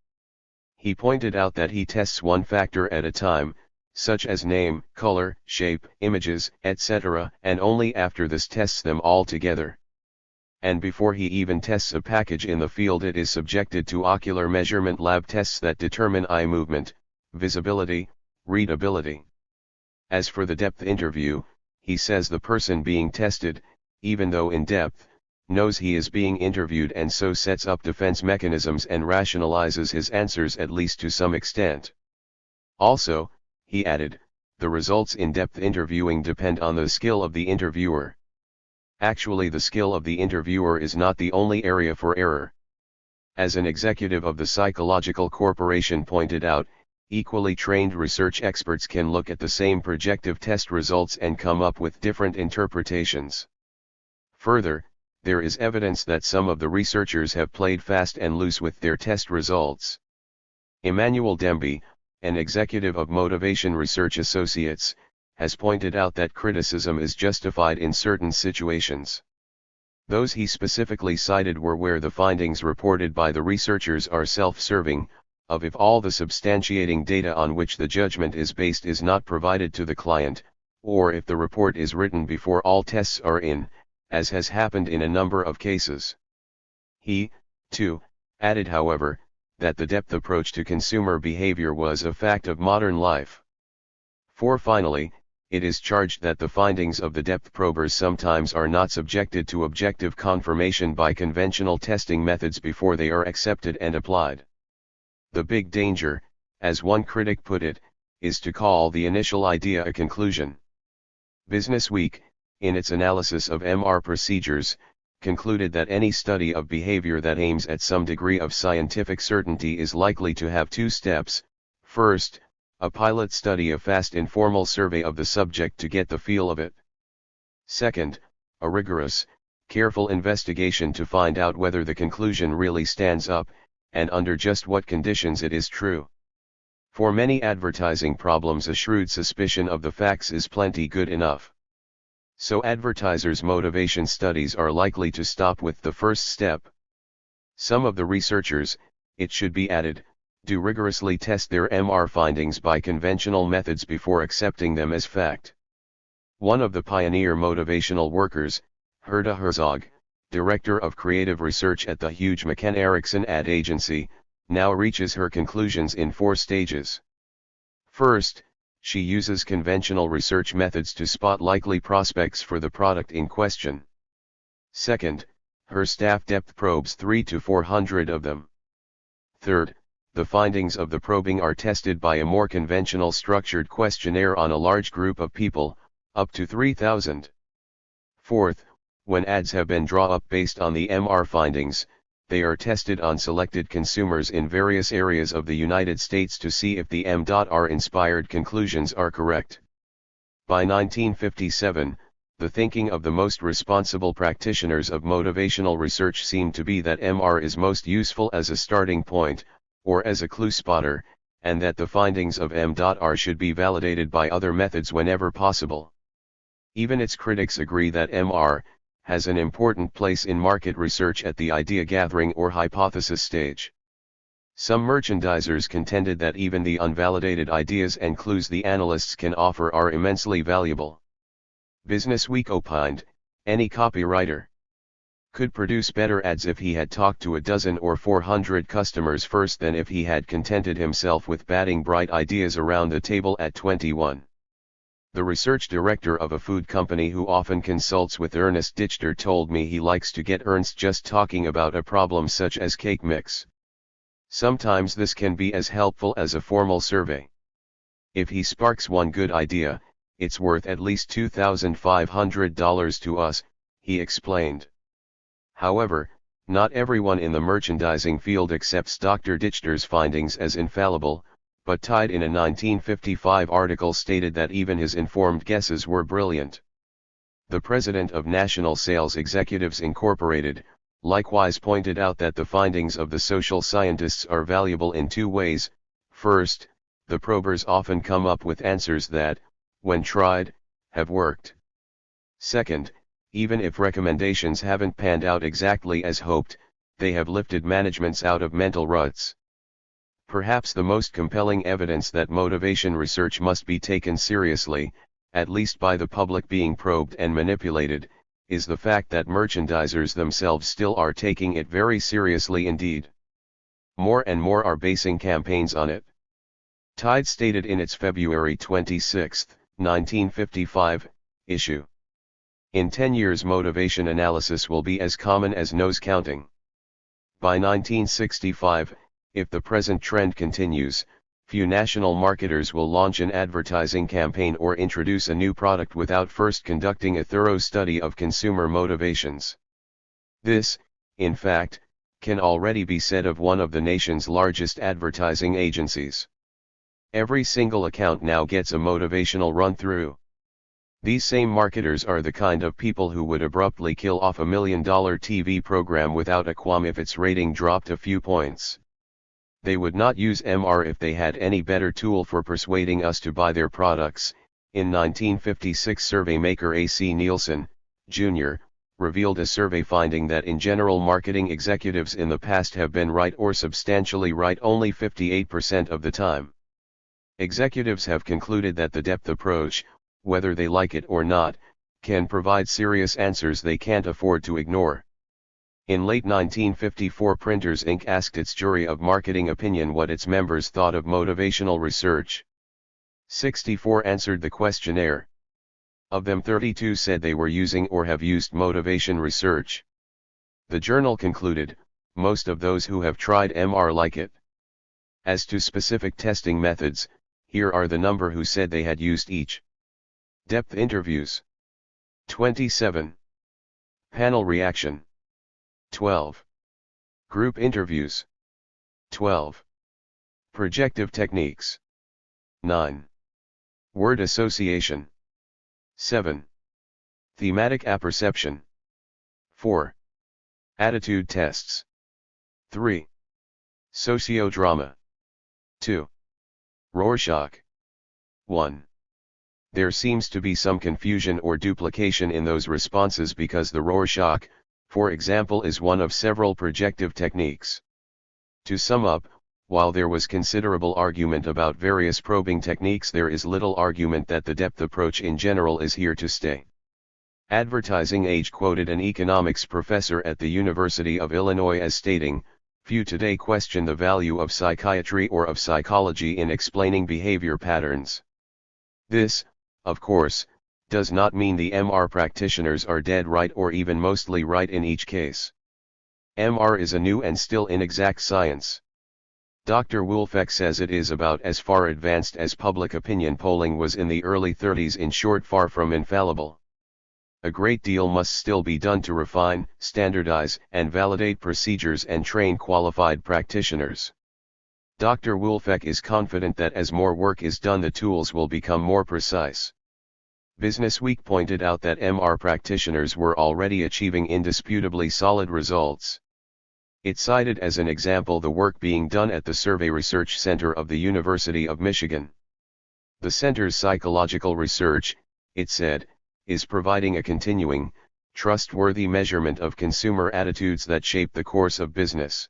He pointed out that he tests one factor at a time, such as name, color, shape, images, etc., and only after this tests them all together. And before he even tests a package in the field, it is subjected to ocular measurement lab tests that determine eye movement, visibility, readability. As for the depth interview, he says the person being tested, even though in depth, knows he is being interviewed, and so sets up defense mechanisms and rationalizes his answers at least to some extent. Also, he added, the results in depth interviewing depend on the skill of the interviewer. Actually, the skill of the interviewer is not the only area for error. As an executive of the Psychological Corporation pointed out, equally trained research experts can look at the same projective test results and come up with different interpretations. Further, there is evidence that some of the researchers have played fast and loose with their test results. Emmanuel Demby, an executive of Motivation Research Associates, has pointed out that criticism is justified in certain situations. Those he specifically cited were where the findings reported by the researchers are self-serving, of if all the substantiating data on which the judgment is based is not provided to the client, or if the report is written before all tests are in, as has happened in a number of cases. He, too, added, however, that the depth approach to consumer behavior was a fact of modern life. For finally, it is charged that the findings of the depth probers sometimes are not subjected to objective confirmation by conventional testing methods before they are accepted and applied. The big danger, as one critic put it, is to call the initial idea a conclusion. Business Week, in its analysis of MR procedures, concluded that any study of behavior that aims at some degree of scientific certainty is likely to have two steps. First, a pilot study, a fast informal survey of the subject to get the feel of it. Second, a rigorous, careful investigation to find out whether the conclusion really stands up, and under just what conditions it is true. For many advertising problems, a shrewd suspicion of the facts is plenty good enough. So advertisers' motivation studies are likely to stop with the first step. Some of the researchers, it should be added, do rigorously test their MR findings by conventional methods before accepting them as fact. One of the pioneer motivational workers, Herta Herzog, director of creative research at the huge McCann Erickson ad agency, now reaches her conclusions in 4 stages. First, she uses conventional research methods to spot likely prospects for the product in question. Second, her staff depth probes 300 to 400 of them. Third, the findings of the probing are tested by a more conventional structured questionnaire on a large group of people, up to 3,000. Fourth, when ads have been drawn up based on the MR findings, they are tested on selected consumers in various areas of the United States to see if the MR inspired conclusions are correct. By 1957, the thinking of the most responsible practitioners of motivational research seemed to be that MR is most useful as a starting point, or as a clue spotter, and that the findings of M.R. should be validated by other methods whenever possible. Even its critics agree that MR has an important place in market research at the idea gathering or hypothesis stage. Some merchandisers contended that even the unvalidated ideas and clues the analysts can offer are immensely valuable. Business Week opined, any copywriter could produce better ads if he had talked to a dozen or 400 customers first than if he had contented himself with batting bright ideas around the table at 21. The research director of a food company who often consults with Ernest Dichter told me he likes to get Ernst just talking about a problem such as cake mix. Sometimes this can be as helpful as a formal survey. If he sparks one good idea, it's worth at least $2,500 to us, he explained. However, not everyone in the merchandising field accepts Dr. Dichter's findings as infallible, but Tide in a 1955 article stated that even his informed guesses were brilliant. The president of National Sales Executives Incorporated, likewise pointed out that the findings of the social scientists are valuable in two ways. First, the probers often come up with answers that, when tried, have worked. Second, even if recommendations haven't panned out exactly as hoped, they have lifted managements out of mental ruts. Perhaps the most compelling evidence that motivation research must be taken seriously, at least by the public being probed and manipulated, is the fact that merchandisers themselves still are taking it very seriously indeed. More and more are basing campaigns on it. Tide stated in its February 26, 1955, issue. In 10 years motivation analysis will be as common as nose counting. By 1965, if the present trend continues, few national marketers will launch an advertising campaign or introduce a new product without first conducting a thorough study of consumer motivations. This, in fact, can already be said of one of the nation's largest advertising agencies. Every single account now gets a motivational run-through. These same marketers are the kind of people who would abruptly kill off $1 million TV program without a qualm if its rating dropped a few points. They would not use MR if they had any better tool for persuading us to buy their products. In 1956, survey maker A.C. Nielsen, Jr., revealed a survey finding that in general marketing executives in the past have been right or substantially right only 58% of the time. Executives have concluded that the depth approach, whether they like it or not, can provide serious answers they can't afford to ignore. In late 1954, Printers Inc. asked its jury of marketing opinion what its members thought of motivational research. 64 answered the questionnaire. Of them, 32 said they were using or have used motivation research. The journal concluded, most of those who have tried MR like it. As to specific testing methods, here are the number who said they had used each. Depth interviews. 27. Panel reaction. 12. Group interviews. 12. Projective techniques. 9. Word association. 7. Thematic apperception. 4. Attitude tests. 3. Sociodrama. 2. Rorschach. 1. There seems to be some confusion or duplication in those responses because the Rorschach, for example, is one of several projective techniques. To sum up, while there was considerable argument about various probing techniques, there is little argument that the depth approach in general is here to stay. Advertising Age quoted an economics professor at the University of Illinois as stating, "Few today question the value of psychiatry or of psychology in explaining behavior patterns." This, of course, does not mean the MR practitioners are dead right or even mostly right in each case. MR is a new and still inexact science. Dr. Wolfeck says it is about as far advanced as public opinion polling was in the early 30s, in short, far from infallible. A great deal must still be done to refine, standardize, and validate procedures and train qualified practitioners. Dr. Wolfeck is confident that as more work is done, the tools will become more precise. Business Week pointed out that MR practitioners were already achieving indisputably solid results. It cited as an example the work being done at the Survey Research Center of the University of Michigan. The center's psychological research, it said, is providing a continuing, trustworthy measurement of consumer attitudes that shape the course of business.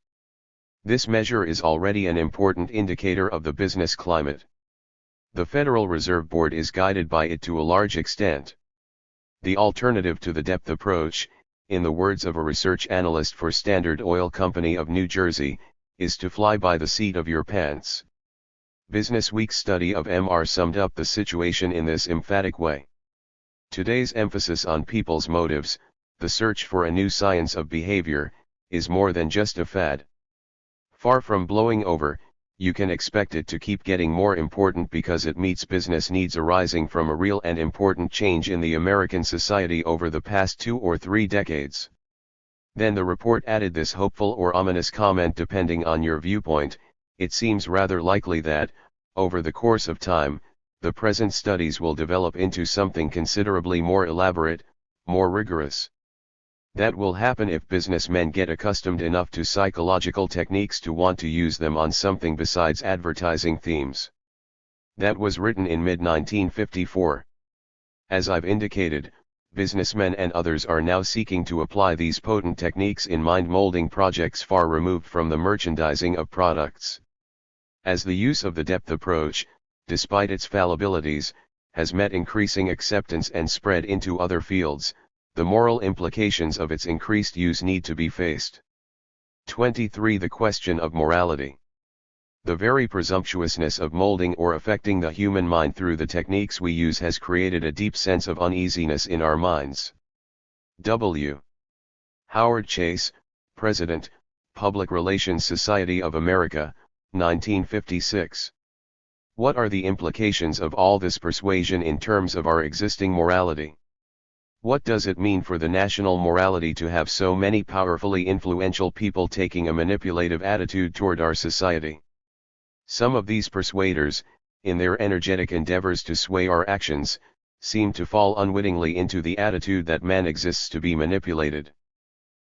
This measure is already an important indicator of the business climate. The Federal Reserve Board is guided by it to a large extent. The alternative to the depth approach, in the words of a research analyst for Standard Oil Company of New Jersey, is to fly by the seat of your pants. Businessweek's study of MR summed up the situation in this emphatic way. Today's emphasis on people's motives, the search for a new science of behavior, is more than just a fad. Far from blowing over, you can expect it to keep getting more important because it meets business needs arising from a real and important change in the American society over the past 2 or 3 decades. Then the report added this hopeful or ominous comment depending on your viewpoint: it seems rather likely that, over the course of time, the present studies will develop into something considerably more elaborate, more rigorous. That will happen if businessmen get accustomed enough to psychological techniques to want to use them on something besides advertising themes. That was written in mid-1954. As I've indicated, businessmen and others are now seeking to apply these potent techniques in mind-molding projects far removed from the merchandising of products. As the use of the depth approach, despite its fallibilities, has met increasing acceptance and spread into other fields, the moral implications of its increased use need to be faced. 23. The question of morality. The very presumptuousness of molding or affecting the human mind through the techniques we use has created a deep sense of uneasiness in our minds. W. Howard Chase, President, Public Relations Society of America, 1956. What are the implications of all this persuasion in terms of our existing morality? What does it mean for the national morality to have so many powerfully influential people taking a manipulative attitude toward our society? Some of these persuaders, in their energetic endeavors to sway our actions, seem to fall unwittingly into the attitude that man exists to be manipulated.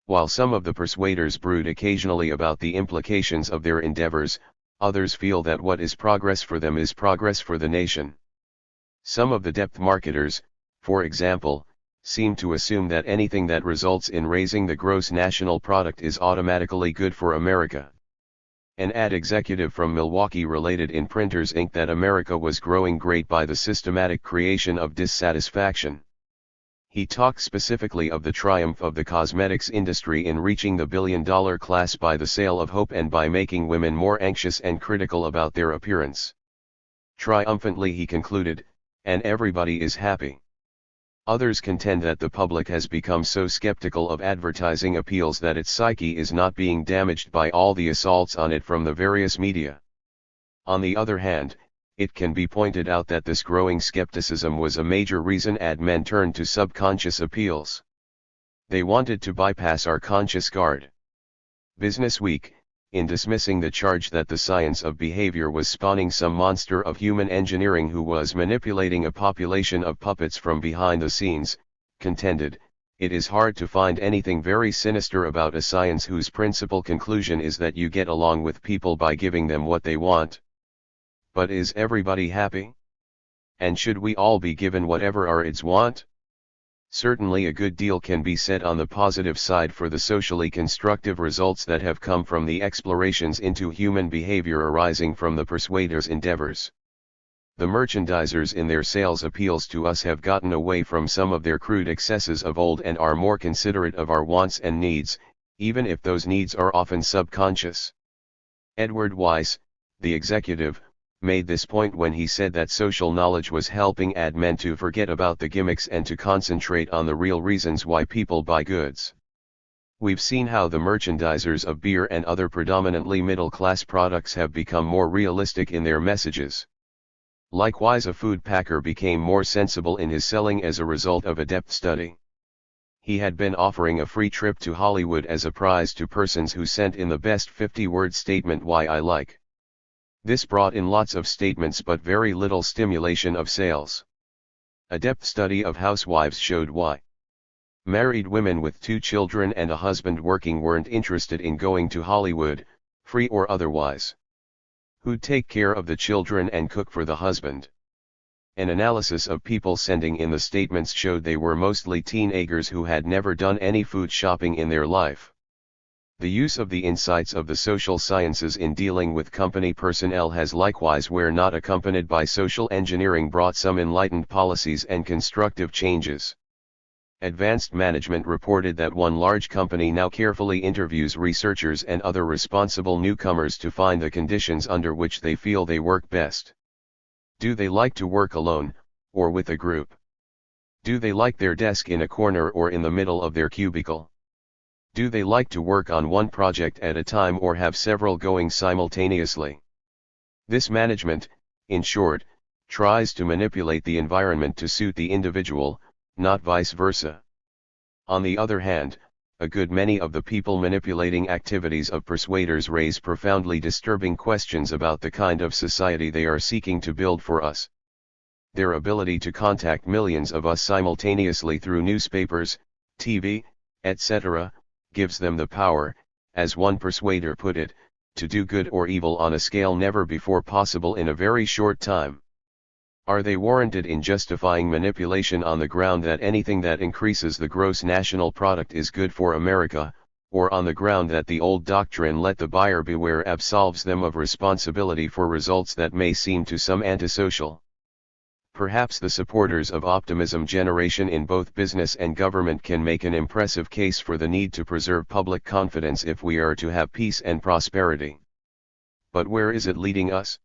While some of the persuaders brood occasionally about the implications of their endeavors, others feel that what is progress for them is progress for the nation. Some of the depth marketers, for example, seem to assume that anything that results in raising the gross national product is automatically good for America. An ad executive from Milwaukee related in Printers Inc. that America was growing great by the systematic creation of dissatisfaction. He talked specifically of the triumph of the cosmetics industry in reaching the billion-dollar class by the sale of hope and by making women more anxious and critical about their appearance. Triumphantly he concluded, and everybody is happy. Others contend that the public has become so skeptical of advertising appeals that its psyche is not being damaged by all the assaults on it from the various media. On the other hand, it can be pointed out that this growing skepticism was a major reason ad men turned to subconscious appeals. They wanted to bypass our conscious guard. Businessweek, in dismissing the charge that the science of behavior was spawning some monster of human engineering who was manipulating a population of puppets from behind the scenes, contended, it is hard to find anything very sinister about a science whose principal conclusion is that you get along with people by giving them what they want. But is everybody happy? And should we all be given whatever our ids want? Certainly a good deal can be said on the positive side for the socially constructive results that have come from the explorations into human behavior arising from the persuaders' endeavors. The merchandisers in their sales appeals to us have gotten away from some of their crude excesses of old and are more considerate of our wants and needs, even if those needs are often subconscious. Edward Weiss, the executive, made this point when he said that social knowledge was helping ad men to forget about the gimmicks and to concentrate on the real reasons why people buy goods. We've seen how the merchandisers of beer and other predominantly middle-class products have become more realistic in their messages. Likewise, a food packer became more sensible in his selling as a result of a depth study. He had been offering a free trip to Hollywood as a prize to persons who sent in the best 50-word statement why I like. This brought in lots of statements but very little stimulation of sales. A depth study of housewives showed why. Married women with 2 children and a husband working weren't interested in going to Hollywood, free or otherwise. Who'd take care of the children and cook for the husband? An analysis of people sending in the statements showed they were mostly teenagers who had never done any food shopping in their life. The use of the insights of the social sciences in dealing with company personnel has likewise, where not accompanied by social engineering, brought some enlightened policies and constructive changes. Advanced Management reported that one large company now carefully interviews researchers and other responsible newcomers to find the conditions under which they feel they work best. Do they like to work alone, or with a group? Do they like their desk in a corner or in the middle of their cubicle? Do they like to work on one project at a time or have several going simultaneously? This management, in short, tries to manipulate the environment to suit the individual, not vice versa. On the other hand, a good many of the people manipulating activities of persuaders raise profoundly disturbing questions about the kind of society they are seeking to build for us. Their ability to contact millions of us simultaneously through newspapers, TV, etc., gives them the power, as one persuader put it, to do good or evil on a scale never before possible in a very short time. Are they warranted in justifying manipulation on the ground that anything that increases the gross national product is good for America, or on the ground that the old doctrine "let the buyer beware" absolves them of responsibility for results that may seem to some antisocial? Perhaps the supporters of optimism generation in both business and government can make an impressive case for the need to preserve public confidence if we are to have peace and prosperity. But where is it leading us?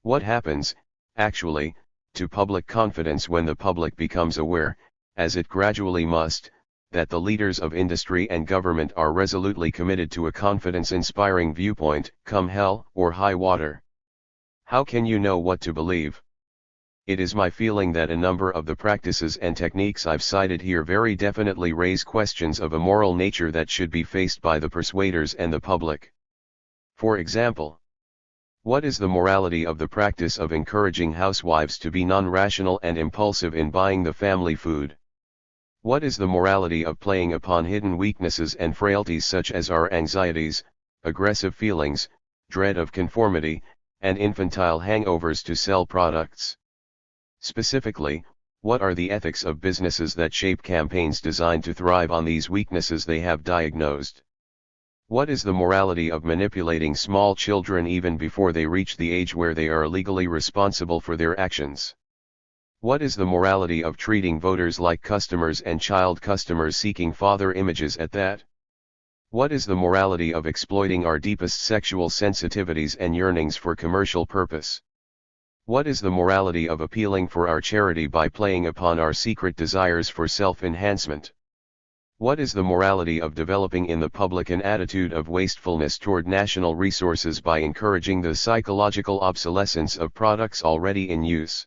What happens, actually, to public confidence when the public becomes aware, as it gradually must, that the leaders of industry and government are resolutely committed to a confidence-inspiring viewpoint, come hell or high water? How can you know what to believe? It is my feeling that a number of the practices and techniques I've cited here very definitely raise questions of a moral nature that should be faced by the persuaders and the public. For example, what is the morality of the practice of encouraging housewives to be non-rational and impulsive in buying the family food? What is the morality of playing upon hidden weaknesses and frailties such as our anxieties, aggressive feelings, dread of conformity, and infantile hangovers to sell products? Specifically, what are the ethics of businesses that shape campaigns designed to thrive on these weaknesses they have diagnosed? What is the morality of manipulating small children even before they reach the age where they are legally responsible for their actions? What is the morality of treating voters like customers and child customers seeking father images at that? What is the morality of exploiting our deepest sexual sensitivities and yearnings for commercial purpose? What is the morality of appealing for our charity by playing upon our secret desires for self-enhancement? What is the morality of developing in the public an attitude of wastefulness toward national resources by encouraging the psychological obsolescence of products already in use?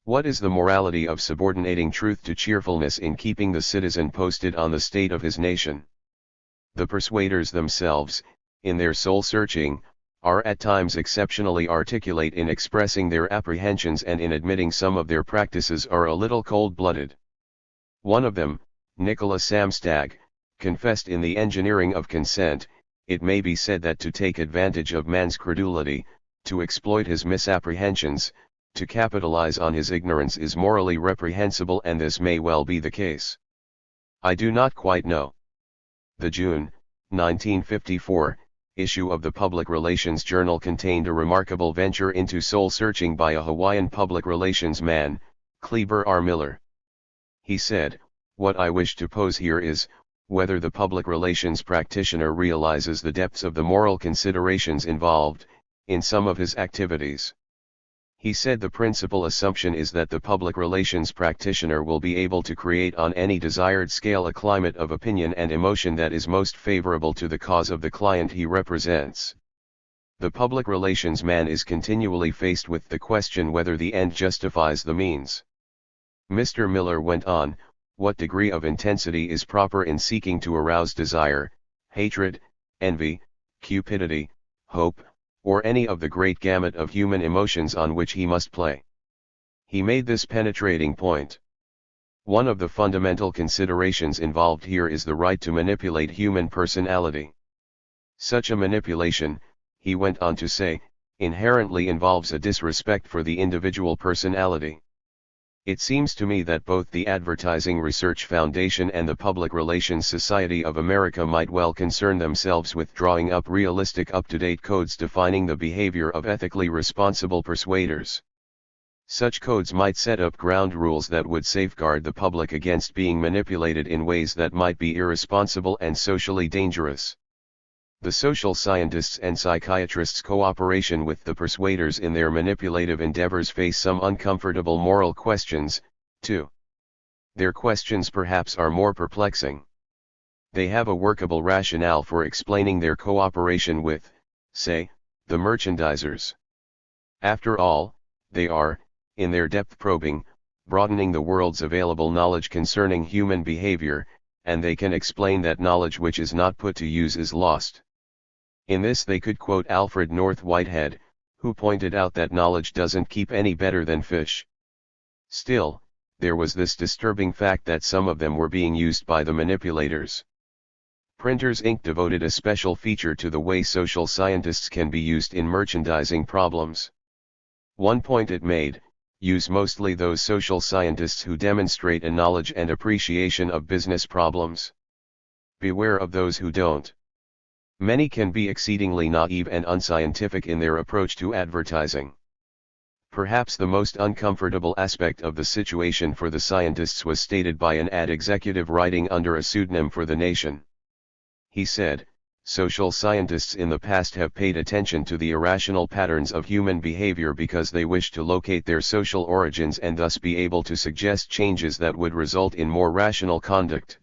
What is the morality of subordinating truth to cheerfulness in keeping the citizen posted on the state of his nation? The persuaders themselves, in their soul-searching, are at times exceptionally articulate in expressing their apprehensions and in admitting some of their practices are a little cold-blooded. One of them, Nicholas Samstag, confessed in The Engineering of Consent, it may be said that to take advantage of man's credulity, to exploit his misapprehensions, to capitalize on his ignorance is morally reprehensible, and this may well be the case. I do not quite know. The June, 1954, issue of the Public Relations Journal contained a remarkable venture into soul-searching by a Hawaiian public relations man, Kleber R. Miller. He said, "What I wish to pose here is, whether the public relations practitioner realizes the depths of the moral considerations involved, in some of his activities." He said the principal assumption is that the public relations practitioner will be able to create on any desired scale a climate of opinion and emotion that is most favorable to the cause of the client he represents. The public relations man is continually faced with the question whether the end justifies the means. Mr. Miller went on, what degree of intensity is proper in seeking to arouse desire, hatred, envy, cupidity, hope, or any of the great gamut of human emotions on which he must play. He made this penetrating point. One of the fundamental considerations involved here is the right to manipulate human personality. Such a manipulation, he went on to say, inherently involves a disrespect for the individual personality. It seems to me that both the Advertising Research Foundation and the Public Relations Society of America might well concern themselves with drawing up realistic up-to-date codes defining the behavior of ethically responsible persuaders. Such codes might set up ground rules that would safeguard the public against being manipulated in ways that might be irresponsible and socially dangerous. The social scientists' and psychiatrists' cooperation with the persuaders in their manipulative endeavors face some uncomfortable moral questions, too. Their questions perhaps are more perplexing. They have a workable rationale for explaining their cooperation with, say, the merchandisers. After all, they are, in their depth probing, broadening the world's available knowledge concerning human behavior, and they can explain that knowledge which is not put to use is lost. In this they could quote Alfred North Whitehead, who pointed out that knowledge doesn't keep any better than fish. Still, there was this disturbing fact that some of them were being used by the manipulators. Printers Inc. devoted a special feature to the way social scientists can be used in merchandising problems. One point it made: use mostly those social scientists who demonstrate a knowledge and appreciation of business problems. Beware of those who don't. Many can be exceedingly naive and unscientific in their approach to advertising. Perhaps the most uncomfortable aspect of the situation for the scientists was stated by an ad executive writing under a pseudonym for The Nation. He said, "Social scientists in the past have paid attention to the irrational patterns of human behavior because they wish to locate their social origins and thus be able to suggest changes that would result in more rational conduct.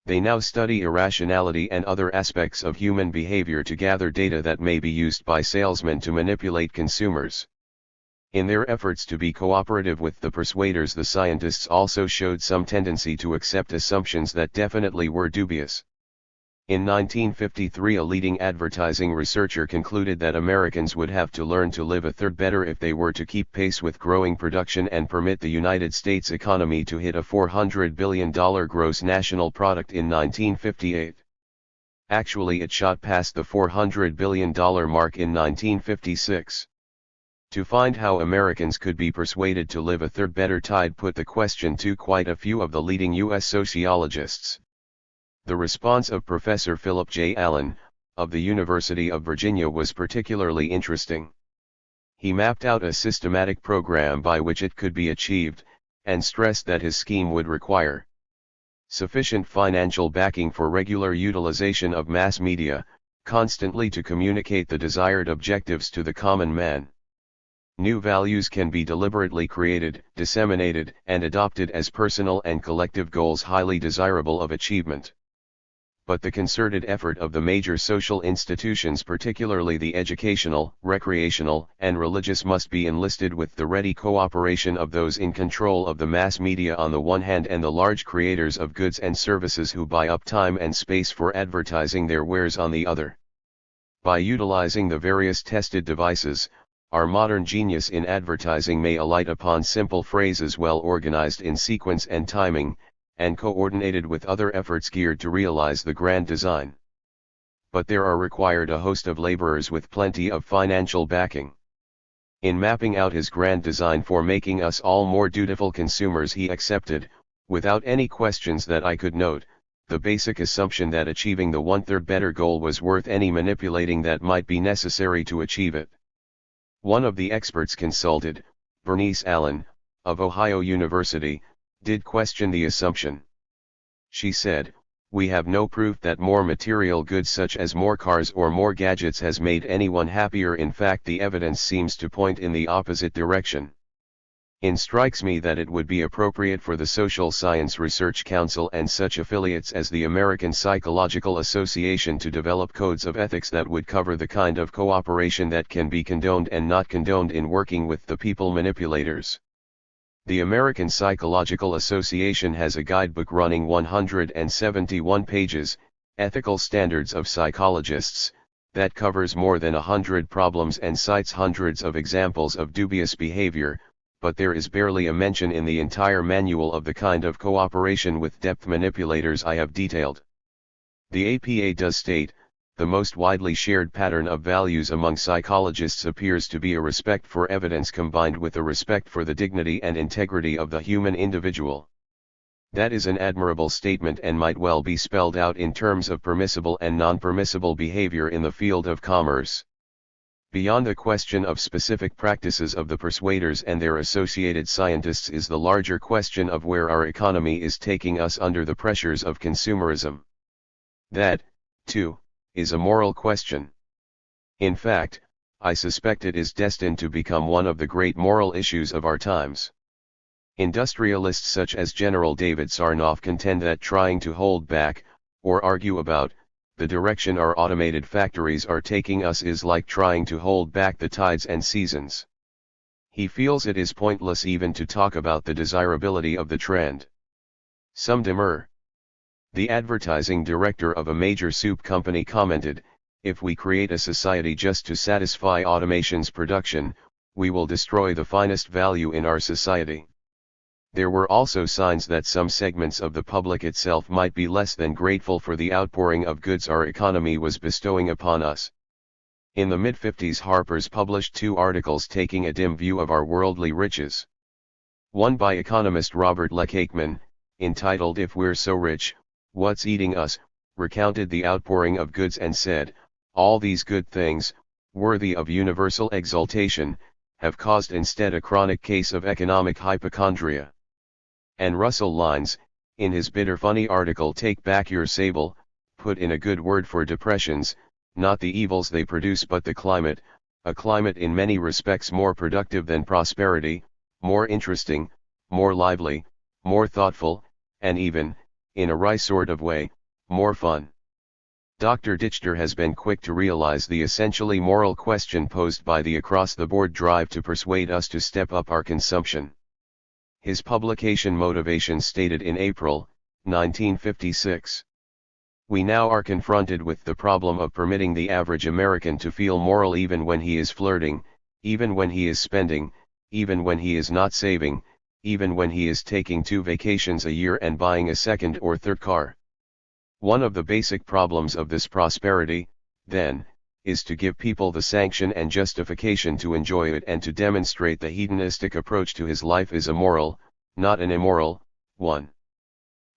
They now study irrationality and other aspects of human behavior to gather data that may be used by salesmen to manipulate consumers." In their efforts to be cooperative with the persuaders, the scientists also showed some tendency to accept assumptions that definitely were dubious. In 1953, a leading advertising researcher concluded that Americans would have to learn to live a third better if they were to keep pace with growing production and permit the United States economy to hit a $400 billion gross national product in 1958. Actually, it shot past the $400 billion mark in 1956. To find how Americans could be persuaded to live a third better tide put the question to quite a few of the leading U.S. sociologists. The response of Professor Philip J. Allen, of the University of Virginia, was particularly interesting. He mapped out a systematic program by which it could be achieved, and stressed that his scheme would require sufficient financial backing for regular utilization of mass media, constantly to communicate the desired objectives to the common man. New values can be deliberately created, disseminated, and adopted as personal and collective goals highly desirable of achievement. But the concerted effort of the major social institutions, particularly the educational, recreational, and religious, must be enlisted with the ready cooperation of those in control of the mass media on the one hand and the large creators of goods and services who buy up time and space for advertising their wares on the other. By utilizing the various tested devices, our modern genius in advertising may alight upon simple phrases well organized in sequence and timing, and coordinated with other efforts geared to realize the grand design. But there are required a host of laborers with plenty of financial backing. In mapping out his grand design for making us all more dutiful consumers, he accepted, without any questions that I could note, the basic assumption that achieving the one-third better goal was worth any manipulating that might be necessary to achieve it. One of the experts consulted, Bernice Allen, of Ohio University, did question the assumption. She said, "We have no proof that more material goods such as more cars or more gadgets has made anyone happier. In fact, the evidence seems to point in the opposite direction. It strikes me that it would be appropriate for the Social Science Research Council and such affiliates as the American Psychological Association to develop codes of ethics that would cover the kind of cooperation that can be condoned and not condoned in working with the people manipulators." The American Psychological Association has a guidebook running 171 pages, Ethical Standards of Psychologists, that covers more than 100 problems and cites hundreds of examples of dubious behavior, but there is barely a mention in the entire manual of the kind of cooperation with depth manipulators I have detailed. The APA does state, the most widely shared pattern of values among psychologists appears to be a respect for evidence combined with a respect for the dignity and integrity of the human individual. That is an admirable statement and might well be spelled out in terms of permissible and non-permissible behavior in the field of commerce. Beyond the question of specific practices of the persuaders and their associated scientists is the larger question of where our economy is taking us under the pressures of consumerism. That, too, is a moral question. In fact, I suspect it is destined to become one of the great moral issues of our times. Industrialists such as General David Sarnoff contend that trying to hold back, or argue about, the direction our automated factories are taking us is like trying to hold back the tides and seasons. He feels it is pointless even to talk about the desirability of the trend. Some demur. The advertising director of a major soup company commented, "If we create a society just to satisfy automation's production, we will destroy the finest value in our society." There were also signs that some segments of the public itself might be less than grateful for the outpouring of goods our economy was bestowing upon us. In the mid-50s, Harper's published 2 articles taking a dim view of our worldly riches. One by economist Robert Lekakeman, entitled "If We're So Rich, What's Eating Us?" recounted the outpouring of goods and said, "All these good things, worthy of universal exaltation, have caused instead a chronic case of economic hypochondria." And Russell Lines, in his bitter funny article "Take Back Your Sable," put in a good word for depressions, not the evils they produce but the climate, a climate in many respects more productive than prosperity, more interesting, more lively, more thoughtful, and even, in a wry sort of way, more fun. Dr. Dichter has been quick to realize the essentially moral question posed by the across-the-board drive to persuade us to step up our consumption. His publication Motivation stated in April, 1956. We now are confronted with the problem of permitting the average American to feel moral even when he is flirting, even when he is spending, even when he is not saving, even when he is taking 2 vacations a year and buying a second or third car. One of the basic problems of this prosperity, then, is to give people the sanction and justification to enjoy it and to demonstrate the hedonistic approach to his life is a moral, not an immoral, one.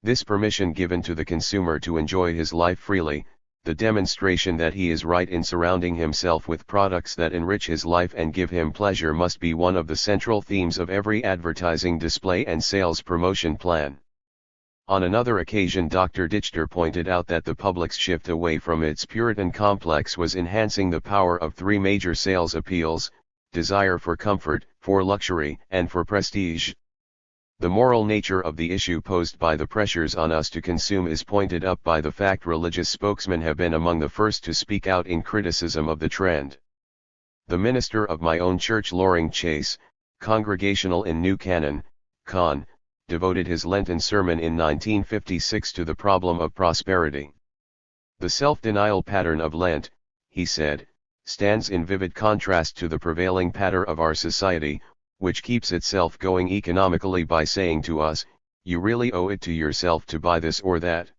This permission given to the consumer to enjoy his life freely, the demonstration that he is right in surrounding himself with products that enrich his life and give him pleasure must be one of the central themes of every advertising display and sales promotion plan. On another occasion, Dr. Dichter pointed out that the public's shift away from its Puritan complex was enhancing the power of 3 major sales appeals: desire for comfort, for luxury, and for prestige. The moral nature of the issue posed by the pressures on us to consume is pointed up by the fact religious spokesmen have been among the first to speak out in criticism of the trend. The minister of my own church, Loring Chase, Congregational in New Canaan, Con, devoted his Lenten sermon in 1956 to the problem of prosperity. The self-denial pattern of Lent, he said, stands in vivid contrast to the prevailing pattern of our society, which keeps itself going economically by saying to us, "You really owe it to yourself to buy this or that."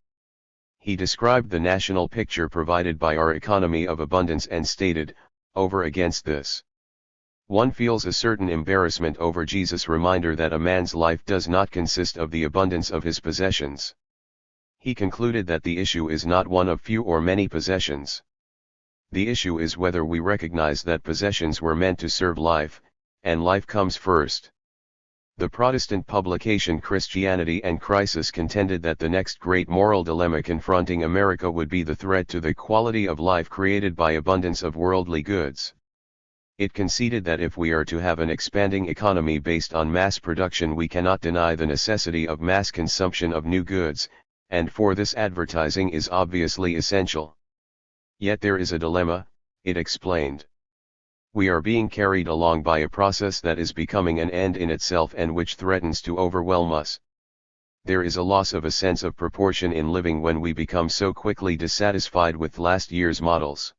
He described the national picture provided by our economy of abundance and stated, over against this, one feels a certain embarrassment over Jesus' reminder that a man's life does not consist of the abundance of his possessions. He concluded that the issue is not one of few or many possessions. The issue is whether we recognize that possessions were meant to serve life, and life comes first. The Protestant publication Christianity and Crisis contended that the next great moral dilemma confronting America would be the threat to the quality of life created by abundance of worldly goods. It conceded that if we are to have an expanding economy based on mass production, we cannot deny the necessity of mass consumption of new goods, and for this advertising is obviously essential. Yet there is a dilemma, it explained. We are being carried along by a process that is becoming an end in itself and which threatens to overwhelm us. There is a loss of a sense of proportion in living when we become so quickly dissatisfied with last year's models.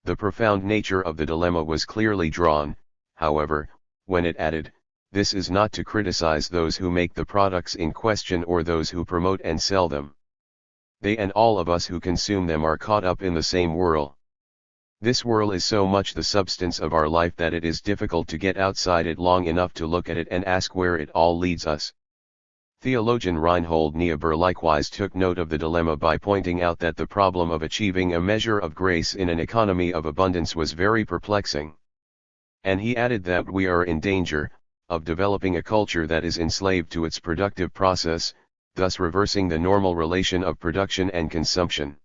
The profound nature of the dilemma was clearly drawn, however, when it added, This is not to criticize those who make the products in question or those who promote and sell them. They and all of us who consume them are caught up in the same whirl. This whirl is so much the substance of our life that it is difficult to get outside it long enough to look at it and ask where it all leads us. Theologian Reinhold Niebuhr likewise took note of the dilemma by pointing out that the problem of achieving a measure of grace in an economy of abundance was very perplexing. And he added that we are in danger of developing a culture that is enslaved to its productive process, thus reversing the normal relation of production and consumption.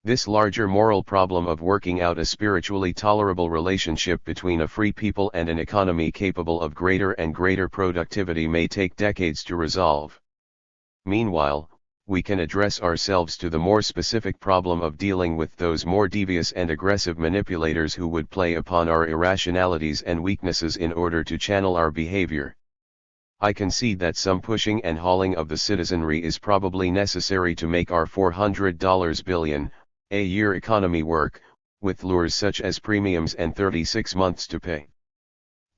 This larger moral problem of working out a spiritually tolerable relationship between a free people and an economy capable of greater and greater productivity may take decades to resolve. Meanwhile, we can address ourselves to the more specific problem of dealing with those more devious and aggressive manipulators who would play upon our irrationalities and weaknesses in order to channel our behavior. I concede that some pushing and hauling of the citizenry is probably necessary to make our $400 billion a year economy work, with lures such as premiums and 36 months to pay.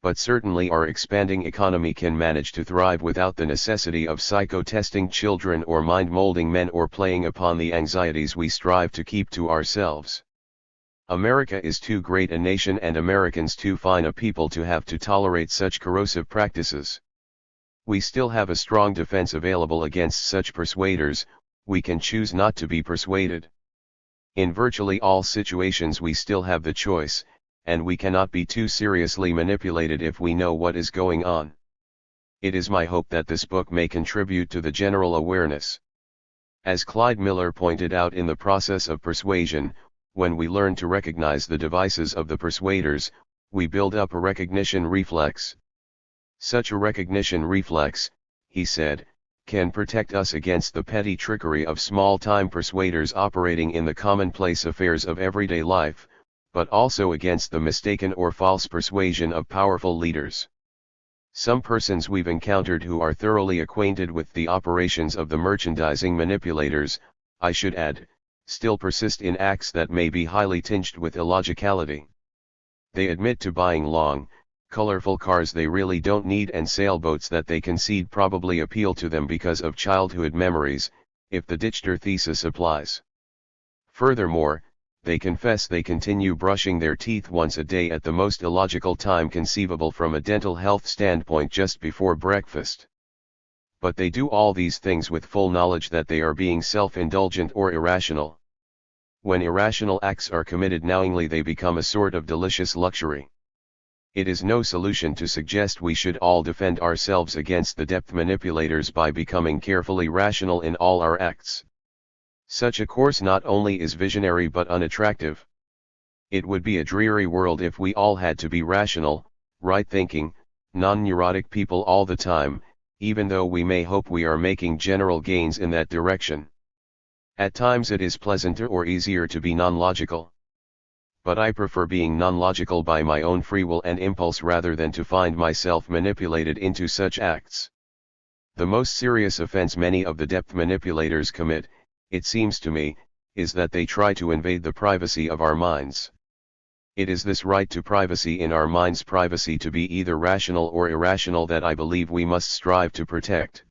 But certainly our expanding economy can manage to thrive without the necessity of psycho-testing children or mind-molding men or playing upon the anxieties we strive to keep to ourselves. America is too great a nation and Americans too fine a people to have to tolerate such corrosive practices. We still have a strong defense available against such persuaders. We can choose not to be persuaded. In virtually all situations we still have the choice, and we cannot be too seriously manipulated if we know what is going on. It is my hope that this book may contribute to the general awareness. As Clyde Miller pointed out in The Process of Persuasion, when we learn to recognize the devices of the persuaders, we build up a recognition reflex. Such a recognition reflex, he said, can protect us against the petty trickery of small-time persuaders operating in the commonplace affairs of everyday life, but also against the mistaken or false persuasion of powerful leaders. Some persons we've encountered who are thoroughly acquainted with the operations of the merchandising manipulators, I should add, still persist in acts that may be highly tinged with illogicality. They admit to buying long, colorful cars they really don't need and sailboats that they concede probably appeal to them because of childhood memories, if the Dichter thesis applies. Furthermore, they confess they continue brushing their teeth once a day at the most illogical time conceivable from a dental health standpoint just before breakfast. But they do all these things with full knowledge that they are being self-indulgent or irrational. When irrational acts are committed knowingly they become a sort of delicious luxury. It is no solution to suggest we should all defend ourselves against the depth manipulators by becoming carefully rational in all our acts. Such a course not only is visionary but unattractive. It would be a dreary world if we all had to be rational, right-thinking, non-neurotic people all the time, even though we may hope we are making general gains in that direction. At times it is pleasanter or easier to be non-logical. But I prefer being non-logical by my own free will and impulse rather than to find myself manipulated into such acts. The most serious offense many of the depth manipulators commit, it seems to me, is that they try to invade the privacy of our minds. It is this right to privacy in our minds' privacy to be either rational or irrational that I believe we must strive to protect.